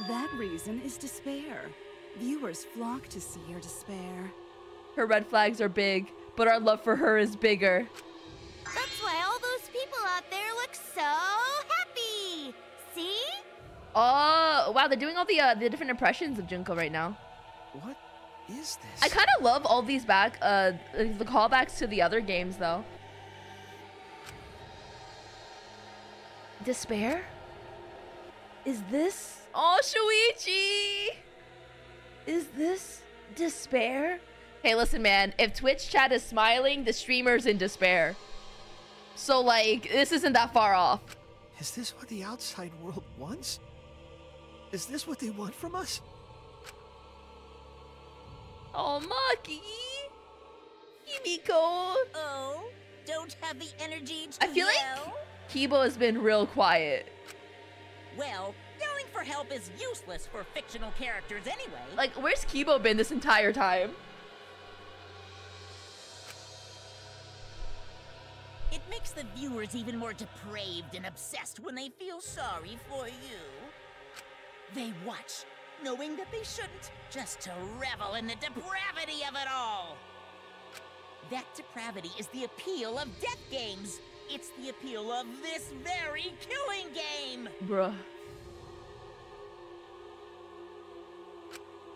That reason is despair. Viewers flock to see your despair. Her red flags are big, but our love for her is bigger. That's why all those people out there look so happy. See? Oh, wow, they're doing all the different impressions of Junko right now. What is this? I kind of love all these the callbacks to the other games, though. Despair? Is this... Oh, Shuichi! Is this despair? Hey, listen, man. If Twitch chat is smiling, the streamer's in despair. So, like, this isn't that far off. Is this what the outside world wants? Is this what they want from us? Oh, Maki! Himiko! Oh, don't have the energy to I feel yell? like Kibo has been real quiet. Well, yelling for help is useless for fictional characters anyway. Like, where's Kibo been this entire time? It makes the viewers even more depraved and obsessed when they feel sorry for you. They watch, knowing that they shouldn't, just to revel in the depravity of it all. That depravity is the appeal of death games. It's the appeal of this very killing game. Bruh.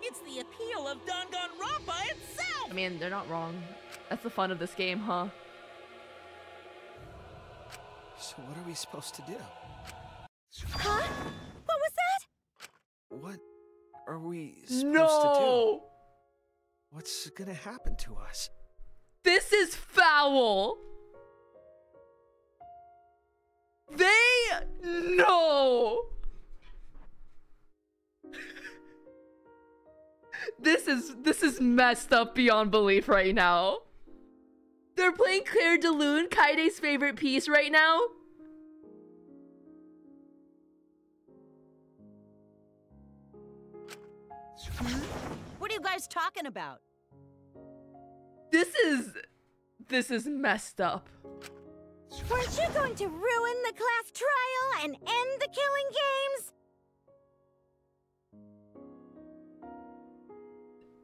It's the appeal of Danganronpa itself. I mean, they're not wrong. That's the fun of this game, huh? So what are we supposed to do? Huh? What was that? What are we supposed to do? What's gonna happen to us? This is foul. No. This is messed up beyond belief right now. They're playing Claire de Lune, Kaide's favorite piece right now. What are you guys talking about? This is messed up. Weren't you going to ruin the class trial and end the killing games?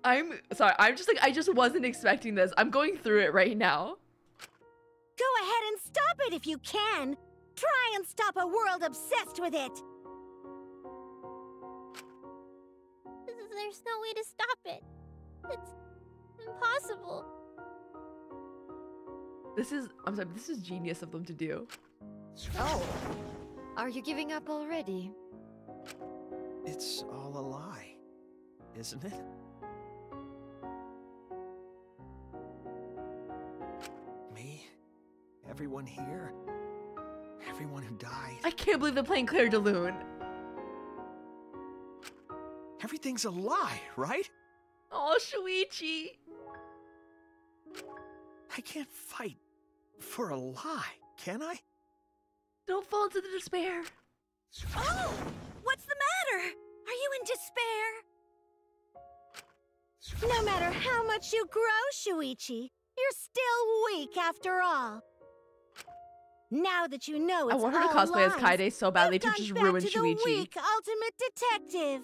I'm sorry, I'm just like, I just wasn't expecting this. I'm going through it right now. Go ahead and stop it if you can. Try and stop a world obsessed with it. There's no way to stop it. It's impossible. I'm sorry, this is genius of them to do. Oh, are you giving up already? It's all a lie, isn't it? Me, everyone here, everyone who died. I can't believe they're playing Claire de Lune. Everything's a lie, right? Oh, Shuichi. I can't fight for a lie, can I? Don't fall into the despair. Oh! What's the matter? Are you in despair? No matter how much you grow, Shuichi, you're still weak after all. Now that you know it's I want her to all cosplay as lies, Kaide so badly you've to gone just back ruin to the Shuichi. weak ultimate detective.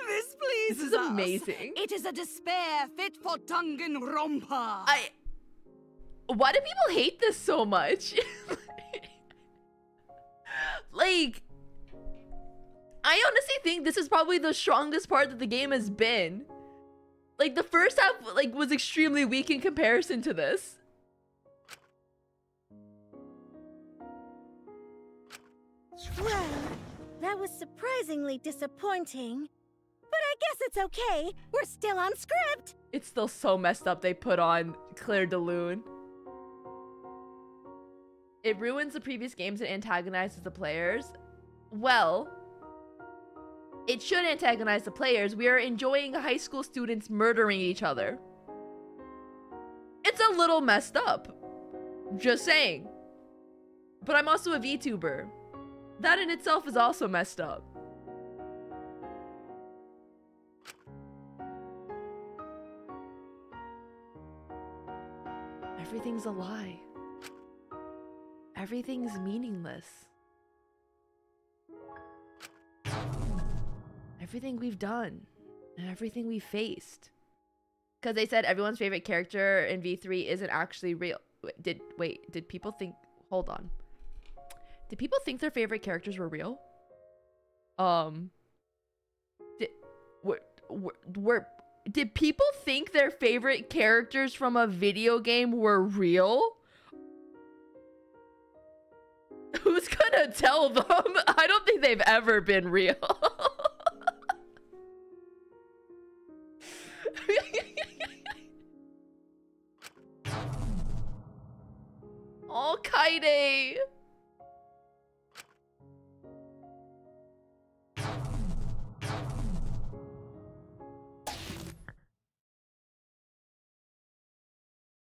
This pleases This is us. amazing. It is a despair fit for Danganronpa. Why do people hate this so much? Like, I honestly think this is probably the strongest part that the game has been. Like, the first half, like, was extremely weak in comparison to this. Well, that was surprisingly disappointing. But I guess it's okay. We're still on script. It's still so messed up they put on Claire de Lune. It ruins the previous games and antagonizes the players. Well, it should antagonize the players. We are enjoying high school students murdering each other. It's a little messed up. Just saying. But I'm also a VTuber. That in itself is also messed up. Everything's a lie. Everything's meaningless. Everything we've done and everything we faced. Because they said everyone's favorite character in V3 isn't actually real. Did people think... Hold on. Did people think their favorite characters were real? Did people think their favorite characters from a video game were real? Who's gonna tell them? I don't think they've ever been real. Oh, Kaide!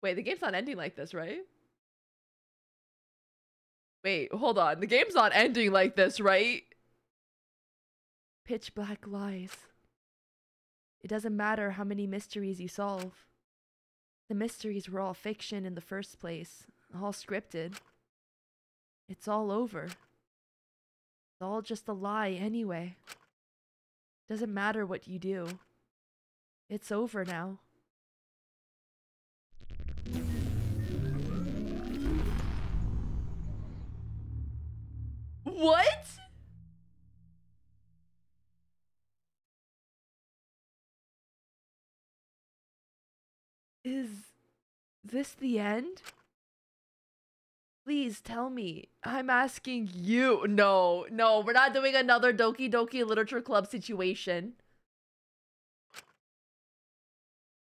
Wait, the game's not ending like this, right? Wait, hold on. The game's not ending like this, right? Pitch black lies. It doesn't matter how many mysteries you solve. The mysteries were all fiction in the first place, all scripted. It's all over. It's all just a lie anyway. Doesn't matter what you do. It's over now. What? Is this the end? Please tell me. I'm asking you. No, we're not doing another Doki Doki Literature Club situation.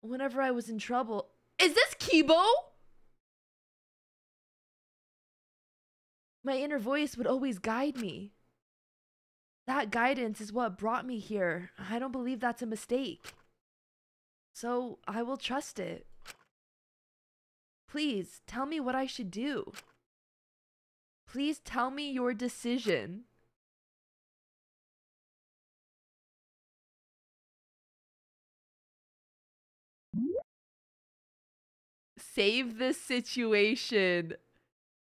Whenever I was in trouble... Is this Kibo? My inner voice would always guide me. That guidance is what brought me here. I don't believe that's a mistake. So I will trust it. Please tell me what I should do. Please tell me your decision. Save this situation.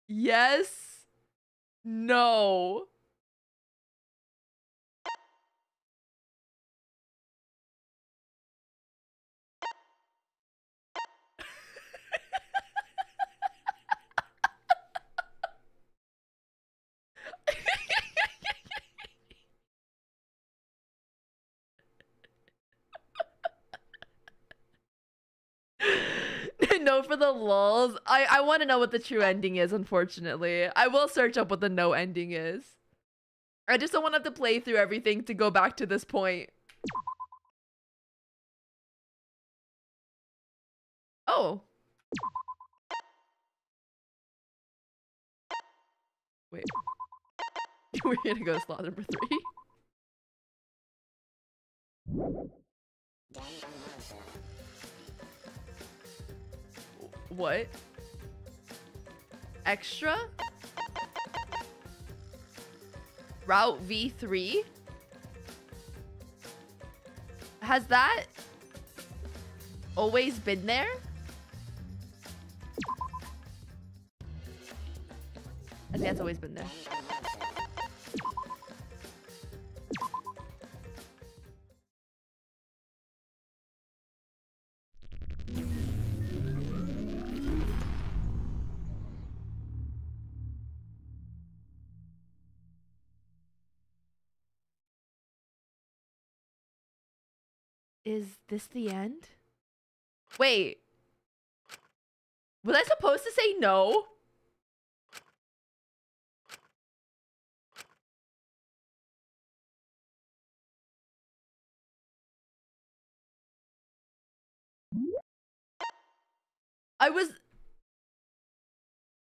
Yes. No. No for the lulz. I want to know what the true ending is, unfortunately. I will search up what the no ending is. I just don't want to have to play through everything to go back to this point. Oh. Wait. We're gonna go to slot number 3. What? Extra? Route V3? Has that always been there? I think that's always been there. Is this the end? Wait. Was I supposed to say no? I was...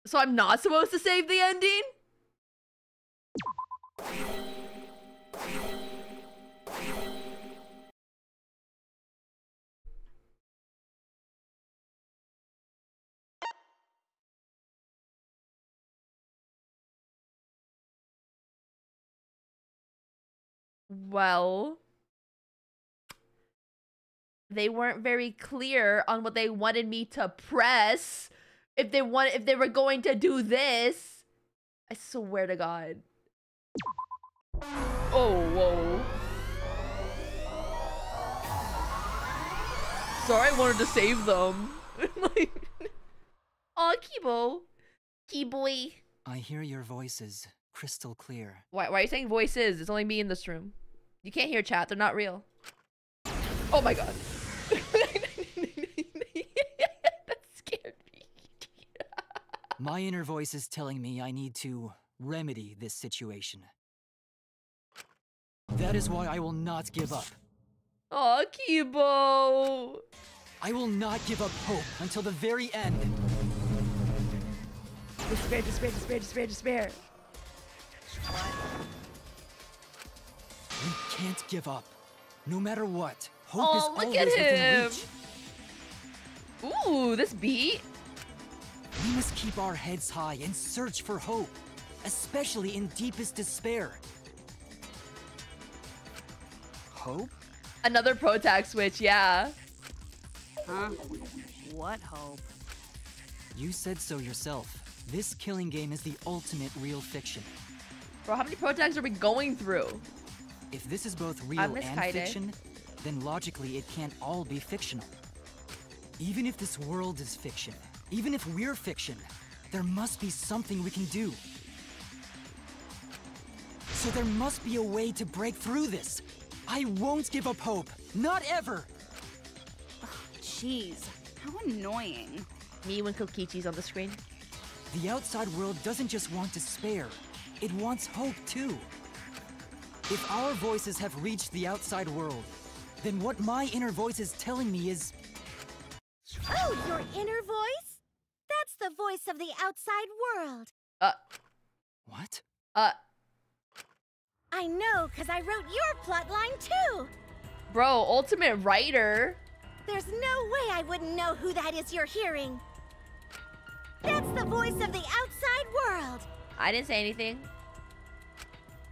So I'm not supposed to save the ending? Well, they weren't very clear on what they wanted me to press. If they were going to do this, I swear to God. Oh, whoa. Sorry, I wanted to save them. Like, oh, Kibo. Kiboy. I hear your voices crystal clear. Why are you saying voices? It's only me in this room. You can't hear chat. They're not real. Oh my God. That scared me. My inner voice is telling me I need to remedy this situation. That is why I will not give up. Oh, Kibo. I will not give up hope until the very end. Despair, despair, despair, despair, despair. We can't give up. No matter what, hope Oh, is look always at within him. reach. Ooh, this beat. We must keep our heads high and search for hope, especially in deepest despair. Hope? Another pro tag switch, yeah. Huh? What hope? You said so yourself. This killing game is the ultimate real fiction. Bro, how many pro tags are we going through? If this is both real and fiction, then logically it can't all be fictional. Even if this world is fiction, even if we're fiction, there must be something we can do. So there must be a way to break through this. I won't give up hope. Not ever. Jeez, how annoying. Me when Kokichi's on the screen. The outside world doesn't just want despair. It wants hope too. If our voices have reached the outside world, then what my inner voice is telling me is... Oh, your inner voice? That's the voice of the outside world. What? I know, because I wrote your plotline too. Bro, ultimate writer. There's no way I wouldn't know who that is you're hearing. That's the voice of the outside world. I didn't say anything.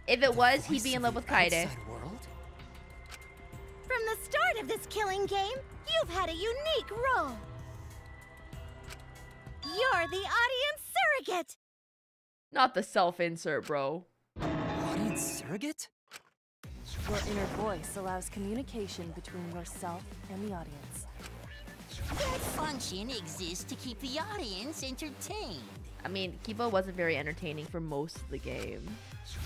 If it was, he'd be in love with Kaede. From the start of this killing game, you've had a unique role. You're the audience surrogate. Not the self-insert, bro. Audience surrogate? Your inner voice allows communication between yourself and the audience. That function exists to keep the audience entertained. I mean, Kibo wasn't very entertaining for most of the game.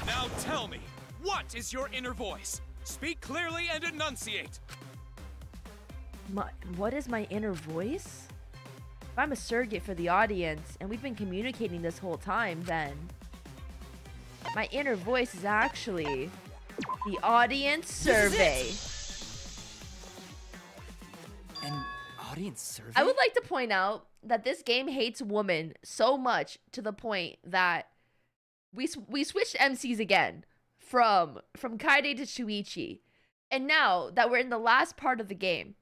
Now tell me, what is your inner voice? Speak clearly and enunciate. What is my inner voice? If I'm a surrogate for the audience, and we've been communicating this whole time, then... my inner voice is actually... the audience survey. An audience survey? I would like to point out that this game hates women so much to the point that we switched MCs again from Kaede to Shuichi. And now that we're in the last part of the game,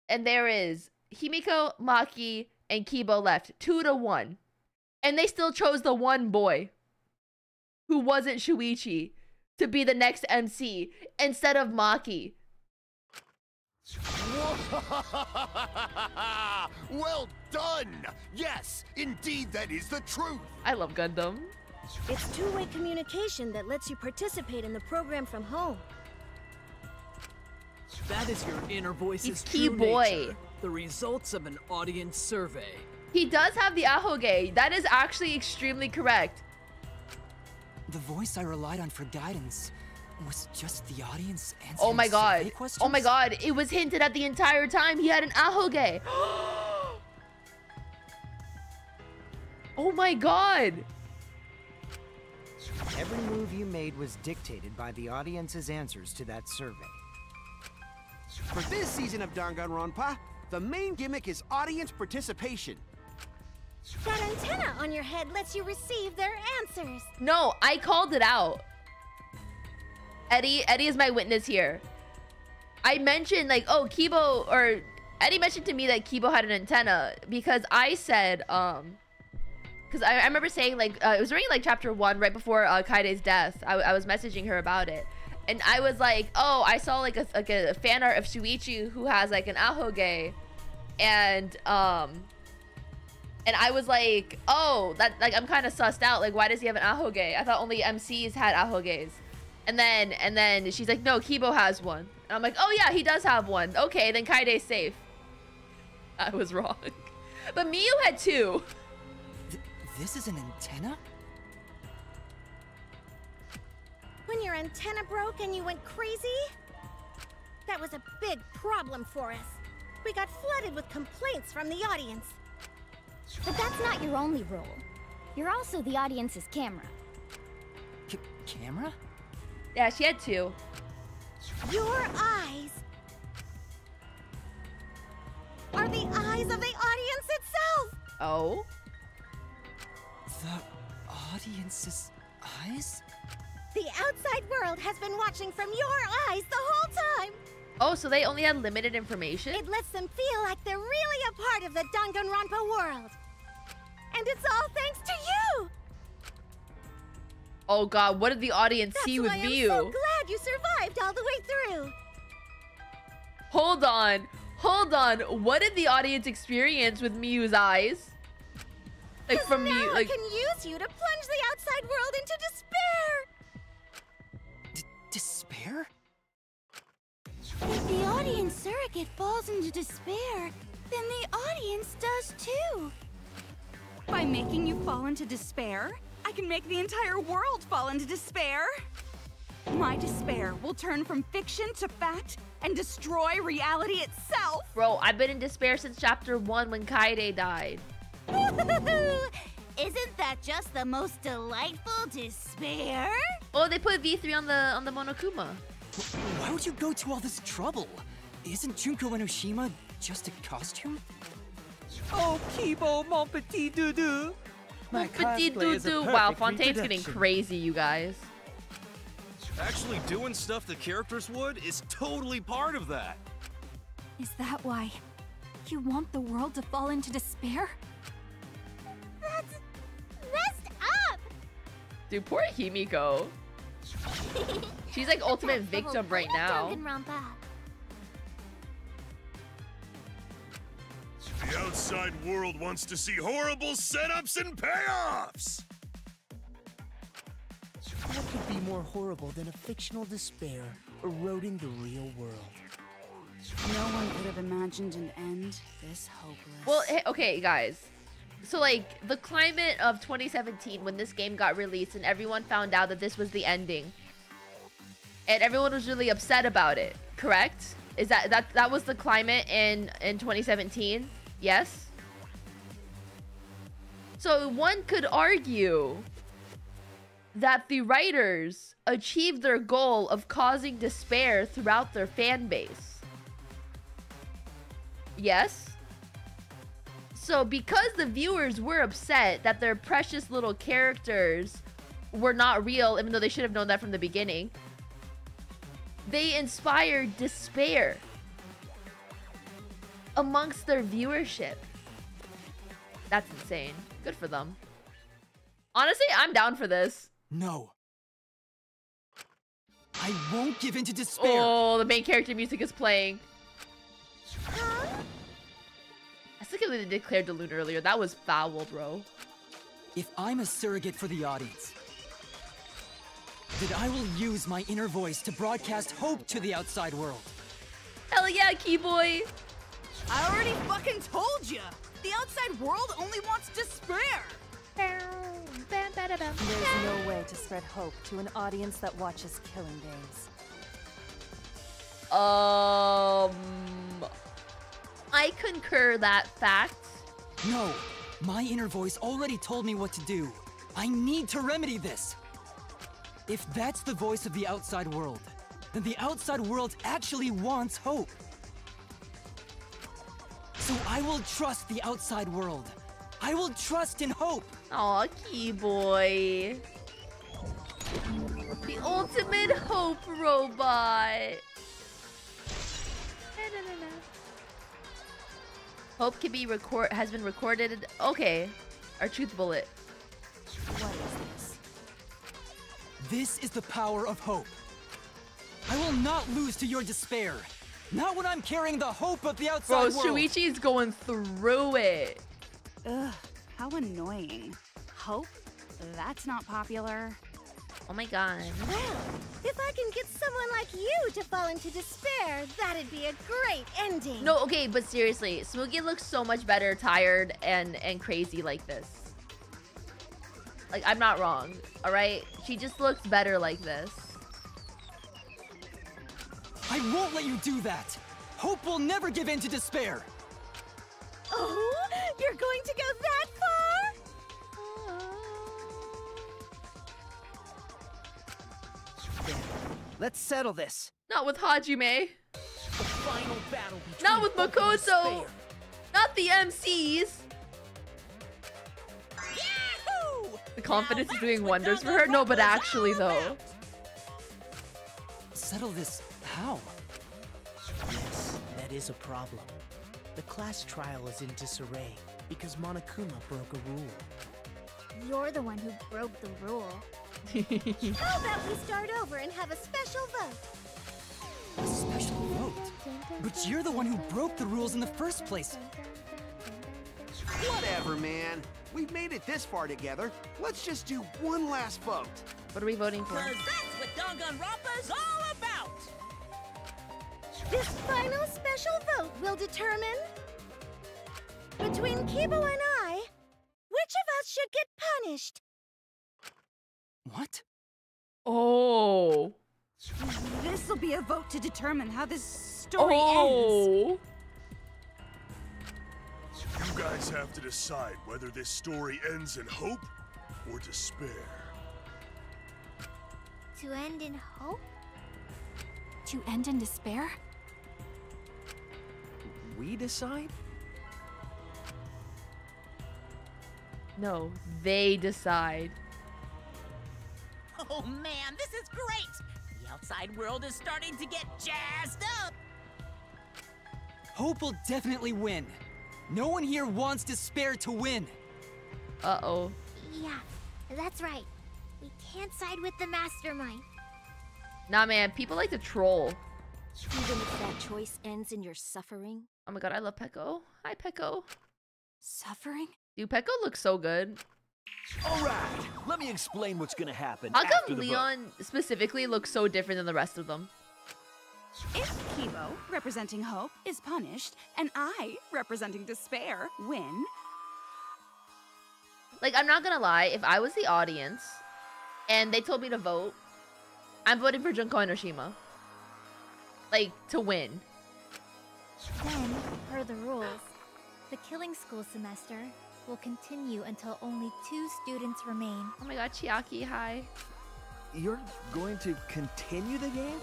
and there is Himiko, Maki, and Kibo left 2-1. And they still chose the one boy who wasn't Shuichi to be the next MC instead of Maki. Well done! Yes, indeed that is the truth! I love Gundam. It's two-way communication that lets you participate in the program from home. That is your inner voice's He's key true boy. nature, the results of an audience survey. He does have the ahoge. That is actually extremely correct. The voice I relied on for guidance was just the audience answering Oh my god. survey questions? Oh my god. It was hinted at the entire time he had an ahoge. Oh my god. Every move you made was dictated by the audience's answers to that survey. For this season of Danganronpa, the main gimmick is audience participation. That antenna on your head lets you receive their answers. No, I called it out. Eddie is my witness here. I mentioned like, oh, Kibo, or Eddie mentioned to me that Kibo had an antenna because I said, because I remember saying like, it was during like chapter 1 right before Kaide's death. I was messaging her about it. And I was like, oh, I saw like a fan art of Shuichi who has like an ahoge. And I was like, oh, that like I'm kind of sussed out. Like, why does he have an ahoge? I thought only MCs had ahoges. And then she's like, no, Kibo has one. And I'm like, oh yeah, he does have one. Okay, then Kaide's safe. I was wrong. But Miyu had 2. This is an antenna? When your antenna broke and you went crazy? That was a big problem for us. We got flooded with complaints from the audience. But that's not your only role. You're also the audience's camera. Camera? Yeah, she had 2. Your eyes are the eyes of the audience itself! Oh? The audience's eyes? The outside world has been watching from your eyes the whole time! Oh, so they only had limited information? It lets them feel like they're really a part of the Danganronpa world. And it's all thanks to you! Oh god, what did the audience see with That's why Miyu? I'm so glad you survived all the way through. Hold on. Hold on. What did the audience experience with Miyu's eyes? Like from now Miyu, like I can use you to plunge the outside world into despair. Despair? If the audience surrogate falls into despair, then the audience does too. By making you fall into despair, I can make the entire world fall into despair. My despair will turn from fiction to fact and destroy reality itself. Bro, I've been in despair since chapter 1 when Kaede died. Isn't that just the most delightful despair? Oh, they put V3 on the Monokuma. Why would you go to all this trouble? Isn't Junko Enoshima just a costume? Oh, Kibo, mon petit doudou. My Petit cosplay is a doo-doo. Wow, perfect Fontaine's getting reproduction. crazy, you guys. Actually doing stuff the characters would is totally part of that. Is that why you want the world to fall into despair? That's messed up! Dude, poor Himiko. She's like ultimate victim right now. Danganronpa. The outside world wants to see horrible setups and payoffs! What could be more horrible than a fictional despair eroding the real world? No one could have imagined an end this hopeless. Well, okay, guys. So, like, the climate of 2017 when this game got released and everyone found out that this was the ending. And everyone was really upset about it, correct? Is that was the climate in 2017? Yes? So, one could argue that the writers achieved their goal of causing despair throughout their fan base. Yes? So because the viewers were upset that their precious little characters were not real, even though they should have known that from the beginning, they inspired despair amongst their viewership. That's insane. Good for them. Honestly, I'm down for this. No. I won't give in to despair. Oh, the main character music is playing. I still can't believe they declared Daloon earlier. That was foul, bro. If I'm a surrogate for the audience, then I will use my inner voice to broadcast hope to the outside world. Hell yeah, Keyboy! I already fucking told you! The outside world only wants despair! There's no way to spread hope to an audience that watches killing games. I concur that fact. No, my inner voice already told me what to do. I need to remedy this. If that's the voice of the outside world, then the outside world actually wants hope. So I will trust the outside world. I will trust in hope. Aw, Keyboy. The ultimate hope robot. Hope can be has been recorded. Okay, our truth bullet. What is this? This is the power of hope. I will not lose to your despair. Not when I'm carrying the hope of the outside world. Bro, Shuichi's going through it. Ugh, how annoying. Hope? That's not popular. Oh my god. Well, if I can get someone like you to fall into despair, that'd be a great ending. No, okay, but seriously, Smoogie looks so much better tired and crazy like this. Like, I'm not wrong, alright? She just looks better like this. I won't let you do that. Hope will never give in to despair. Oh, you're going to go that far? Let's settle this. Not with Hajime. The final battle between Not with hope and Makoto. despair. Not the MCs. Yahoo! The confidence is doing wonders for her. No, but actually though. Settle this how? Yes, that is a problem. The class trial is in disarray because Monokuma broke a rule. You're the one who broke the rule. How about we start over and have a special vote? A special vote? But you're the one who broke the rules in the first place. Whatever, man. We've made it this far together. Let's just do one last vote. What are we voting for? 'Cause that's what Danganronpa's all about! This final special vote will determine, between Kibo and I, which of us should get punished. What? Oh. This'll be a vote to determine how this story ends. You guys have to decide whether this story ends in hope or despair. To end in hope? To end in despair? We decide? No, they decide. Oh man, this is great! The outside world is starting to get jazzed up! Hope will definitely win. No one here wants despair to win. Uh-oh. Yeah, that's right. We can't side with the mastermind. Nah, man, people like to troll. Even if that choice ends in your suffering. Oh my god, I love Peko. Hi, Peko. Suffering? Dude, Peko looks so good. Alright, let me explain what's gonna happen How after come the Leon specifically looks so different than the rest of them? If Kibo, representing hope, is punished, and I, representing despair, win... Like, I'm not gonna lie, if I was the audience, and they told me to vote, I'm voting for Junko and Oshima. Like, to win. Then, per the rules, the killing school semester will continue until only 2 students remain. Oh my god, Chiaki, hi. You're going to continue the game?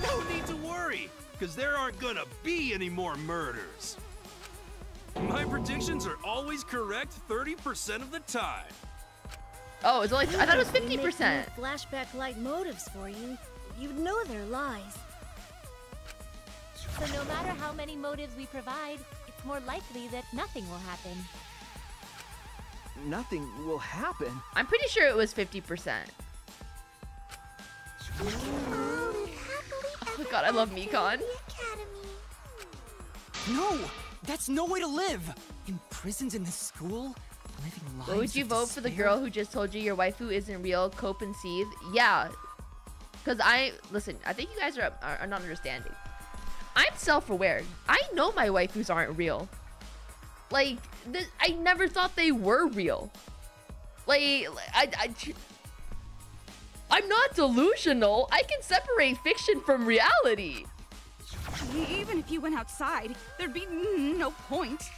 No need to worry, because there aren't gonna be any more murders. My predictions are always correct 30% of the time. Oh, it's only, I thought it was 50%. Flashback-like motives for you. You'd know they're lies. So no matter how many motives we provide, it's more likely that nothing will happen. Nothing will happen. I'm pretty sure it was 50%. Oh my god, I love Mikon. No! That's no way to live! Imprisoned in this school? Living lives What would you of vote for the despair? girl who just told you your waifu isn't real, cope and seethe? Yeah. Because listen, I think you guys are not understanding. I'm self-aware. I know my waifus aren't real. Like, I never thought they were real. Like, I'm not delusional. I can separate fiction from reality. Even if you went outside, there'd be no point.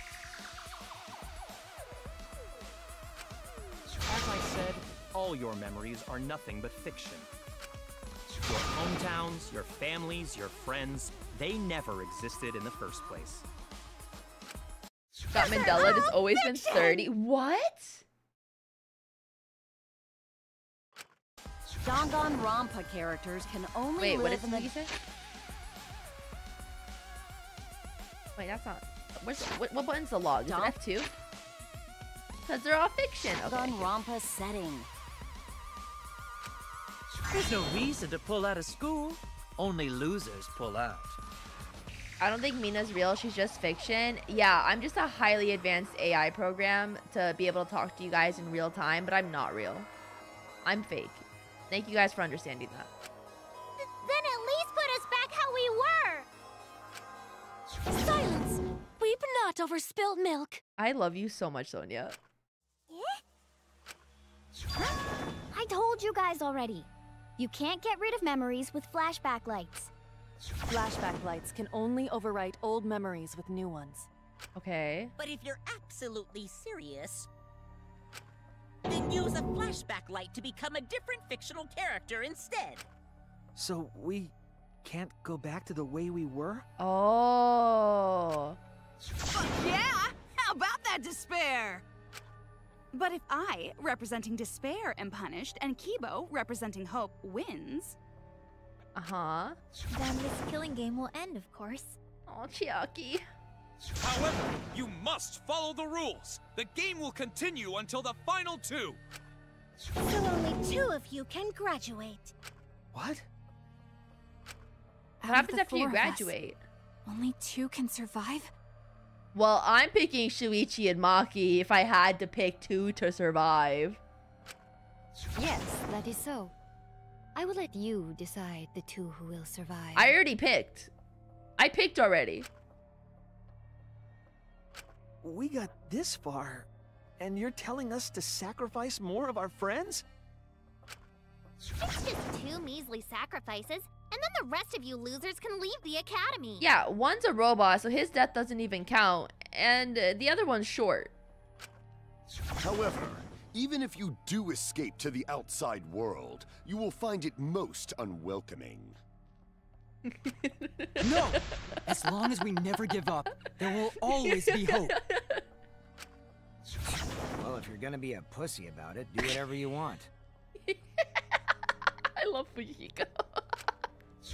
As I said, all your memories are nothing but fiction. Your hometowns, your families, your friends, they never existed in the first place. Scott Mandela has always been 30. What? Danganronpa characters can only Wait, live in the... you say? Wait, that's not... What button's the log? Is it F2? Because they're all fiction. Okay. Danganronpa setting. There's no reason to pull out of school. Only losers pull out. I don't think Mina's real. She's just fiction. Yeah, I'm just a highly advanced AI program to be able to talk to you guys in real time, but I'm not real. I'm fake. Thank you guys for understanding that. Then at least put us back how we were! Silence! Weep not over spilt milk. I love you so much, Sonia. I told you guys already. You can't get rid of memories with flashback lights. Flashback lights can only overwrite old memories with new ones. Okay. But if you're absolutely serious, then use a flashback light to become a different fictional character instead. So we can't go back to the way we were? Oh. Fuck yeah! How about that despair? But if I, representing despair, am punished, and Kibo, representing hope, wins... Uh-huh. Then this killing game will end, of course. Oh, Chiaki. However, you must follow the rules. The game will continue until the final 2. So only 2 of you can graduate. What? What happens after you graduate? Only 2 can survive? Well, I'm picking Shuichi and Maki if I had to pick 2 to survive. Yes, that is so. I will let you decide the 2 who will survive. I already picked. I picked already. We got this far, and you're telling us to sacrifice more of our friends? It's just 2 measly sacrifices, and then the rest of you losers can leave the academy. Yeah, one's a robot, so his death doesn't even count, and the other one's short. However, even if you do escape to the outside world, you will find it most unwelcoming. No! As long as we never give up, there will always be hope. Well, if you're gonna be a pussy about it, do whatever you want. I love Fujiko.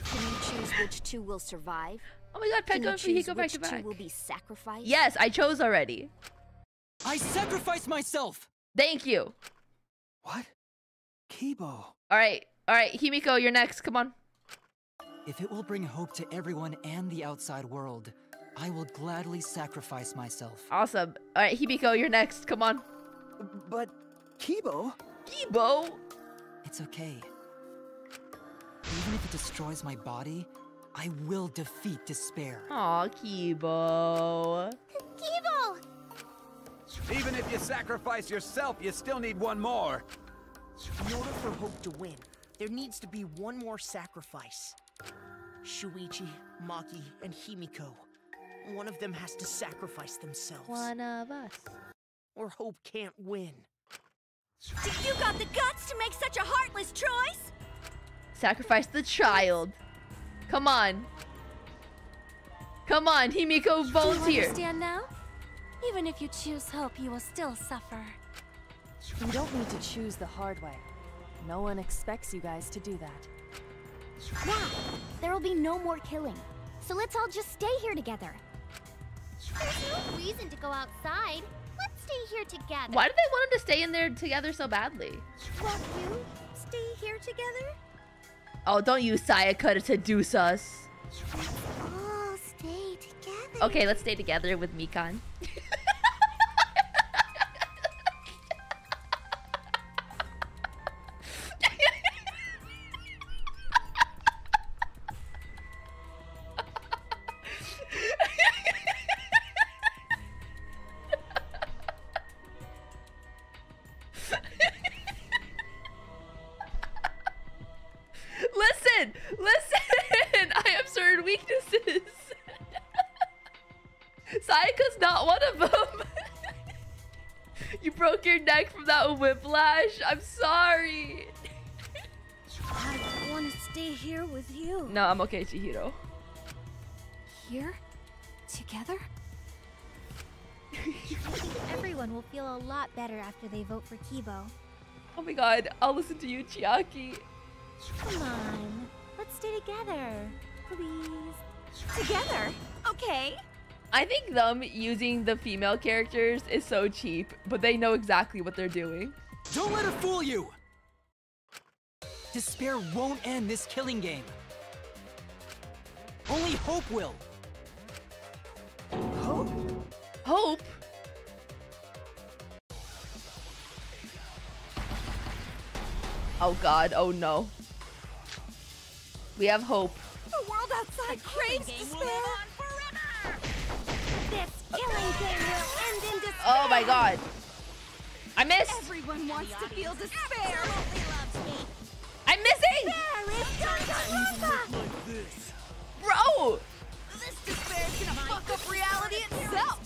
Can you choose which 2 will survive? Oh my god, Pekka and Fujiko back to back. Which 2 will be sacrificed? Yes, I chose already. I sacrificed myself! Thank you. What? Kibo. Alright, Himiko, you're next. Come on. If it will bring hope to everyone and the outside world, I will gladly sacrifice myself. Awesome. Alright, Himiko, you're next. Come on. But Kibo? Kibo? It's okay. Even if it destroys my body, I will defeat despair. Aw, Kibo. Kibo! Even if you sacrifice yourself, you still need one more. In order for Hope to win, there needs to be one more sacrifice. Shuichi, Maki, and Himiko. One of them has to sacrifice themselves. One of us. Or Hope can't win. You got the guts to make such a heartless choice? Sacrifice the child. Come on. Come on, Himiko, volunteer. Do you understand now? Even if you choose hope, you will still suffer. You don't need to choose the hard way. No one expects you guys to do that. Yeah, there will be no more killing. So let's all just stay here together. There's no reason to go outside. Let's stay here together. Why did they want them to stay in there together so badly? Won't you stay here together? Oh, don't use Sayaka to seduce us. Let's all stay together. Okay, let's stay together with Mikan. Listen! I have certain weaknesses. Sayaka's not one of them. You broke your neck from that whiplash. I'm sorry. I want to stay here with you. No, I'm okay, Chihiro. Here? Together? Everyone will feel a lot better after they vote for Kibo. Oh my god, I'll listen to you, Chiaki. Come on. Let's stay together. Please. Together? Okay. I think them using the female characters is so cheap, but they know exactly what they're doing. Don't let her fool you! Despair won't end this killing game. Only hope will. Hope? Hope? Oh god, oh no. We have hope. The world outside craves despair. This killing game will end in despair. Oh my god. I missed. Everyone wants to feel despair. I'm missing. Bro. This despair is gonna fuck up reality itself.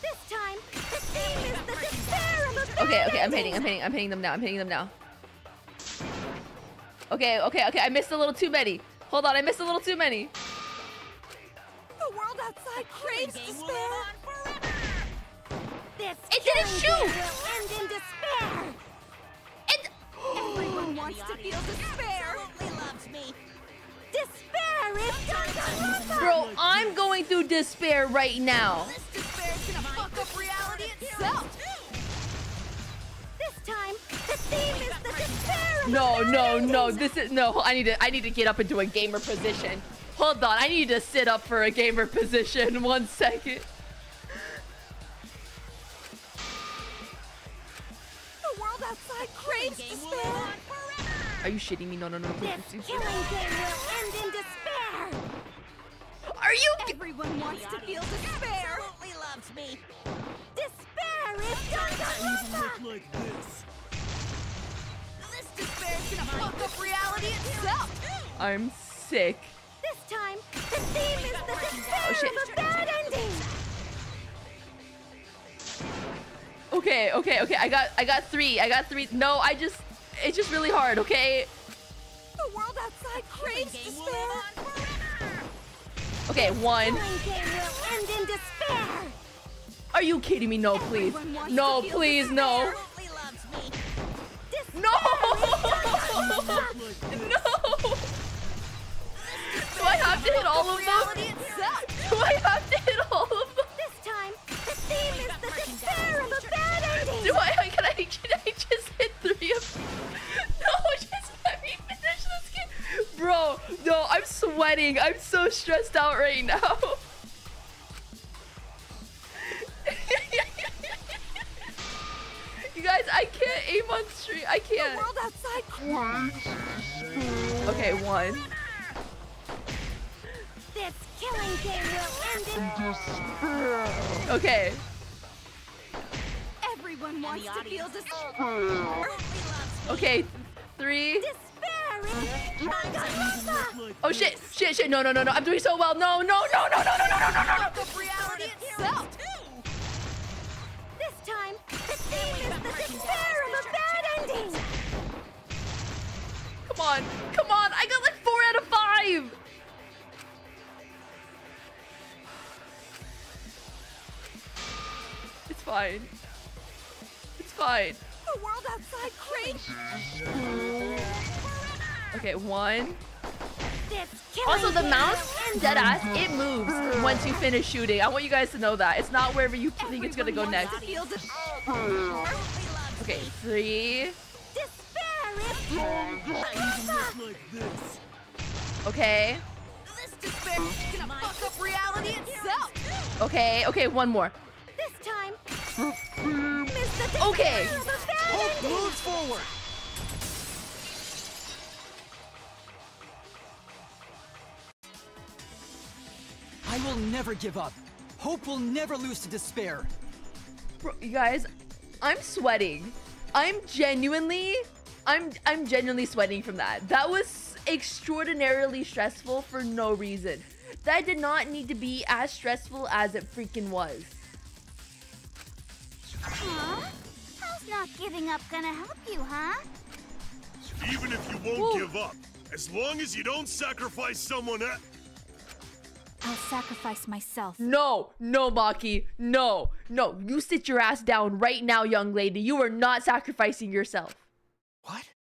This time, the theme is the despair of a Okay, I'm hitting them now. Okay, I missed a little too many. Hold on, I missed a little too many. The world outside craves despair. This it didn't shoot. Will end in despair. Everyone wants to feel despair. Loves me. Despair is Danganronpa. Bro, I'm going through despair right now. This despair is gonna fuck up reality itself. This This time, the theme is the despair. No. This is no. I need to get up into a gamer position. Hold on. I need to sit up for a gamer position. 1 second. The world outside craves despair. Are you shitting me? No. This killing game will end in despair. Are you? Everyone wants to feel despair. Absolutely loves me. Despair is Danganronpa. Like this. This despair is gonna fuck up reality itself. I'm sick. This time, the theme is the despair of a bad ending. Okay. I got 3. No, it's just really hard. Okay. The world outside craves despair. Okay, 1. Killing game will end in despair. Are you kidding me? No, please. No, please, no. No! No! Do I have to hit all of them? Do I have to hit all of them? This time, the theme is the despair of a bad ending. Can I just hit 3 of them? No, just let me finish this game. Bro, no, I'm sweating. I'm so stressed out right now. You guys, I can't aim on stream. I can't. The world outside. Okay, 1. This killing game will end in despair. Okay. Everyone wants to feel despair. Okay, 3. Despair is Danganronpa. Oh shit! No! I'm doing so well. No! Reality itself. This time, the theme is the despair of a bad ending. Come on! I got like 4 out of 5. It's fine. The world outside craves. Okay, 1. This Also, the mouse, deadass, it moves once you finish shooting. I want you guys to know that. It's not wherever you think it's gonna go next. Okay, 3. Okay. This despair is gonna fuck up reality itself. Okay, 1 more. This time, Mr. Okay. Hope moves forward. I will never give up. Hope will never lose to despair. Bro, you guys, I'm sweating. I'm genuinely sweating from that. That was extraordinarily stressful for no reason. That did not need to be as stressful as it freaking was. Huh? How's not giving up gonna help you, huh? Even if you won't give up, as long as you don't sacrifice someone else. I'll sacrifice myself. No, Maki. No. You sit your ass down right now, young lady. You are not sacrificing yourself. What?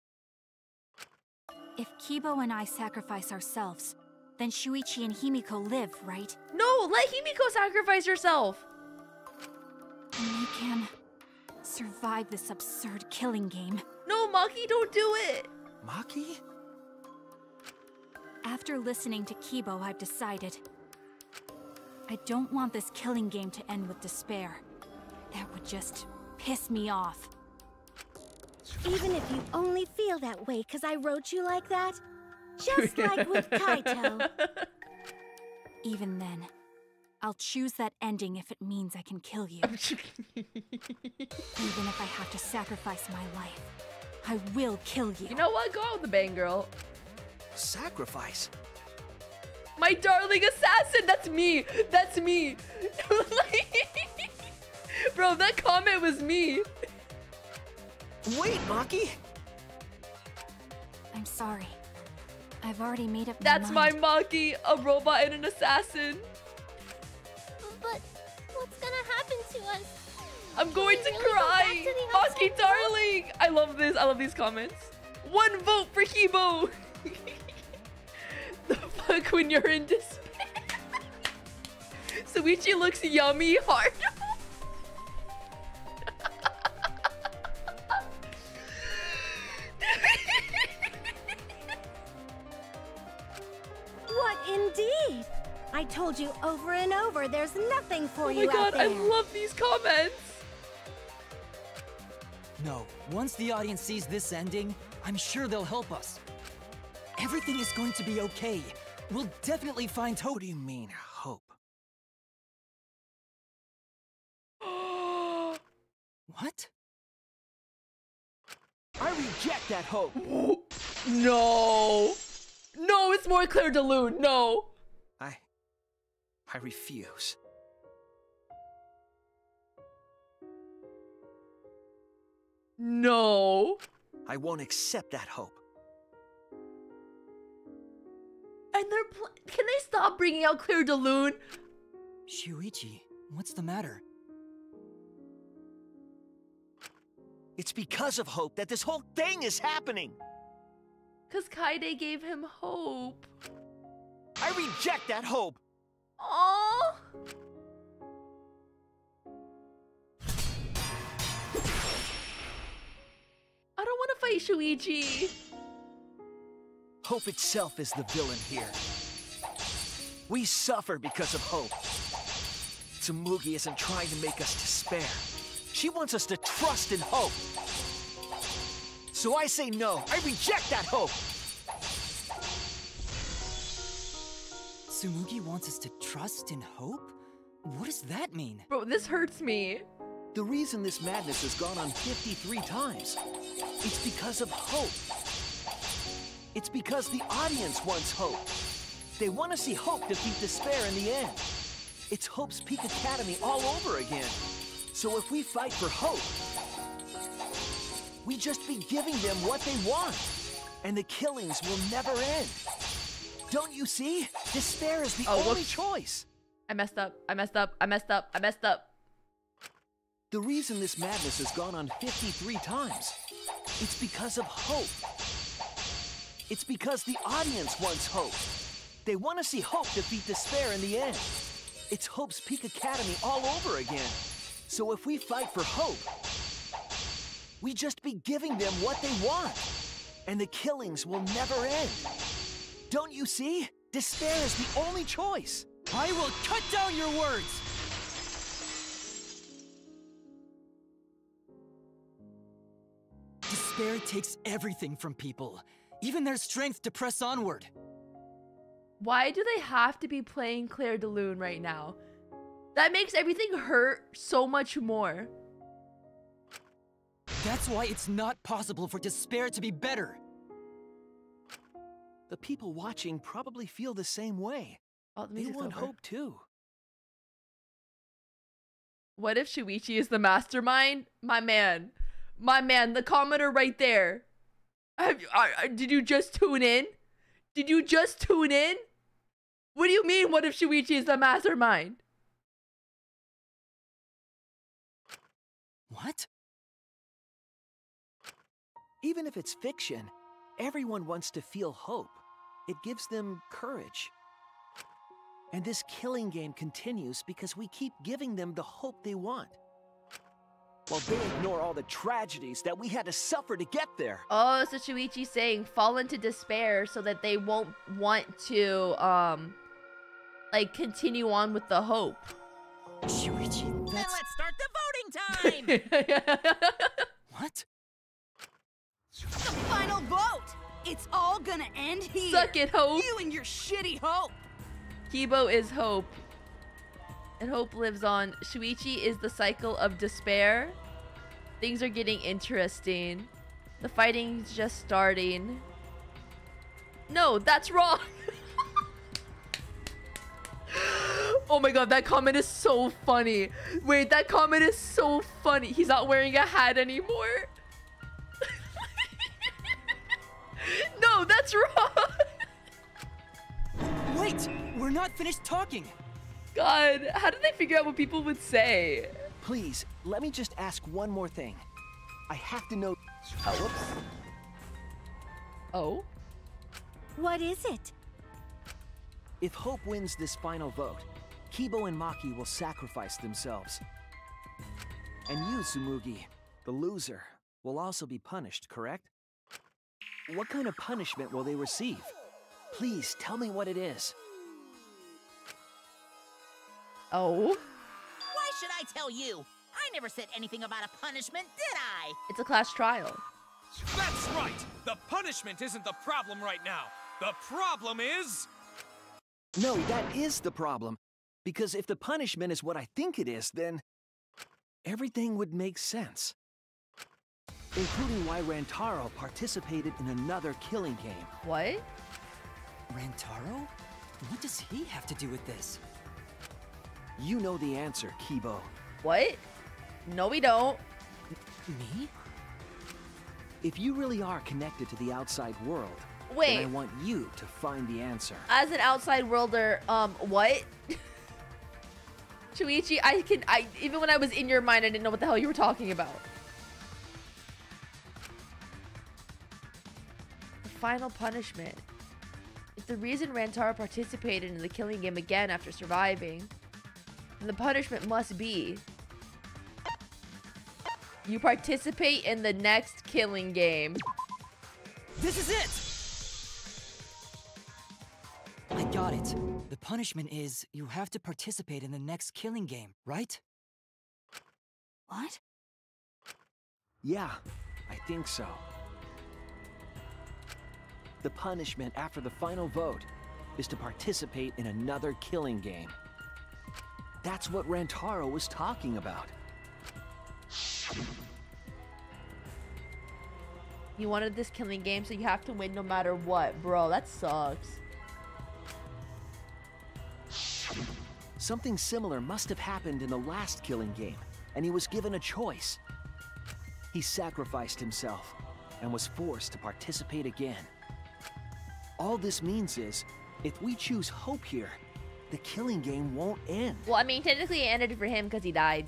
If Kibo and I sacrifice ourselves, then Shuichi and Himiko live, right? No, let Himiko sacrifice herself. And they can survive this absurd killing game. No, Maki, don't do it. Maki? After listening to Kibo, I've decided I don't want this killing game to end with despair. That would just piss me off. Even if you only feel that way because I wrote you like that, just like with Kaito. Even then, I'll choose that ending if it means I can kill you. Even if I have to sacrifice my life, I will kill you. You know what? Go out with the bang, girl. Sacrifice? My darling assassin! That's me! That's me! Bro, that comment was me! Wait, Maki! I'm sorry. I've already made up my That's mind. my Maki! A robot and an assassin! But what's gonna happen to us? I'm going to cry! Maki, darling! I love this. I love these comments. 1 vote for Kibo! The fuck when you're in despair? Suichi looks yummy hard. I told you over and over, there's nothing for you Oh my god, out there. I love these comments. No, once the audience sees this ending, I'm sure they'll help us. Everything is going to be okay. We'll definitely find hope. What do you mean, hope? What? I reject that hope. No. No, it's more Claire de Lune. No. I refuse. No. I won't accept that hope. And can they stop bringing out Claire de Lune? Shuichi, what's the matter? It's because of hope that this whole thing is happening. Because Kaede gave him hope. I reject that hope. Aww. I don't want to fight Shuichi. Hope itself is the villain here. We suffer because of hope. Tsumugi isn't trying to make us despair. She wants us to trust in hope. So I say no. I reject that hope. Tsumugi wants us to trust in hope? What does that mean? Bro, this hurts me. The reason this madness has gone on 53 times, it's because of hope. It's because the audience wants hope. They want to see hope defeat despair in the end. It's Hope's Peak Academy all over again. So if we fight for hope, we just be giving them what they want. And the killings will never end. Don't you see? Despair is the only choice. I messed up. I messed up. I messed up. I messed up. The reason this madness has gone on 53 times, it's because of hope. It's because the audience wants hope. They want to see hope defeat despair in the end. It's Hope's Peak Academy all over again. So if we fight for hope, we just be giving them what they want. And the killings will never end. Don't you see? Despair is the only choice. I will cut down your words! Despair takes everything from people, even their strength to press onward. Why do they have to be playing Claire de Lune right now? That makes everything hurt so much more. That's why it's not possible for despair to be better. The people watching probably feel the same way. Oh, the they music's want over. hope too. What if Shuichi is the mastermind? My man, the commenter right there. Did you just tune in? Did you just tune in? What do you mean, what if Shuichi is the mastermind? What? Even if it's fiction, everyone wants to feel hope. It gives them courage. And this killing game continues because we keep giving them the hope they want. While they ignore all the tragedies that we had to suffer to get there. Oh, so Shuichi's saying fall into despair so that they won't want to, like, continue on with the hope. Shuichi, Then let's start the voting time! What? The final vote! It's all gonna end here! Suck it, Hope! You and your shitty hope! Kibo is hope. And hope lives on. Shuichi is the cycle of despair. Things are getting interesting. The fighting's just starting. No, that's wrong! Oh my god, that comment is so funny. Wait, that comment is so funny. He's not wearing a hat anymore. No, that's wrong. Wait, we're not finished talking. God, how did they figure out what people would say? Please, let me just ask one more thing. I have to know... Oh, whoops. Oh? What is it? If Hope wins this final vote, Kibo and Maki will sacrifice themselves. And you, Tsumugi, the loser, will also be punished, correct? What kind of punishment will they receive? Please, tell me what it is. Oh? Why should I tell you? I never said anything about a punishment, did I? It's a class trial. That's right! The punishment isn't the problem right now. The problem is... No, that is the problem. Because if the punishment is what I think it is, then everything would make sense. Including why Rantaro participated in another killing game. What? Rantaro? What does he have to do with this? You know the answer, Kibo. What? No, we don't. Me? If you really are connected to the outside world, wait, then I want you to find the answer. As an outside worlder, what? Shuichi, even when I was in your mind, I didn't know what the hell you were talking about. The final punishment. If the reason Rantaro participated in the killing game again after surviving, then the punishment must be you participate in the next killing game. This is it! I got it. The punishment is you have to participate in the next killing game, right? What? Yeah, I think so. The punishment after the final vote is to participate in another killing game. That's what Rantaro was talking about. You wanted this killing game, so you have to win no matter what. Bro, that sucks. Something similar must have happened in the last killing game, and he was given a choice. He sacrificed himself and was forced to participate again. All this means is, if we choose hope here, the killing game won't end. Well, I mean, technically it ended for him because he died.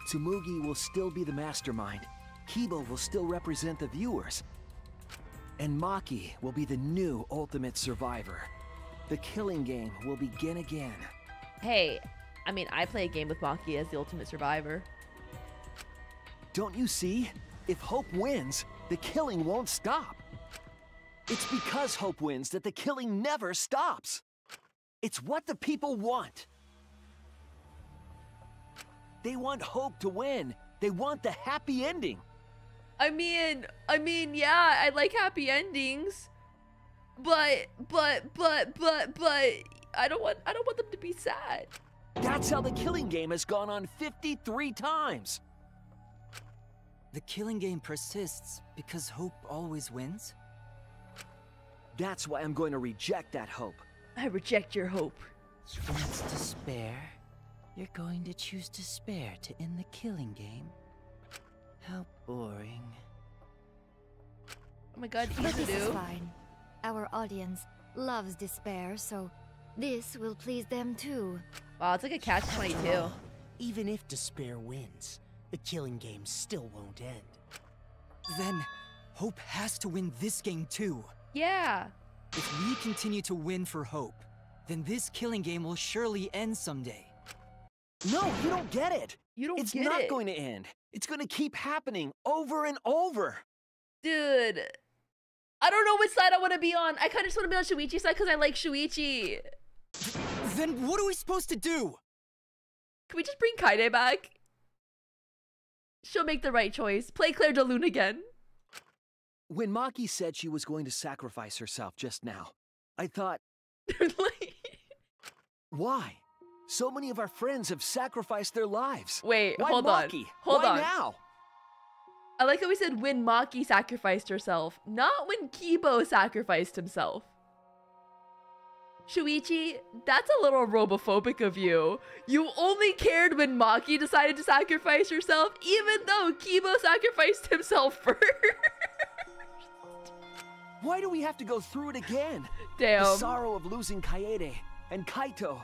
Tsumugi will still be the mastermind. Kibo will still represent the viewers. And Maki will be the new ultimate survivor. The killing game will begin again. Hey, I mean, I play a game with Maki as the ultimate survivor. Don't you see? If Hope wins, the killing won't stop. It's because Hope wins that the killing never stops. It's what the people want. They want Hope to win. They want the happy ending. I mean, yeah, I like happy endings. But I don't want them to be sad. That's how the killing game has gone on 53 times. The killing game persists because hope always wins? That's why I'm going to reject that hope. I reject your hope. When it's despair, you're going to choose despair to end the killing game? How boring. Oh my god, but this is fine. Our audience loves despair, so this will please them too. Wow, it's like a catch-22. Even if despair wins, the killing game still won't end. Then, Hope has to win this game too. Yeah. If we continue to win for Hope, then this killing game will surely end someday. No, you don't get it. You don't get it. It's not going to end. It's going to keep happening over and over. Dude, I don't know which side I want to be on. I kind of just want to be on Shuichi's side because I like Shuichi. Then what are we supposed to do? Can we just bring Kaide back? She'll make the right choice. Play Claire de Lune again. When Maki said she was going to sacrifice herself just now, I thought, why? So many of our friends have sacrificed their lives. Wait, why hold Maki? on. Hold why on. now? I like how we said when Maki sacrificed herself, not when Kibo sacrificed himself. Shuichi, that's a little robophobic of you. You only cared when Maki decided to sacrifice herself, even though Kibo sacrificed himself first. Why do we have to go through it again? Damn. The sorrow of losing Kaede and Kaito.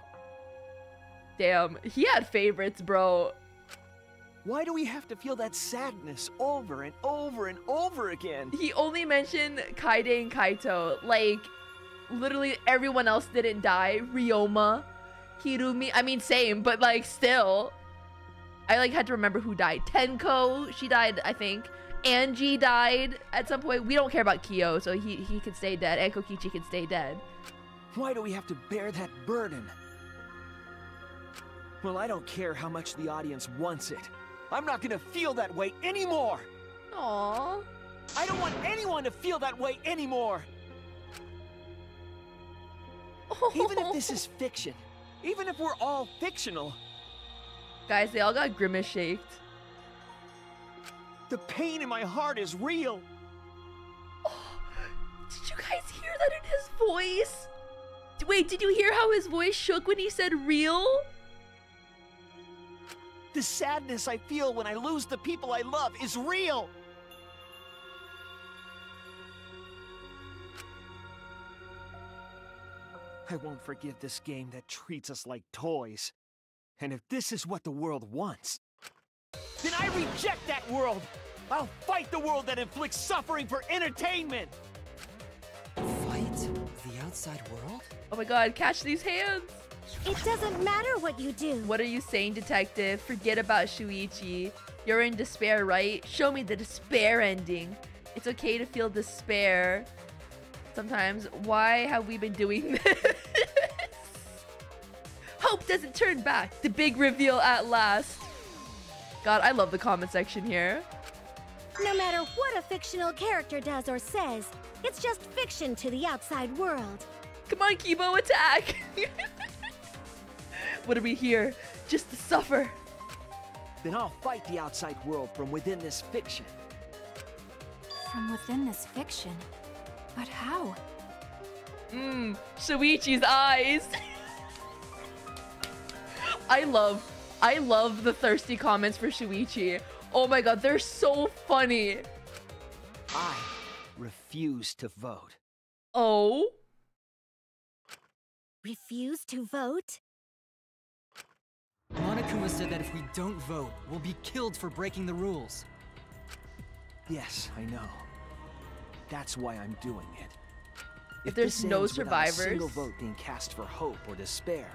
Damn, he had favorites, bro. Why do we have to feel that sadness over and over and over again? He only mentioned Kaede and Kaito. Like, literally everyone else didn't die. Ryoma, Hirumi, I mean same, but like still. I like had to remember who died. Tenko, she died, I think. Angie died at some point. We don't care about Kyo, so he can stay dead. And Kokichi can stay dead. Why do we have to bear that burden? Well, I don't care how much the audience wants it. I'm not gonna feel that way anymore! Aww. I don't want anyone to feel that way anymore! Even if this is fiction, even if we're all fictional. Guys, they all got grimace shaped. The pain in my heart is real. Oh, did you guys hear that in his voice? Wait, did you hear how his voice shook when he said real? The sadness I feel when I lose the people I love is real. I won't forgive this game that treats us like toys. And if this is what the world wants, then I reject that world! I'll fight the world that inflicts suffering for entertainment! Fight the outside world? Oh my god, catch these hands! It doesn't matter what you do. What are you saying, detective? Forget about Shuichi. You're in despair, right? Show me the despair ending. It's okay to feel despair sometimes. Why have we been doing this? Hope doesn't turn back. The big reveal at last. God, I love the comment section here. No matter what a fictional character does or says, it's just fiction to the outside world. Come on, Kibo, attack! What are we here? Just to suffer. Then I'll fight the outside world from within this fiction. From within this fiction? But how? Shuichi's eyes. I love the thirsty comments for Shuichi. Oh my god, they're so funny. I refuse to vote. Oh? Refuse to vote? Monokuma said that if we don't vote, we'll be killed for breaking the rules. Yes, I know. That's why I'm doing it. If there's no survivors, a single vote being cast for hope or despair,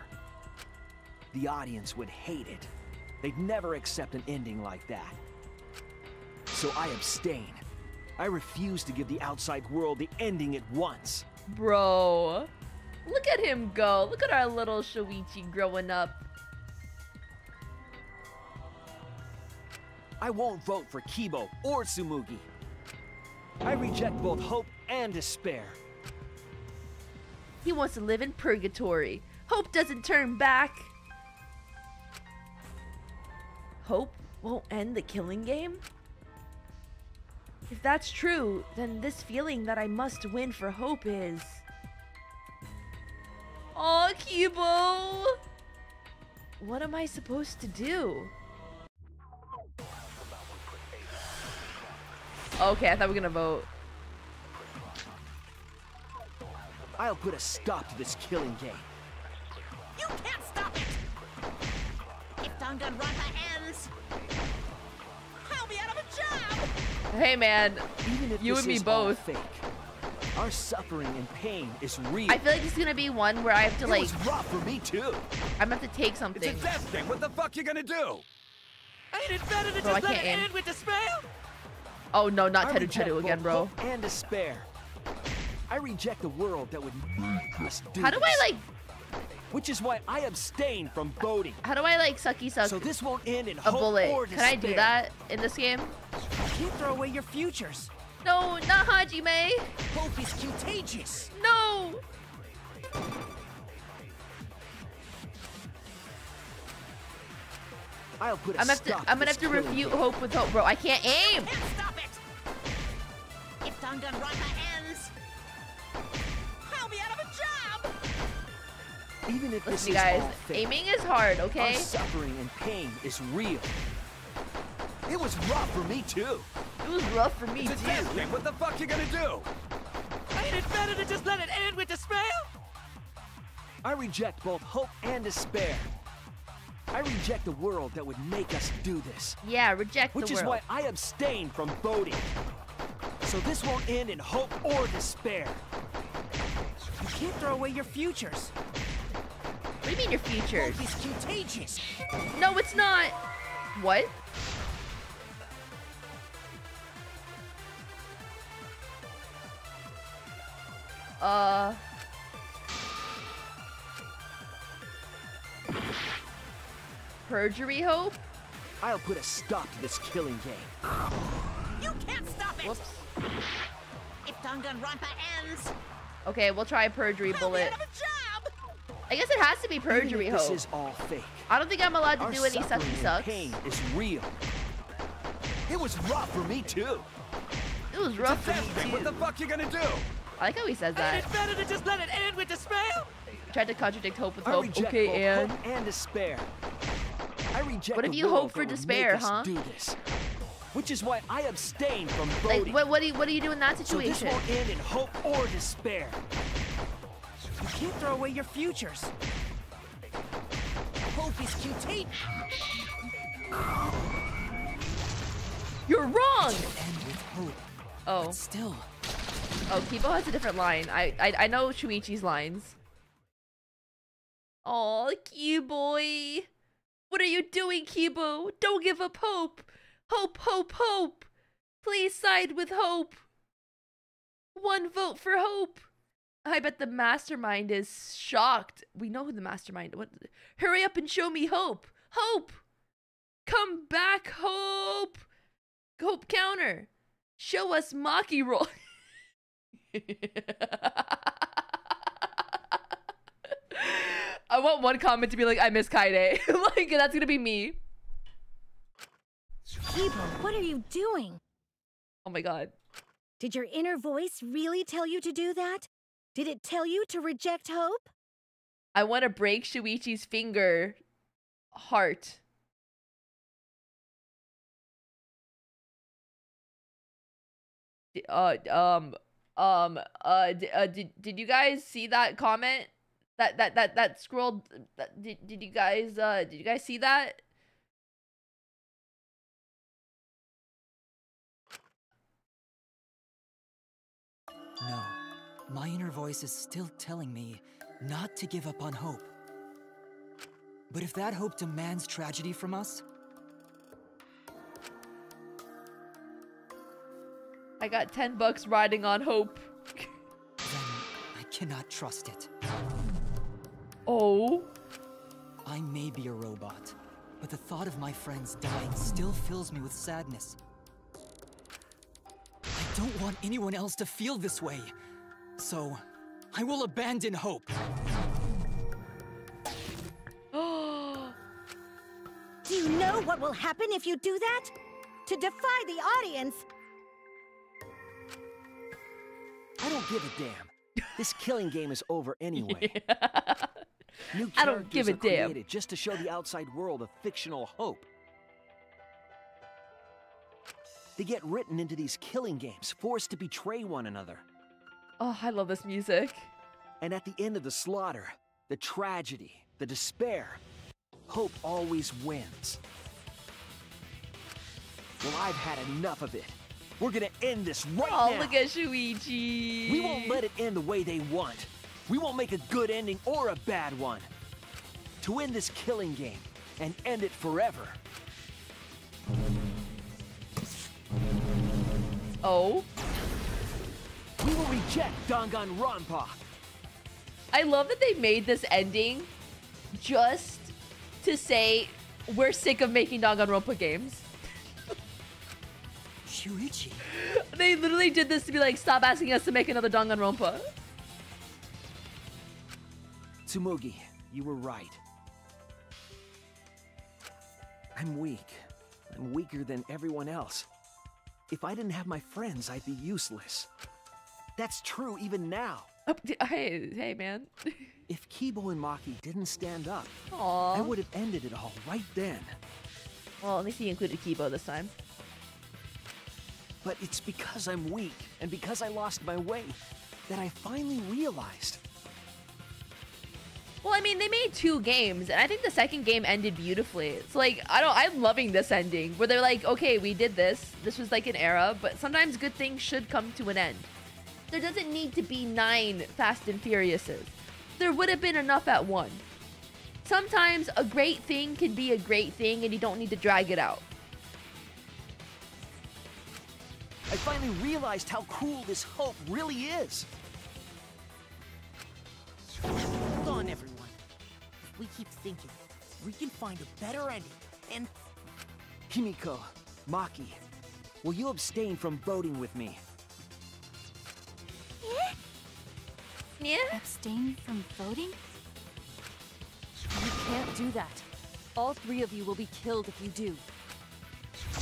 the audience would hate it. They'd never accept an ending like that. So I abstain. I refuse to give the outside world the ending it wants. Bro, look at him go. Look at our little Shuichi growing up. I won't vote for Kibo or Tsumugi. I reject both hope and despair. He wants to live in purgatory. Hope doesn't turn back. Hope won't end the killing game? If that's true, then this feeling that I must win for hope is... Aw, Kibo! What am I supposed to do? Okay, I thought we were gonna vote. I'll put a stop to this killing game. You can't stop it! If Danganronpa ends, I'll be out of a job! Hey man, even if you this and me is both. Fake, our suffering and pain is real. I feel like this is gonna be one where I have to it like... was rough for me too. I'm gonna have to take something. It's a death game. What the fuck you gonna do? Ain't it better to Bro, I just let can't it aim. end with despair? Oh no, not I Teru reject Teru again, both bro. hope and despair. I reject the world that would make us do How do I like... Which is why I abstain from voting. How do I like sucky suck So this won't end in a hope bullet? or Can I despair. do that in this game? You can't throw away your futures. No, not Hajime. Hope is contagious. No. I'll put a I'm stop gonna this have to killing refute game. hope with hope, bro. I can't aim. Can't stop it! If Danganronpa ends, I'll be out of a job! Even if this Listen, is guys, all fake, aiming is hard, okay? our suffering and pain is real. It was rough for me too. It was rough for me It's a too. death game. What the fuck you gonna do? Ain't it better to just let it end with despair? I reject both hope and despair. I reject the world that would make us do this. Yeah, reject the Which world. is why I abstain from voting. So this won't end in hope or despair. You can't throw away your futures. What do you mean your futures? Hope is contagious. No, it's not. What? Perjury Hope? I'll put a stop to this killing game. You can't stop it! Whoops. If Danganronpa ends... Okay, we'll try Perjury Bullet. I'll be out of a job! I guess it has to be Perjury Hope. This is all fake. I don't think I'm allowed to Our do any sucky sucks. Pain is real. It was rough for me too. It was rough for me too. What the fuck you gonna do? I like how he says that. It's better to just let it end with despair. Tried to contradict hope with I hope. reject Okay, both and hope and despair. I reject what if the you world hope for that would despair, make us huh? do this. Which is why I abstain from voting. Like, what do you do in that situation? So this won't end in hope or despair. You can't throw away your futures. Hope is QT. You're wrong. End with hope. Oh. But still. Oh, Kibo has a different line. I know Shuichi's lines. Oh, Kiboy. What are you doing, Kibo? Don't give up hope. Hope, hope, hope. Please side with hope. One vote for hope. I bet the mastermind is shocked. We know who the mastermind is. Hurry up and show me hope. Hope. Come back, hope. Hope counter. Show us Maki roll. I want one comment to be like, I miss Kaide. Like, that's gonna be me. Kibo, what are you doing? Oh my god. Did your inner voice really tell you to do that? Did it tell you to reject hope? I want to break Shuichi's finger. Heart. Did you guys see that comment? That scroll? Did you guys see that? No. My inner voice is still telling me not to give up on hope. But if that hope demands tragedy from us... I got $10 riding on hope. Then I cannot trust it. Oh? I may be a robot, but the thought of my friends dying still fills me with sadness. I don't want anyone else to feel this way. So, I will abandon hope. Do you know what will happen if you do that? To defy the audience! I don't give a damn. This killing game is over anyway. New I don't give a characters are damn. created just to show the outside world a fictional hope. They get written into these killing games, forced to betray one another. Oh, I love this music. And at the end of the slaughter, the tragedy, the despair, hope always wins. Well, I've had enough of it. We're gonna end this right now. Oh, look at Shuichi. We won't let it end the way they want. We won't make a good ending or a bad one. To end this killing game and end it forever. Oh? We will reject Danganronpa. I love that they made this ending just to say we're sick of making Danganronpa games. Shuichi. They literally did this to be like, stop asking us to make another Danganronpa. Tsumugi, you were right. I'm weak. I'm weaker than everyone else. If I didn't have my friends, I'd be useless. That's true even now. Hey, man. If Kibo and Maki didn't stand up, Aww. I would have ended it all right then. Well, at least he included Kibo this time. But it's because I'm weak, and because I lost my way, that I finally realized. Well, I mean, they made 2 games, and I think the second game ended beautifully. It's like, I'm loving this ending, where they're like, okay, we did this. This was like an era, but sometimes good things should come to an end. There doesn't need to be 9 Fast and Furiouses. There would have been enough at 1. Sometimes a great thing can be a great thing, and you don't need to drag it out. I finally realized how cruel this hope really is. Hold on, everyone. If we keep thinking, we can find a better ending. And Himiko, Maki, will you abstain from voting with me? Yeah? Abstain from voting? You can't do that. All 3 of you will be killed if you do.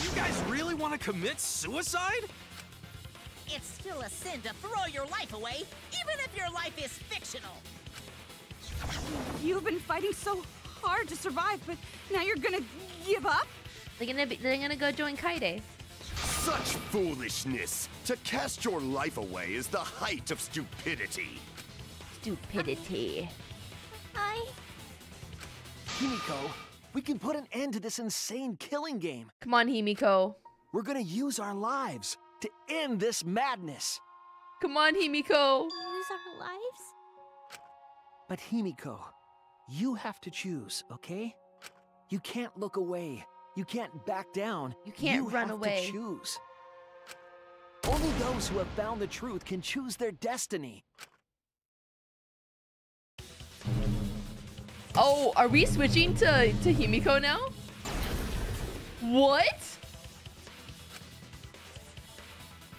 You guys really want to commit suicide? It's still a sin to throw your life away, even if your life is fictional. You've been fighting so hard to survive, but now you're gonna give up? They're gonna go join Kaide. Such foolishness! To cast your life away is the height of stupidity. Stupidity. Himiko, we can put an end to this insane killing game. Come on, Himiko. We're gonna use our lives to end this madness. Come on, Himiko. Use our lives? But Himiko, you have to choose, okay? You can't look away. You can't back down. You can't run away. You have to choose. Only those who have found the truth can choose their destiny. Oh, are we switching to Himiko now? What?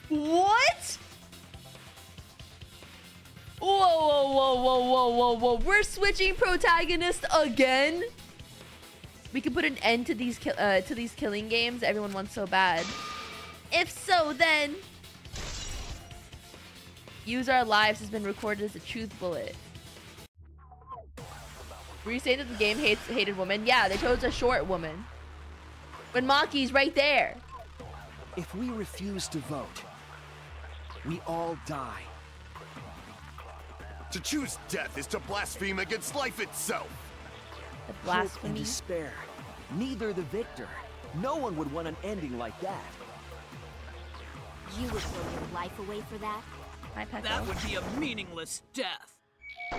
What? Whoa, whoa, whoa, whoa, whoa, whoa, whoa. We're switching protagonists again? We can put an end to these killing games everyone wants so bad. If so, then use our lives has been recorded as a truth bullet. Were you saying that the game hated women? Yeah, they chose a short woman. When Maki's right there. If we refuse to vote, we all die. To choose death is to blaspheme against life itself. The blasphemy. Hope and despair. Neither the victor. No one would want an ending like that. You would throw your life away for that? That would be a meaningless death.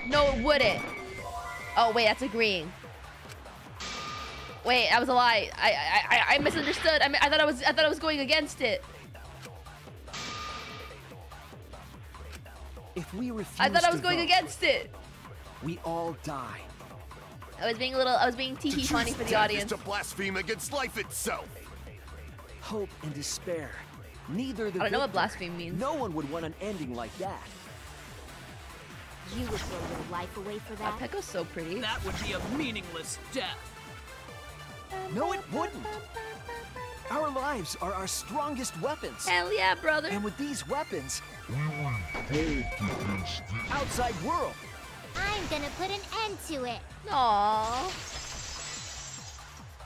No, it wouldn't. Oh wait, that's agreeing. Wait, that was a lie. I misunderstood. I thought I was going against it. If we refuse I thought I was to going vote, against it. We all die. I was being tee funny for the audience. To blaspheme against life itself. Hope and despair. Neither the I don't know what victor. blaspheme means. No one would want an ending like that. You would throw your life away for that? Pekko's so pretty. That would be a meaningless death. No, it wouldn't. Our lives are our strongest weapons. Hell yeah, brother. And with these weapons, we will hold against the outside world. I'm gonna put an end to it. Aww.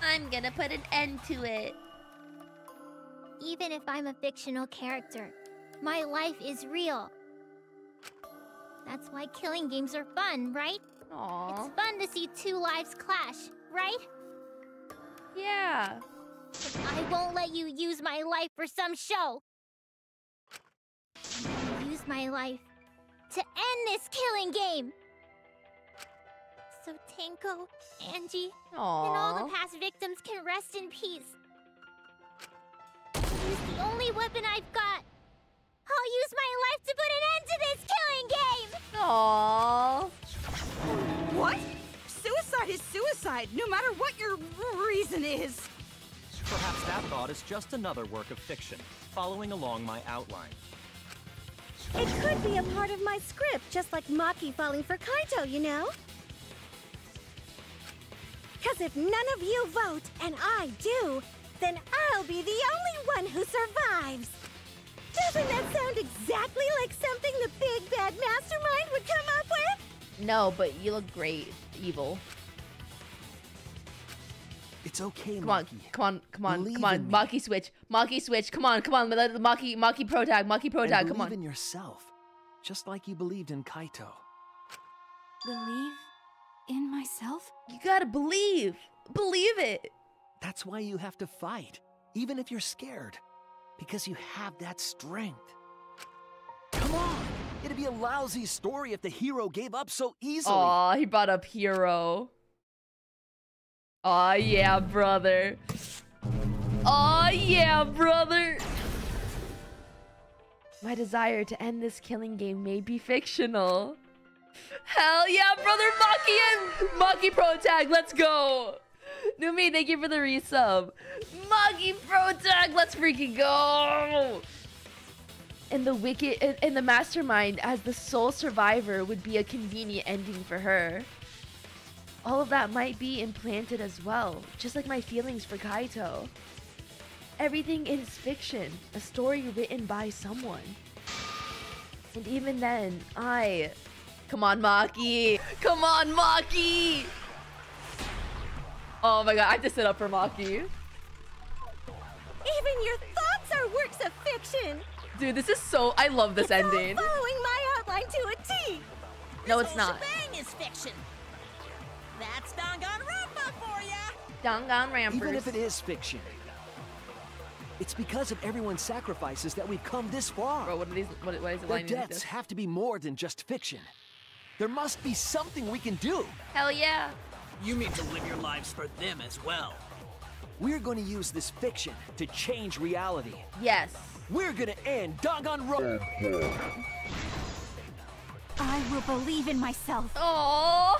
I'm gonna put an end to it. Even if I'm a fictional character, my life is real. That's why killing games are fun, right? Aww. It's fun to see 2 lives clash, right? Yeah. But I won't let you use my life for some show. I'm gonna use my life to end this killing game. So Tenko, Angie, and all the past victims can rest in peace. I'll use the only weapon I've got. I'll use my life to put an end to this killing game! Aww. What? Suicide is suicide, no matter what your reason is. Perhaps that thought is just another work of fiction, following along my outline. It could be a part of my script, just like Maki falling for Kaito, you know? Because if none of you vote, and I do, then I'll be the only one who survives. Doesn't that sound exactly like something the big bad mastermind would come up with? No, but you look great, evil. It's okay, Come on, Maki. come on, come on, Believe come on. in me. Maki switch. Maki switch. Come on, come on. Let the Maki pro tag. Maki pro And tag. Come believe on. in yourself, just like you believed in Kaito. Believe in myself? You gotta believe. Believe it. That's why you have to fight, even if you're scared. Because you have that strength. Come on! It'd be a lousy story if the hero gave up so easily. Aw, he brought up hero. Aw, yeah, brother. Aw, yeah, brother. My desire to end this killing game may be fictional. Hell yeah, brother. Maki and Maki pro tag. Let's go. Numi, thank you for the resub. Muggy Protag, let's freaking go. And the wicked and the mastermind as the sole survivor would be a convenient ending for her. All of that might be implanted as well, just like my feelings for Kaito. Everything is fiction, a story written by someone. And even then, come on, Maki! Come on, Maki! Oh my god, I have to sit up for Maki. Even your thoughts are works of fiction! Dude, this is so... I love this ending. All following my outline to a T! No, it's not. This whole shebang is fiction. That's Danganronpa for ya! Danganronpa. Even if it is fiction, it's because of everyone's sacrifices that we've come this far. Bro, what is it? Their deaths have to be more than just fiction. There must be something we can do. Hell yeah. You mean to live your lives for them as well. We're going to use this fiction to change reality. Yes. We're going to end Danganronpa. I will believe in myself. Aww.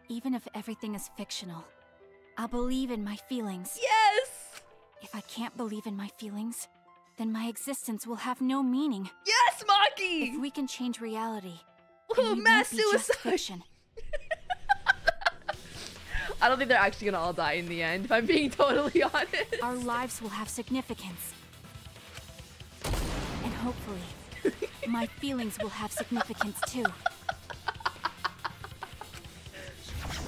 Even if everything is fictional, I'll believe in my feelings. Yes! If I can't believe in my feelings, then my existence will have no meaning. Yes, Maki! If we can change reality, ooh, mass suicide! Fiction. I don't think they're actually gonna all die in the end, if I'm being totally honest. Our lives will have significance. And hopefully, my feelings will have significance too.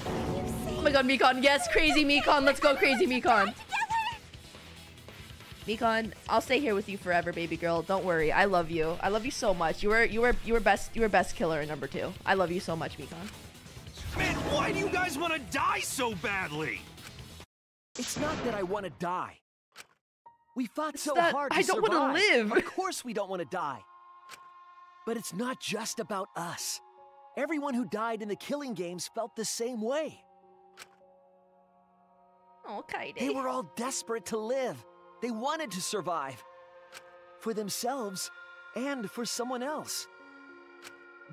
Oh my god, Mikon, yes, crazy Mikon, let's go crazy Mikon. Mikon, I'll stay here with you forever, baby girl. Don't worry, I love you. I love you so much. You were best killer in number 2. I love you so much, Mikon. Man, why do you guys want to die so badly? It's not that I want to die. We fought so that hard to I don't survive. want to live. Of course we don't want to die. But it's not just about us. Everyone who died in the killing games felt the same way. Okay. They were all desperate to live. They wanted to survive. For themselves and for someone else.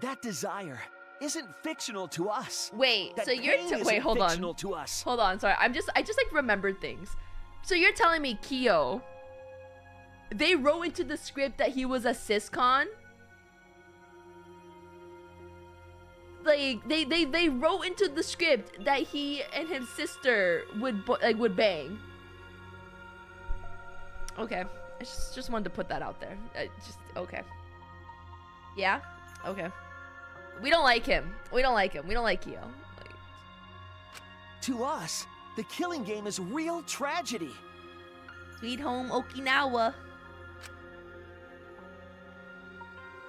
That desire isn't fictional to us. Wait, that so you're wait, hold on. To us. Hold on, sorry. I just like remembered things. So you're telling me Kyo, they wrote into the script that he was a ciscon? Like they wrote into the script that he and his sister would bang. Okay, I just wanted to put that out there. Okay. Yeah. Okay. We don't like him. We don't like him. We don't like Kyo. To us, the killing game is real tragedy. Sweet home Okinawa.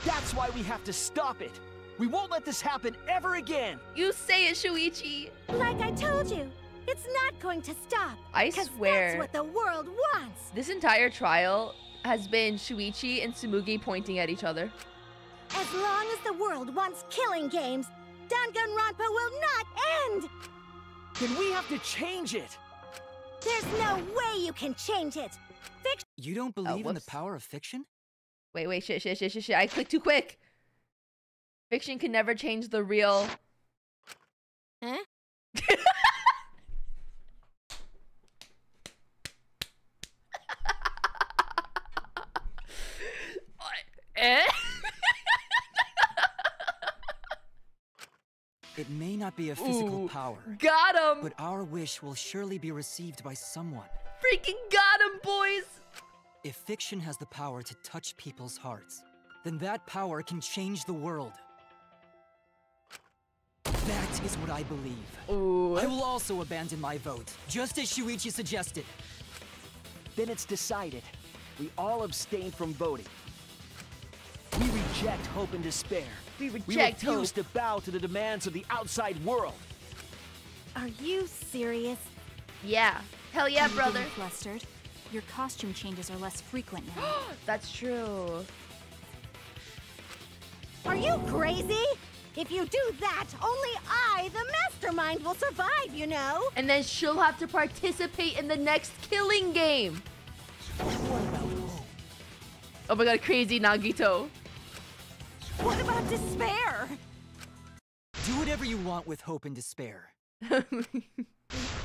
That's why we have to stop it. We won't let this happen ever again. You say it, Shuichi. Like I told you, it's not going to stop. I swear. That's what the world wants. This entire trial has been Shuichi and Tsumugi pointing at each other. As long as the world wants killing games, Danganronpa will not end. Then we have to change it. There's no way you can change it. You don't believe in the power of fiction? Wait, shit. I clicked too quick. Fiction can never change the real. Huh? It may not be a physical power. Got him! But our wish will surely be received by someone. Freaking got him, boys! If fiction has the power to touch people's hearts, then that power can change the world. That is what I believe. Ooh. I will also abandon my vote, just as Shuichi suggested. Then it's decided. We all abstain from voting. We reject hope and despair. We reject hope. We refuse to bow to the demands of the outside world. Are you serious? Yeah. Hell yeah, brother. Flustered. Your costume changes are less frequent now. That's true. Are you crazy? If you do that, only I, the mastermind, will survive, you know? And then she'll have to participate in the next killing game. What about hope? Oh my god, crazy Nagito. What about despair? Do whatever you want with hope and despair.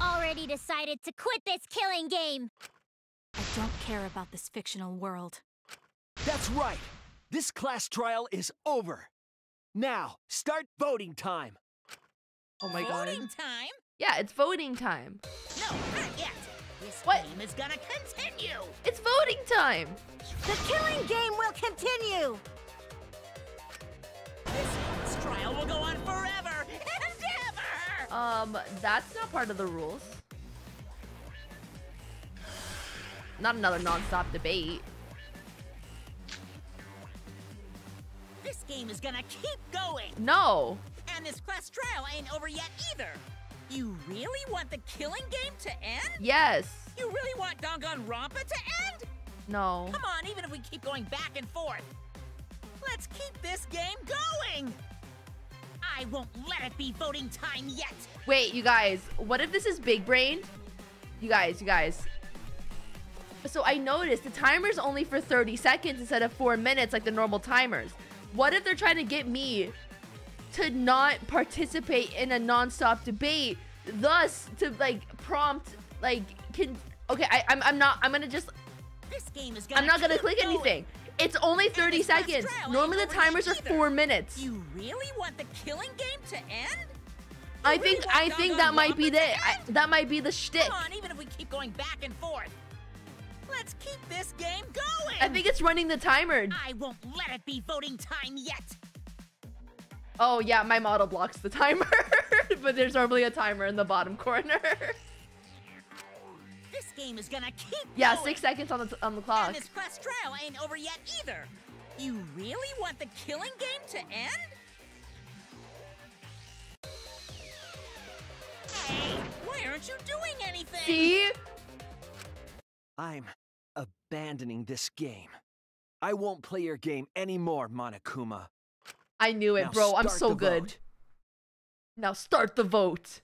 Already decided to quit this killing game. I don't care about this fictional world. That's right. This class trial is over. Now, start voting time. Oh my god. Voting time? Yeah, it's voting time. No, not yet. This game is gonna continue. It's voting time. The killing game will continue. This trial will go on forever and ever. That's not part of the rules. Not another non-stop debate. This game is gonna keep going. No. And this class trial ain't over yet either. You really want the killing game to end? Yes. You really want Danganronpa to end? No. Come on, even if we keep going back and forth. Let's keep this game going. I won't let it be voting time yet. Wait, you guys. What if this is big brain? You guys. So I noticed the timer's only for 30 seconds instead of 4 minutes like the normal timers. What if they're trying to get me to not participate in a non-stop debate, thus to like prompt like I'm gonna just this game is I'm not gonna click anything. It's only 30 seconds. Normally the timers are 4 minutes. You really want the killing game to end? I think that might be that might be the shtick. Come on, even if we keep going back and forth. Let's keep this game going. I think it's running the timer. I won't let it be voting time yet. Oh yeah, my model blocks the timer, but there's normally a timer in the bottom corner. This game is gonna keep going. 6 seconds on the clock. And this class trial ain't over yet either. You really want the killing game to end? Hey, why aren't you doing anything? See? I'm abandoning this game. I won't play your game anymore, Monokuma. I knew it, bro. I'm so good. Now start the vote.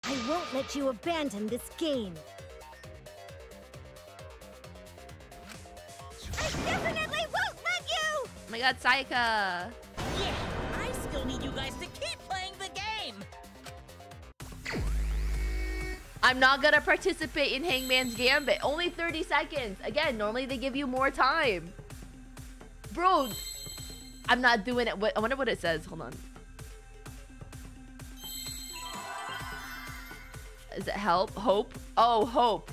I won't let you abandon this game. I definitely won't let you! Oh my god, Sayaka. Yeah, I still need you guys to keep playing the game. I'm not gonna participate in Hangman's Gambit. Only 30 seconds. Again, normally they give you more time. Bro, I'm not doing it. I wonder what it says. Hold on. Is it help? Hope? Oh, hope.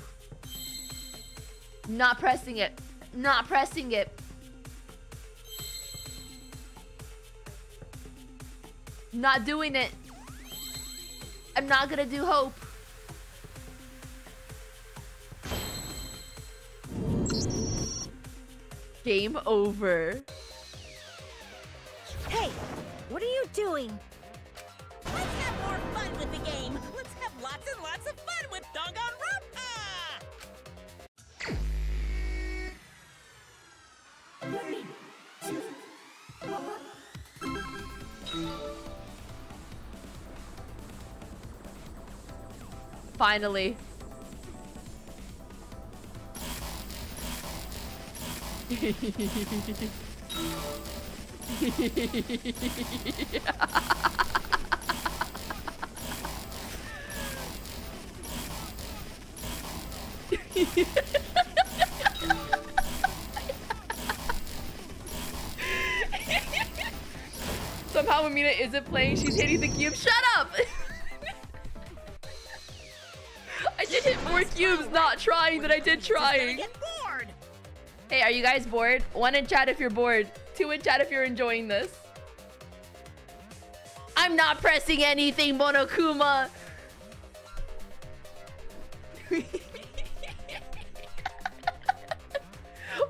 Not pressing it. Not pressing it. Not doing it. I'm not gonna do hope. Game over. Hey, what are you doing? Let's have more fun with the game. Let's have lots and lots of fun with Danganronpa. Finally. Somehow when Mina isn't playing, she's hitting the cube. Shut up! I did hit more cubes not trying than I did trying. Hey, are you guys bored? 1 in chat if you're bored. 2 in chat if you're enjoying this. I'm not pressing anything, Monokuma.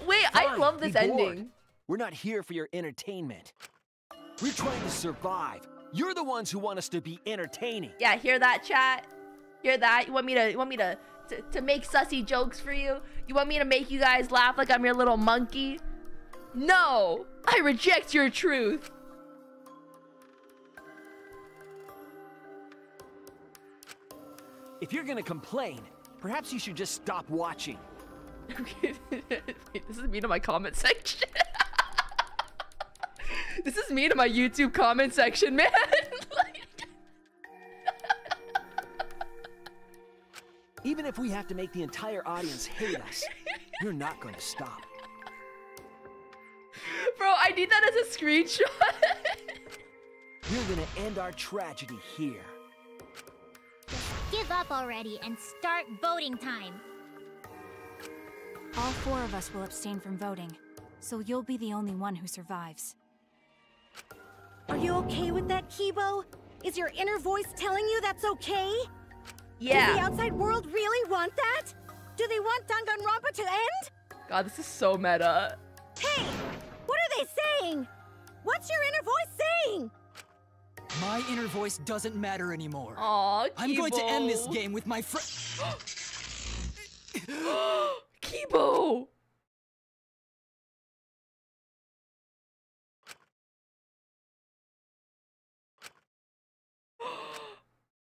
Wait, I love this ending. We're not here for your entertainment. We're trying to survive. You're the ones who want us to be entertaining. Yeah, hear that, chat? Hear that? You want me to make sussy jokes for you? You want me to make you guys laugh like I'm your little monkey? No! I reject your truth. If you're gonna complain, perhaps you should just stop watching. Wait, this is me to my comment section. This is me to my YouTube comment section, man. Even if we have to make the entire audience hate us, we're not going to stop. Bro, I need that as a screenshot. We're gonna end our tragedy here. Give up already and start voting time. All 4 of us will abstain from voting, so you'll be the only one who survives. Are you okay with that, Kibo? Is your inner voice telling you that's okay? Yeah. Does the outside world really want that? Do they want Danganronpa to end? God, this is so meta. Hey! What are they saying? What's your inner voice saying? My inner voice doesn't matter anymore. Aw, I'm going to end this game with my friend. Kibo!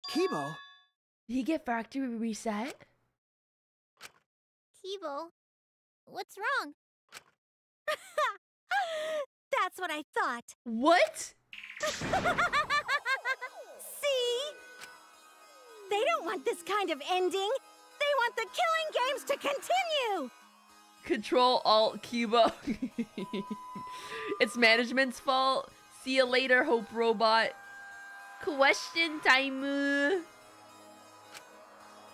Kibo? Did he get factory reset? Kibo, what's wrong? That's what I thought. What? See? They don't want this kind of ending. They want the killing games to continue. Control Alt Kibo. It's management's fault. See you later, Hope Robot. Question time.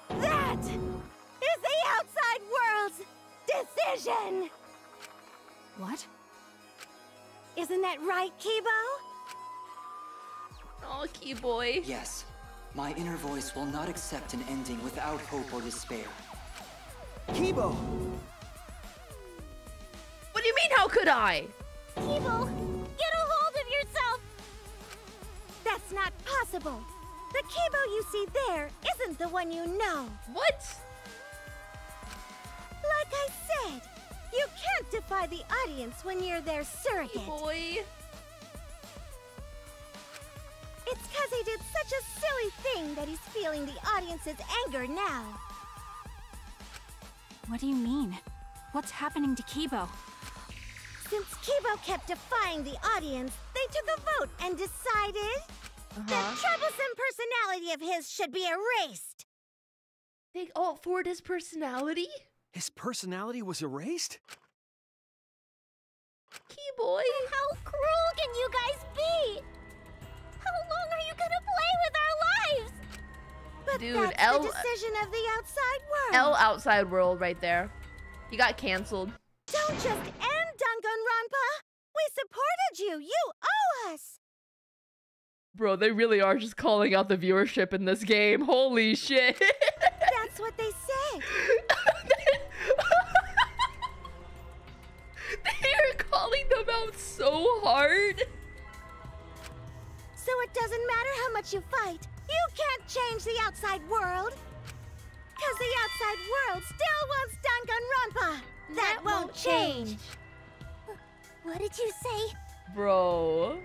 That is the outside world's decision. What? Isn't that right, Kibo? Oh, Keyboy. Yes. My inner voice will not accept an ending without hope or despair. Kibo! What do you mean, how could I? Kibo, get a hold of yourself! That's not possible. The Kibo you see there isn't the one you know. What? Like I said, you can't defy the audience when you're their surrogate. Boy. It's because he did such a silly thing that he's feeling the audience's anger now. What do you mean? What's happening to Kibo? Since Kibo kept defying the audience, they took a vote and decided that troublesome personality of his should be erased. They alt forward his personality? His personality was erased? Keyboy. How cruel can you guys be? How long are you gonna play with our lives? But Dude, that's the decision of the outside world. L outside world right there. He got canceled. Don't just end Danganronpa. We supported you. You owe us. Bro, they really are just calling out the viewership in this game. Holy shit. That's what they say. They are calling them out so hard. So it doesn't matter how much you fight, you can't change the outside world. Because the outside world still wants Danganronpa. That won't change. What did you say? Bro.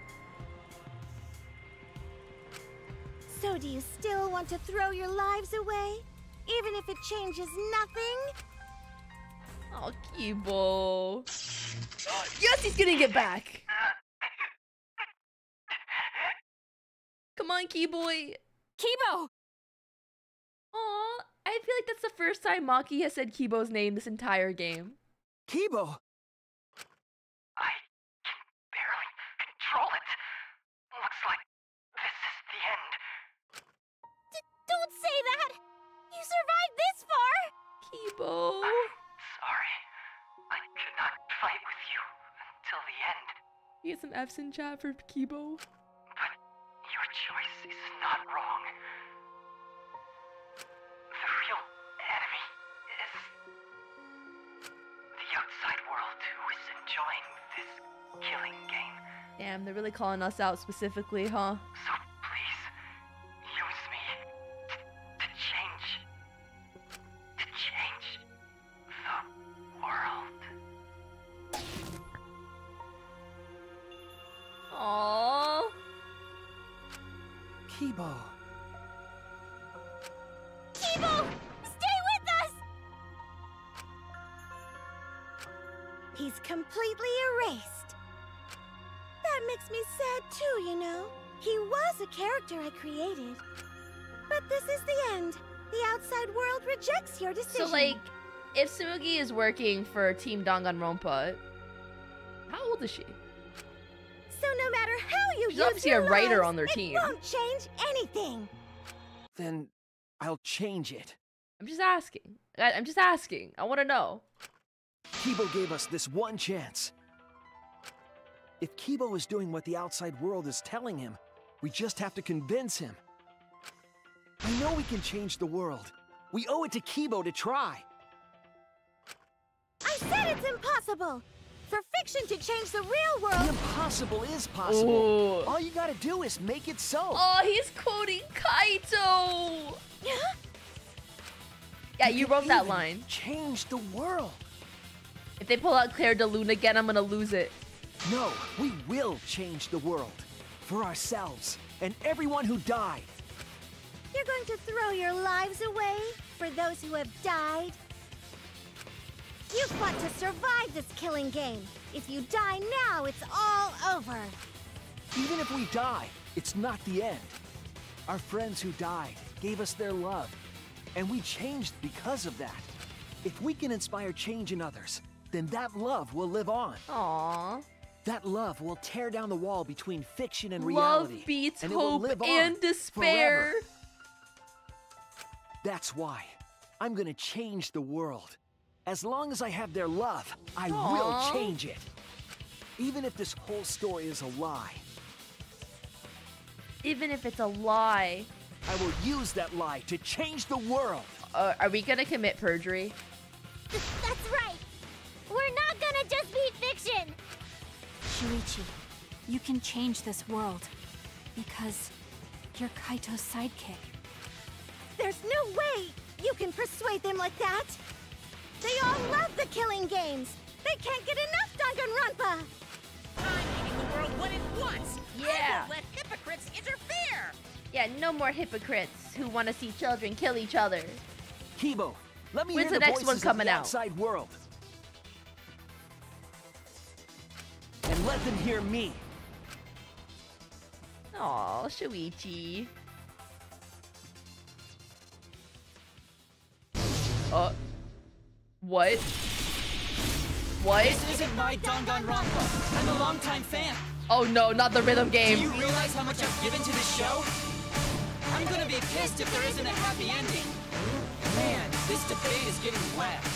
So do you still want to throw your lives away? Even if it changes nothing? Oh, Kibo. Yes, he's gonna get back. Come on, Keyboy. Kibo! Aw, I feel like that's the first time Maki has said Kibo's name this entire game. Kibo! I can barely control it. Looks like this is the end. Don't say that! You survived this far! Kibo. Sorry. I could not fight with you until the end. He has some F's in chat for Kibo. But your choice is not wrong. The real enemy is the outside world who is enjoying this killing game. Damn, they're really calling us out specifically, huh? So please, use me to change the world. Aww. Kibo. Kibo! Stay with us! He's completely erased. That makes me sad too, you know. He was a character I created. But this is the end. The outside world rejects your decision. So, like, if Tsumugi is working for Team Danganronpa, how old is she? So no matter how you She's use obviously your a writer lives, on their team. It won't change anything. Then I'll change it. I'm just asking. I'm just asking. I want to know. Kibo gave us this one chance. If Kibo is doing what the outside world is telling him, we just have to convince him. I know we can change the world. We owe it to Kibo to try. I said it's impossible. For fiction to change the real world. The impossible is possible. Ooh. All you gotta do is make it so. Oh, he's quoting Kaito. Yeah, you wrote that line. Change the world. If they pull out Claire de Lune again, I'm gonna lose it. No, we will change the world. For ourselves and everyone who died. You're going to throw your lives away for those who have died? You fought to survive this killing game. If you die now, it's all over. Even if we die, it's not the end. Our friends who died gave us their love, and we changed because of that. If we can inspire change in others, then that love will live on. Aww. That love will tear down the wall between fiction and reality. Love beats and it will hope live on and despair. Forever. That's why I'm gonna change the world. As long as I have their love, I will change it. Even if this whole story is a lie. Even if it's a lie. I will use that lie to change the world. Are we gonna commit perjury? That's right. We're not gonna just be fiction. Shuichi, you can change this world. Because you're Kaito's sidekick. There's no way you can persuade them like that. They all love the killing games. They can't get enough Danganronpa. I'm eating the world when it wants. Yeah. I won't let hypocrites interfere. Yeah, no more hypocrites who want to see children kill each other. Kibo, let me When's hear the next voices one of coming the out? outside world. And let them hear me. Aw, Shuichi. What? What? This isn't my Danganronpa. I'm a longtime fan. Oh no, not the rhythm game. Do you realize how much I've given to this show? I'm gonna be pissed if there isn't a happy ending. Man, this debate is getting whacked.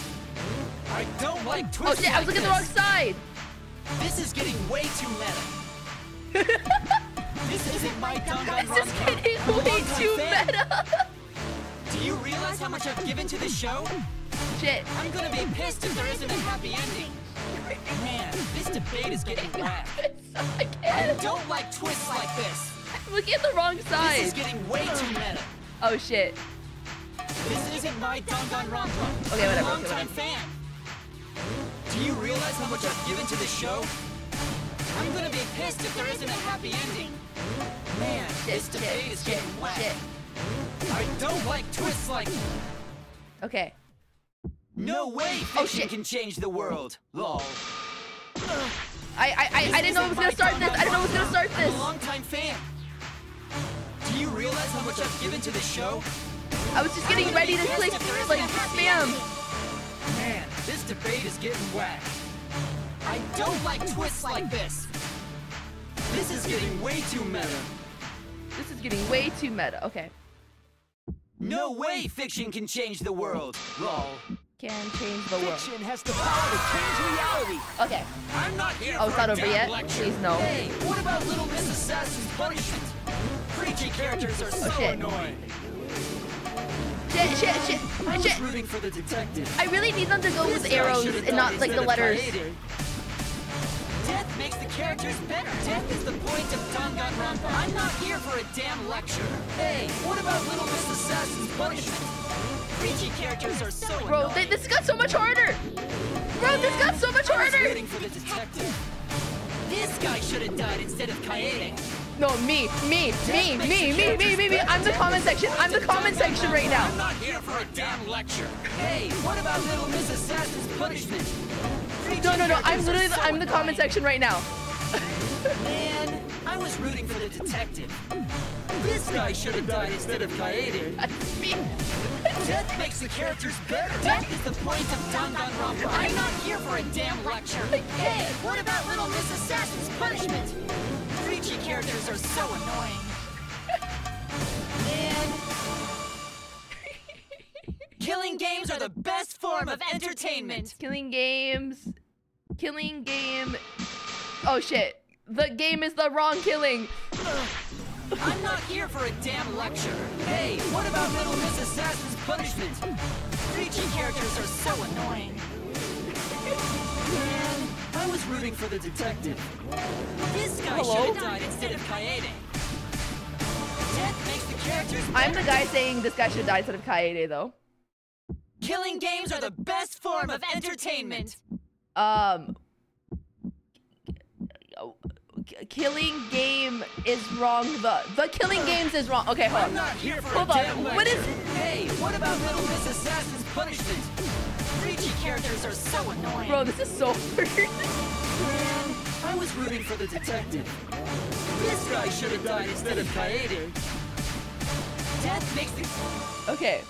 I don't like twists. Oh shit, I was looking at the wrong side. This is getting way too meta. This isn't my Danganronpa. This is getting way too meta. Do you realize how much I've given to this show? Shit. I'm gonna be pissed if there isn't a happy ending. Man, this debate is getting whacked. I don't like twists like this. I'm looking at the wrong side. This is getting way too meta. Oh shit. This isn't my Danganronpa. Okay, whatever. I'm a longtime fan. Do you realize how much I've given to this show? I'm gonna be pissed if there isn't a happy ending. Man, this debate is getting whacked. I don't like twists like. Okay. No way fiction can change the world. Lol. I didn't know it was gonna start this. I didn't know it was gonna start this. I'm a longtime fan. Do you realize how much I've given to this show? I was just getting ready to click like spam. Man, this debate is getting whacked. I don't like twists like this. This is getting way too meta. This is getting way too meta. Okay. No way fiction can change the world. Lol. Can change the world. Fiction has the power to change reality. Okay. I'm not here Oh, it's for not a over damn yet? lecture. Please no. Hey, what about Little Miss Assassin's Punishment? Preachy characters are so shit. annoying. Shit. I was rooting for the detective. I really need them to go with This guy arrows should've and not died like the instead of letters. Kaede. Death makes the characters better. Death is the point of Danganronpa. I'm not here for a damn lecture. Hey, what about Little Miss Assassin's Punishment? Preachy characters are so Bro, annoying. this got so much harder. Bro, this got so much I was harder. rooting for the detective. This guy should have died instead of Kaede. No, me. I'm the comment section. I'm the comment section right now. I'm not here for a damn lecture. Hey, what about Little Miss Assassin's Punishment? No. I'm the comment section right now. Man, I was rooting for the detective. This guy should have died instead of Kaede. That's me. Death makes the characters better. Death is the point of Danganronpa. I'm not here for a damn lecture. Hey, what about Little Miss Assassin's punishment? Preachy characters are so annoying. Man. Killing games are the best form of entertainment. Killing game. Oh shit. The game is the wrong killing. I'm not here for a damn lecture. Hey, what about Little Miss Assassin's punishment? Preachy characters are so annoying. Man, I was rooting for the detective. This guy should have died instead of Kaede. Death makes the characters better. I'm the guy saying this guy should have died instead of Kaede, though. Killing games are the best form of entertainment. Killing game is wrong. The killing games is wrong. Okay, hold on. I'm not here for hold a on. damn lecture. What is? Hey, what about Little Miss Assassin's punishment? Preachy characters are so annoying. Bro, this is so weird. Man, I was rooting for the detective. This guy should have died instead of Kaede. Death makes the... Okay.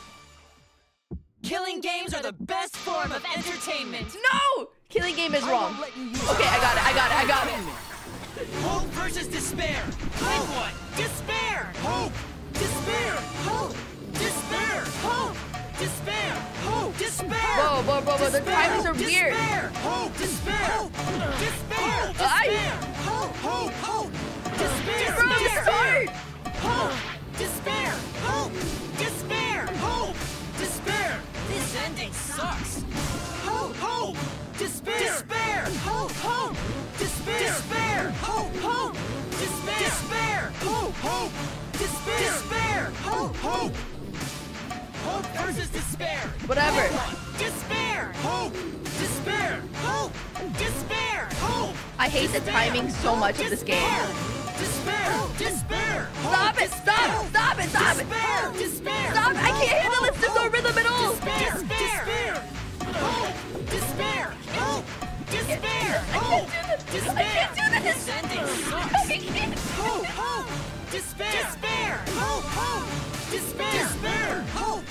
Killing games are the best form of entertainment. No! Killing game is wrong. Okay, I got it. Hope versus despair. Pick one. Despair. Hope. Despair. Hope. Despair. Hope. Despair. Hope. Despair. Whoa. The timings are weird. Despair. Hope. Despair. Despair. Despair. Hope. Hope. Despair. Bro, start. Hope. Despair. Hope. Despair. Hope. Despair. This ending sucks. Hope. Despair. Despair. Hope. Despair. Despair. Hope. Despair. Despair. Hope. Despair. Despair. Hope. Hope versus despair. Whatever. Despair. Hope. Despair. Hope. Despair. Hope. I hate the timing so much of this game. Despair. Despair. Stop it. Stop it. Despair. Despair. Stop. I can't handle it. There's no rhythm at all. Despair. Hope. Despair. Hope. Despair. Hope. Despair. I can't do this. This ending sucks. I can't. Hope. Despair. Despair. Hope. Despair. Despair. Hope.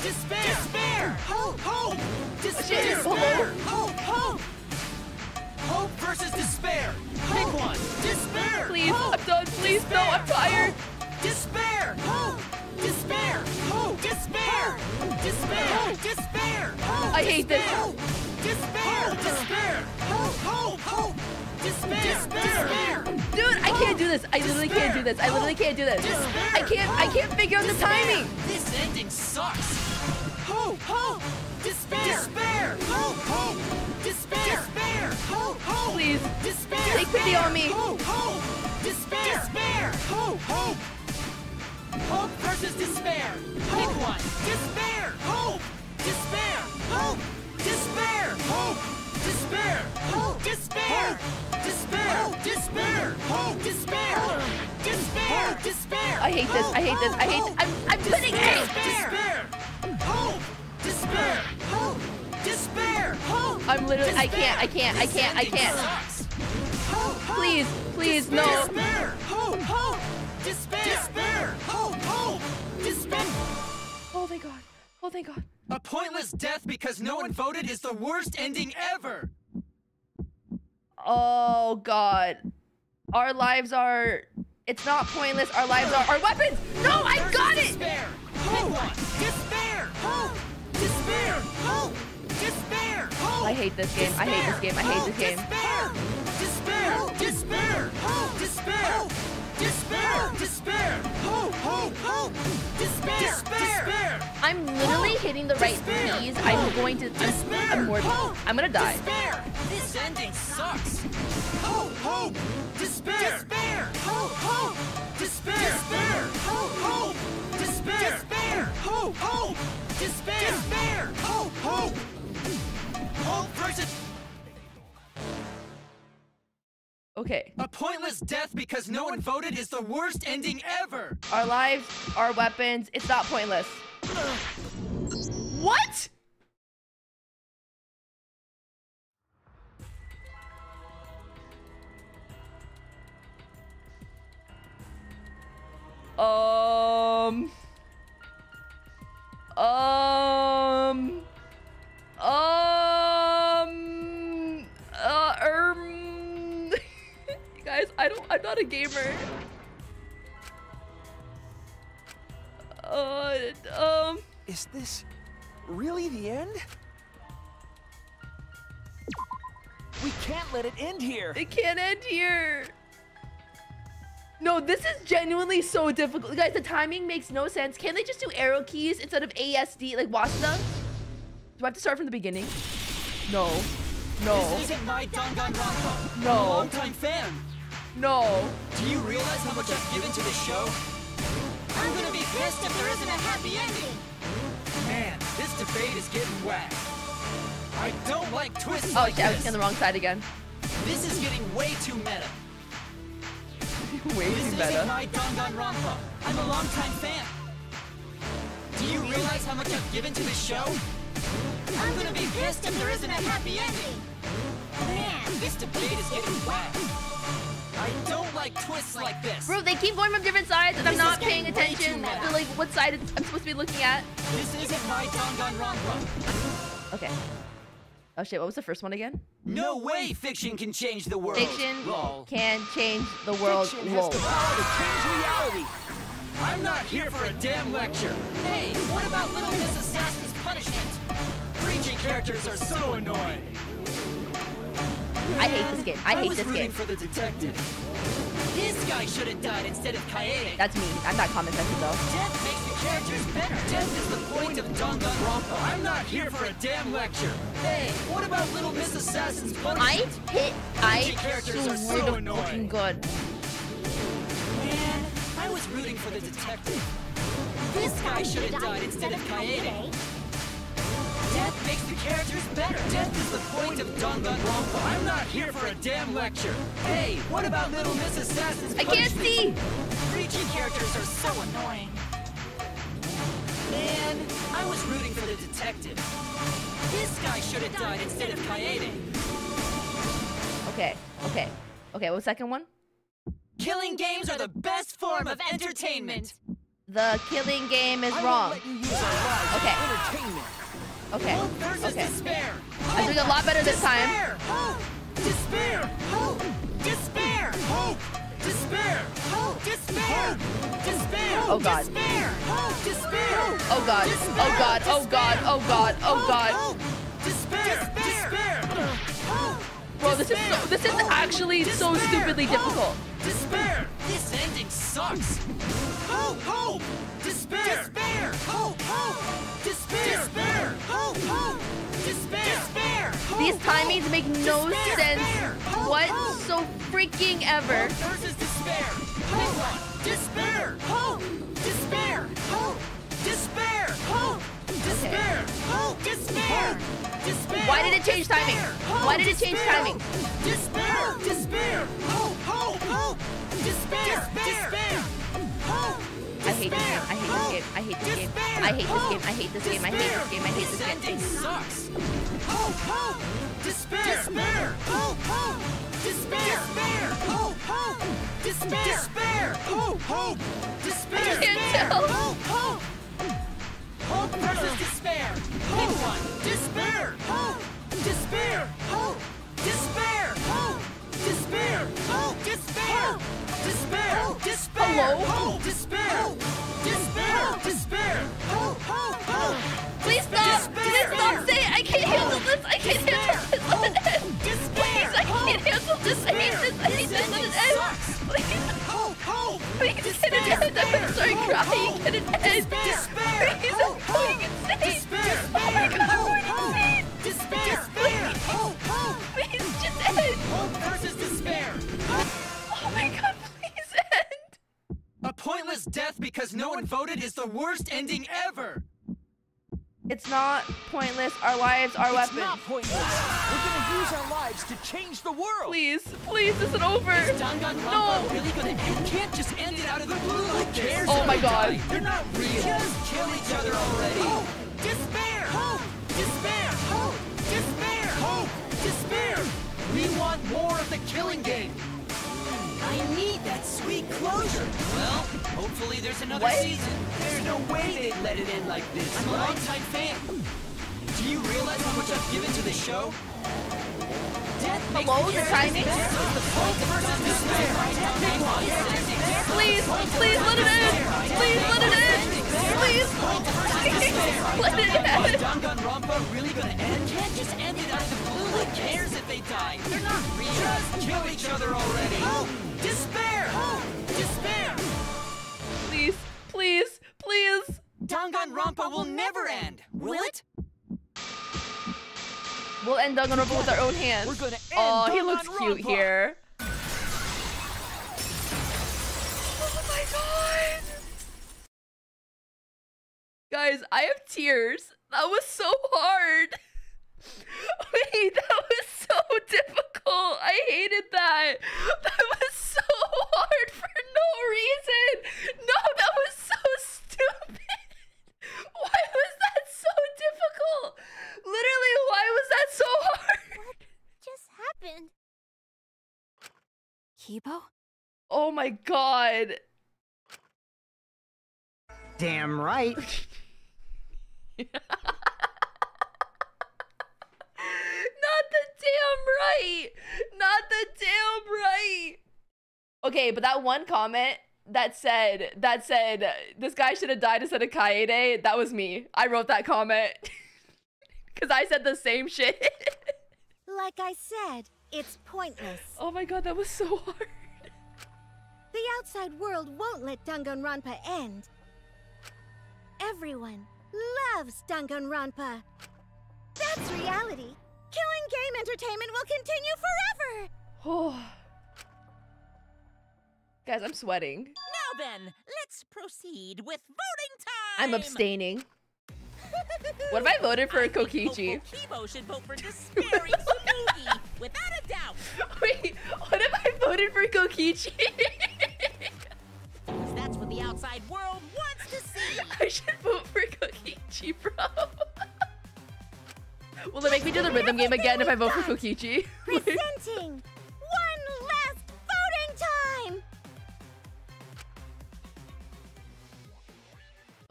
Despair. Despair. Hope. Despair. Hope. Hope versus despair. Pick one. Despair. Please, I'm done. Please, no, I'm tired. Despair. Hope. Despair. Hope. Despair. Despair. Despair. I hate this. Despair. Despair. Hope. Despair. Despair. Dude, I can't do this. I literally can't do this. I can't figure out the timing. This ending sucks. Hope. Despair. Despair. Hope. Despair. Despair. Hope. Please. Despair. Take pity on me. Hope. Despair. Despair. Hope. Hope versus despair. Pick one. Despair. Hope. Despair. Hope. Despair. Hope. Despair. Hope. Despair. Despair. Despair. Hope. Despair. Despair. Despair. I hate this. I'm putting it. Despair. Hope. Despair. Hope. Despair. Hope. I'm literally. I can't. Please, no. Despair. Hope. Despair. Despair. Hope. Despair. Oh, thank God. A pointless death because no one voted is the worst ending ever. Oh God. Our lives are. It's not pointless. Our lives are our weapons. No, I got it. Despair. Hope. Despair. Hope. Despair. Hope. Despair. Hope. I hate this game. I hate this game. Despair. Despair. Hope. Despair. Despair. Hope. Despair. I'm literally hitting the right keys. I'm going to. I'm gonna die. Despair. This ending sucks. Hope. Despair. Hope. Despair. Hope. Despair. Hope. Despair. Hope. Hope versus. Okay. A pointless death because no one voted is the worst ending ever. Our lives, our weapons. It's not pointless. What? Guys, I'm not a gamer. Is this really the end? We can't let it end here. It can't end here. No, this is genuinely so difficult. Guys, the timing makes no sense. Can't they just do arrow keys instead of ASD, like Waseda? Do I have to start from the beginning? No. No. This isn't my Danganronpa. No. I'm a longtime fan. No. Do you realize how much I've given to this show? I'm gonna be pissed if there isn't a happy ending. Man, this debate is getting whacked. I don't like twists like shit, I was this. on the wrong side again. This is getting way too meta. Way too This meta. isn't my Danganronpa. I'm a longtime fan. Do you realize how much I've given to this show? I'm gonna be pissed if there isn't a happy ending. Man, this debate is getting whacked. I don't like twists like this. Bro, they keep going from different sides and I'm This not is paying getting way attention too meta. to like what side I'm supposed to be looking at. This isn't my Danganronpa. Okay. Oh shit, what was the first one again? No way fiction can change the world. Fiction Lol. can change the world. Fiction Lol. has the power to change reality. I'm not here for a damn lecture. Hey, what about Little Miss Assassin's punishment? Preaching characters are so annoying. I hate this game. I hate was this rooting game. for the detective. This guy should have died instead of Kaede. That's me. I'm not comment section though. Death makes the characters better. Death is the point of Danganronpa. I'm not here for a damn lecture. Hey, what about Little Miss Assassin's punishment? I characters are so swear to annoying. fucking good. Man, I was rooting for the detective. This guy should have died instead of Kaede. Death makes the characters better. Death is the point of Danganronpa. I'm not here for a damn lecture. Hey, what about Little Miss Assassin's I can't see. Preachy characters are so annoying. Man, I was rooting for the detective. This guy should have died instead of Kaede. Okay. What was the second one? Killing games are the best form of entertainment. The killing game is wrong. Okay. Okay. Despair. I'm doing a lot better this time. Hope. Despair. Hope. Despair. Hope. Despair. Hope. Despair. Despair. Oh god. Despair. Hope. Despair. Oh god. Oh god. Oh god. Oh god. Oh god. Despair. Despair. Bro, this is actually so stupidly difficult. Despair. This ending sucks. Hope. Hope. Despair. Despair. Hope. Hope. Despair. Despair. Hope. Hope. Despair. Despair. These timings make no sense whatso freaking ever. Versus despair. Hope. Despair. Hope. Despair. Hope. Despair. Hope. Despair. Hope. Despair. Despair. Why did it change timing? Why did it change timing? Despair. Despair. Hope. Hope. Hope. Despair. Despair. Hope. I hate this game. I hate this game. I hate this game. I hate this game. I hate this game. I hate this game. I hate this game. Ending sucks. Hope. Hope. Despair. Despair. Hope. Hope. Despair. Despair. Hope. Hope. Despair. Despair. Hope. Hope. Despair. I can't tell. Hope. Hope. Hope versus despair. Pick one. Despair. Hope. Despair. Hope. Despair. Hope. Despair. Hope. Despair. Despair. Despair. Hello? Hope. Despair. Despair. Despair. Hope. Hope. Hope. Please stop. Please stop saying I can't handle this. I can't handle this. Let it end. Please, I can't handle this. I hate this. I hate this. Let it end. Please. Please get it end. I'm gonna start crying. Get it end. Please, I'm going insane. Oh my god, I'm going insane. Despair. Please, just end. Hope versus despair. Oh my god, please end. A pointless death because no one voted is the worst ending ever. It's not pointless. Our lives are weapons. It's not pointless. We're gonna use our lives to change the world. Please, please, this isn't over. Is Danganronpa No. really gonna end? You can't just end it out of the blue like this. Who cares Oh if my they god. die? They're not real. Just kill each other already. Hope. Despair. Hope. Despair. Hope. Despair. Hope. Despair. We want more of the killing game. I need that that sweet closure. Well, hopefully there's another season. There's no way they'd let it end like this. I'm a longtime fan. Do you realize how much I've given to the show? Hello, the timing? Please, please let it end! Please let it end! Please! Let it end! Is Danganronpa really gonna end? Can't just end it out of the blue. Who cares if they die? They're not real. Just kill each other already. Hope! Despair! Hope! Despair! Please, please, please! Danganronpa will never end, will it? We'll end Danganronpa with our own hands. We're gonna end oh, he looks cute here. Oh my god! Guys, I have tears. That was so hard. Wait, that was so difficult. I hated that. That was so hard for no reason. No, that was so stupid. Why was that so difficult? Literally, why was that so hard? What just happened? Kibo? Oh my god. Damn right. Not the damn right. Not the damn right. Okay, but that one comment that said this guy should have died instead of Kaede, that was me. I wrote that comment. Because I said the same shit. Like I said, it's pointless. Oh my god, that was so hard. The outside world won't let Danganronpa end. Everyone loves Danganronpa. That's reality. Killing game entertainment will continue forever. Oh. Guys, I'm sweating. Now then, let's proceed with voting time. I'm abstaining. What if I voted for Kokichi? Kibo should vote for despairing Tsumugi, without a doubt. Wait, what if I voted for Kokichi? Because that's what the outside world wants to see. I should vote for Kokichi, bro. Will it make me do the rhythm game again if I vote for Kokichi? Presenting one last voting time.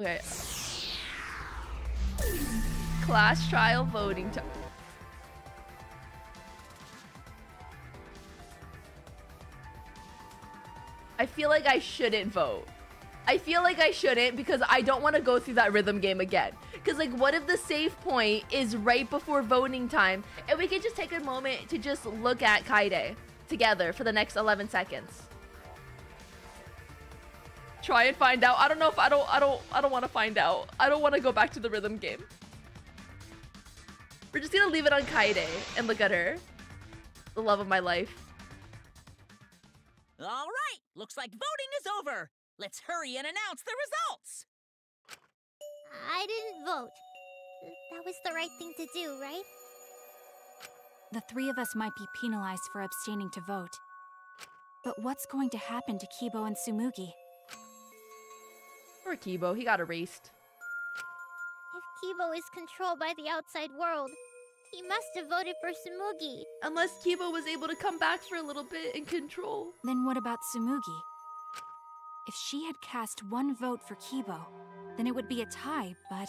Okay. Class trial voting time. I feel like I shouldn't vote. I feel like I shouldn't because I don't want to go through that rhythm game again. Because, like, what if the save point is right before voting time and we could just take a moment to just look at Kaede together for the next 11 seconds? Try and find out. I don't know if I don't want to find out. I don't want to go back to the rhythm game. We're just gonna leave it on Kaede and look at her. The love of my life. All right, looks like voting is over. Let's hurry and announce the results. I didn't vote. That was the right thing to do, right? The three of us might be penalized for abstaining to vote. But what's going to happen to Kibo and Tsumugi? Poor Kibo, he got erased. If Kibo is controlled by the outside world, he must have voted for Tsumugi. Unless Kibo was able to come back for a little bit and control. Then what about Tsumugi? If she had cast one vote for Kibo, then it would be a tie, but...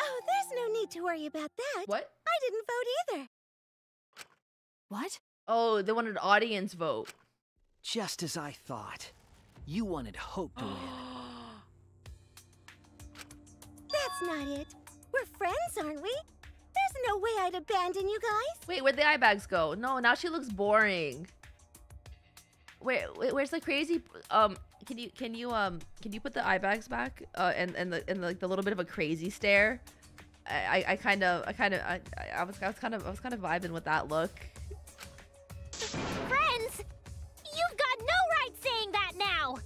Oh, there's no need to worry about that. What? I didn't vote either. What? Oh, they wanted an audience vote. Just as I thought. You wanted Hope to win. That's not it. We're friends, aren't we? There's no way I'd abandon you guys. Wait, where'd the eye bags go? No, now she looks boring. Where's the crazy? Can you put the eye bags back? And like the little bit of a crazy stare. I was kind of vibing with that look. Friends, you've got no right saying that now.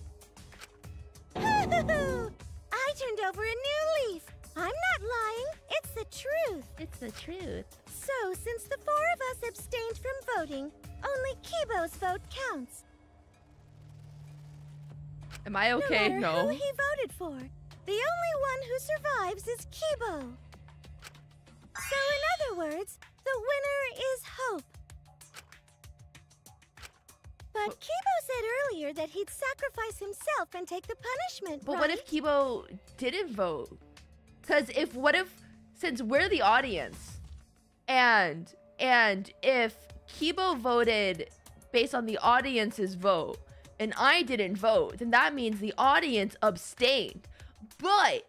I turned over a new leaf. I'm not lying. It's the truth. It's the truth. So, since the four of us abstained from voting, only Kibo's vote counts. Am I okay? No matter No. who he voted for, the only one who survives is Kibo. So, in other words, the winner is Hope. But Kibo said earlier that he'd sacrifice himself and take the punishment, But right? what if Kibo didn't vote? Because since we're the audience, and if Kibo voted based on the audience's vote, and I didn't vote, then that means the audience abstained. But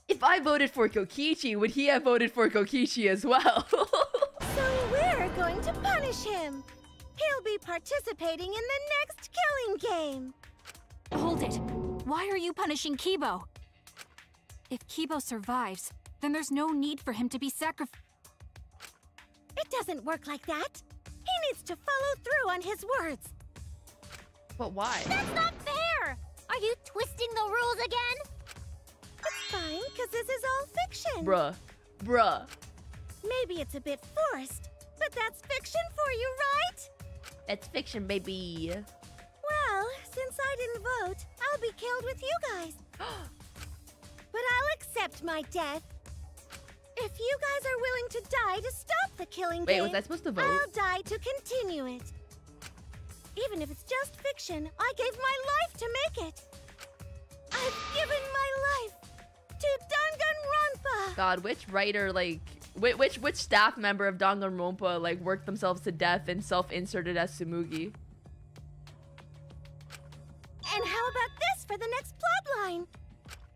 if I voted for Kokichi, would he have voted for Kokichi as well? So we're going to punish him. He'll be participating in the next killing game. Hold it. Why are you punishing Kibo? If Kibo survives, then there's no need for him to be sacrificed. It doesn't work like that. He needs to follow through on his words. But why? That's not fair! Are you twisting the rules again? It's fine, because this is all fiction. Bruh. Maybe it's a bit forced, but that's fiction for you, right? That's fiction, baby. Well, since I didn't vote, I'll be killed with you guys. But I'll accept my death. If you guys are willing to die to stop the killing game, was I supposed to vote? I'll die to continue it. Even if it's just fiction, I gave my life to make it. I've given my life to Danganronpa. God, which writer, like, which staff member of Danganronpa, like, worked themselves to death and self-inserted as Tsumugi? And how about this for the next plotline?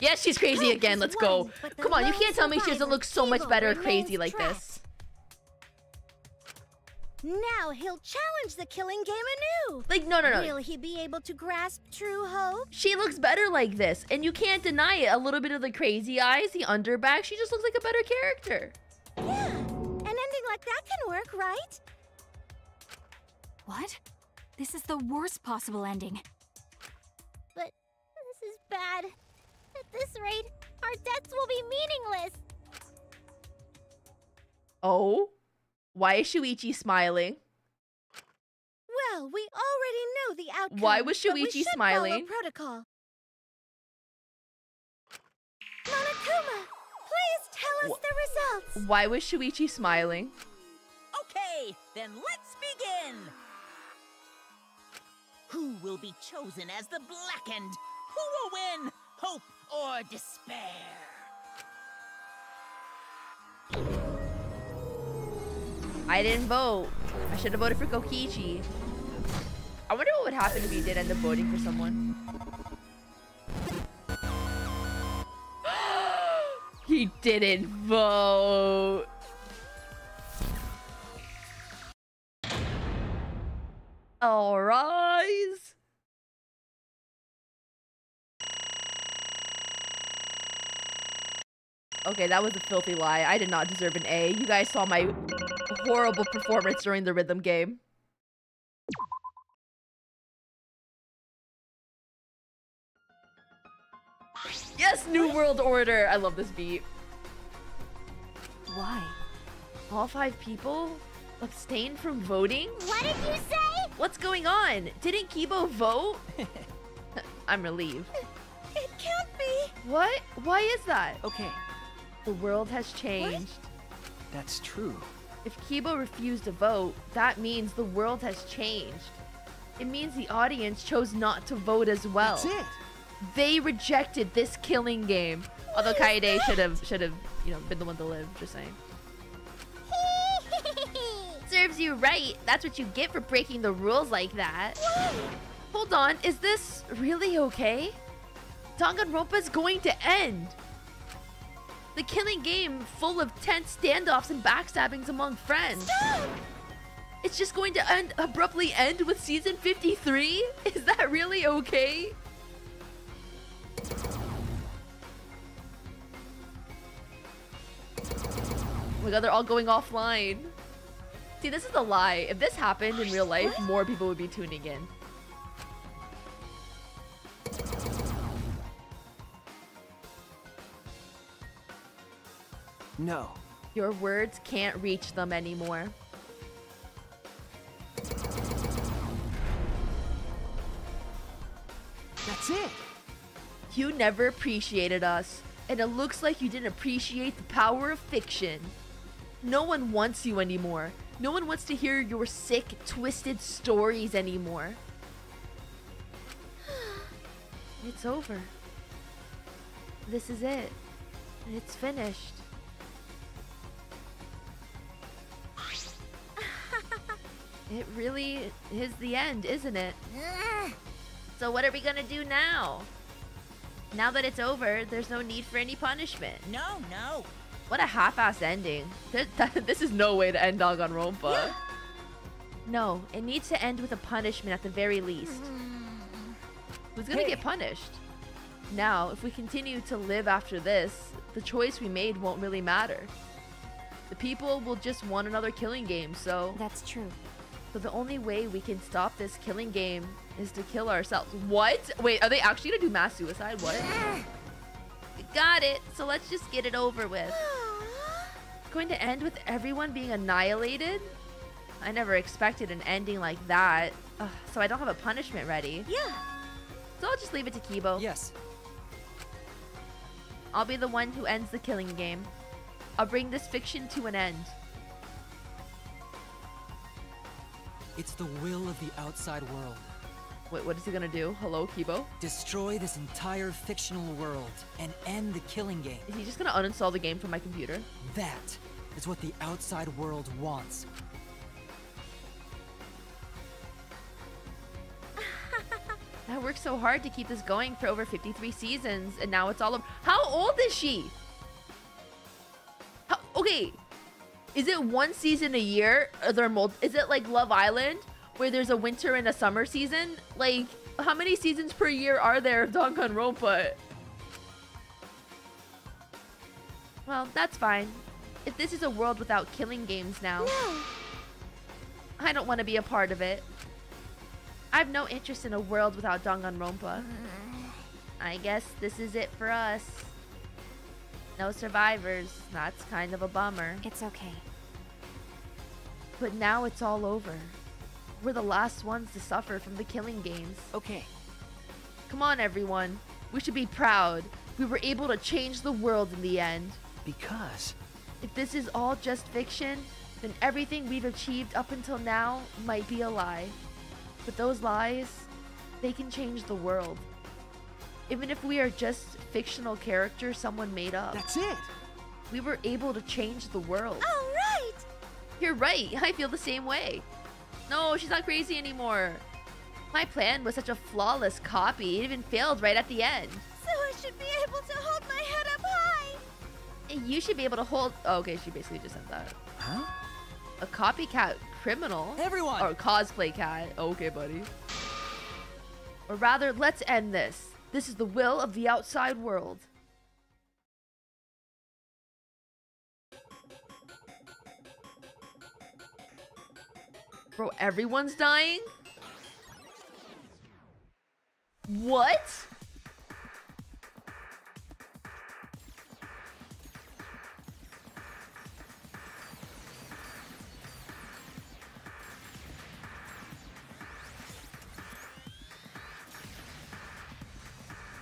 Yes, she's crazy again. Let's go. Come on, you can't tell me she doesn't look so much better crazy like this. Now he'll challenge the killing game anew. Like, no. Will he be able to grasp true hope? She looks better like this, and you can't deny it. A little bit of the crazy eyes, the underback. She just looks like a better character. Yeah, an ending like that can work, right? What? This is the worst possible ending. But this is bad. At this rate, our deaths will be meaningless. Oh? Why is Shuichi smiling? Well, we already know the outcome. Why was but we Shuichi should smiling? follow protocol. Monokuma, please tell us the results. Why was Shuichi smiling? Okay, then let's begin. Who will be chosen as the Blackened? Who will win? Hope or despair? I didn't vote. I should have voted for Kokichi. I wonder what would happen if you did end up voting for someone. He didn't vote. All rise. Okay, that was a filthy lie. I did not deserve an A. You guys saw my horrible performance during the rhythm game. Yes, New World Order. I love this beat. Why? All 5 people abstained from voting? What did you say? What's going on? Didn't Kibo vote? I'm relieved. It can't be. What? Why is that? Okay. The world has changed. What? That's true. If Kibo refused to vote, that means the world has changed. It means the audience chose not to vote as well. That's it. They rejected this killing game. Although Kaede should have, you know, been the one to live, just saying. Serves you right. That's what you get for breaking the rules like that. Hold on, is this really okay? Danganronpa's going to end. The killing game full of tense standoffs and backstabbings among friends. Stop! It's just going to abruptly end with season 53? Is that really okay? Oh my god, they're all going offline. See, this is a lie. If this happened in real life, more people would be tuning in. No. Your words can't reach them anymore. That's it. You never appreciated us, and it looks like you didn't appreciate the power of fiction. No one wants you anymore. No one wants to hear your sick, twisted stories anymore. It's over. This is it. It's finished. It really is the end, isn't it? So what are we gonna do now? Now that it's over, there's no need for any punishment. No, no. What a half-assed ending. This is no way to end Danganronpa. Yeah. No, it needs to end with a punishment at the very least. Who's gonna get punished? Now, if we continue to live after this, the choice we made won't really matter. The people will just want another killing game, so... That's true. So the only way we can stop this killing game is to kill ourselves. What? Wait, are they actually gonna do mass suicide? What? Got it. So let's just get it over with. It's going to end with everyone being annihilated? I never expected an ending like that. So I don't have a punishment ready. Yeah. So I'll just leave it to Kibo. Yes. I'll be the one who ends the killing game. I'll bring this fiction to an end. It's the will of the outside world. Wait, what is he gonna do? Hello, Kibo? Destroy this entire fictional world and end the killing game. Is he just gonna uninstall the game from my computer? That is what the outside world wants. I worked so hard to keep this going for over 53 seasons, and now it's all over. How old is she? Okay, is it one season a year? Is it like Love Island, where there's a winter and a summer season? Like, how many seasons per year are there of Danganronpa? Well, that's fine. If this is a world without killing games now, I don't want to be a part of it. I have no interest in a world without Danganronpa. I guess this is it for us. No survivors. That's kind of a bummer. It's okay. But now it's all over. We're the last ones to suffer from the killing games. Okay. Come on, everyone. We should be proud. We were able to change the world in the end. Because... if this is all just fiction, then everything we've achieved up until now might be a lie. But those lies, they can change the world. Even if we are just fictional characters someone made up. That's it! We were able to change the world. All right! You're right. I feel the same way. No, she's not crazy anymore. My plan was such a flawless copy. It even failed right at the end. So I should be able to hold my head up high. You should be able to hold... oh, okay, she basically just said that. Huh? A copycat criminal? Everyone! Or cosplay cat. Okay, buddy. Or rather, let's end this. This is the will of the outside world. Bro, everyone's dying? What?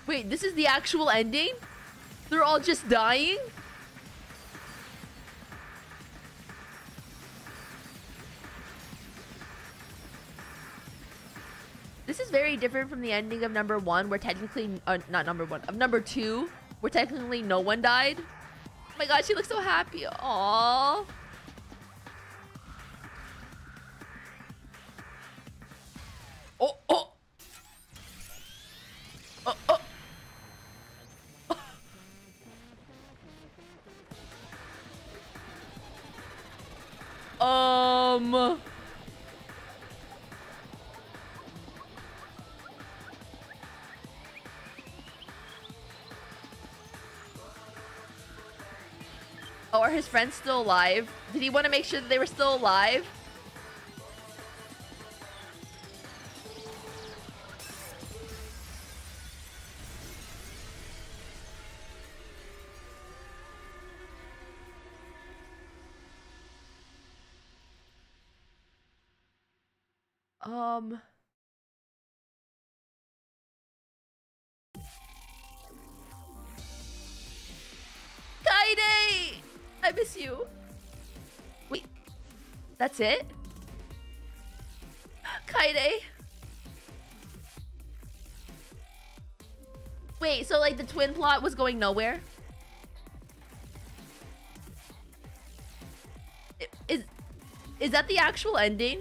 Wait, this is the actual ending? They're all just dying? This is very different from the ending of number 1, where technically, not number 1, of number 2, where technically no one died. Oh my god, she looks so happy. Aww. Oh, oh. Oh, oh. Oh, are his friends still alive? Did he want to make sure that they were still alive? Kaide! I miss you. Wait, that's it? Kaide? Wait, so like the twin plot was going nowhere? Is that the actual ending?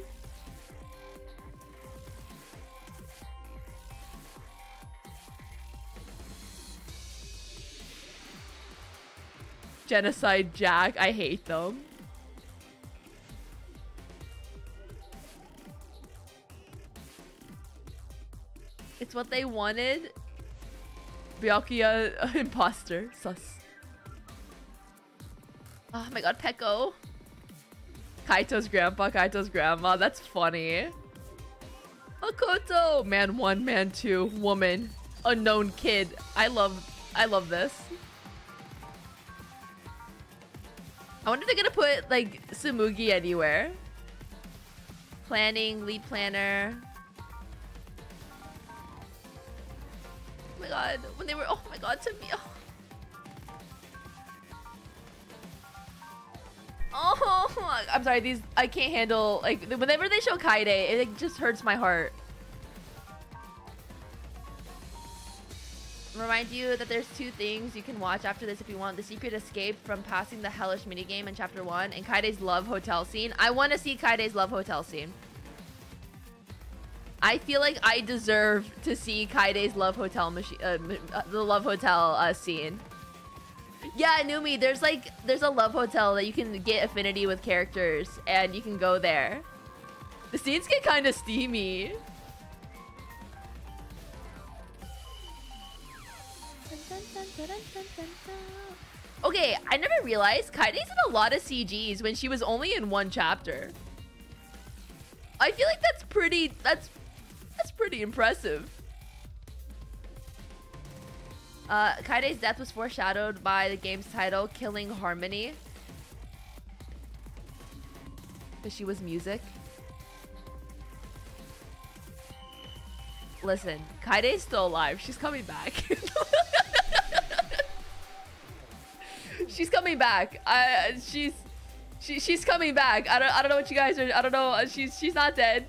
Genocide Jack, I hate them. It's what they wanted. Byakuya imposter. Sus. Oh my god, Peko. Kaito's grandpa, Kaito's grandma. That's funny. Makoto. Man 1, man 2, woman. Unknown kid. I love this. I wonder if they're gonna put like Tsumugi anywhere. Planning, lead planner. Oh my god, when they were, oh my god, to me. Oh, I'm sorry, these, I can't handle, like, whenever they show Kaide, it just hurts my heart. Remind you that there's 2 things you can watch after this if you want. The secret escape from passing the hellish minigame in chapter 1 and Kaide's love hotel scene. I want to see Kaide's love hotel scene. I feel like I deserve to see Kaide's love hotel the love hotel scene. Yeah, Numi, there's a love hotel that you can get affinity with characters and you can go there. The scenes get kind of steamy. Okay, I never realized Kaide's in a lot of CGs when she was only in 1 chapter. I feel like that's pretty impressive. Kaide's death was foreshadowed by the game's title, Killing Harmony. Because she was music. Listen, Kaide's still alive. She's coming back. She's coming back. She's coming back. I don't know what you guys are. I don't know. She's not dead.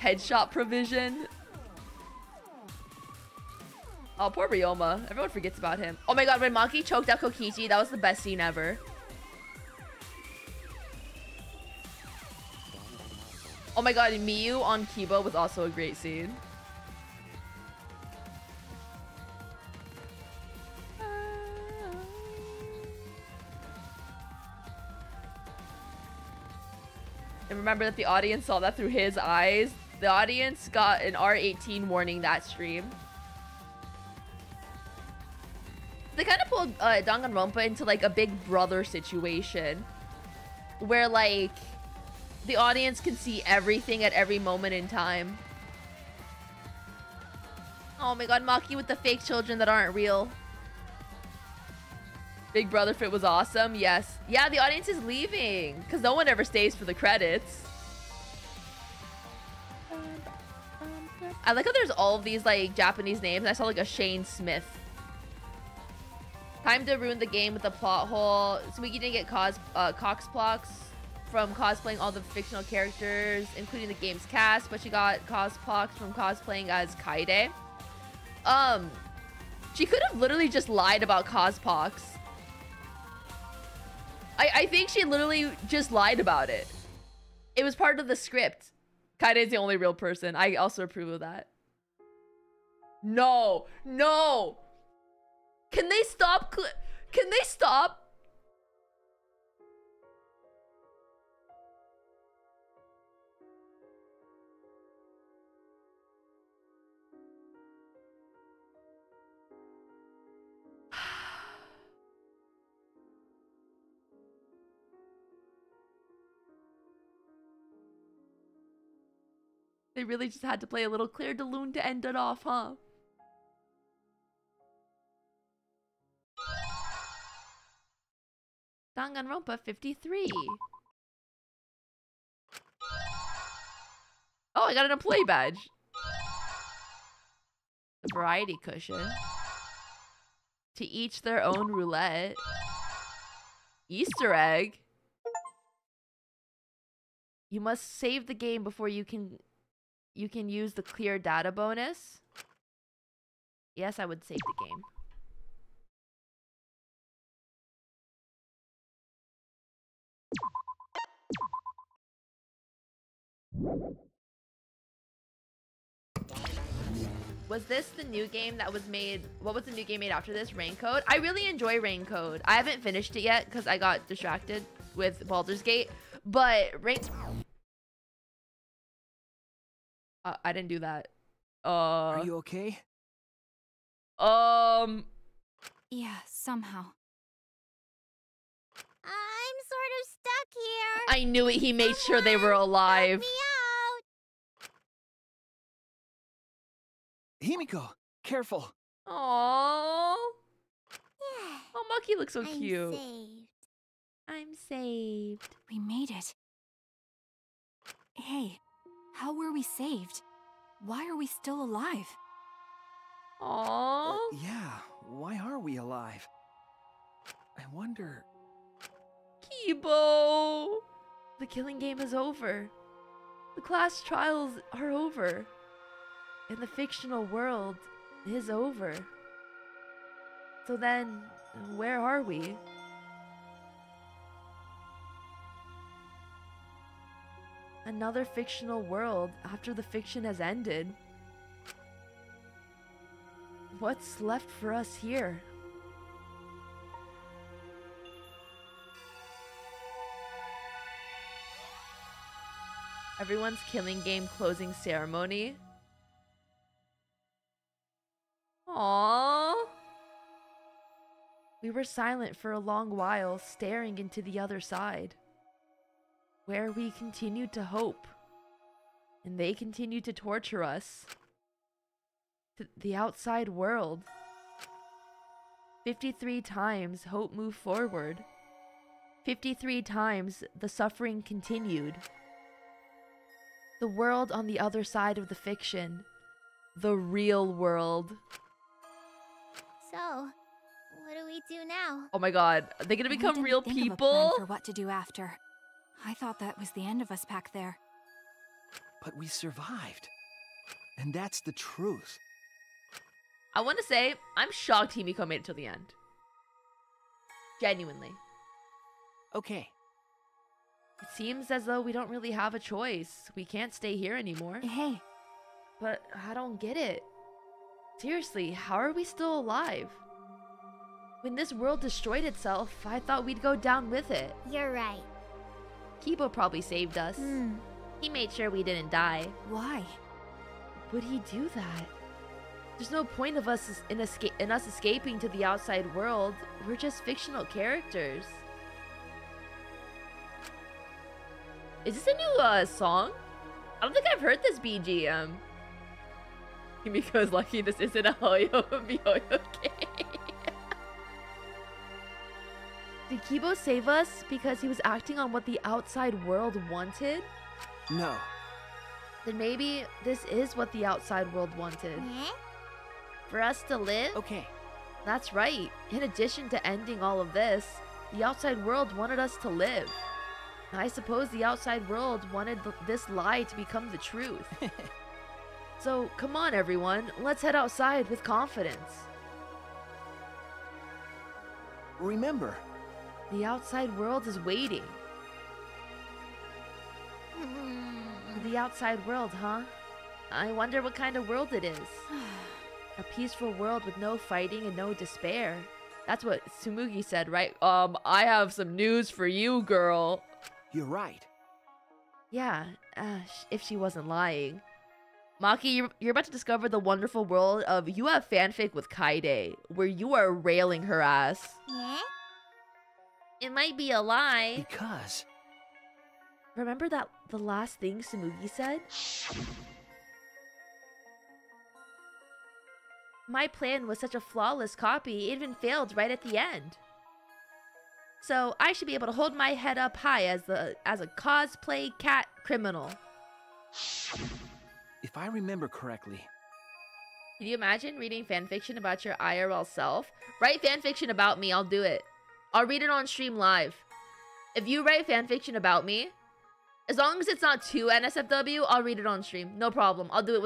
Headshot provision. Oh, poor Ryoma. Everyone forgets about him. Oh my god, when Maki choked out Kokichi, that was the best scene ever. Oh my god, Miyu on Kiba was also a great scene. And remember that the audience saw that through his eyes. The audience got an R18 warning that stream. They kind of pulled Danganronpa into like a Big Brother situation. Where like the audience can see everything at every moment in time. Oh my god, Maki with the fake children that aren't real. Big Brother fit was awesome. Yes. Yeah, the audience is leaving because no one ever stays for the credits. I like how there's all of these like Japanese names. I saw like a Shane Smith. Time to ruin the game with the plot hole. Tsumugi didn't get coxplocks from cosplaying all the fictional characters, including the game's cast, but she got cosplocked from cosplaying as Kaide. She could have literally just lied about cosplox. I think she literally just lied about it. It was part of the script. Kaide is the only real person. I also approve of that. No. No. Can they stop? Can they stop? They really just had to play a little Claire de Lune to end it off, huh? Danganronpa 53. Oh, I got a play badge. The variety cushion. To each their own roulette. Easter egg. You must save the game before you can use the clear data bonus. Yes, I would save the game. Was this the new game that was made? What was the new game made after this? Raincoat? I really enjoy Raincoat. I haven't finished it yet because I got distracted with Baldur's Gate. But I didn't do that. Are you okay? Yeah, somehow. I'm sort of stuck here. I knew it. He made sure they were alive. Help me Himiko, careful. Aww. Oh, Maki looks so cute. Saved. I'm saved. We made it. Hey, how were we saved? Why are we still alive? Aww. Yeah, why are we alive? I wonder... Kibo! The killing game is over. The class trials are over. And the fictional world is over. So then, where are we? Another fictional world after the fiction has ended. What's left for us here? Everyone's killing game closing ceremony. Aww. We were silent for a long while, staring into the other side, where we continued to hope, and they continued to torture us. The outside world. 53 times hope moved forward. 53 times the suffering continued. The world on the other side of the fiction. The real world. So, what do we do now? Oh my god, are they gonna become real people? For what to do after. I thought that was the end of us back there. But we survived. And that's the truth. I want to say, I'm shocked Himiko made it till the end. Genuinely. Okay. It seems as though we don't really have a choice. We can't stay here anymore. Hey. But I don't get it. Seriously, how are we still alive? When this world destroyed itself, I thought we'd go down with it. You're right. Kibo probably saved us. He made sure we didn't die. Why? Would he do that? There's no point of us in us escaping to the outside world. We're just fictional characters. Is this a new song? I don't think I've heard this BGM. Himiko's lucky this isn't a Mihoyo game. Did Kibo save us because he was acting on what the outside world wanted? No. Then maybe this is what the outside world wanted. For us to live? Okay. That's right. In addition to ending all of this, the outside world wanted us to live. I suppose the outside world wanted this lie to become the truth. So, come on everyone, let's head outside with confidence. Remember, the outside world is waiting. The outside world, huh? I wonder what kind of world it is. A peaceful world with no fighting and no despair. That's what Tsumugi said, right? I have some news for you, girl. You're right. Yeah, if she wasn't lying. Maki, you're about to discover the wonderful world of you have fanfic with Kaide, where you are railing her ass. It might be a lie. Because... Remember that the last thing Tsumugi said? My plan was such a flawless copy, it even failed right at the end. So I should be able to hold my head up high as a cosplay cat criminal. If I remember correctly... Can you imagine reading fanfiction about your IRL self? Write fanfiction about me, I'll do it. I'll read it on stream live. If you write fanfiction about me, As long as it's not too NSFW, I'll read it on stream. No problem. I'll do it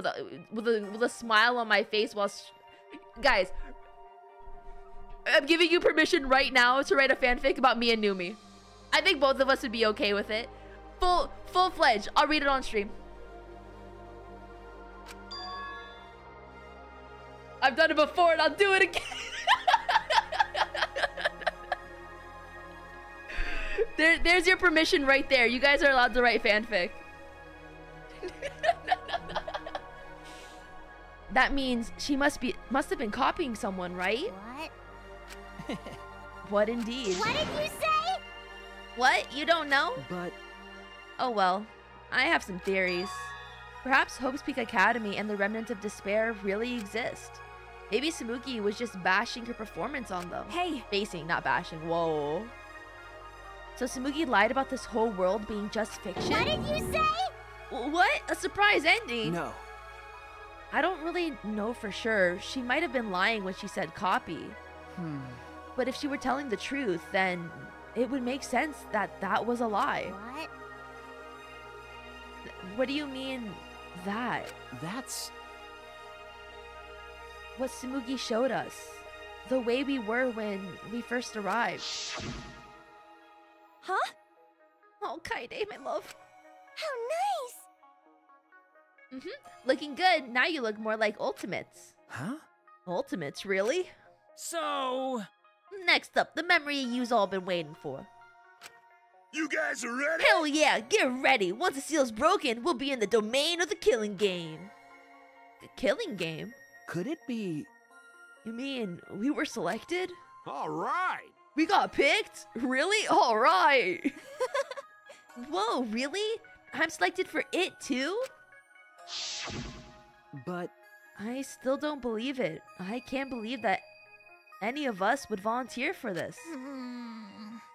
with a smile on my face while... Guys, I'm giving you permission right now to write a fanfic about me and Numi. I think both of us would be okay with it. Full-fledged. I'll read it on stream. I've done it before and I'll do it again. There's your permission right there. You guys are allowed to write fanfic. That means she must have been copying someone, right? What? What indeed? What did you say? What? You don't know? But... Oh well, I have some theories. Perhaps Hope's Peak Academy and the Remnant of Despair really exist. Maybe Samuki was just bashing her performance on them. Hey! Basing, not bashing. Whoa. So Samuki lied about this whole world being just fiction? What did you say? What? A surprise ending? No. I don't really know for sure. She might have been lying when she said copy. But if she were telling the truth, then it would make sense that that was a lie. What? What do you mean, that? That's... what Samuki showed us. The way we were when we first arrived. Huh? Oh, Kaide, my love. How nice! Looking good. Now you look more like Ultimates. Huh? Ultimates, really? So... Next up, the memory you've all been waiting for. You guys are ready? Hell yeah, get ready. Once the seal's broken, we'll be in the domain of the killing game. The killing game? Could it be... You mean we were selected? All right. We got picked? Really? All right. Whoa, really? I'm selected for it too? But... I still don't believe it. I can't believe that any of us would volunteer for this.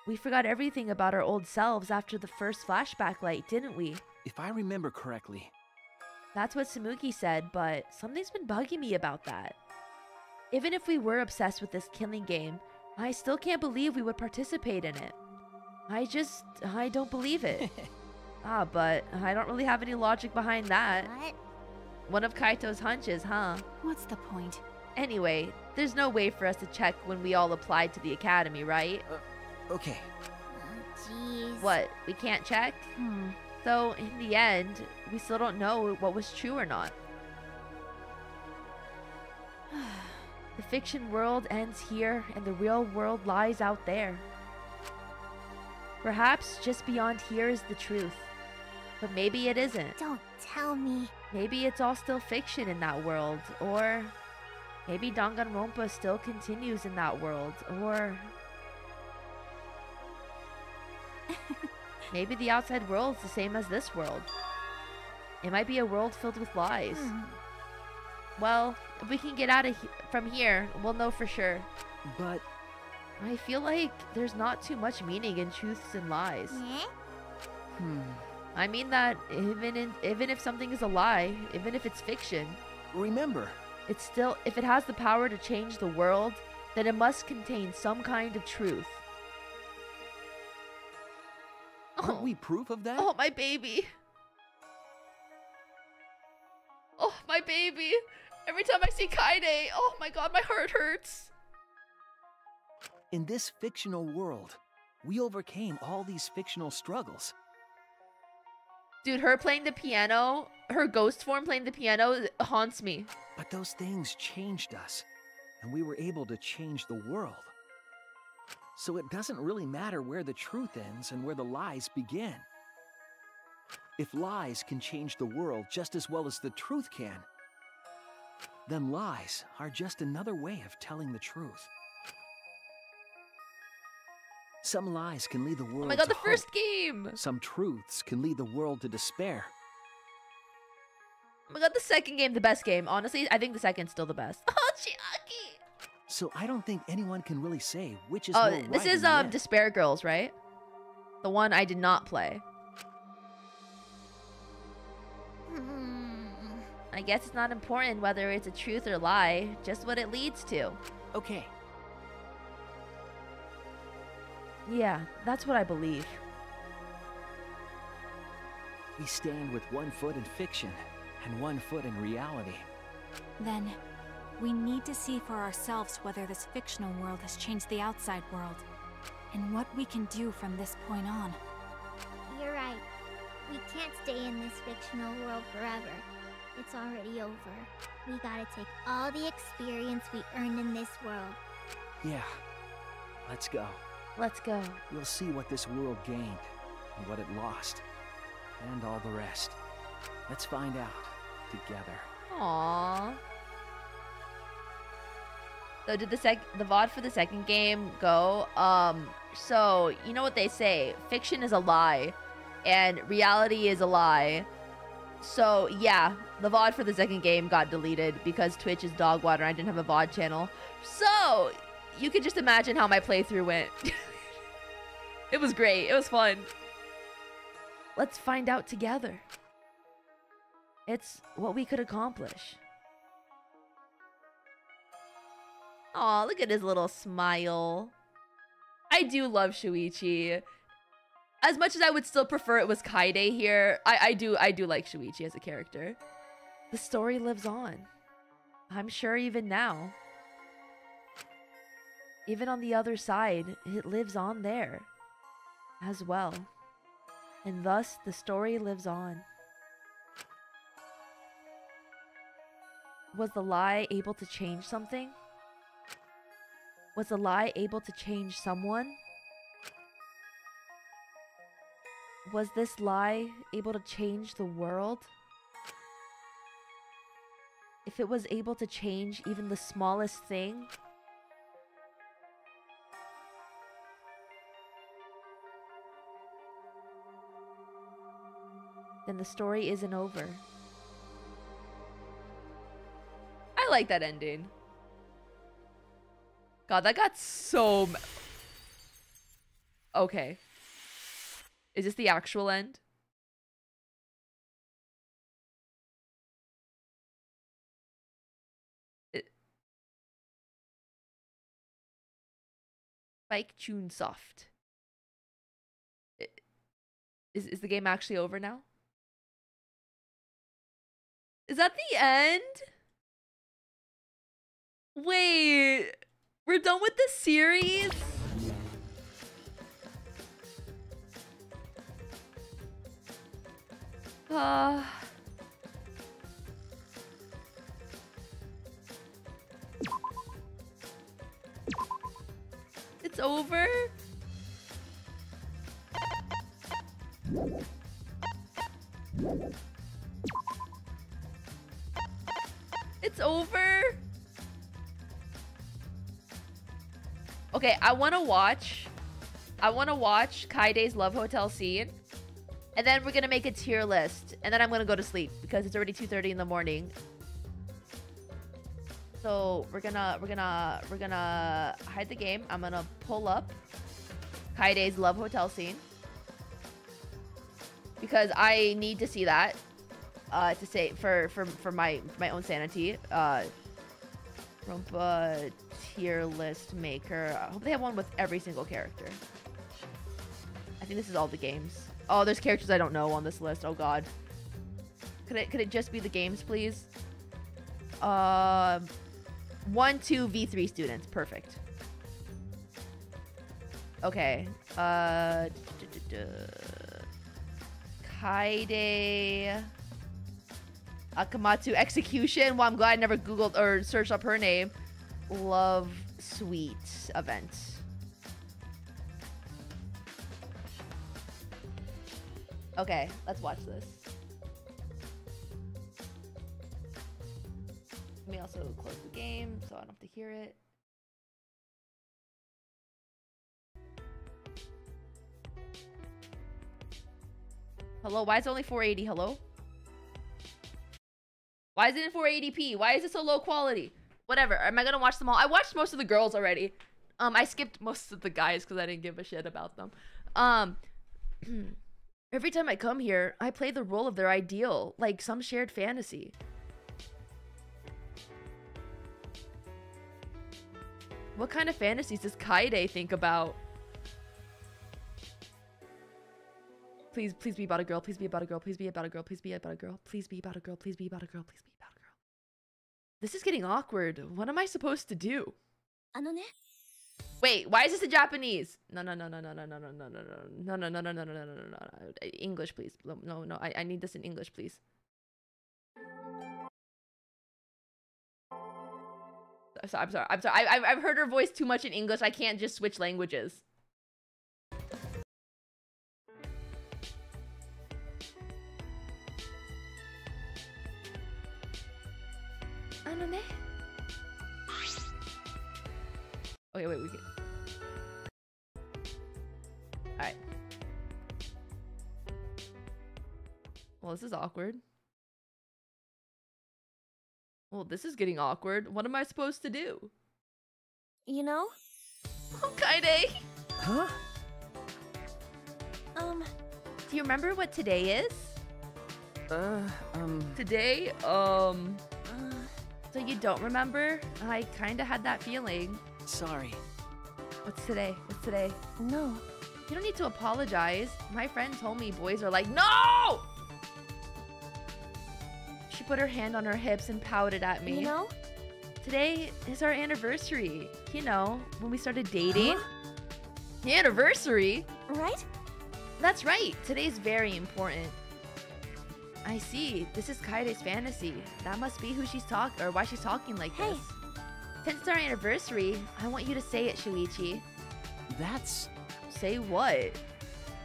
We forgot everything about our old selves after the first flashback light, didn't we? If I remember correctly... That's what Samuki said, but something's been bugging me about that. Even if we were obsessed with this killing game, I still can't believe we would participate in it. I don't believe it. But I don't really have any logic behind that. What? One of Kaito's hunches, huh? What's the point? Anyway, there's no way for us to check when we all applied to the academy, right? Okay. Oh, jeez. What? We can't check? So, in the end, we still don't know what was true or not. The fiction world ends here, and the real world lies out there. Perhaps just beyond here is the truth. But maybe it isn't. Don't tell me. Maybe it's all still fiction in that world, or... maybe Danganronpa still continues in that world, or... maybe the outside world's the same as this world. It might be a world filled with lies. Well, if we can get out of from here, we'll know for sure. But... I feel like there's not too much meaning in truths and lies. I mean that even if something is a lie, even if it's fiction... Remember... it's still... if it has the power to change the world, then it must contain some kind of truth. Aren't we proof of that? Oh, my baby. Oh, my baby. Every time I see Kaide, oh my god, my heart hurts. In this fictional world, we overcame all these fictional struggles. Dude, her playing the piano, her ghost form playing the piano haunts me. But those things changed us, and we were able to change the world. So it doesn't really matter where the truth ends and where the lies begin. If lies can change the world just as well as the truth can, then lies are just another way of telling the truth. Some lies can lead the world to Oh my god, the hope. first game! Some truths can lead the world to despair. Oh my god, the second game, the best game. Honestly, I think the second's still the best. Oh, Chiaki! So I don't think anyone can really say which is Oh, more this right is in the end. Despair Girls, right? The one I did not play. I guess it's not important whether it's a truth or lie, just what it leads to. Okay. Yeah, that's what I believe. We stand with one foot in fiction and one foot in reality. Then, we need to see for ourselves whether this fictional world has changed the outside world, and what we can do from this point on. You're right. We can't stay in this fictional world forever. It's already over. We gotta take all the experience we earned in this world. Yeah. Let's go. Let's go. We'll see what this world gained, and what it lost, and all the rest. Let's find out together. Aww. So did the VOD for the second game go? So you know what they say, fiction is a lie, and reality is a lie. So yeah, the VOD for the second game got deleted because Twitch is dog water and I didn't have a VOD channel. So you can just imagine how my playthrough went. It was great. It was fun. Let's find out together. It's what we could accomplish. Aw, look at his little smile. I do love Shuichi. As much as I would still prefer it was Kaide here, I do like Shuichi as a character. The story lives on. I'm sure even now. Even on the other side, it lives on there as well. And thus, the story lives on. Was the lie able to change something? Was the lie able to change someone? Was this lie able to change the world? If it was able to change even the smallest thing, then the story isn't over. I like that ending. God, that got so... Okay. Is this the actual end? Spike Chunsoft. Is the game actually over now? Is that the end? Wait, we're done with the series? It's over? It's over? Okay, I want to watch Kaide's Love Hotel scene. And then we're going to make a tier list. And then I'm going to go to sleep because it's already 2:30 in the morning. So we're gonna hide the game. I'm gonna pull up Kaide's Love Hotel scene. Because I need to see that. To say for my own sanity. Rompa tier list maker. I hope they have one with every single character. I think this is all the games. Oh, there's characters I don't know on this list. Oh god. Could it just be the games, please? 1, 2, V3 students. Perfect. Okay. Kaide Akamatsu Execution. Well, I'm glad I never googled or searched up her name. Love Suite event. Okay, let's watch this. Let me also close the game so I don't have to hear it. Hello, why is it only 480? Hello? Why is it in 480p? Why is it so low quality? Whatever. Am I gonna watch them all? I watched most of the girls already. I skipped most of the guys because I didn't give a shit about them. Every time I come here, I play the role of their ideal, like some shared fantasy. What kind of fantasies does Kaide think about? Please be about a girl. Please be about a girl. Please be about a girl. Please be about a girl. Please be about a girl. Please be about a girl. Please be about a girl. This is getting awkward. What am I supposed to do? Wait, why is this in Japanese? No. English, please. No. I need this in English, please. I'm sorry. I've heard her voice too much in English. I can't just switch languages. Okay, wait, we can... Alright. Well, this is awkward. Well, this is getting awkward. What am I supposed to do? You know? Oh, Kaide! Huh? Do you remember what today is? Today? So you don't remember? I kinda had that feeling. Sorry. What's today? What's today? No. You don't need to apologize. My friend told me boys are like, no! She put her hand on her hips and pouted at me. You know? Today is our anniversary. You know, when we started dating. Huh? The anniversary? Right? That's right. Today's very important. I see. This is Kaide's fantasy. That must be who she's talking, or why she's talking like this. Since it's our anniversary, I want you to say it, Shuichi. That's... Say what?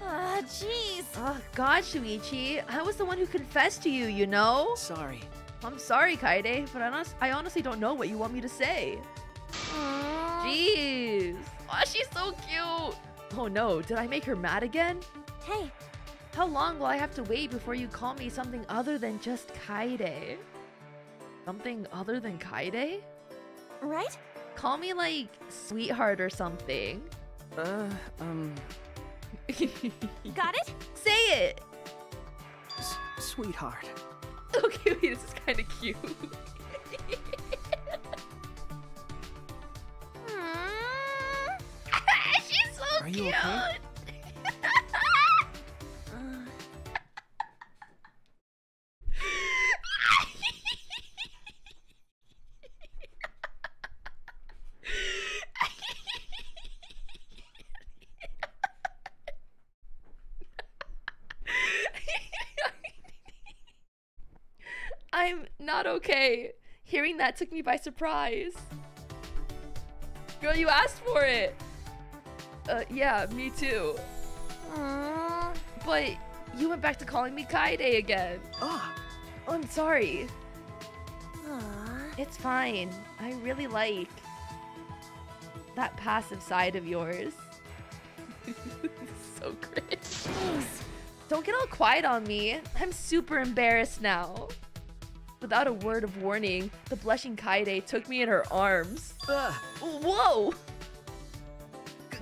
Ah, jeez. Oh, God, Shuichi. I was the one who confessed to you, you know? Sorry. I'm sorry, Kaide, but I honestly don't know what you want me to say. Jeez. Oh, she's so cute. Oh, no. Did I make her mad again? Hey. How long will I have to wait before you call me something other than just Kaide? Something other than Kaide? Right? Call me, like, sweetheart or something. Got it? Say it! Sweetheart. Okay, wait, this is kind of cute. She's so Are you cute! okay? I'm not okay. Hearing that took me by surprise. Girl, you asked for it. Yeah, me too. But you went back to calling me Kaide again. Ah, I'm sorry. It's fine. I really like that passive side of yours. So great. Don't get all quiet on me. I'm super embarrassed now. Without a word of warning, the blushing Kaide took me in her arms. Whoa!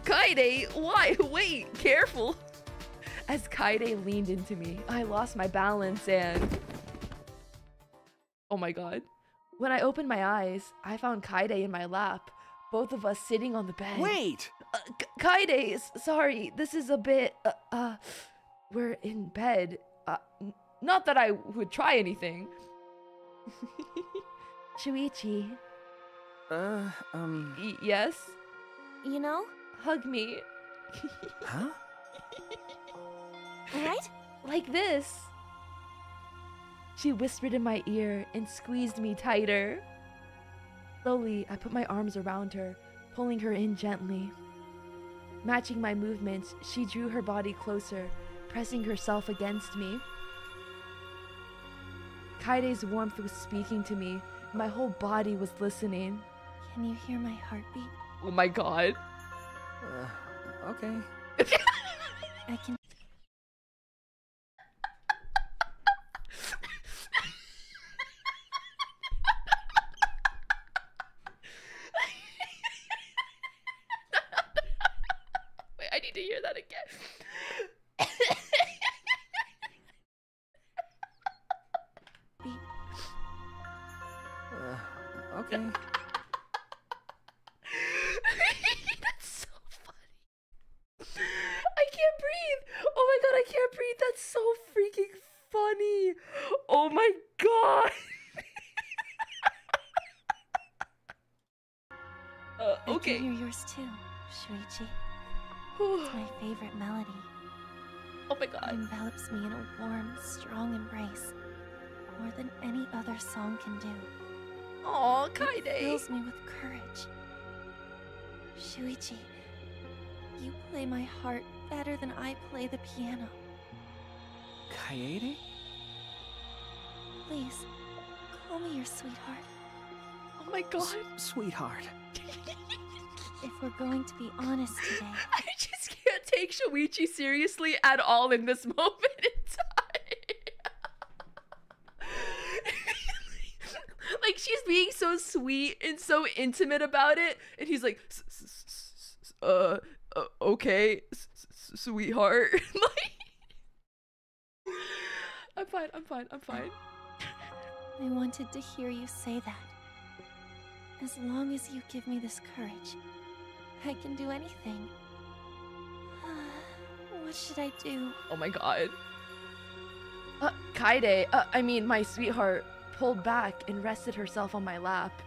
Kaide, why? Wait, careful. As Kaide leaned into me, I lost my balance and... Oh my god. When I opened my eyes, I found Kaide in my lap, both of us sitting on the bed. Wait! Kaide, sorry, this is a bit... we're in bed. Not that I would try anything. Shuichi. Yes? You know? Hug me. Huh? Right? Like this. She whispered in my ear and squeezed me tighter. Slowly, I put my arms around her, pulling her in gently. Matching my movements, she drew her body closer, pressing herself against me. Kaide's warmth was speaking to me. My whole body was listening. Can you hear my heartbeat? Oh my god. Okay. I can... Wait, I need to hear that again. Okay. That's so funny. I can't breathe. Oh my god, I can't breathe. That's so freaking funny. Oh my god. I Okay. can hear yours too, Shuichi. It's my favorite melody. Oh my god. It envelops me in a warm, strong embrace. More than any other song can do. Aw, Kaide. It fills me with courage. Shuichi, you play my heart better than I play the piano. Kaede? Please, call me your sweetheart. Oh my god. Sweetheart. If we're going to be honest today... I just can't take Shuichi seriously at all in this moment in time. Like, she's being so sweet and so intimate about it, and he's like, okay, sweetheart. Like, I'm fine. I wanted to hear you say that. As long as you give me this courage, I can do anything. What should I do? Oh my god. Kaede, I mean, my sweetheart, pulled back and rested herself on my lap.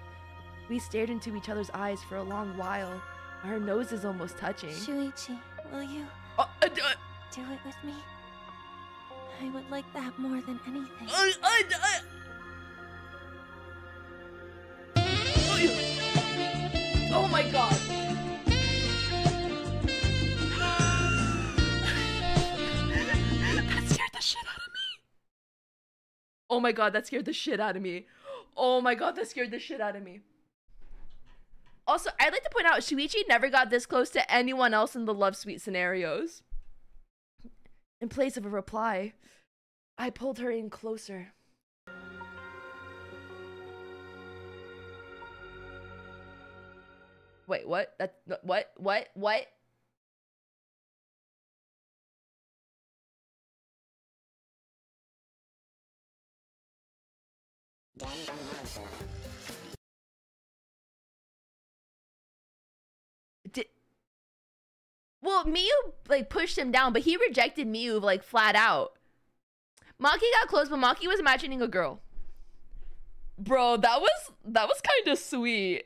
We stared into each other's eyes for a long while, our noses almost touching. Shuichi, will you do it with me? I would like that more than anything. Oh my god. That scared the shit out of me. Oh my god, that scared the shit out of me. Oh my god, that scared the shit out of me. Also, I'd like to point out, Shuichi never got this close to anyone else in the Love Suite scenarios. In place of a reply, I pulled her in closer. Wait, what? What? Well, Miyu, like, pushed him down, but he rejected Miyu, like, flat out. Maki got close, but Maki was imagining a girl. Bro, that was kind of sweet.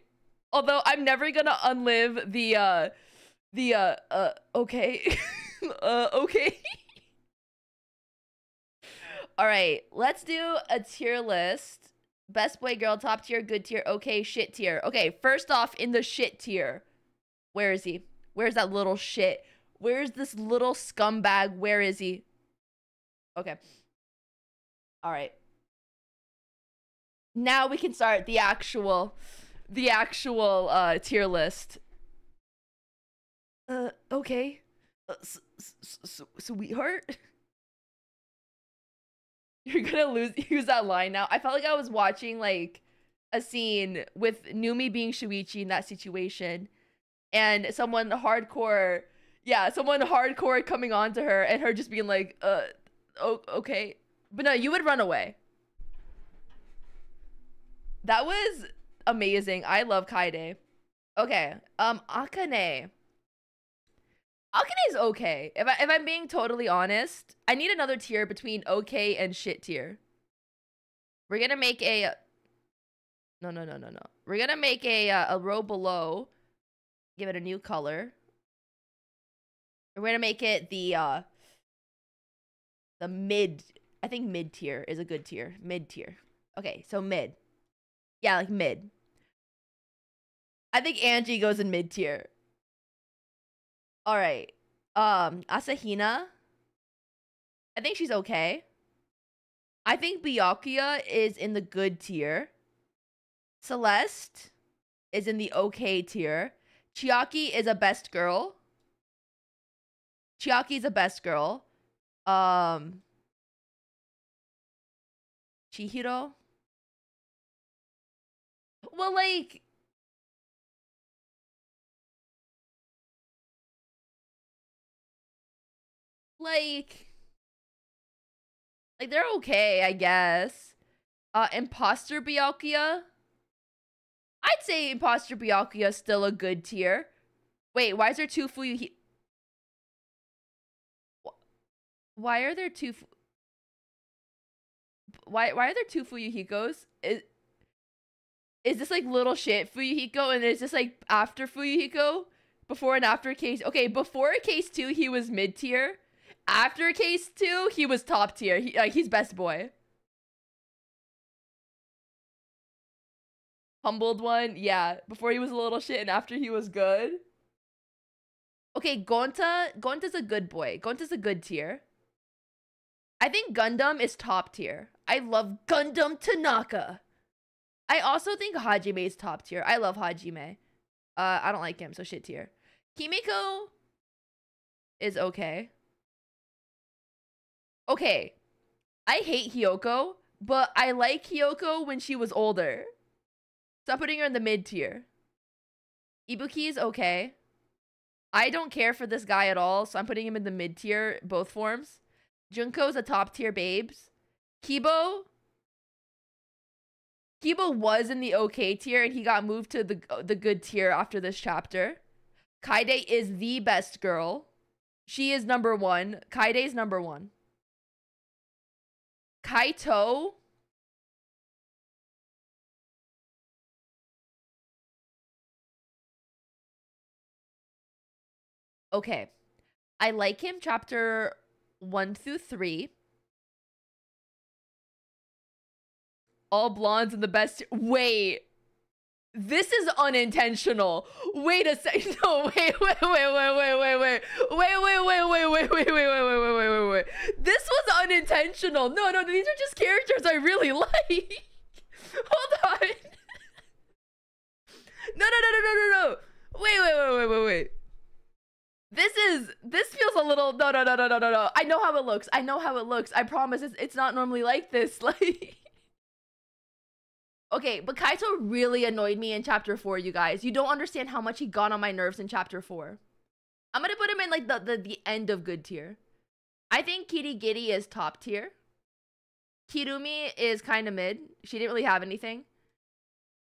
Although I'm never gonna unlive okay. Okay. All right, let's do a tier list. Best boy, girl, top tier, good tier, okay, shit tier. Okay, first off, in the shit tier, where is he? Where's that little shit? Where's this little scumbag? Where is he? Okay. All right. Now we can start the actual tier list. Okay. Sweetheart? You're gonna use that line now. I felt like I was watching, like, a scene with Numi being Shuichi in that situation. And someone hardcore coming on to her and her just being like, okay. But no, you would run away. That was amazing. I love Kaede. Okay, Akane. Akane's okay. If I'm being totally honest, I need another tier between okay and shit tier. We're gonna make a... No. We're gonna make a row below. Give it a new color. We're gonna make it the mid. I think mid tier is a good tier. Mid tier. Okay, so mid. Yeah, like mid. I think Angie goes in mid tier. All right. Asahina. I think she's okay. I think Byakuya is in the good tier. Celeste is in the okay tier. Chiaki is a best girl. Chiaki's a best girl. Chihiro. Well, like... Like, they're okay, I guess. Imposter Byakuya. I'd say Imposter Byakuya is still a good tier. Wait, why is there two Fuyu? Why are there two? Why are there two Fuyuhikos? Is this like little shit Fuyuhiko, and is this like after Fuyuhiko? Before and after case? Okay, before case 2 he was mid tier. After case 2 he was top tier. He's best boy. Humbled one, yeah. Before he was a little shit, and after he was good. Okay, Gonta's a good boy. Gonta's a good tier. I think Gundam is top tier. I love Gundam Tanaka. I also think Hajime is top tier. I love Hajime. I don't like him, so shit tier. Himiko is okay. Okay. I hate Hyoko, but I like Hyoko when she was older. So I'm putting her in the mid tier. Ibuki is okay. I don't care for this guy at all, so I'm putting him in the mid tier, both forms. Junko's a top tier babes. Kibo was in the okay tier, and he got moved to the good tier after this chapter. Kaide is the best girl. She is number 1. Kaide's number 1. Kaito. Okay. I like him chapter 1 through 3. All blondes and the best. Wait. This is unintentional. Wait a second. No, wait. This was unintentional. No, these are just characters I really like. Hold on. No. Wait. This feels a little no. I know how it looks. I promise it's not normally like this. Like okay, but Kaito really annoyed me in chapter 4, you guys. You don't understand how much he got on my nerves in chapter 4. I'm gonna put him in like the end of good tier. I think Kirigiri is top tier. Kirumi is kind of mid. She didn't really have anything.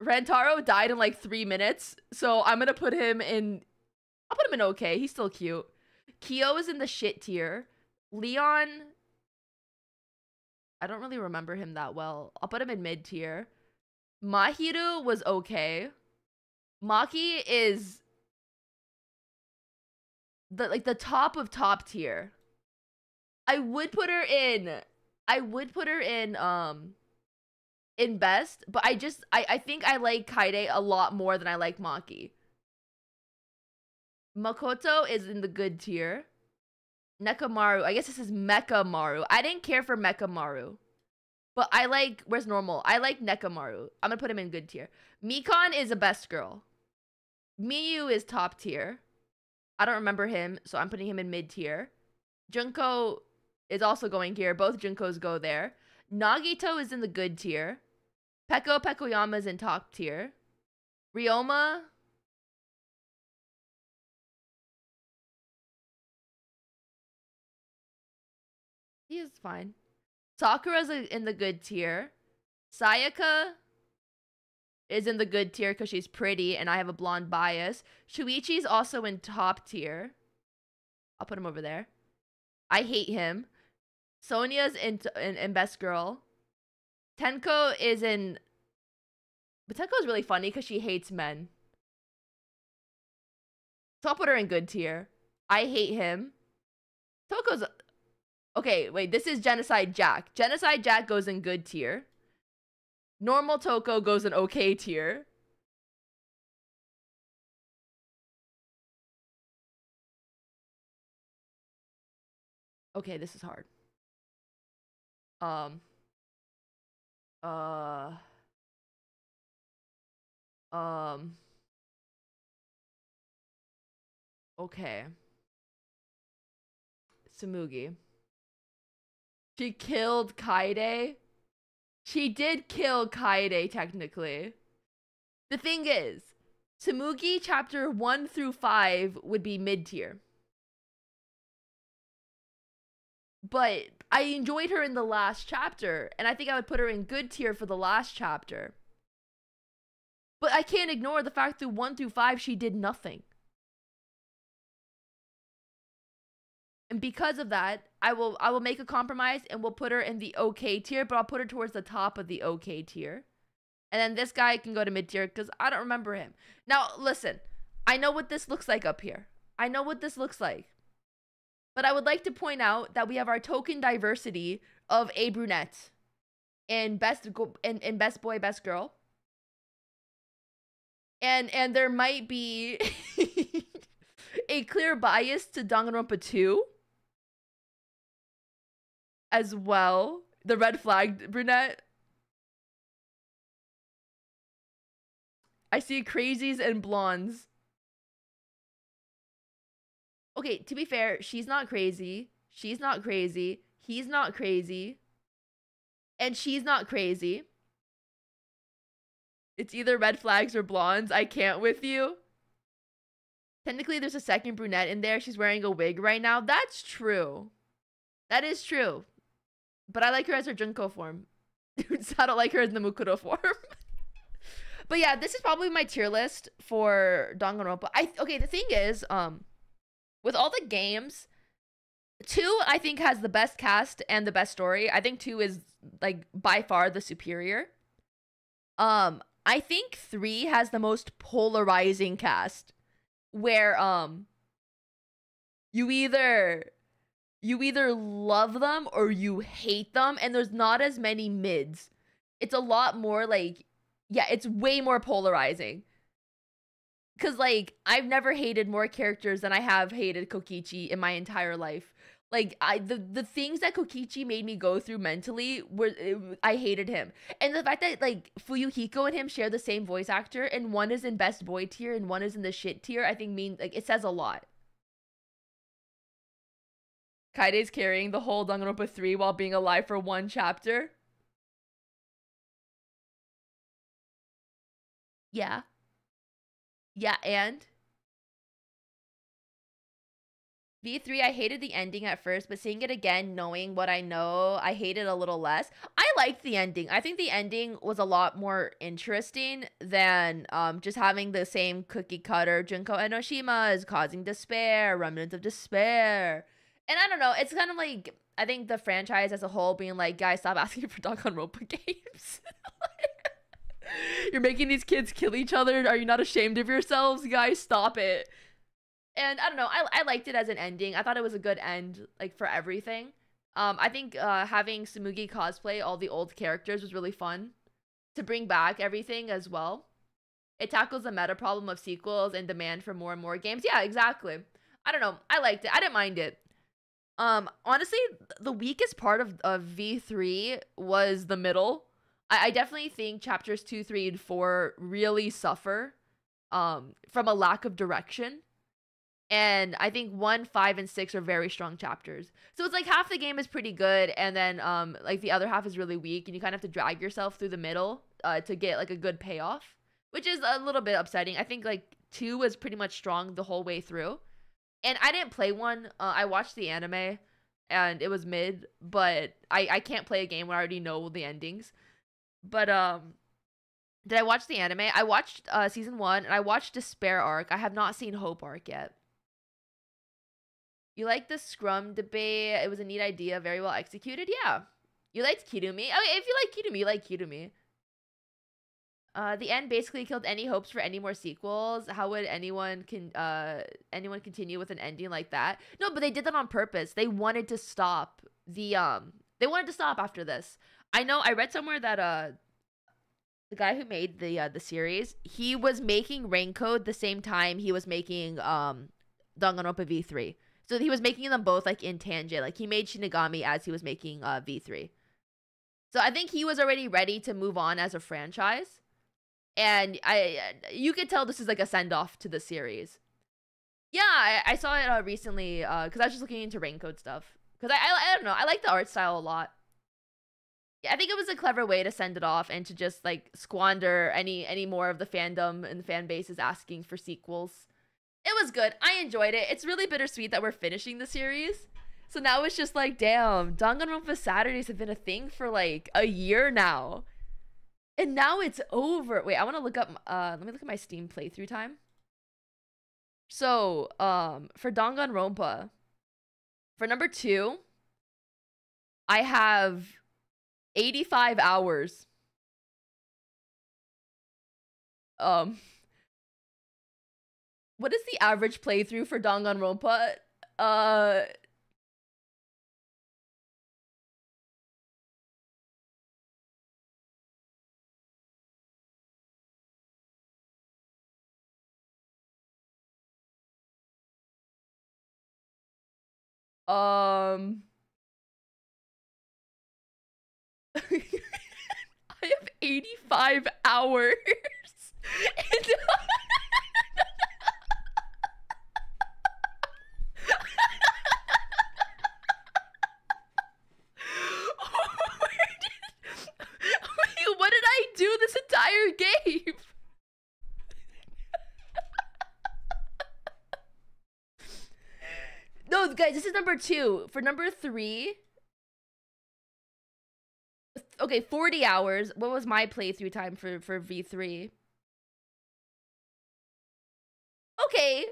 Rentaro died in like 3 minutes, so I'm gonna put him in. I'll put him in okay. He's still cute. Kyo is in the shit tier. Leon, I don't really remember him that well. I'll put him in mid tier. Mahiru was okay. Maki is the top of top tier. I would put her in in best, but I think I like Kaide a lot more than I like Maki. Makoto is in the good tier. Nekamaru, I guess this is Mekamaru. I didn't care for Mekamaru. But I like, where's normal? I like Nekamaru. I'm gonna put him in good tier. Mikon is a best girl. Miyu is top tier. I don't remember him, so I'm putting him in mid tier. Junko is also going here. Both Junkos go there. Nagito is in the good tier. Pekoyama is in top tier. Ryoma. He is fine. Sakura's in the good tier. Sayaka is in the good tier because she's pretty and I have a blonde bias. Shuichi's also in top tier. I'll put him over there. I hate him. Sonia's in best girl. Tenko is in... But Tenko's really funny because she hates men. So I'll put her in good tier. I hate him. Toko's... Okay, wait, this is Genocide Jack. Genocide Jack goes in good tier. Normal Toko goes in okay tier. Okay, this is hard. Okay. Tsumugi. She killed Kaide. She did kill Kaide, technically. The thing is, Tsumugi chapter 1 through 5 would be mid-tier. But I enjoyed her in the last chapter, and I think I would put her in good tier for the last chapter. But I can't ignore the fact that 1 through 5 she did nothing. And because of that, I will make a compromise and we'll put her in the okay tier, but I'll put her towards the top of the okay tier. And then this guy can go to mid tier because I don't remember him. Now, listen, I know what this looks like up here. I know what this looks like. But I would like to point out that we have our token diversity of a brunette in best boy, best girl. And there might be a clear bias to Danganronpa 2 as well. The red flag brunette. I see crazies and blondes. Okay, to be fair, she's not crazy. She's not crazy. He's not crazy. And she's not crazy. It's either red flags or blondes. I can't with you. Technically, there's a second brunette in there. She's wearing a wig right now. That's true. That is true. But I like her as her Junko form. I don't like her as the Mukuro form. But yeah, this is probably my tier list for Danganronpa. Okay, the thing is, with all the games, 2 I think has the best cast and the best story. I think 2 is like by far the superior. I think 3 has the most polarizing cast, where you either love them or you hate them, and there's not as many mids. It's a lot more like, yeah, it's way more polarizing. Because, like, I've never hated more characters than I have hated Kokichi in my entire life. Like, the things that Kokichi made me go through mentally I hated him. And the fact that, like, Fuyuhiko and him share the same voice actor, and one is in best boy tier and one is in the shit tier, I think means, like, it says a lot. Kaide's carrying the whole Danganronpa 3 while being alive for 1 chapter. Yeah. Yeah, and V3, I hated the ending at first, but seeing it again, knowing what I know, I hate it a little less. I liked the ending. I think the ending was a lot more interesting than just having the same cookie cutter. Junko Enoshima is causing despair, remnants of despair. And I don't know, it's kind of like, I think the franchise as a whole being like, guys, stop asking for Danganronpa games. You're making these kids kill each other. Are you not ashamed of yourselves? Guys, stop it. And I don't know, I liked it as an ending. I thought it was a good end, like, for everything. I think having Tsumugi cosplay all the old characters was really fun to bring back everything as well. It tackles the meta problem of sequels and demand for more and more games. Yeah, exactly. I don't know. I liked it. I didn't mind it. Honestly, the weakest part of V3 was the middle. I definitely think chapters 2, 3, and 4 really suffer from a lack of direction. And I think 1, 5, and 6 are very strong chapters. So it's like half the game is pretty good, and then like the other half is really weak, and you kind of have to drag yourself through the middle to get like a good payoff, which is a little bit upsetting. I think like 2 was pretty much strong the whole way through. And I didn't play 1. I watched the anime, and it was mid, but I can't play a game where I already know the endings. But did I watch the anime? I watched season 1, and I watched Despair arc. I have not seen Hope arc yet. You like the Scrum debate? It was a neat idea, very well executed. Yeah. You liked Kirumi? Okay, if you like Kirumi, you like Kirumi. The end basically killed any hopes for any more sequels. How would anyone continue with an ending like that? No, but they did that on purpose. They wanted to stop they wanted to stop after this. I know I read somewhere that the guy who made the series, he was making Raincode the same time he was making Danganronpa V3. So he was making them both like in tangent. Like he made Shinigami as he was making V3. So I think he was already ready to move on as a franchise. And you could tell this is like a send-off to the series. Yeah, I saw it recently because I was just looking into Raincode stuff. Because I don't know, I like the art style a lot. Yeah, I think it was a clever way to send it off and to just like squander any more of the fandom and the fan bases asking for sequels. It was good. I enjoyed it. It's really bittersweet that we're finishing the series. So now it's just like, damn, Danganronpa Saturdays have been a thing for like a year now. And now it's over. Wait, I want to look up, let me look at my Steam playthrough time. So, for Danganronpa, For number 2, I have 85 hours. What is the average playthrough for Danganronpa? I have 85 hours. Wait, what did I do this entire game? No, guys, this is number 2. For number 3, okay, 40 hours. What was my playthrough time for V3? Okay,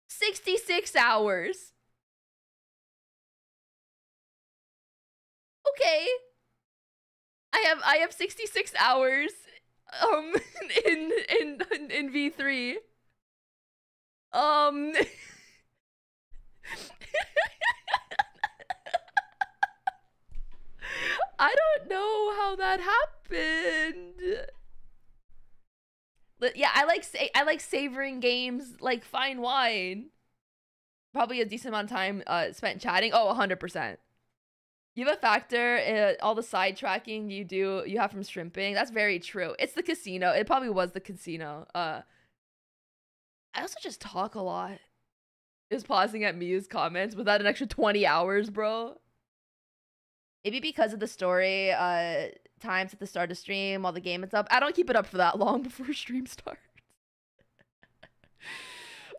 66 hours. Okay, I have 66 hours in V3. I don't know how that happened. But yeah, I like savoring games like fine wine. Probably a decent amount of time spent chatting. Oh, 100%. You have a factor all the sidetracking you have from shrimping. That's very true. It's the casino. It probably was the casino. I also just talk a lot. Just pausing at Mia's comments without an extra 20 hours, bro. Maybe because of the story times at the start of stream while the game is up. I don't keep it up for that long before stream starts.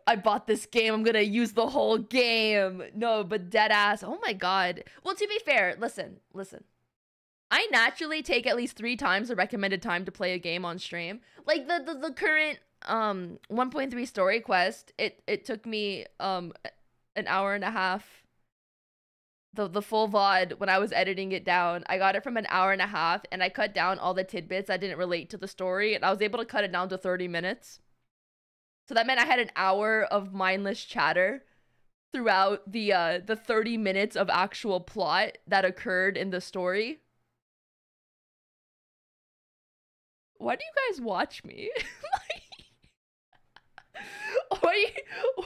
I bought this game. I'm gonna use the whole game. No, but dead ass. Oh my god. Well, to be fair, listen. I naturally take at least 3 times the recommended time to play a game on stream. Like the current 1.3 story quest, it took me an hour and a half. The full VOD, when I was editing it down, I got it from an hour and a half, and I cut down all the tidbits that didn't relate to the story, and I was able to cut it down to 30 minutes. So that meant I had an hour of mindless chatter throughout the 30 minutes of actual plot that occurred in the story. Why do you guys watch me? Why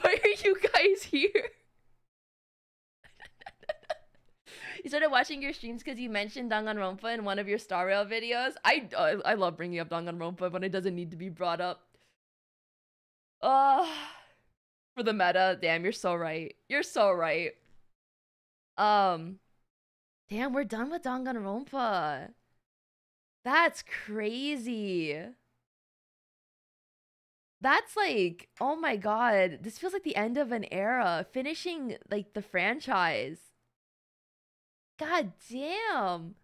are you guys here? You started watching your streams because you mentioned Danganronpa in one of your Star Rail videos. I love bringing up Danganronpa when it doesn't need to be brought up. For the meta. Damn, you're so right. You're so right. Damn, we're done with Danganronpa. That's crazy. That's like, oh my god. This feels like the end of an era. Finishing, like, the franchise. God damn.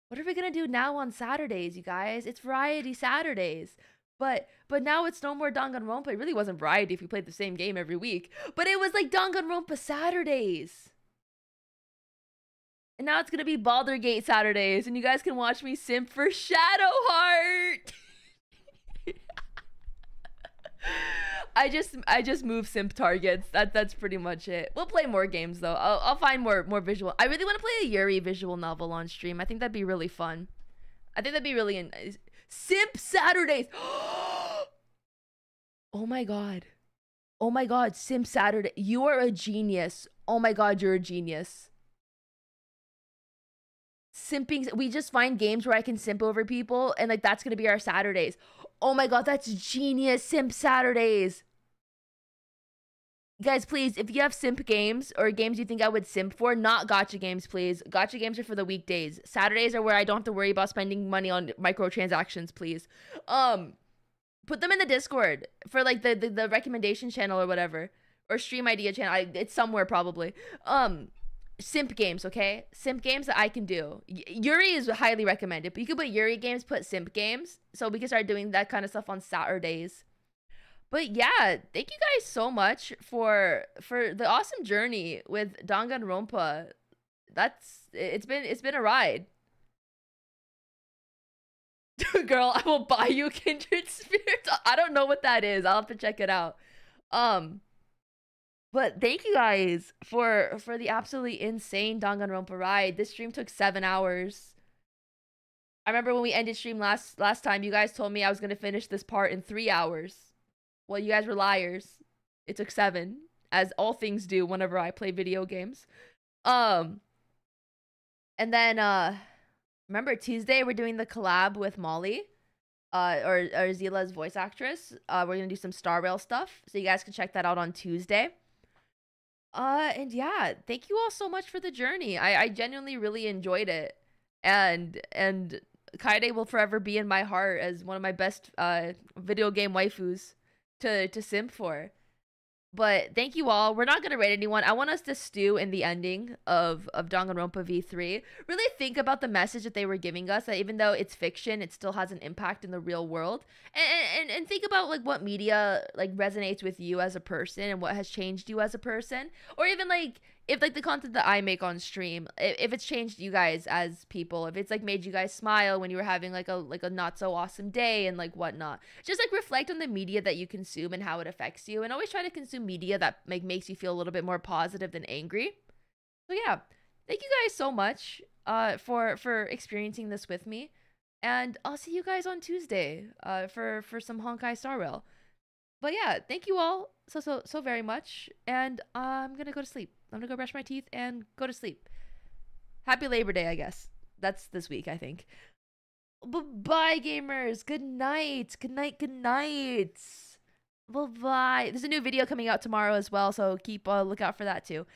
What are we gonna do now on Saturdays, you guys? It's Variety Saturdays. But now it's no more Danganronpa. It really wasn't Variety if we played the same game every week. But it was like Danganronpa Saturdays. And now it's gonna be Baldur's Gate Saturdays. And you guys can watch me simp for Shadowheart. I just move simp targets. That's pretty much it. We'll play more games though. I'll find more visual. I really want to play a Yuri visual novel on stream. I think that'd be really fun. I think that'd be really simp Saturdays. Oh my god. Oh my god, simp Saturday. You are a genius. Oh my god, you're a genius. Simping. We just find games where I can simp over people, and like that's gonna be our Saturdays. Oh my god, that's genius. Simp Saturdays. Guys, please, if you have simp games or games you think I would simp for, not gacha games, please. Gacha games are for the weekdays. Saturdays are where I don't have to worry about spending money on microtransactions, please. Put them in the Discord for like the recommendation channel or whatever. Or stream idea channel. It's somewhere probably. Simp games, okay? Simp games that I can do. Yuri is highly recommended, but you could put Yuri games, put simp games, so we can start doing that kind of stuff on Saturdays. But yeah, thank you guys so much for the awesome journey with Danganronpa. It's been a ride. Girl, I will buy you Kindred Spirits. I don't know what that is. I'll have to check it out. But thank you guys for the absolutely insane Danganronpa ride. This stream took 7 hours. I remember when we ended stream last time, you guys told me I was gonna finish this part in 3 hours. Well, you guys were liars. It took 7, as all things do whenever I play video games. And then remember Tuesday we're doing the collab with Molly, or Zila's voice actress. We're gonna do some Star Rail stuff, so you guys can check that out on Tuesday. And yeah, thank you all so much for the journey. I genuinely really enjoyed it, and Kaede will forever be in my heart as one of my best video game waifus to simp for. But thank you all. We're not gonna rate anyone. I want us to stew in the ending of Danganronpa V3. Really think about the message that they were giving us, that even though it's fiction, it still has an impact in the real world. And think about like what media like resonates with you as a person and what has changed you as a person. Or even like if like the content that I make on stream, if it's changed you guys as people, if it's like made you guys smile when you were having like a not so awesome day and like whatnot. Just like reflect on the media that you consume and how it affects you, and always try to consume media that like makes you feel a little bit more positive than angry. So yeah, thank you guys so much for experiencing this with me, and I'll see you guys on Tuesday for some Honkai Star Rail. But yeah, thank you all so very much, and I'm gonna go to sleep. I'm gonna go brush my teeth and go to sleep. Happy Labor Day, I guess. That's this week, I think. Bye, gamers. Good night. Good night. Good night. Bye-bye. There's a new video coming out tomorrow as well, so keep a lookout for that too.